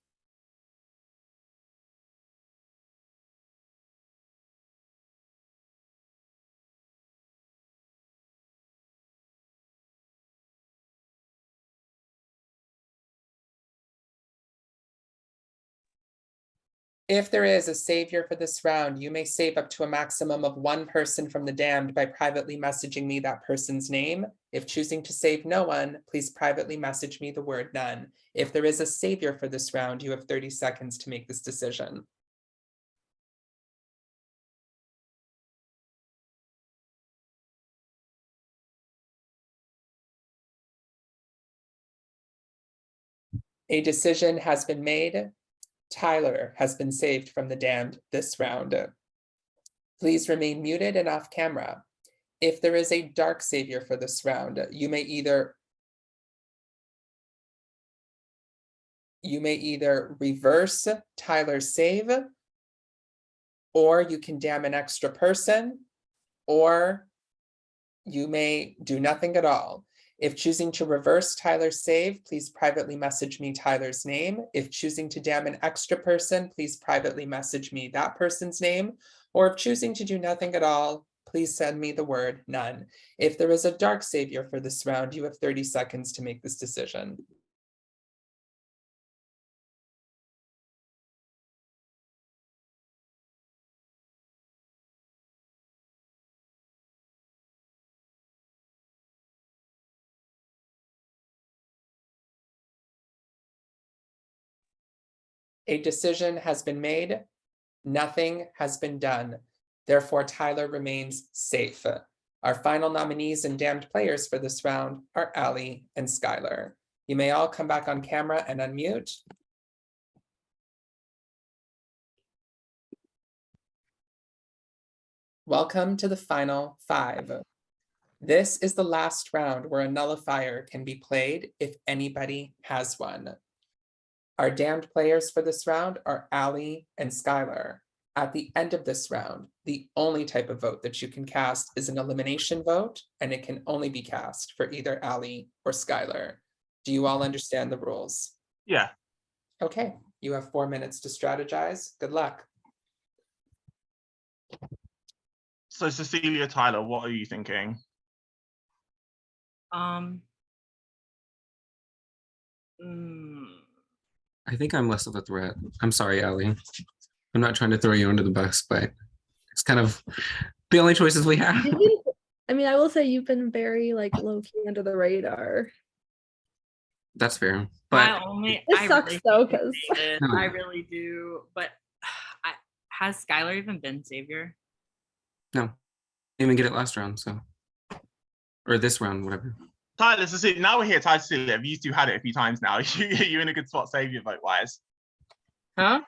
Speaker 1: If there is a savior for this round, you may save up to a maximum of 1 person from the damned by privately messaging me that person's name. If choosing to save no one, please privately message me the word none. If there is a savior for this round, you have 30 seconds to make this decision. A decision has been made. Tyler has been saved from the damned this round. Please remain muted and off camera. If there is a dark savior for this round, you may either reverse Tyler's save, or you can damn an extra person, or you may do nothing at all. If choosing to reverse Tyler's save, please privately message me Tyler's name. If choosing to damn an extra person, please privately message me that person's name. Or if choosing to do nothing at all, please send me the word none. If there is a dark savior for this round, you have 30 seconds to make this decision. A decision has been made. Nothing has been done. Therefore, Tyler remains safe. Our final nominees and damned players for this round are Allie and Skylar. You may all come back on camera and unmute. Welcome to the final 5. This is the last round where a nullifier can be played if anybody has one. Our damned players for this round are Allie and Skylar. At the end of this round, the only type of vote that you can cast is an elimination vote, and it can only be cast for either Allie or Skylar. Do you all understand the rules?
Speaker 6: Yeah.
Speaker 1: Okay, you have 4 minutes to strategize. Good luck.
Speaker 6: So Cecilia, Tyler, what are you thinking?
Speaker 3: I think I'm less of a threat. I'm sorry, Allie. I'm not trying to throw you under the bus, but it's kind of the only choices we have.
Speaker 7: I mean, I will say you've been very like low key under the radar.
Speaker 3: That's fair. But
Speaker 7: It sucks though, because
Speaker 10: I really do. But has Skylar even been Savior?
Speaker 3: no, didn't even get it last round, so or this round, whatever.
Speaker 6: Tyler, Cecilia, now we're here. Tyler, Cecilia, you two had it a few times now. You're in a good spot, Savior vote wise.
Speaker 12: Huh?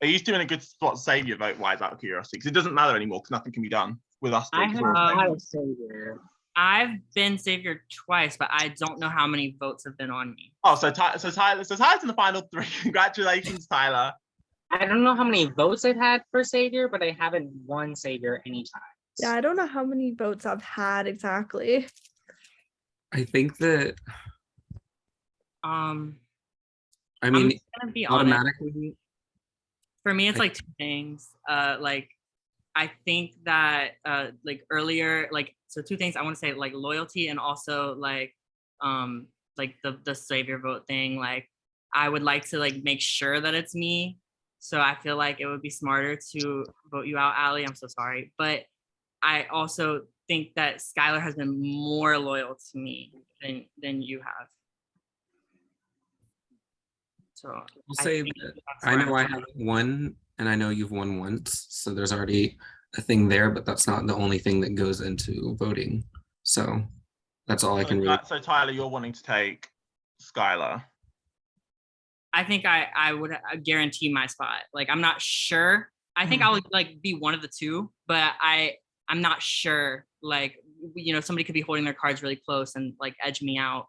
Speaker 6: Are you still in a good spot, Savior vote wise, out of curiosity? Because it doesn't matter anymore, because nothing can be done with us.
Speaker 12: I have a Savior.
Speaker 10: I've been Savior twice, but I don't know how many votes have been on me.
Speaker 6: Oh, so Tyler's in the final 3. Congratulations, Tyler.
Speaker 12: I don't know how many votes I've had for Savior, but I haven't won Savior anytime.
Speaker 7: yeah, I don't know how many votes I've had exactly.
Speaker 3: I think that I mean,
Speaker 10: I'm just gonna be honest.
Speaker 3: automatically.
Speaker 10: For me, it's like 2 things. Like I think that like earlier, like so 2 things I want to say, like loyalty and also like the savior vote thing. Like I would like to like make sure that it's me. So I feel like it would be smarter to vote you out, Allie. I'm so sorry. But I also think that Skylar has been more loyal to me than you have. So
Speaker 3: I'll say that I know I have won and I know you've won once. So there's already a thing there, but that's not the only thing that goes into voting. So that's all I can really.
Speaker 6: So Tyler, you're wanting to take Skylar.
Speaker 10: I think I would guarantee my spot. Like I'm not sure. I think I would like be one of the 2, but I'm not sure. Like somebody could be holding their cards really close and like edge me out.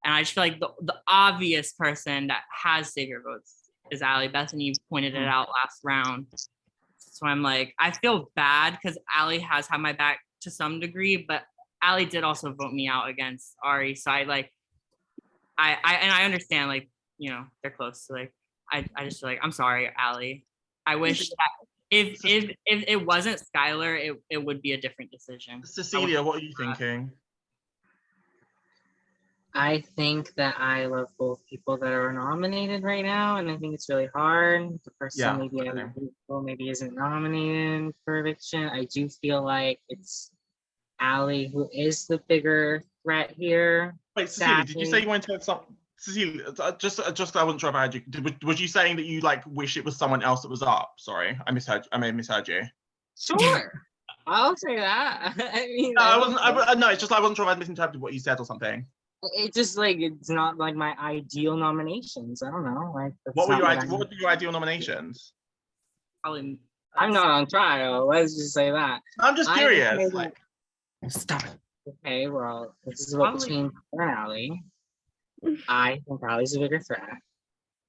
Speaker 10: And I just feel like the obvious person that has savior votes is Allie. Bethany pointed it out last round. So I'm like, I feel bad because Allie has had my back to some degree, but Allie did also vote me out against Ari. So I understand, like, they're close. So like, I just feel like, I'm sorry, Allie. I wish that if it wasn't Skylar, it would be a different decision.
Speaker 6: Cecilia, what are you thinking?
Speaker 12: I think that I love both people that are nominated right now, and I think it's really hard. The person maybe isn't nominated for eviction. I do feel like it's Allie who is the bigger threat here.
Speaker 6: Wait, Cecilia, did you say you wanted to have some? Cecilia, just I wasn't sure if I heard you. Was you saying that you like wish it was someone else that was up? Sorry, I misheard. I may have misheard you.
Speaker 12: Sure, I'll say that. I mean,
Speaker 6: no, I wasn't. No, it's just I wasn't sure if I misinterpreted what you said or something.
Speaker 12: It's just like it's not like my ideal nominations. I don't know. Like
Speaker 6: what were your ideal nominations?
Speaker 12: I'm not on trial. Let's just say that.
Speaker 6: I'm just curious.
Speaker 3: Stop it.
Speaker 12: Okay, well, this is what between her and Allie. I think Allie's a bigger threat.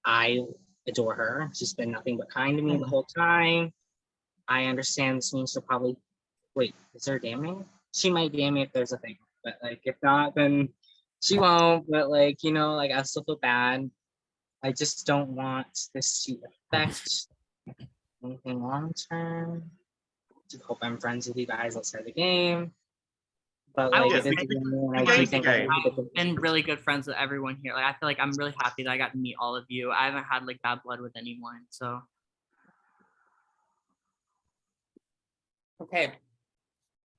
Speaker 12: I adore her. She's been nothing but kind to me the whole time. I understand this means she'll probably wait. Is there damning? She might damn me if there's a thing, but like if not, then. She won't, but like, like I still feel bad. I just don't want this to affect anything long term. hope I'm friends with you guys outside the game. But
Speaker 10: I
Speaker 12: like,
Speaker 10: will
Speaker 12: it is
Speaker 10: say
Speaker 12: a game, and I
Speaker 6: the
Speaker 12: do
Speaker 6: game's
Speaker 12: think
Speaker 6: the
Speaker 12: I
Speaker 6: game.
Speaker 12: have
Speaker 10: been really good friends with everyone here. Like I feel like I'm really happy that I got to meet all of you. I haven't had like bad blood with anyone. So
Speaker 1: Okay.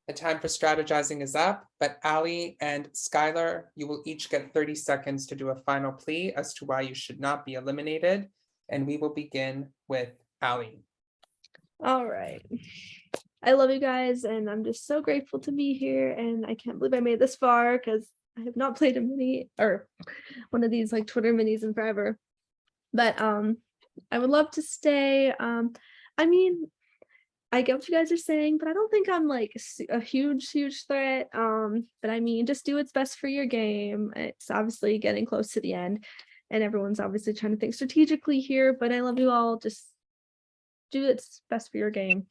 Speaker 1: The time for strategizing is up, but Ali and Skylar, you will each get 30 seconds to do a final plea as to why you should not be eliminated. And we will begin with Ali.
Speaker 7: All right. I love you guys, and I'm just so grateful to be here. And I can't believe I made this far because I have not played a mini or one of these like Twitter minis in forever. But I would love to stay. I mean, I get what you guys are saying, but I don't think I'm like a huge threat. But I mean, just do what's best for your game. It's obviously getting close to the end, and everyone's obviously trying to think strategically here. But I love you all. Just do what's best for your game.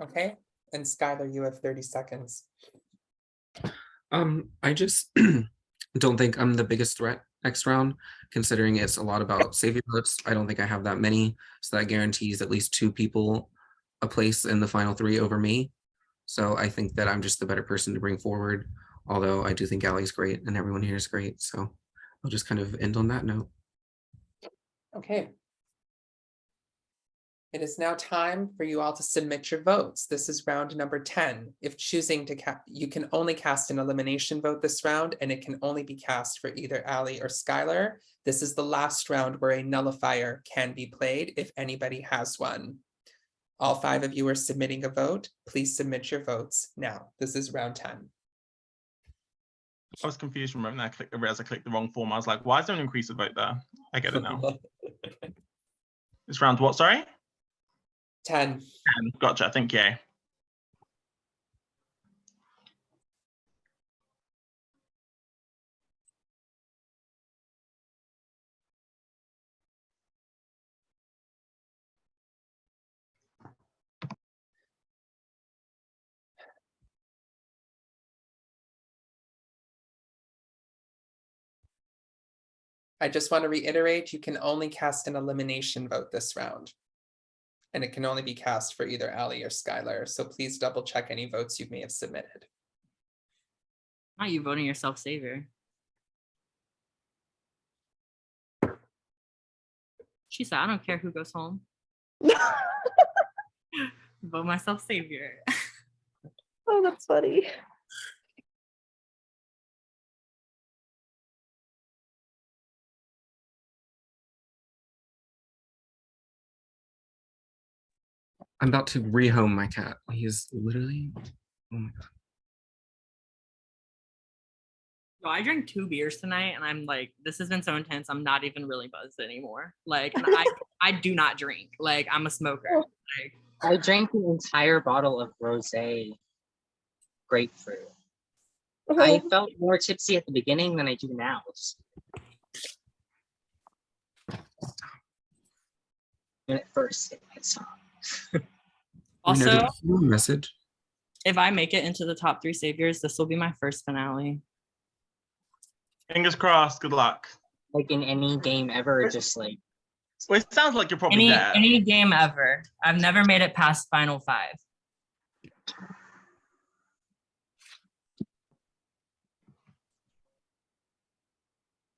Speaker 1: Okay, and Skylar, you have 30 seconds.
Speaker 3: I just don't think I'm the biggest threat next round, considering it's a lot about savior votes. I don't think I have that many, so that guarantees at least 2 people a place in the final 3 over me. So I think that I'm just the better person to bring forward, although I do think Allie's great and everyone here is great. So I'll just kind of end on that note.
Speaker 1: Okay. It is now time for you all to submit your votes. This is round number 10. If choosing to you can only cast an elimination vote this round, and it can only be cast for either Ali or Skylar. This is the last round where a nullifier can be played if anybody has one. All 5 of you are submitting a vote. Please submit your votes now. This is round 10.
Speaker 6: I was confused from when I realized I clicked the wrong form. I was like, why is there an increase of vote there? I get it now. It's round what, sorry?
Speaker 1: 10.
Speaker 6: 10. Gotcha, thank you.
Speaker 1: I just want to reiterate, you can only cast an elimination vote this round. And it can only be cast for either Ali or Skylar. So please double check any votes you may have submitted.
Speaker 10: not you voting yourself savior. She said, I don't care who goes home. Vote myself savior.
Speaker 7: Oh, that's funny.
Speaker 3: I'm about to rehome my cat. He is literally, oh my God.
Speaker 10: So I drank 2 beers tonight, and I'm like, this has been so intense. I'm not even really buzzed anymore. Like, and I do not drink. Like, I'm a smoker. Like,
Speaker 12: I drank an entire bottle of rosé grapefruit. I felt more tipsy at the beginning than I do now. When it first hit my tongue.
Speaker 10: also,
Speaker 3: Message.
Speaker 10: if I make it into the top 3 saviors, this will be my first finale.
Speaker 6: Fingers crossed, good luck.
Speaker 12: Like in any game ever, just like.
Speaker 6: Well, it sounds like you're probably there.
Speaker 10: Any game ever. I've never made it past final 5.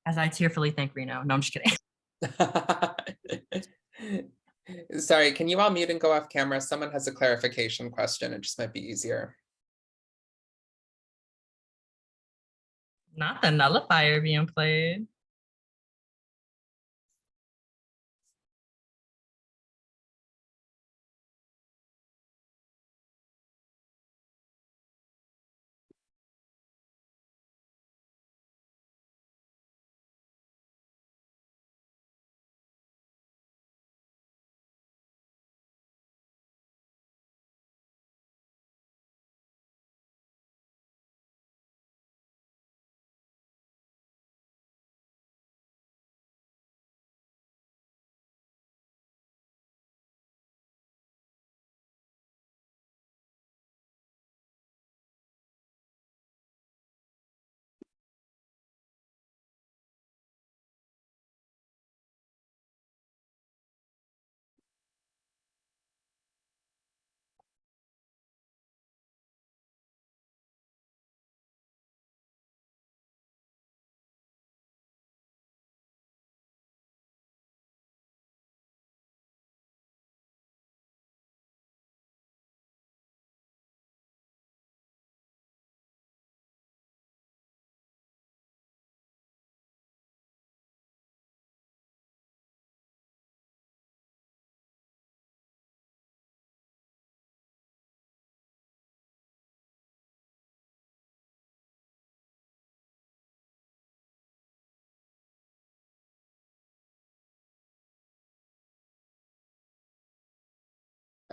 Speaker 10: As I tearfully thank Reno. No, I'm just kidding.
Speaker 1: Sorry, can you all mute and go off camera? Someone has a clarification question. It just might be easier.
Speaker 10: Not the nullifier being played.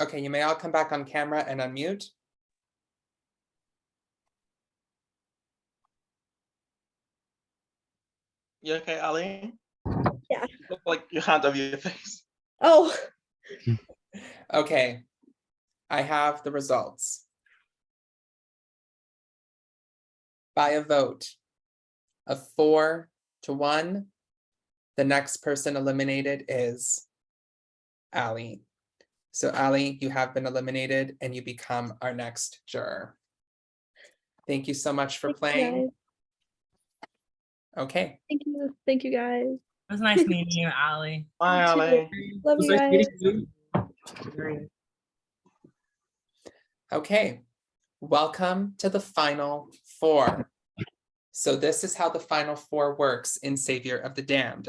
Speaker 1: Okay, you may all come back on camera and unmute.
Speaker 6: You okay, Ali?
Speaker 7: Yeah.
Speaker 6: You got, like your hand over your face.
Speaker 7: Oh,
Speaker 1: Okay, I have the results. By a vote of 4-1, the next person eliminated is Ali. So Ali, you have been eliminated and you become our next juror. Thank you so much for
Speaker 7: thank you,
Speaker 1: playing.
Speaker 7: guys.
Speaker 1: Okay,
Speaker 7: Thank you guys.
Speaker 10: It was nice meeting you, Allie.
Speaker 6: Bye, Ali.
Speaker 7: Love you guys.
Speaker 1: okay. Welcome to the final four. So this is how the final four works in Savior of the Damned.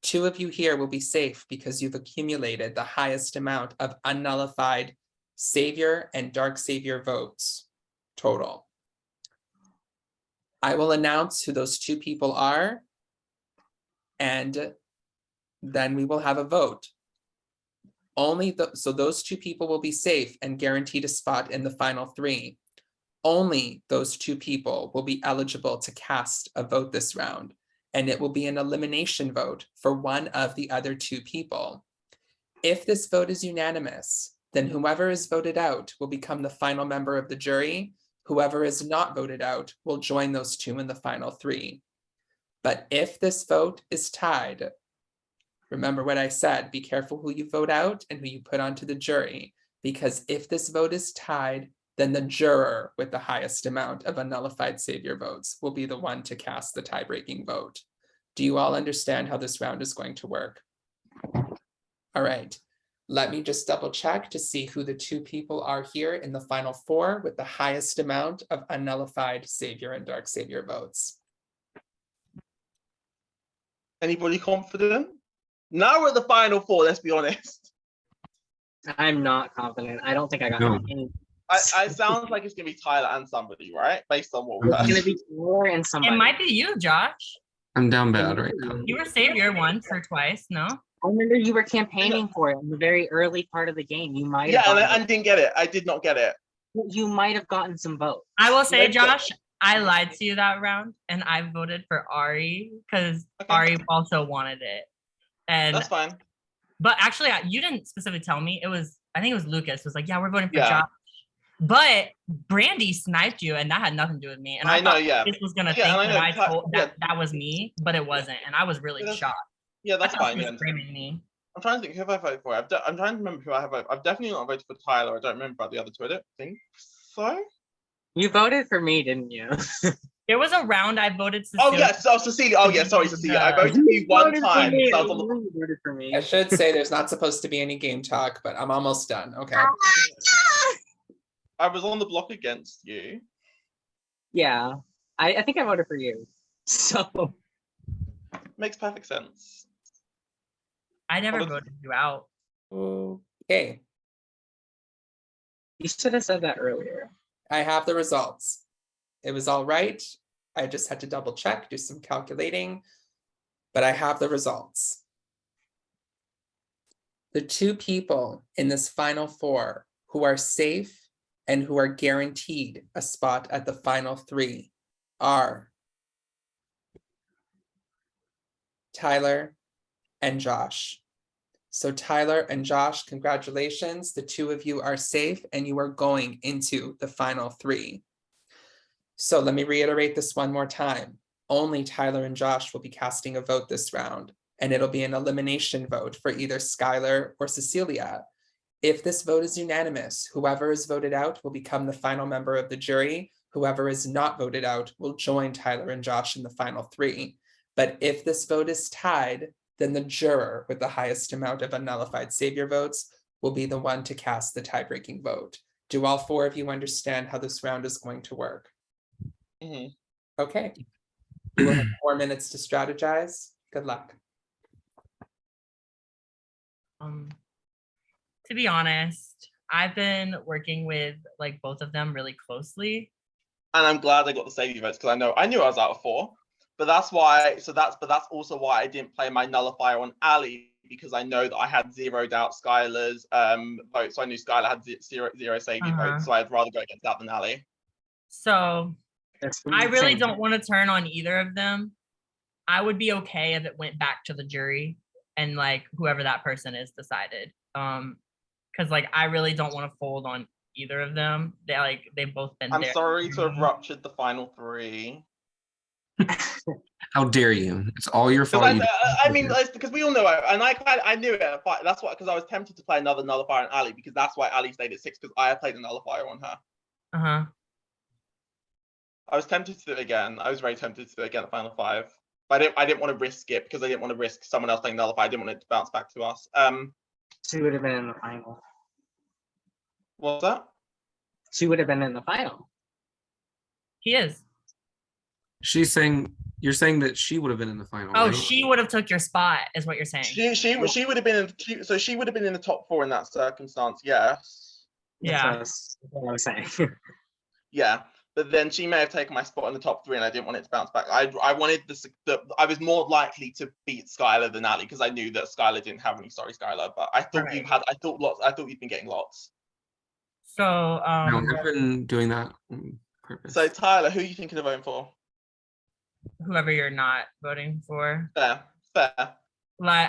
Speaker 1: 2 of you here will be safe because you've accumulated the highest amount of unnullified Savior and Dark Savior votes total. I will announce who those 2 people are, and then we will have a vote. So those 2 people will be safe and guaranteed a spot in the final 3. Only those 2 people will be eligible to cast a vote this round, and it will be an elimination vote for one of the other 2 people. If this vote is unanimous, then whoever is voted out will become the final member of the jury. Whoever is not voted out will join those 2 in the final 3. But if this vote is tied, remember what I said, be careful who you vote out and who you put onto the jury, because if this vote is tied, then the juror with the highest amount of unnullified Savior votes will be the one to cast the tie-breaking vote. Do you all understand how this round is going to work? All right, let me just double check to see who the 2 people are here in the final 4 with the highest amount of unnullified Savior and Dark Savior votes.
Speaker 6: Anybody confident? Now we're at the final 4, let's be honest.
Speaker 12: I'm not confident. I don't think I got
Speaker 3: No.
Speaker 12: any.
Speaker 6: I sounds like it's gonna be Tyler and somebody, right? Based on what we
Speaker 12: It's
Speaker 6: heard.
Speaker 12: gonna be Taylor and
Speaker 10: It
Speaker 12: somebody.
Speaker 10: might be you, Josh.
Speaker 3: I'm down bad right now.
Speaker 10: You were Savior once or twice, no?
Speaker 12: I remember you were campaigning for it in the very early part of the game. You might
Speaker 6: Yeah,
Speaker 12: have
Speaker 6: and
Speaker 12: gotten
Speaker 6: I didn't get it. I did not get it.
Speaker 12: you might have gotten some votes.
Speaker 10: I will say,
Speaker 6: Let's go.
Speaker 10: Josh, I lied to you that round and I voted for Ari because
Speaker 6: Okay.
Speaker 10: Ari also wanted it. And
Speaker 6: That's fine.
Speaker 10: but actually you didn't specifically tell me. I think it was Lucas was like, yeah, we're voting for
Speaker 6: Yeah.
Speaker 10: Josh. But Brandy sniped you, and that had nothing to do with me. And
Speaker 6: I know,
Speaker 10: thought
Speaker 6: yeah.
Speaker 10: this was gonna
Speaker 6: Yeah,
Speaker 10: think
Speaker 6: and I
Speaker 10: that
Speaker 6: know,
Speaker 10: that was me, but it wasn't, and I was really
Speaker 6: Yeah, that's-
Speaker 10: shocked.
Speaker 6: Yeah, that's
Speaker 10: I thought
Speaker 6: fine.
Speaker 10: she
Speaker 6: Yeah.
Speaker 10: was screaming me.
Speaker 6: I'm trying to think who have I voted for. I'm trying to remember who I have voted. I've definitely not voted for Tyler. I don't remember about the other 2. I don't think so.
Speaker 12: You voted for me, didn't you?
Speaker 10: There was a round I voted
Speaker 6: Oh
Speaker 10: Cecilia.
Speaker 6: yes, oh Cecilia. Oh yeah, sorry Cecilia. I voted for you one
Speaker 12: voted for
Speaker 6: time.
Speaker 12: me.
Speaker 6: So I
Speaker 12: I
Speaker 6: was on the
Speaker 12: knew you voted for me.
Speaker 1: I should say there's not supposed to be any game talk, but I'm almost done. Okay.
Speaker 6: I was on the block against you.
Speaker 12: Yeah, I think I voted for you. So
Speaker 6: Makes perfect sense.
Speaker 10: I never
Speaker 6: Hold on.
Speaker 10: voted you out.
Speaker 1: Okay,
Speaker 12: you should have said that earlier.
Speaker 1: I have the results. It was all right. I just had to double check, do some calculating, but I have the results. The 2 people in this final 4 who are safe and who are guaranteed a spot at the final 3 are Tyler and Josh. So Tyler and Josh, congratulations. The 2 of you are safe and you are going into the final 3. So let me reiterate this one more time. Only Tyler and Josh will be casting a vote this round, and it'll be an elimination vote for either Skylar or Cecilia. If this vote is unanimous, whoever is voted out will become the final member of the jury. Whoever is not voted out will join Tyler and Josh in the final 3. But if this vote is tied, then the juror with the highest amount of unnullified Savior votes will be the one to cast the tie-breaking vote. Do all 4 of you understand how this round is going to work?
Speaker 6: Mhm.
Speaker 1: Okay. You will have 4 minutes to strategize. Good luck.
Speaker 10: To be honest, I've been working with like both of them really closely.
Speaker 6: And I'm glad I got the Savior votes because I knew I was out of 4. But that's why. But that's also why I didn't play my nullifier on Ali because I know that I had zeroed out Skylar's vote. So I knew Skylar had zero Saviour votes. So I'd rather go against that than Ali.
Speaker 10: So
Speaker 12: That's
Speaker 10: I really
Speaker 12: insane.
Speaker 10: don't want to turn on either of them. I would be okay if it went back to the jury and like whoever that person is decided. Because like I really don't want to fold on either of them. They've both been
Speaker 6: I'm
Speaker 10: there.
Speaker 6: sorry to have ruptured the final three.
Speaker 3: How dare you? It's all your fault.
Speaker 6: I mean, it's because we all know it, and I knew it. That's why, because I was tempted to play another nullifier on Ali, because that's why Ali stayed at 6, because I had played a nullifier on her.
Speaker 10: Uh-huh.
Speaker 6: I was tempted to do it again. I was very tempted to do it again at final 5, but I didn't want to risk it because I didn't want to risk someone else playing nullifier. I didn't want it to bounce back to us.
Speaker 12: She would have been in the final.
Speaker 6: What's that?
Speaker 12: She would have been in the final.
Speaker 10: He is.
Speaker 3: You're saying that she would have been in the final.
Speaker 10: Oh,
Speaker 3: right?
Speaker 10: she would have took your spot, is what you're saying.
Speaker 6: She would have been in. So she would have been in the top 4 in that circumstance. Yes.
Speaker 10: Yeah.
Speaker 12: That's what I was saying.
Speaker 6: Yeah, but then she may have taken my spot in the top 3, and I didn't want it to bounce back. I wanted I was more likely to beat Skylar than Ali because I knew that Skylar didn't have any. Sorry, Skylar, but I thought you had. I thought you'd been getting lots.
Speaker 10: So
Speaker 3: No, I've been doing that on purpose.
Speaker 6: So Tyler, who are you thinking of voting for?
Speaker 10: whoever you're not voting for.
Speaker 6: Fair.
Speaker 10: Like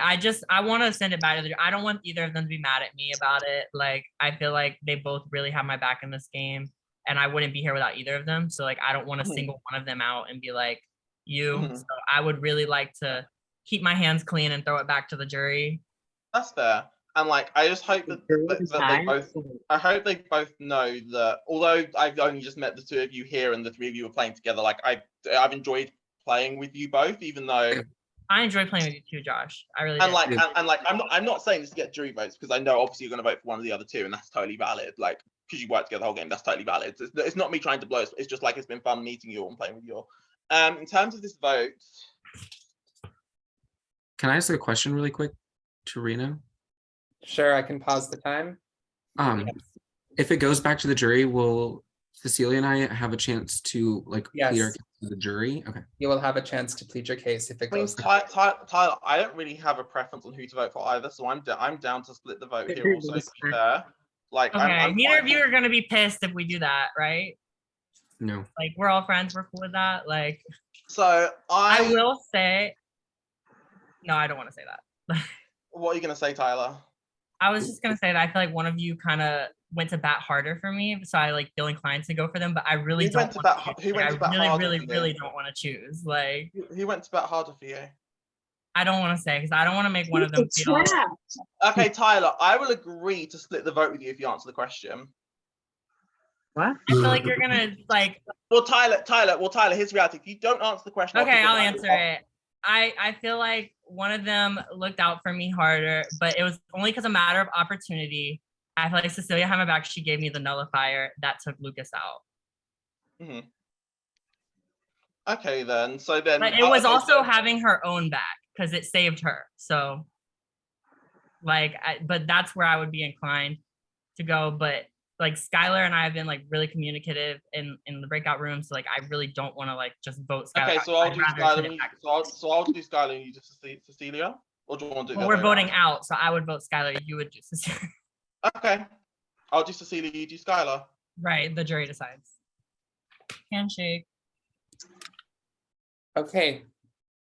Speaker 10: I want to send it back to the. I don't want either of them to be mad at me about it. Like I feel like they both really have my back in this game, and I wouldn't be here without either of them. So like I don't want to single one of them out and be like you. So I would really like to keep my hands clean and throw it back to the jury.
Speaker 6: That's fair. And like I just hope that they both. I hope they both know that although I've only just met the 2 of you here and the 3 of you are playing together, like I've enjoyed playing with you both, even though.
Speaker 10: I enjoy playing with you too, Josh. I really
Speaker 6: and
Speaker 10: do.
Speaker 6: like I'm not saying this to get jury votes, because I know obviously you're going to vote for one of the other 2, and that's totally valid. Like because you worked together the whole game, that's totally valid. It's not me trying to blow it. It's just like it's been fun meeting you all and playing with you all. In terms of this vote,
Speaker 3: can I ask a question really quick to Reno?
Speaker 1: Sure, I can pause the time.
Speaker 3: If it goes back to the jury, will Cecilia and I have a chance to like plead our
Speaker 1: Yes.
Speaker 3: case to the jury? Okay.
Speaker 1: You will have a chance to plead your case if it
Speaker 6: I mean,
Speaker 1: goes.
Speaker 6: Tyler, I don't really have a preference on who to vote for either, so I'm down to split the vote here also, to be fair. Like,
Speaker 10: Okay,
Speaker 6: I'm
Speaker 10: neither
Speaker 6: fine.
Speaker 10: of you are gonna be pissed if we do that, right?
Speaker 3: No.
Speaker 10: Like we're all friends, we're cool with that. Like,
Speaker 6: so
Speaker 10: I will say, no, I don't want to say that.
Speaker 6: What are you gonna say, Tyler?
Speaker 10: I was just gonna say that I feel like one of you kind of went to bat harder for me, so I like feel inclined to go for them, but I really don't.
Speaker 6: Who went to bat harder for you?
Speaker 10: really don't want to choose. Like,
Speaker 6: who went to bat harder for you?
Speaker 10: I don't want to say because I don't want to make one of them feel.
Speaker 6: Okay, Tyler, I will agree to split the vote with you if you answer the question.
Speaker 12: What?
Speaker 10: I feel like you're gonna like.
Speaker 6: Well, Tyler, here's the reality. If you don't answer the question,
Speaker 10: Okay, I'll answer it. I feel like one of them looked out for me harder, but it was only because a matter of opportunity. I feel like Cecilia had my back. She gave me the nullifier that took Lucas out.
Speaker 6: Okay, then. So then.
Speaker 10: But it was also having her own back because it saved her. So, like, but that's where I would be inclined to go. But like Skylar and I have been like really communicative in the breakout room. So like, I really don't want to like just vote Skylar.
Speaker 6: Okay, so I'll do Skylar. So I'll do Skylar and you just Cecilia. Or do you want to do?
Speaker 10: Well, we're voting out, so I would vote Skylar. You would do Cecilia.
Speaker 6: Okay, I'll do Cecilia. You do Skylar.
Speaker 10: Right, the jury decides. Handshake.
Speaker 1: Okay,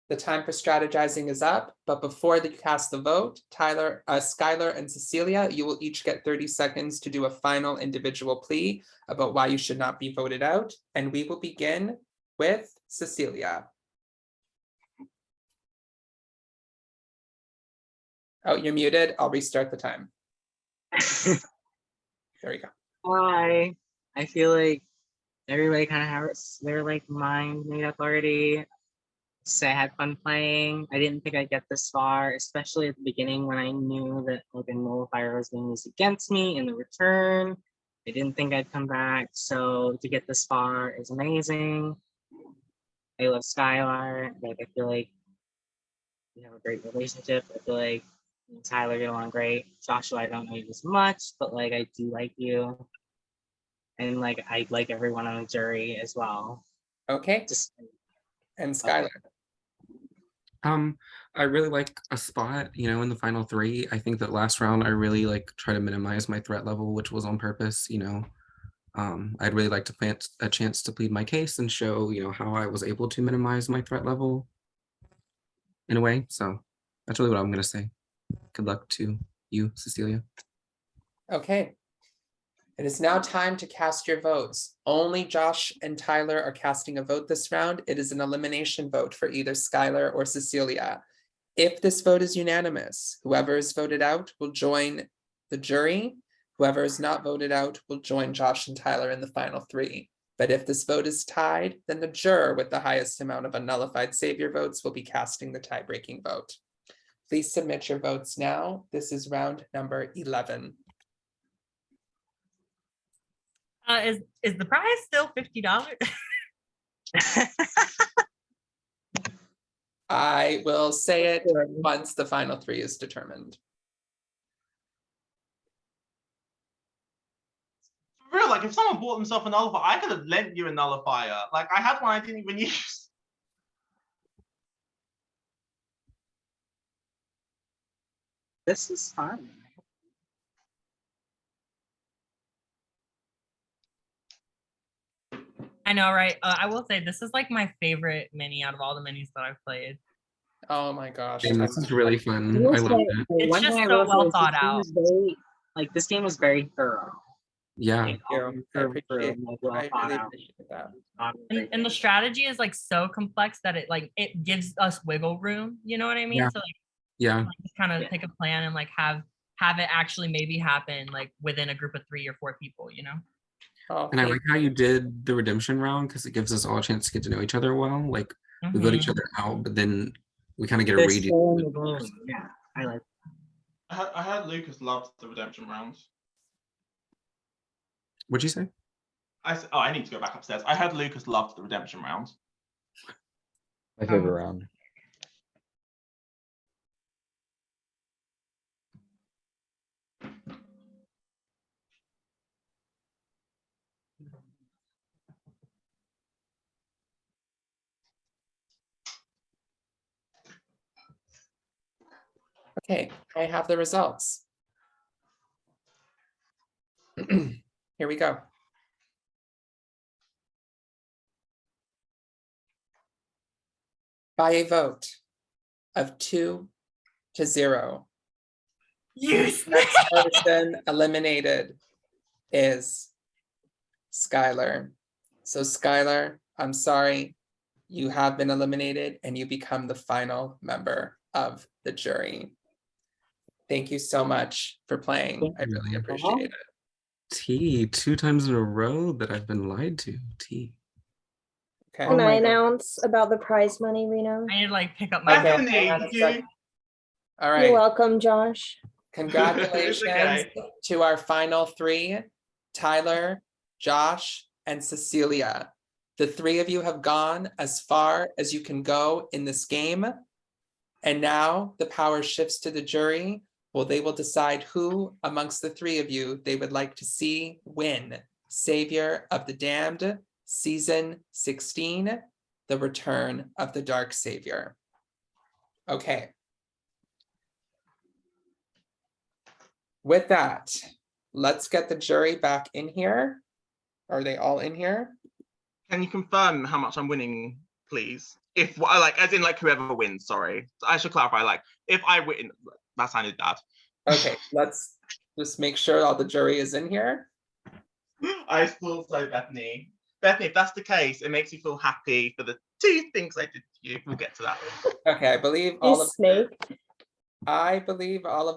Speaker 1: the time for strategizing is up, but before you cast the vote, Skylar and Cecilia, you will each get 30 seconds to do a final individual plea about why you should not be voted out, and we will begin with Cecilia. Oh, you're muted. I'll restart the time. There we go.
Speaker 12: Hi. I feel like everybody kind of has their like mind made up already. So I had fun playing. I didn't think I'd get this far, especially at the beginning when I knew that like a nullifier was being used against me in the return. I didn't think I'd come back. So to get this far is amazing. I love Skylar. Like I feel like we have a great relationship. I feel like me and Tyler get along great. Joshua, I don't know you as much, but like I do like you. And like I like everyone on the jury as well.
Speaker 1: Okay.
Speaker 12: Just
Speaker 1: and Skylar.
Speaker 3: I really like a spot, in the final three. I think that last round I really try to minimize my threat level, which was on purpose. I'd really like to plant a chance to plead my case and show, how I was able to minimize my threat level in a way. So that's really what I'm gonna say. Good luck to you, Cecilia.
Speaker 1: Okay. It is now time to cast your votes. Only Josh and Tyler are casting a vote this round. It is an elimination vote for either Skylar or Cecilia. If this vote is unanimous, whoever is voted out will join the jury. Whoever is not voted out will join Josh and Tyler in the final three. But if this vote is tied, then the juror with the highest amount of unnullified savior votes will be casting the tie-breaking vote. Please submit your votes now. This is round number 11.
Speaker 10: Is the prize still $50?
Speaker 1: I will say it once the final three is determined.
Speaker 6: For real, if someone bought themselves a nullifier, I could have lent you a nullifier. I had one I didn't even use.
Speaker 12: This is fun.
Speaker 10: I know, right? I will say this is my favorite mini out of all the minis that I've played.
Speaker 1: Oh my gosh.
Speaker 3: And this is really fun.
Speaker 12: will
Speaker 3: I love
Speaker 12: say,
Speaker 3: it.
Speaker 10: It's
Speaker 12: one
Speaker 10: just
Speaker 12: thing I
Speaker 10: so
Speaker 12: will say
Speaker 10: well
Speaker 12: is
Speaker 10: thought
Speaker 12: this game
Speaker 10: out.
Speaker 12: was very, this game was very thorough.
Speaker 3: Yeah.
Speaker 12: Like,
Speaker 1: I
Speaker 12: well
Speaker 1: really
Speaker 12: thought out.
Speaker 1: appreciate that.
Speaker 10: And the strategy is so complex that it gives us wiggle room. You know what I mean?
Speaker 3: Yeah.
Speaker 10: So
Speaker 3: Yeah.
Speaker 10: just kind of pick a plan and have it actually maybe happen within a group of 3 or 4 people.
Speaker 1: Oh,
Speaker 3: And I
Speaker 1: thank
Speaker 3: like how you did the redemption round because it gives us all a chance to get to know each other well. We vote each other out, but then we kind of get a
Speaker 12: They're
Speaker 3: read.
Speaker 12: still in the room. Yeah, I like.
Speaker 6: I heard Lucas loved the redemption rounds.
Speaker 3: What'd you say?
Speaker 6: I need to go back upstairs. I heard Lucas loved the redemption rounds.
Speaker 2: My favorite round.
Speaker 1: Okay, I have the results. Here we go. By a vote of 2-0.
Speaker 10: Yes.
Speaker 1: Next person eliminated is Skylar. So Skylar, I'm sorry, you have been eliminated and you become the final member of the jury. Thank you so much for playing. I really appreciate it.
Speaker 3: T, 2 times in a row that I've been lied to. T.
Speaker 1: Okay.
Speaker 8: Can I announce about the prize money, Reno?
Speaker 10: I need to pick up my
Speaker 6: Bethany,
Speaker 1: All right.
Speaker 8: You're welcome, Josh.
Speaker 1: Congratulations
Speaker 6: okay.
Speaker 1: to our final three, Tyler, Josh, and Cecilia. The 3 of you have gone as far as you can go in this game. And now the power shifts to the jury. Well, they will decide who amongst the 3 of you they would like to see win Savior of the Damned, Season 16, The Return of the Dark Savior. Okay. With that, let's get the jury back in here. Are they all in here?
Speaker 6: Can you confirm how much I'm winning, please? If as in whoever wins, sorry. I should clarify, if I win, that sounded bad.
Speaker 1: Okay, let's just make sure all the jury is in here.
Speaker 6: I thought so, Bethany. Bethany, if that's the case, it makes you feel happy for the 2 things I did to you. We'll get to that.
Speaker 1: Okay, I believe all of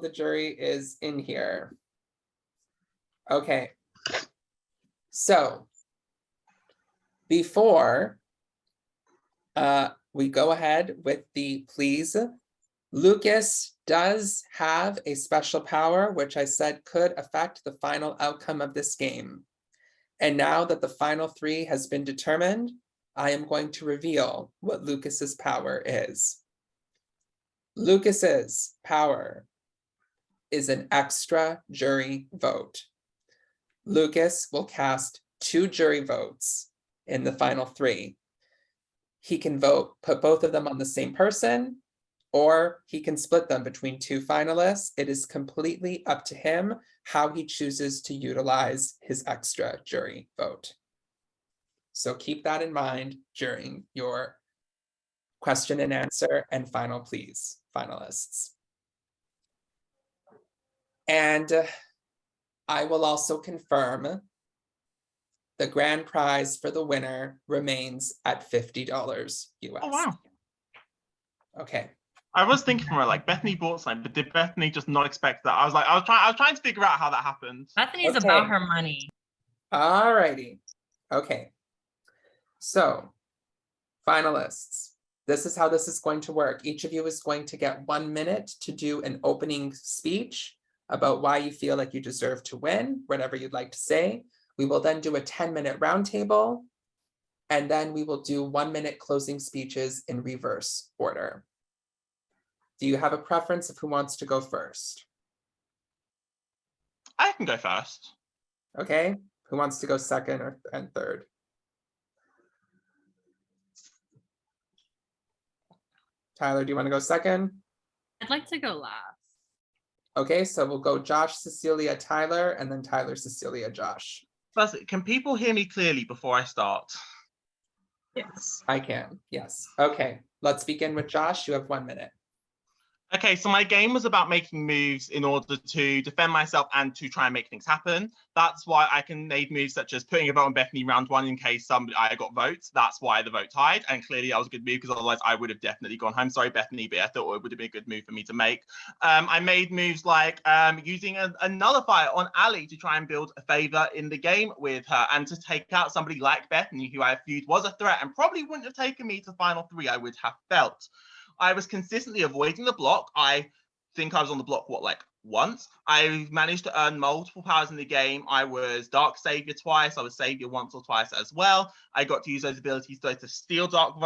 Speaker 1: the jury is in here. Okay. So before we go ahead with the pleas, Lucas does have a special power, which I said could affect the final outcome of this game. And now that the final 3 has been determined, I am going to reveal what Lucas's power is. Lucas's power is an extra jury vote. Lucas will cast 2 jury votes in the final 3. He can put both of them on the same person, or he can split them between two finalists. It is completely up to him how he chooses to utilize his extra jury vote. So keep that in mind during your question and answer and final please, finalists. And I will also confirm the grand prize for the winner remains at $50 US.
Speaker 6: Oh, wow.
Speaker 1: Okay.
Speaker 6: I was thinking for like Bethany bought something, but did Bethany just not expect that? I was trying to figure out how that happened.
Speaker 10: Bethany's
Speaker 1: Okay.
Speaker 10: about her money.
Speaker 1: All righty. Okay. So, finalists, this is how this is going to work. Each of you is going to get 1 minute to do an opening speech about why you feel like you deserve to win, whatever you'd like to say. We will then do a 10-minute roundtable, and then we will do 1 minute closing speeches in reverse order. Do you have a preference of who wants to go first?
Speaker 6: I can go first.
Speaker 1: Okay, who wants to go second and third? Tyler, do you want to go second?
Speaker 10: I'd like to go last.
Speaker 1: Okay, so we'll go Josh, Cecilia, Tyler, and then Tyler, Cecilia, Josh.
Speaker 6: First, can people hear me clearly before I start?
Speaker 12: Yes.
Speaker 1: I can, yes. Okay, let's begin with Josh. You have 1 minute.
Speaker 6: Okay, so my game was about making moves in order to defend myself and to try and make things happen. That's why I can make moves such as putting a vote on Bethany round one in case I got votes. That's why the vote tied. And clearly that was a good move because otherwise I would have definitely gone home. Sorry, Bethany, but I thought it would have been a good move for me to make. I made moves like using a nullifier on Ali to try and build a favor in the game with her and to take out somebody like Bethany, who I viewed was a threat and probably wouldn't have taken me to final three, I would have felt. I was consistently avoiding the block. I think I was on the block, once. I managed to earn multiple powers in the game. I was Dark Savior twice. I was Savior once or twice as well. I got to use those abilities to steal dark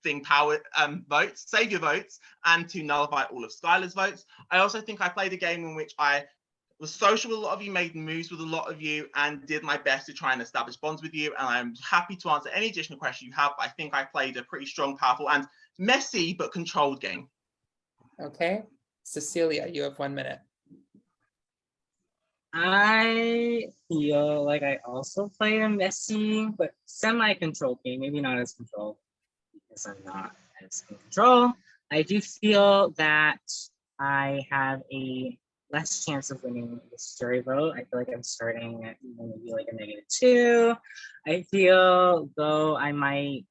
Speaker 6: thing power votes, Savior votes, and to nullify all of Skylar's votes. I also think I played a game in which I was social with a lot of you, made moves with a lot of you, and did my best to try and establish bonds with you. And I'm happy to answer any additional questions you have. I think I played a pretty strong, powerful, and messy but controlled game.
Speaker 1: Okay, Cecilia, you have 1 minute.
Speaker 12: I feel like I also played a messy but semi-controlled game, maybe not as controlled because I'm not as in control. I do feel that I have a less chance of winning this jury vote. I feel like I'm starting at maybe like a -2. I feel though I might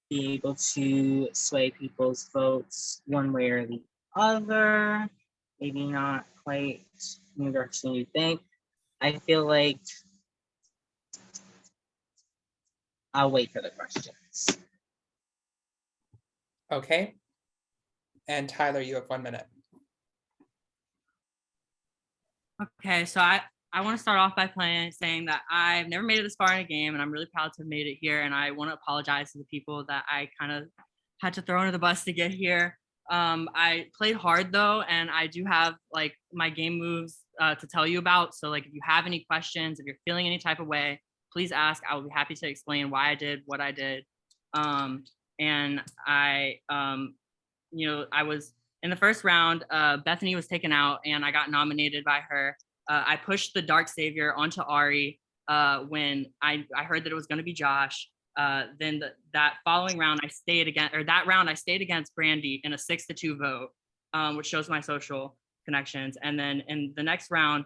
Speaker 12: be able to sway people's votes one way or the other, maybe not quite in the direction you think. I feel like I'll wait for the questions.
Speaker 1: Okay. And Tyler, you have 1 minute.
Speaker 10: Okay, so I want to start off by saying that I've never made it this far in a game, and I'm really proud to have made it here. And I want to apologize to the people that I kind of had to throw under the bus to get here. I played hard though, and I do have like my game moves to tell you about. So like if you have any questions, if you're feeling any type of way, please ask. I will be happy to explain why I did what I did. And I, I was in the first round, Bethany was taken out and I got nominated by her. I pushed the Dark Savior onto Ari when I heard that it was going to be Josh. Then that following round, I stayed against Brandy in a 6-2 vote, which shows my social connections. And then in the next round,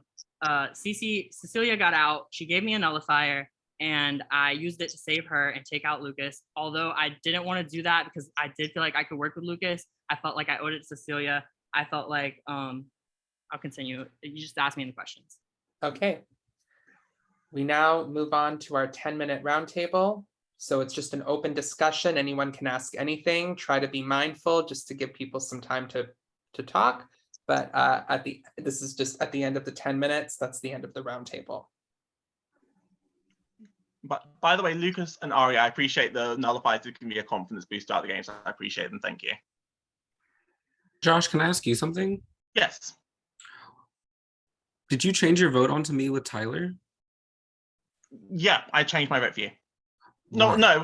Speaker 10: Cecilia got out. She gave me a nullifier, and I used it to save her and take out Lucas. Although I didn't want to do that because I did feel like I could work with Lucas. I felt like I owed it to Cecilia. I felt like I'll continue. You just asked me the questions.
Speaker 1: Okay. We now move on to our 10-minute roundtable. So it's just an open discussion. Anyone can ask anything. Try to be mindful just to give people some time to talk. But this is just at the end of the 10 minutes. That's the end of the roundtable.
Speaker 6: But by the way, Lucas and Ari, I appreciate the nullifiers. It can be a confidence boost throughout the game, so I appreciate them. Thank you.
Speaker 3: Josh, can I ask you something?
Speaker 6: Yes.
Speaker 3: Did you change your vote onto me with Tyler?
Speaker 6: Yeah, I changed my vote for you.
Speaker 3: Why?
Speaker 6: No.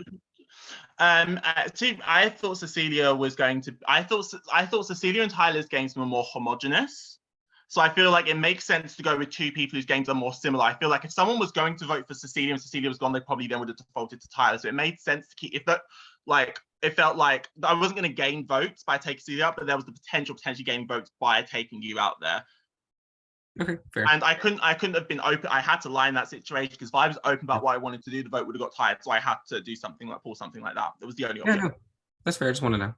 Speaker 6: I thought Cecilia was going to. I thought Cecilia and Tyler's games were more homogenous. So I feel like it makes sense to go with two people whose games are more similar. I feel like if someone was going to vote for Cecilia and Cecilia was gone, they probably then would have defaulted to Tyler. So it made sense to keep. If that, like, it felt like I wasn't going to gain votes by taking Cecilia out, but there was the potentially gaining votes by taking you out there.
Speaker 3: Okay, fair.
Speaker 6: And I couldn't have been open. I had to lie in that situation because if I was open about what I wanted to do, the vote would have got tired. So I had to do something like pull something like that. That was the only option.
Speaker 3: No, that's fair. I just want to know.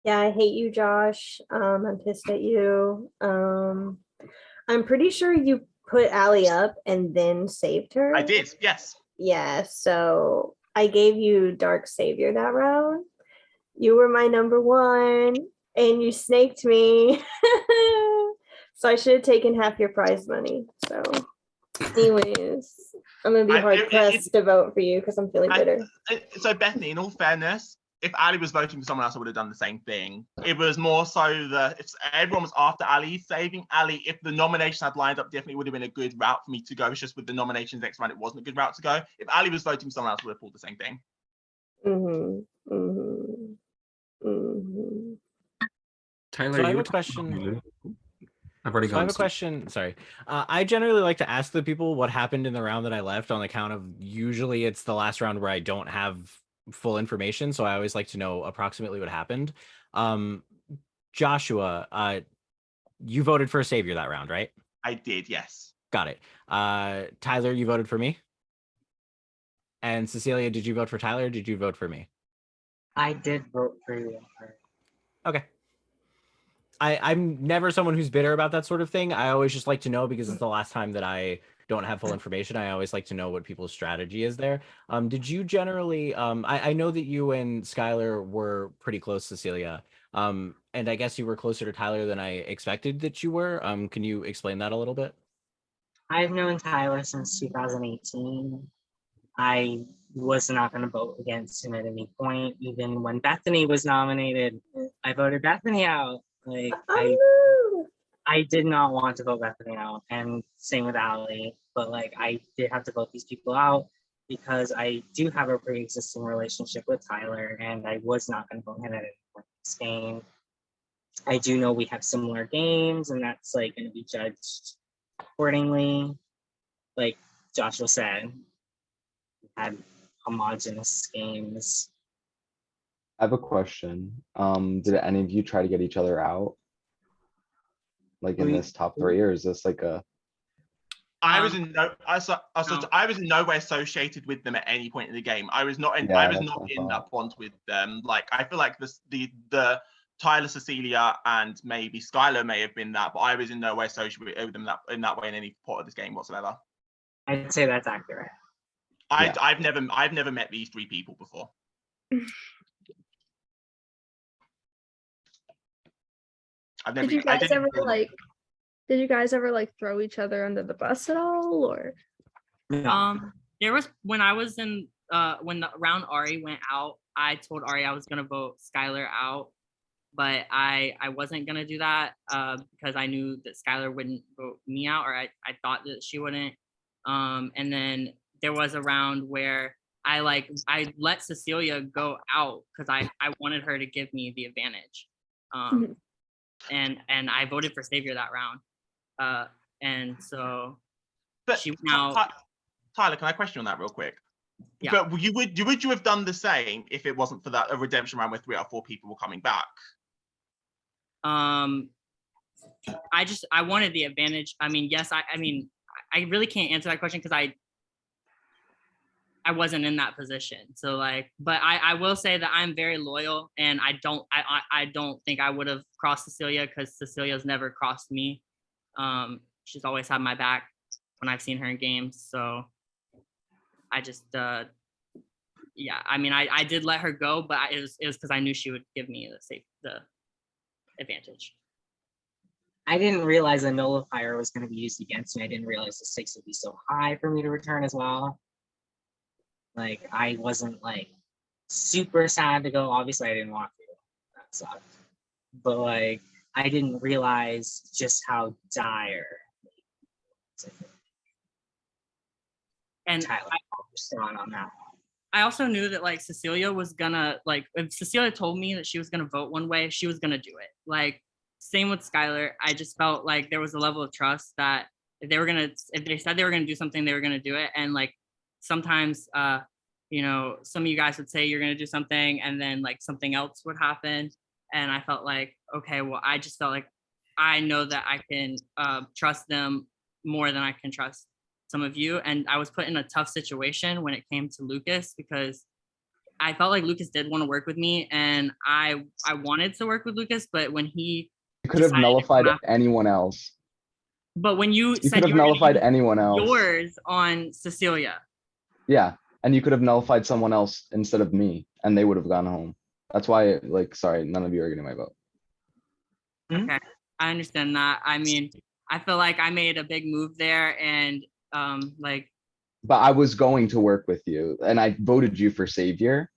Speaker 8: Yeah, I hate you, Josh. I'm pissed at you. I'm pretty sure you put Allie up and then saved her.
Speaker 6: I did, yes.
Speaker 8: Yeah, so I gave you Dark Savior that round. You were my number one, and you snaked me. So I should have taken half your prize money. So, anyways, I'm gonna be hard pressed to vote for you because I'm feeling bitter.
Speaker 6: So Bethany, in all fairness, if Ali was voting for someone else, I would have done the same thing. It was more so that if everyone was after Ali, saving Ali, if the nominations had lined up, definitely would have been a good route for me to go. It's just with the nominations next round, it wasn't a good route to go. If Ali was voting for someone else, I would have pulled the same thing.
Speaker 3: Tyler,
Speaker 11: So I have
Speaker 3: you
Speaker 11: a
Speaker 3: were
Speaker 11: question.
Speaker 3: I've already
Speaker 11: So
Speaker 3: gone.
Speaker 11: I have a question. Sorry. I generally like to ask the people what happened in the round that I left on account of usually it's the last round where I don't have full information. So I always like to know approximately what happened. Joshua, you voted for Savior that round, right?
Speaker 6: I did, yes.
Speaker 11: Got it. Tyler, you voted for me? And Cecilia, did you vote for Tyler or did you vote for me?
Speaker 12: I did vote for you.
Speaker 11: Okay. I'm never someone who's bitter about that sort of thing. I always just like to know because it's the last time that I don't have full information. I always like to know what people's strategy is there. Did you generally, I know that you and Skylar were pretty close, Cecilia. And I guess you were closer to Tyler than I expected that you were. Can you explain that a little bit?
Speaker 12: I've known Tyler since 2018. I was not going to vote against him at any point. Even when Bethany was nominated, I voted Bethany out. Like I did not want to vote Bethany out, and same with Allie. But like I did have to vote these people out because I do have a pre-existing relationship with Tyler, and I was not going to vote him at any point in this game. I do know we have similar games, and that's like going to be judged accordingly. Like Joshua said, we had homogenous games.
Speaker 2: I have a question. Did any of you try to get each other out? Like in this top three, or is this like a?
Speaker 6: I was in no way associated with them at any point in the game. I was not in.
Speaker 2: Yeah,
Speaker 6: I was
Speaker 2: that's
Speaker 6: not
Speaker 2: what I
Speaker 6: in
Speaker 2: thought.
Speaker 6: that bond with them. Like I feel like the Tyler, Cecilia, and maybe Skylar may have been that, but I was in no way associated with them in that way in any part of this game whatsoever.
Speaker 12: I'd say that's accurate.
Speaker 6: I've never met these three people before.
Speaker 7: Did you guys ever like throw each other under the bus at all, or?
Speaker 10: There was when I was in when the round Ari went out, I told Ari I was gonna vote Skylar out, but I wasn't gonna do that because I knew that Skylar wouldn't vote me out, or I thought that she wouldn't. And then there was a round where I let Cecilia go out because I wanted her to give me the advantage. And I voted for Savior that round. And so
Speaker 6: but
Speaker 10: she went out.
Speaker 6: Tyler, can I question on that real quick?
Speaker 10: Yeah.
Speaker 6: But would you have done the same if it wasn't for that a redemption round where 3 out of 4 people were coming back?
Speaker 10: I wanted the advantage. I mean, yes, I mean, I really can't answer that question because I wasn't in that position. So like, but I will say that I'm very loyal, and I don't think I would have crossed Cecilia because Cecilia's never crossed me. She's always had my back when I've seen her in games. So I just, yeah, I mean, I did let her go, but it was because I knew she would give me the advantage.
Speaker 12: I didn't realize the nullifier was going to be used against me. I didn't realize the stakes would be so high for me to return as well. Like, I wasn't like super sad to go. Obviously, I didn't want to. That sucked. But like, I didn't realize just how dire.
Speaker 10: And
Speaker 12: Tyler, strong on that.
Speaker 10: I also knew that like Cecilia was gonna like if Cecilia told me that she was gonna vote one way, she was gonna do it. Like same with Skylar. I just felt like there was a level of trust that if they said they were gonna do something, they were gonna do it. And like sometimes you know, some of you guys would say you're gonna do something and then like something else would happen. And I felt like, okay, well, I just felt like I know that I can trust them more than I can trust some of you. And I was put in a tough situation when it came to Lucas because I felt like Lucas did want to work with me and I wanted to work with Lucas, but when he
Speaker 2: You could have
Speaker 10: decided to
Speaker 2: nullified
Speaker 10: come after-
Speaker 2: anyone else.
Speaker 10: but when you
Speaker 2: You could
Speaker 10: said
Speaker 2: have
Speaker 10: you were gonna
Speaker 2: nullified
Speaker 10: use
Speaker 2: anyone else.
Speaker 10: yours on Cecilia.
Speaker 2: Yeah, and you could have nullified someone else instead of me, and they would have gone home. That's why, like, sorry, none of you are getting my vote.
Speaker 10: Okay, I understand that. I mean, I feel like I made a big move there and like
Speaker 2: But I was going to work with you, and I voted you for Savior,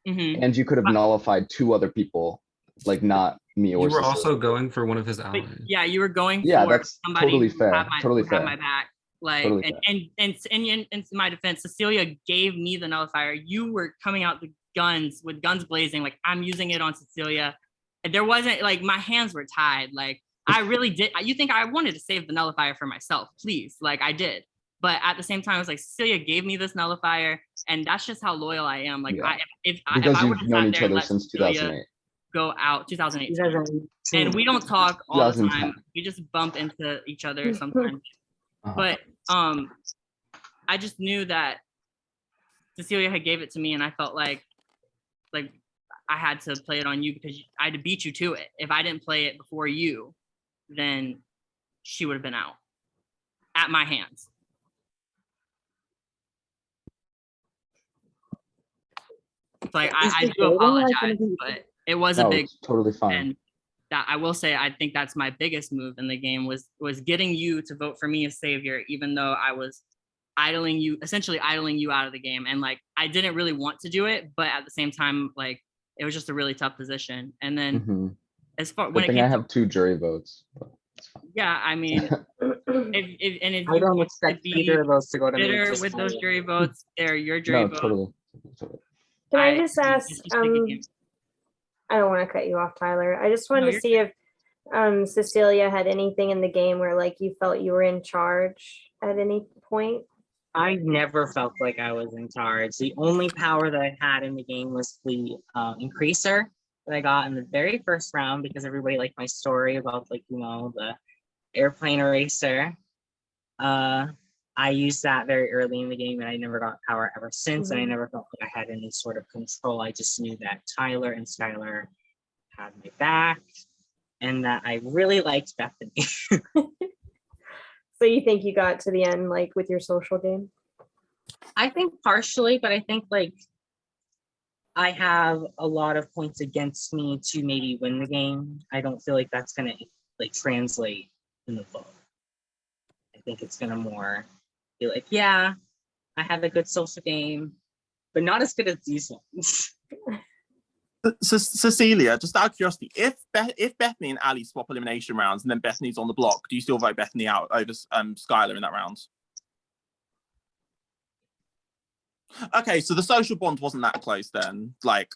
Speaker 10: mhm.
Speaker 2: and you could have nullified 2 other people, like not me or
Speaker 3: You were
Speaker 2: Cecilia.
Speaker 3: also going for one of his
Speaker 10: But
Speaker 3: allies.
Speaker 10: yeah, you were going
Speaker 2: Yeah,
Speaker 10: for
Speaker 2: that's
Speaker 10: somebody
Speaker 2: totally
Speaker 10: who
Speaker 2: fair.
Speaker 10: had my
Speaker 2: Totally
Speaker 10: who had
Speaker 2: fair.
Speaker 10: my back. Like
Speaker 2: Totally
Speaker 10: and,
Speaker 2: fair.
Speaker 10: in my defense, Cecilia gave me the nullifier. You were coming out the guns with guns blazing, like I'm using it on Cecilia. And there wasn't like my hands were tied. Like I really did. You think I wanted to save the nullifier for myself, please. Like I did. But at the same time, I was like, Cecilia gave me this nullifier, and that's just how loyal I am. Like
Speaker 2: Yeah.
Speaker 10: if
Speaker 2: Because
Speaker 10: I would
Speaker 2: you've
Speaker 10: have
Speaker 2: known
Speaker 10: sat
Speaker 2: each
Speaker 10: there and
Speaker 2: other
Speaker 10: let
Speaker 2: since
Speaker 10: Cecilia
Speaker 2: 2008.
Speaker 10: go out 2018.
Speaker 12: 2018.
Speaker 10: And we don't talk all the
Speaker 2: 2010.
Speaker 10: time. We just bump into each other sometimes.
Speaker 2: Uh-huh.
Speaker 10: But I just knew that Cecilia had gave it to me, and I felt like I had to play it on you because I had to beat you to it. If I didn't play it before you, then she would have been out at my hands. So like I do apologize, but it was a
Speaker 2: No,
Speaker 10: big
Speaker 2: it's totally fine.
Speaker 10: and that I will say I think that's my biggest move in the game was getting you to vote for me as Savior, even though I was essentially idling you out of the game. And like I didn't really want to do it, but at the same time, like it was just a really tough position. And then
Speaker 2: Mhm.
Speaker 10: as far
Speaker 2: Good
Speaker 10: when it
Speaker 2: thing
Speaker 10: came
Speaker 2: I have 2 jury votes. But it's fine.
Speaker 10: yeah, I mean if
Speaker 12: I
Speaker 10: you
Speaker 12: don't
Speaker 10: want to
Speaker 12: expect
Speaker 10: be
Speaker 12: either of those to go to me.
Speaker 10: bitter
Speaker 12: just
Speaker 10: with
Speaker 12: by
Speaker 10: those
Speaker 12: the way.
Speaker 10: jury votes, they're your jury
Speaker 2: No,
Speaker 10: votes.
Speaker 2: totally.
Speaker 8: Can I just ask,
Speaker 10: it's just a good game.
Speaker 8: I don't want to cut you off, Tyler. I just wanted
Speaker 10: No,
Speaker 8: to see if Cecilia had anything in the game where like you felt you were in charge at any point.
Speaker 12: I never felt like I was in charge. The only power that I had in the game was the increaser that I got in the very first round because everybody liked my story about like, you know, the airplane eraser. I used that very early in the game and I never got power ever since. And I never felt like I had any sort of control. I just knew that Tyler and Skylar had my back and that I really liked Bethany.
Speaker 8: So you think you got to the end like with your social game?
Speaker 12: I think partially, but I think like I have a lot of points against me to maybe win the game. I don't feel like that's gonna like translate in the vote. I think it's gonna more be like, yeah, I have a good social game, but not as good as these ones.
Speaker 6: So, Cecilia, just out of curiosity, if Bethany and Ali swap elimination rounds and then Bethany's on the block, do you still vote Bethany out over Skylar in that round? Okay, so the social bond wasn't that close then. Like,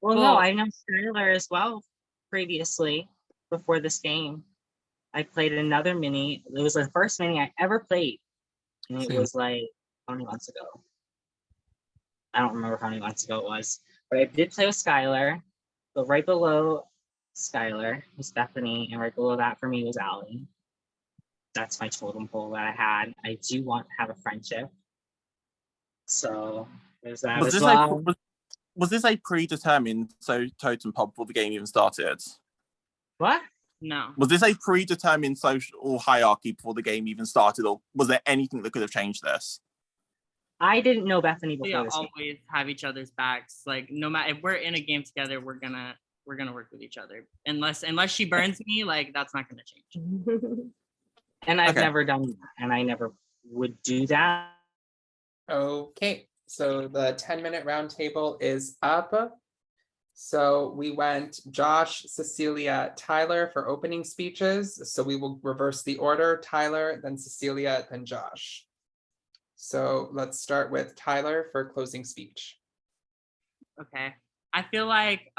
Speaker 12: well, no, I know Skylar as well previously before this game. I played another mini. It was the first mini I ever played, and it was like how many months ago? I don't remember how many months ago it was. But I did play with Skylar, but right below Skylar was Bethany, and right below that for me was Allie. That's my totem pole that I had. I do want to have a friendship. So there's that as well.
Speaker 6: Was this a predetermined totem pole before the game even started?
Speaker 12: What?
Speaker 10: No.
Speaker 6: Was this a predetermined social hierarchy before the game even started, or was there anything that could have changed this?
Speaker 12: I didn't know Bethany
Speaker 10: We
Speaker 12: before this
Speaker 10: always
Speaker 12: game.
Speaker 10: have each other's backs. Like no matter if we're in a game together, we're gonna work with each other. Unless she burns me, like that's not gonna change.
Speaker 12: And I've never done that, and I never would do that.
Speaker 1: Okay, so the 10-minute round table is up. So we went Josh, Cecilia, Tyler for opening speeches. So we will reverse the order, Tyler, then Cecilia, then Josh. So let's start with Tyler for closing speech.
Speaker 10: Okay. I feel like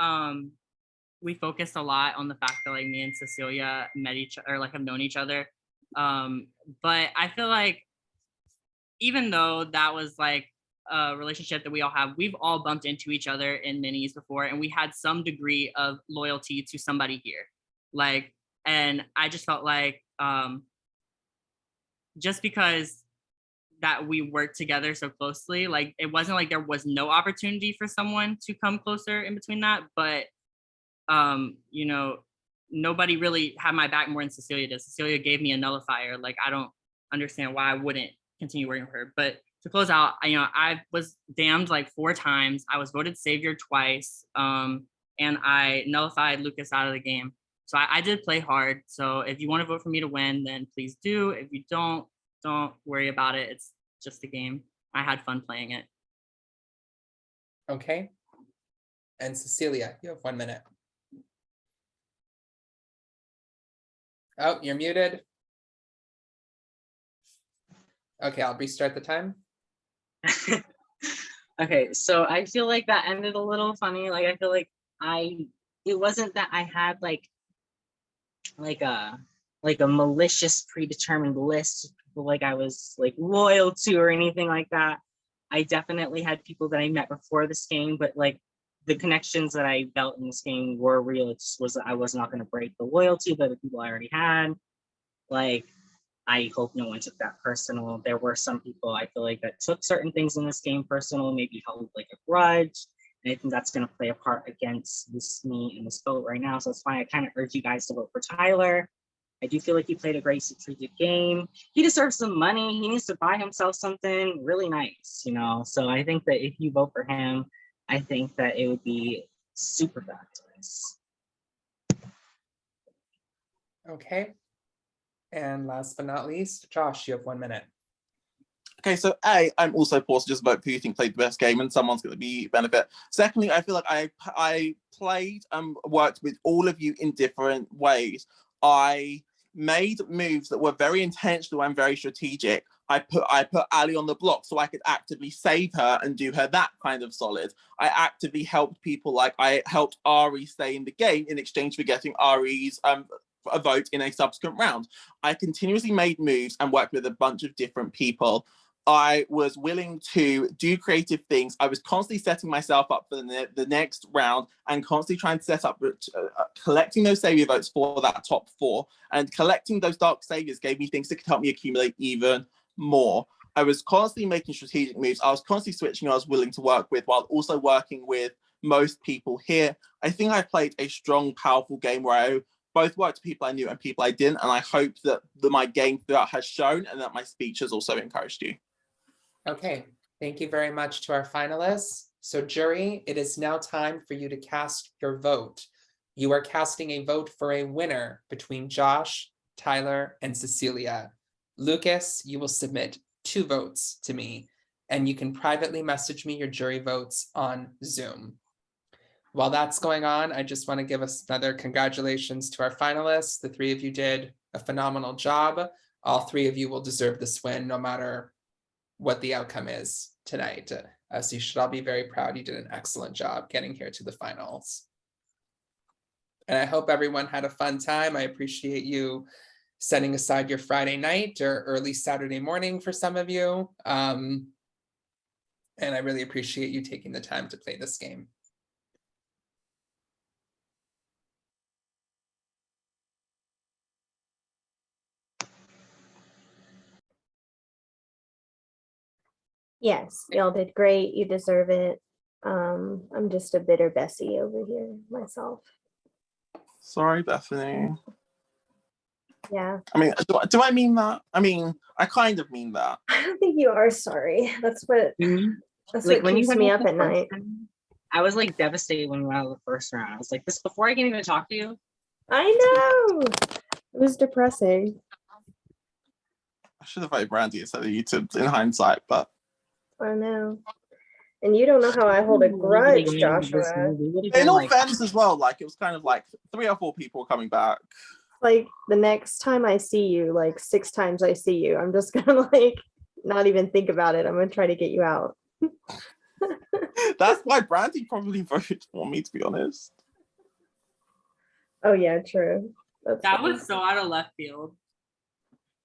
Speaker 10: we focused a lot on the fact that like me and Cecilia met each or like have known each other. But I feel like even though that was like a relationship that we all have, we've all bumped into each other in minis before, and we had some degree of loyalty to somebody here. Like, and I just felt like just because that we worked together so closely, like it wasn't like there was no opportunity for someone to come closer in between that, but you know, nobody really had my back more than Cecilia did. Cecilia gave me a nullifier. Like, I don't understand why I wouldn't continue working with her. But to close out, I was damned like 4 times. I was voted savior twice. And I nullified Lucas out of the game. So I did play hard. So if you want to vote for me to win, then please do. If you don't worry about it. It's just a game. I had fun playing it.
Speaker 1: Okay. And Cecilia, you have 1 minute. Oh, you're muted. Okay, I'll restart the time.
Speaker 12: Okay, so I feel like that ended a little funny. Like I feel like it wasn't that I had like a malicious predetermined list of people like I was like loyal to or anything like that. I definitely had people that I met before this game, but like the connections that I felt in this game were real. It just was I was not going to break the loyalty that the people I already had. Like, I hope no one took that personal. There were some people I feel like that took certain things in this game personal, maybe held like a grudge. And I think that's going to play a part against me in this vote right now. So that's why I kind of urge you guys to vote for Tyler. I do feel like he played a great strategic game. He deserves some money. He needs to buy himself something really nice, you know? So I think that if you vote for him, I think that it would be super fabulous.
Speaker 1: Okay. And last but not least, Josh, you have 1 minute.
Speaker 14: Okay, so A, I'm also forced to just vote for who you think played the best game, and someone's going to be benefit. Secondly, I feel like I played and worked with all of you in different ways. I made moves that were very intentional and very strategic. I put Ali on the block so I could actively save her and do her that kind of solid. I actively helped people, like I helped Ari stay in the game in exchange for getting Ari's a vote in a subsequent round. I continuously made moves and worked with a bunch of different people. I was willing to do creative things. I was constantly setting myself up for the next round and constantly trying to set up, collecting those savior votes for that top 4. And collecting those dark saviors gave me things that could help me accumulate even more. I was constantly making strategic moves. I was constantly switching who I was willing to work with while also working with most people here. I think I played a strong, powerful game where I both worked with people I knew and people I didn't. And I hope that my game throughout has shown and that my speech has also encouraged you.
Speaker 1: Okay, thank you very much to our finalists. So jury, it is now time for you to cast your vote. You are casting a vote for a winner between Josh, Tyler, and Cecilia. Lucas, you will submit 2 votes to me, and you can privately message me your jury votes on Zoom. While that's going on, I just want to give us another congratulations to our finalists. The 3 of you did a phenomenal job. All 3 of you will deserve this win, no matter what the outcome is tonight. So you should all be very proud. You did an excellent job getting here to the finals. And I hope everyone had a fun time. I appreciate you setting aside your Friday night or early Saturday morning for some of you. And I really appreciate you taking the time to play this game.
Speaker 8: Yes, y'all did great. You deserve it. I'm just a bitter Bessie over here myself.
Speaker 14: Sorry, Bethany.
Speaker 8: Yeah.
Speaker 14: I mean, do I mean that? I mean, I kind of mean that.
Speaker 8: I don't think you are sorry. That's what
Speaker 12: Like when
Speaker 8: keeps
Speaker 12: you
Speaker 8: me
Speaker 12: went
Speaker 8: up at night.
Speaker 12: I was like devastated when we went out of the first round. I was like, this before I can even talk to you.
Speaker 8: I know. It was depressing.
Speaker 14: I should have voted Brandy instead of you in hindsight, but
Speaker 8: I know. And you don't know how I hold a grudge, Joshua.
Speaker 14: in all fairness as well, like it was kind of like 3 or 4 people coming back.
Speaker 8: Like the next time I see you, like 6 times I see you, I'm just gonna like not even think about it. I'm gonna try to get you out.
Speaker 14: That's why Brandy probably voted for me, to be honest.
Speaker 8: Oh yeah, true.
Speaker 10: That was so out of left field.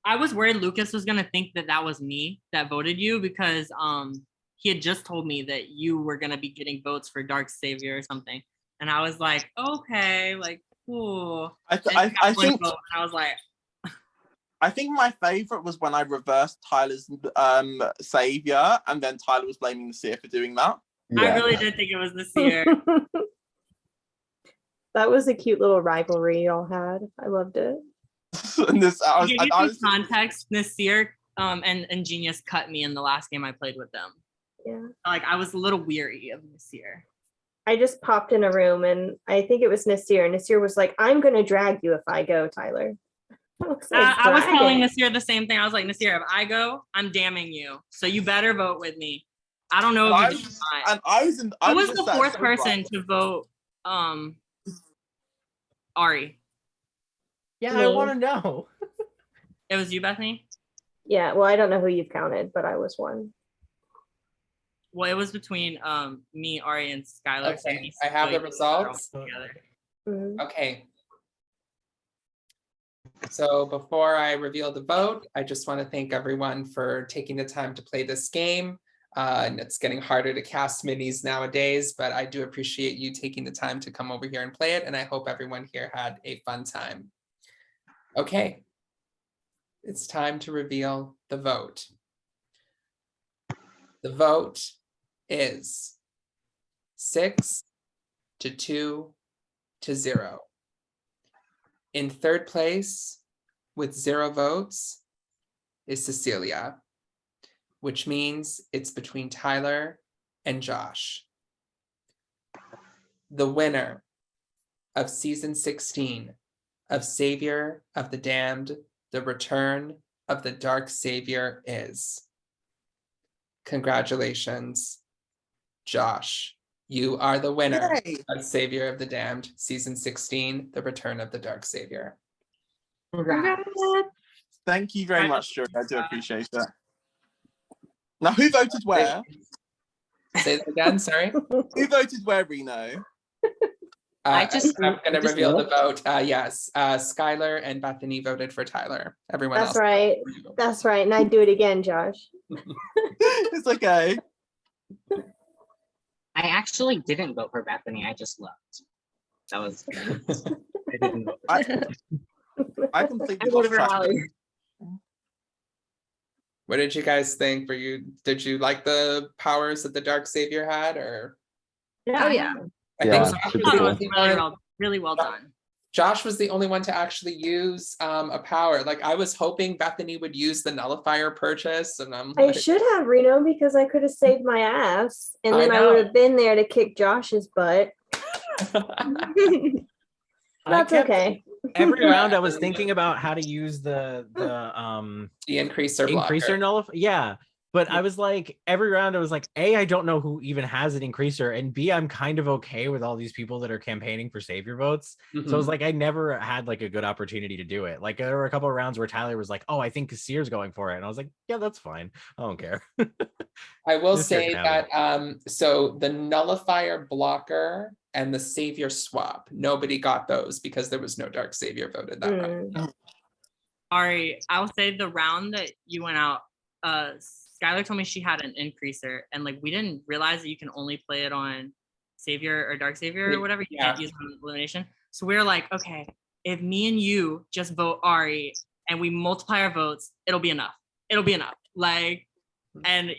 Speaker 10: I was worried Lucas was gonna think that that was me that voted you because he had just told me that you were gonna be getting votes for Dark Savior or something, and I was like, okay, like cool.
Speaker 14: I think
Speaker 10: I was like,
Speaker 14: I think my favorite was when I reversed Tyler's Savior, and then Tyler was blaming Nasir for doing that.
Speaker 10: I really did think it was this year.
Speaker 8: That was a cute little rivalry y'all had. I loved it.
Speaker 14: And this,
Speaker 10: To give you some context, Nasir and Genius cut me in the last game I played with them.
Speaker 8: Yeah.
Speaker 10: Like I was a little weary of Nasir.
Speaker 8: I just popped in a room and I think it was Nasir. Nasir was like, I'm gonna drag you if I go, Tyler.
Speaker 10: I was telling Nasir the same thing. I was like, Nasir, if I go, I'm damning you. So you better vote with me. I don't know if you did or not. Who was the fourth person to vote Ari?
Speaker 11: Yeah, I want to know.
Speaker 10: It was you, Bethany?
Speaker 8: Yeah, well, I don't know who you've counted, but I was one.
Speaker 10: Well, it was between me, Ari, and Skylar.
Speaker 1: Okay, I have the results.
Speaker 8: Mm-hmm.
Speaker 1: Okay. So before I reveal the vote, I just want to thank everyone for taking the time to play this game. And it's getting harder to cast minis nowadays, but I do appreciate you taking the time to come over here and play it. And I hope everyone here had a fun time. Okay. It's time to reveal the vote. The vote is 6-2-0. In third place with 0 votes is Cecilia, which means it's between Tyler and Josh. The winner of season 16 of Savior of the Damned, The Return of the Dark Savior is. Congratulations, Josh. You are the winner of Savior of the Damned, season 16, The Return of the Dark Savior.
Speaker 14: Thank you very much, Joe. I do appreciate that. Now, who voted where?
Speaker 1: Say that again, sorry.
Speaker 14: Who voted where, Reno?
Speaker 1: I'm going to reveal the vote. Yes, Skylar and Bethany voted for Tyler. Everyone else.
Speaker 8: That's right. That's right. And I'd do it again, Josh.
Speaker 14: It's okay.
Speaker 12: I actually didn't vote for Bethany. I just left. That was. I didn't vote.
Speaker 14: I completely
Speaker 12: voted for
Speaker 14: lost track.
Speaker 12: Holly.
Speaker 1: What did you guys think? Did you like the powers that the Dark Savior had, or?
Speaker 10: Oh yeah.
Speaker 1: I
Speaker 2: Yeah,
Speaker 1: think Josh
Speaker 2: super
Speaker 1: was the
Speaker 2: cool.
Speaker 1: only one-
Speaker 10: Really well done.
Speaker 1: Josh was the only one to actually use a power. Like I was hoping Bethany would use the nullifier purchase, and I'm
Speaker 8: I
Speaker 1: like,
Speaker 8: should have, Reno, because I could have saved my ass. And then I would have been there to kick Josh's butt. That's okay.
Speaker 11: Every round I was thinking about how to use the
Speaker 1: increaser blocker.
Speaker 11: nullify. Yeah. But I was like, every round I was like, A, I don't know who even has an increaser, and B, I'm kind of okay with all these people that are campaigning for Savior votes. So I was like, I never had like a good opportunity to do it. Like there were a couple of rounds where Tyler was like, oh, I think Kassir's going for it. And I was like, yeah, that's fine. I don't care.
Speaker 1: I will
Speaker 11: Just
Speaker 1: say
Speaker 11: checking out.
Speaker 1: that so the nullifier blocker and the Savior swap, nobody got those because there was no Dark Savior voted that round.
Speaker 10: Ari, I'll say the round that you went out, Skylar told me she had an increaser, and like we didn't realize that you can only play it on Savior or Dark Savior or whatever. You can't use it on elimination. So we were like, okay, if me and you just vote Ari and we multiply our votes, it'll be enough. It'll be enough. Like, and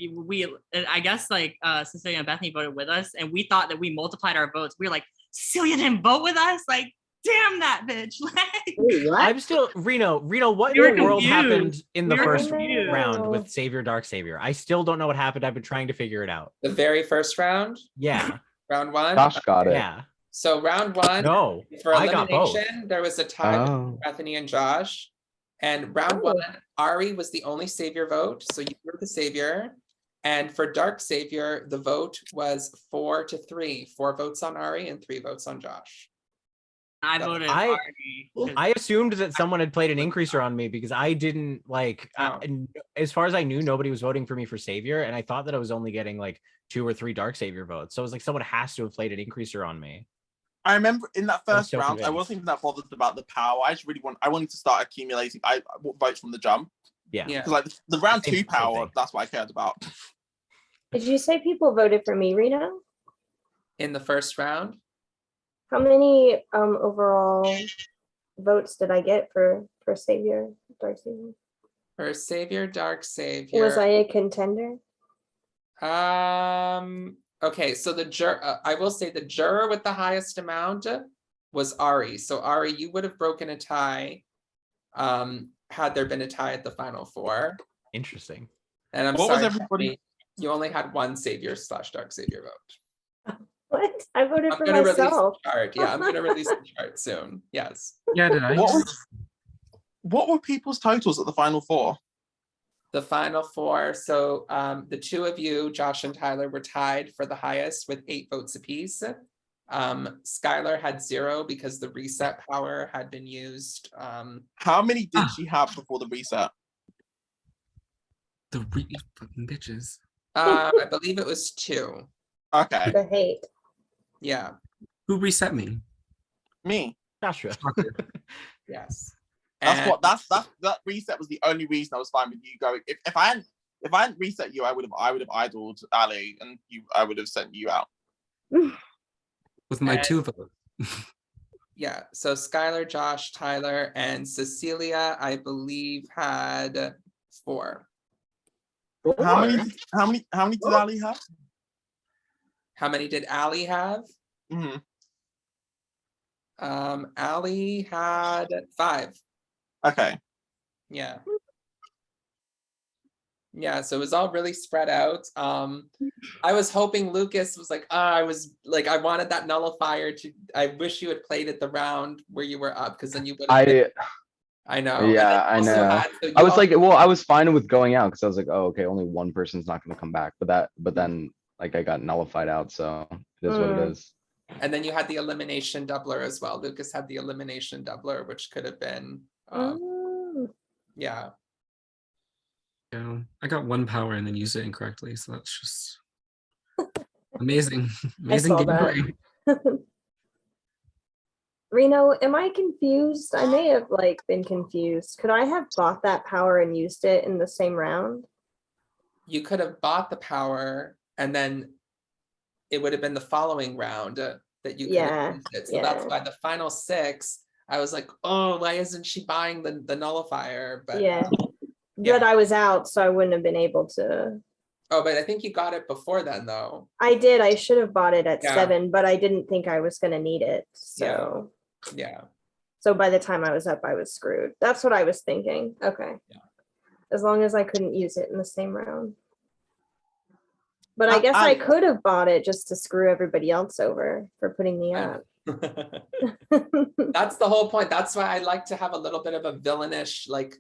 Speaker 10: I guess like Cecilia and Bethany voted with us, and we thought that we multiplied our votes. We were like, Cecilia didn't vote with us. Like, damn that bitch.
Speaker 11: I'm still Reno, what
Speaker 10: We
Speaker 11: in
Speaker 10: were
Speaker 11: the world
Speaker 10: confused.
Speaker 11: happened in the
Speaker 10: We were
Speaker 11: first
Speaker 10: confused.
Speaker 11: round with Savior, Dark Savior? I still don't know what happened. I've been trying to figure it out.
Speaker 1: The very first round?
Speaker 11: Yeah.
Speaker 1: Round one?
Speaker 2: Josh got it.
Speaker 11: Yeah.
Speaker 1: So round one,
Speaker 11: No,
Speaker 1: for
Speaker 11: I got both.
Speaker 1: elimination, there was a tie
Speaker 2: Oh.
Speaker 1: between Bethany and Josh. And round one, Ari was the only Savior vote, so you were the Savior. And for Dark Savior, the vote was 4-3. 4 votes on Ari and 3 votes on Josh.
Speaker 10: I
Speaker 1: That's-
Speaker 10: voted
Speaker 11: I-
Speaker 10: Artie. 'cause
Speaker 11: I assumed that someone had played an increaser on me because I didn't like.
Speaker 1: Oh.
Speaker 11: As far as I knew, nobody was voting for me for Savior, and I thought that I was only getting like 2 or 3 Dark Savior votes. So it was like someone has to have played an increaser on me.
Speaker 14: I remember in that
Speaker 11: I'm
Speaker 14: first
Speaker 11: so
Speaker 14: round, I
Speaker 11: convinced.
Speaker 14: wasn't even that bothered about the power. I wanted to start accumulating votes from the jump.
Speaker 11: Yeah.
Speaker 1: Yeah.
Speaker 14: Because like the round
Speaker 11: Same-
Speaker 14: 2
Speaker 11: same
Speaker 14: power,
Speaker 11: thing.
Speaker 14: that's what I cared about.
Speaker 8: Did you say people voted for me, Reno?
Speaker 1: In the first round,
Speaker 8: How many overall votes did I get for Savior, Dark Savior?
Speaker 1: for Savior, Dark Savior.
Speaker 8: Was I a contender?
Speaker 1: Okay, so I will say the juror with the highest amount was Ari. So Ari, you would have broken a tie had there been a tie at the final 4.
Speaker 11: Interesting.
Speaker 1: And I'm
Speaker 14: What was
Speaker 1: sorry,
Speaker 14: everybody-
Speaker 1: Stephanie, you only had 1 Savior / Dark Savior vote.
Speaker 8: What? I voted
Speaker 1: I'm
Speaker 8: for
Speaker 1: gonna release
Speaker 8: myself.
Speaker 1: the chart. Yeah, I'm gonna release the chart soon. Yes.
Speaker 3: Yeah, did I?
Speaker 14: What were people's totals at the final 4?
Speaker 1: The final 4. So the 2 of you, Josh and Tyler, were tied for the highest with 8 votes apiece. Skylar had 0 because the reset power had been used.
Speaker 14: How many did she have before the reset?
Speaker 3: The fucking bitches.
Speaker 1: I believe it was 2.
Speaker 14: Okay.
Speaker 8: The hate.
Speaker 1: Yeah.
Speaker 3: Who reset me?
Speaker 14: Me.
Speaker 11: Joshua.
Speaker 1: Yes.
Speaker 14: That's
Speaker 1: And-
Speaker 14: what that reset was the only reason I was fine with you going. If I hadn't reset you, I would have idled Ali and I would have sent you out.
Speaker 3: With my
Speaker 1: And-
Speaker 3: 2 votes.
Speaker 1: Yeah, so Skylar, Josh, Tyler, and Cecilia, I believe, had 4.
Speaker 14: How many did Ali have?
Speaker 1: How many did Allie have?
Speaker 14: Mhm.
Speaker 1: Allie had 5.
Speaker 14: Okay.
Speaker 1: Yeah. Yeah, so it was all really spread out. I was hoping Lucas was like, I wanted that nullifier I wish you had played it the round where you were up, because then you would have. I know. and then
Speaker 2: Yeah, I
Speaker 1: you also
Speaker 2: know.
Speaker 1: had- so
Speaker 2: I
Speaker 1: you
Speaker 2: was like,
Speaker 1: also-
Speaker 2: well, I was fine with going out because I was like, oh, okay, only one person's not going to come back. But then like I got nullified out, so it is what it is.
Speaker 1: And then you had the elimination doubler as well. Lucas had the elimination doubler, which could have been, yeah.
Speaker 3: Yeah, I got 1 power and then used it incorrectly, so that's just amazing. Amazing
Speaker 8: saw that.
Speaker 3: gameplay.
Speaker 8: Reno, am I confused? I may have been confused. Could I have bought that power and used it in the same round?
Speaker 1: You could have bought the power and then it would have been the following round that you could
Speaker 8: Yeah,
Speaker 1: have used it. So that's
Speaker 8: yeah.
Speaker 1: why the final 6, I was like, oh, why isn't she buying the nullifier? But
Speaker 8: Yeah. But I was out, so I wouldn't have been able to.
Speaker 1: Oh, but I think you got it before then though.
Speaker 8: I did. I should have bought it at
Speaker 1: Yeah.
Speaker 8: 7, but I didn't think I was going to need it. So,
Speaker 1: Yeah.
Speaker 8: so by the time I was up, I was screwed. That's what I was thinking. Okay. As long as I couldn't use it in the same round. But I guess I could have bought it just to screw everybody else over for putting me up.
Speaker 1: That's the whole point. That's why I like to have a little bit of a villainish, like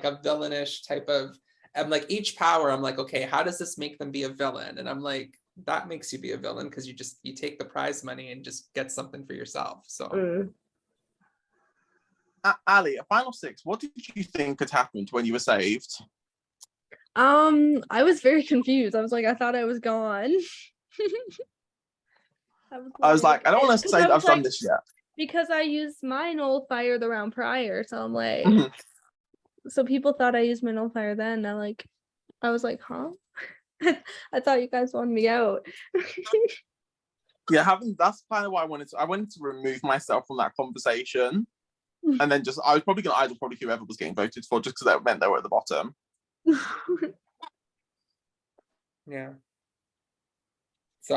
Speaker 1: a villainish type of, I'm like each power, I'm like, okay, how does this make them be a villain? And I'm like, that makes you be a villain because you take the prize money and just get something for yourself. So
Speaker 14: Ali, a final 6, what did you think had happened when you were saved?
Speaker 7: I was very confused. I was like, I thought I was gone.
Speaker 14: I was like, I don't want to
Speaker 7: because
Speaker 14: say
Speaker 7: I
Speaker 14: that I've
Speaker 7: was
Speaker 14: done
Speaker 7: like-
Speaker 14: this yet.
Speaker 7: Because I used my nullifier the round prior, so I'm like,
Speaker 14: Mhm.
Speaker 7: so people thought I used my nullifier then. I was like, huh? I thought you guys wanted me out.
Speaker 14: Yeah, that's kind of what I wanted to remove myself from that conversation. And then I was probably gonna idle whoever was getting voted for, just because that meant they were at the bottom.
Speaker 1: yeah. So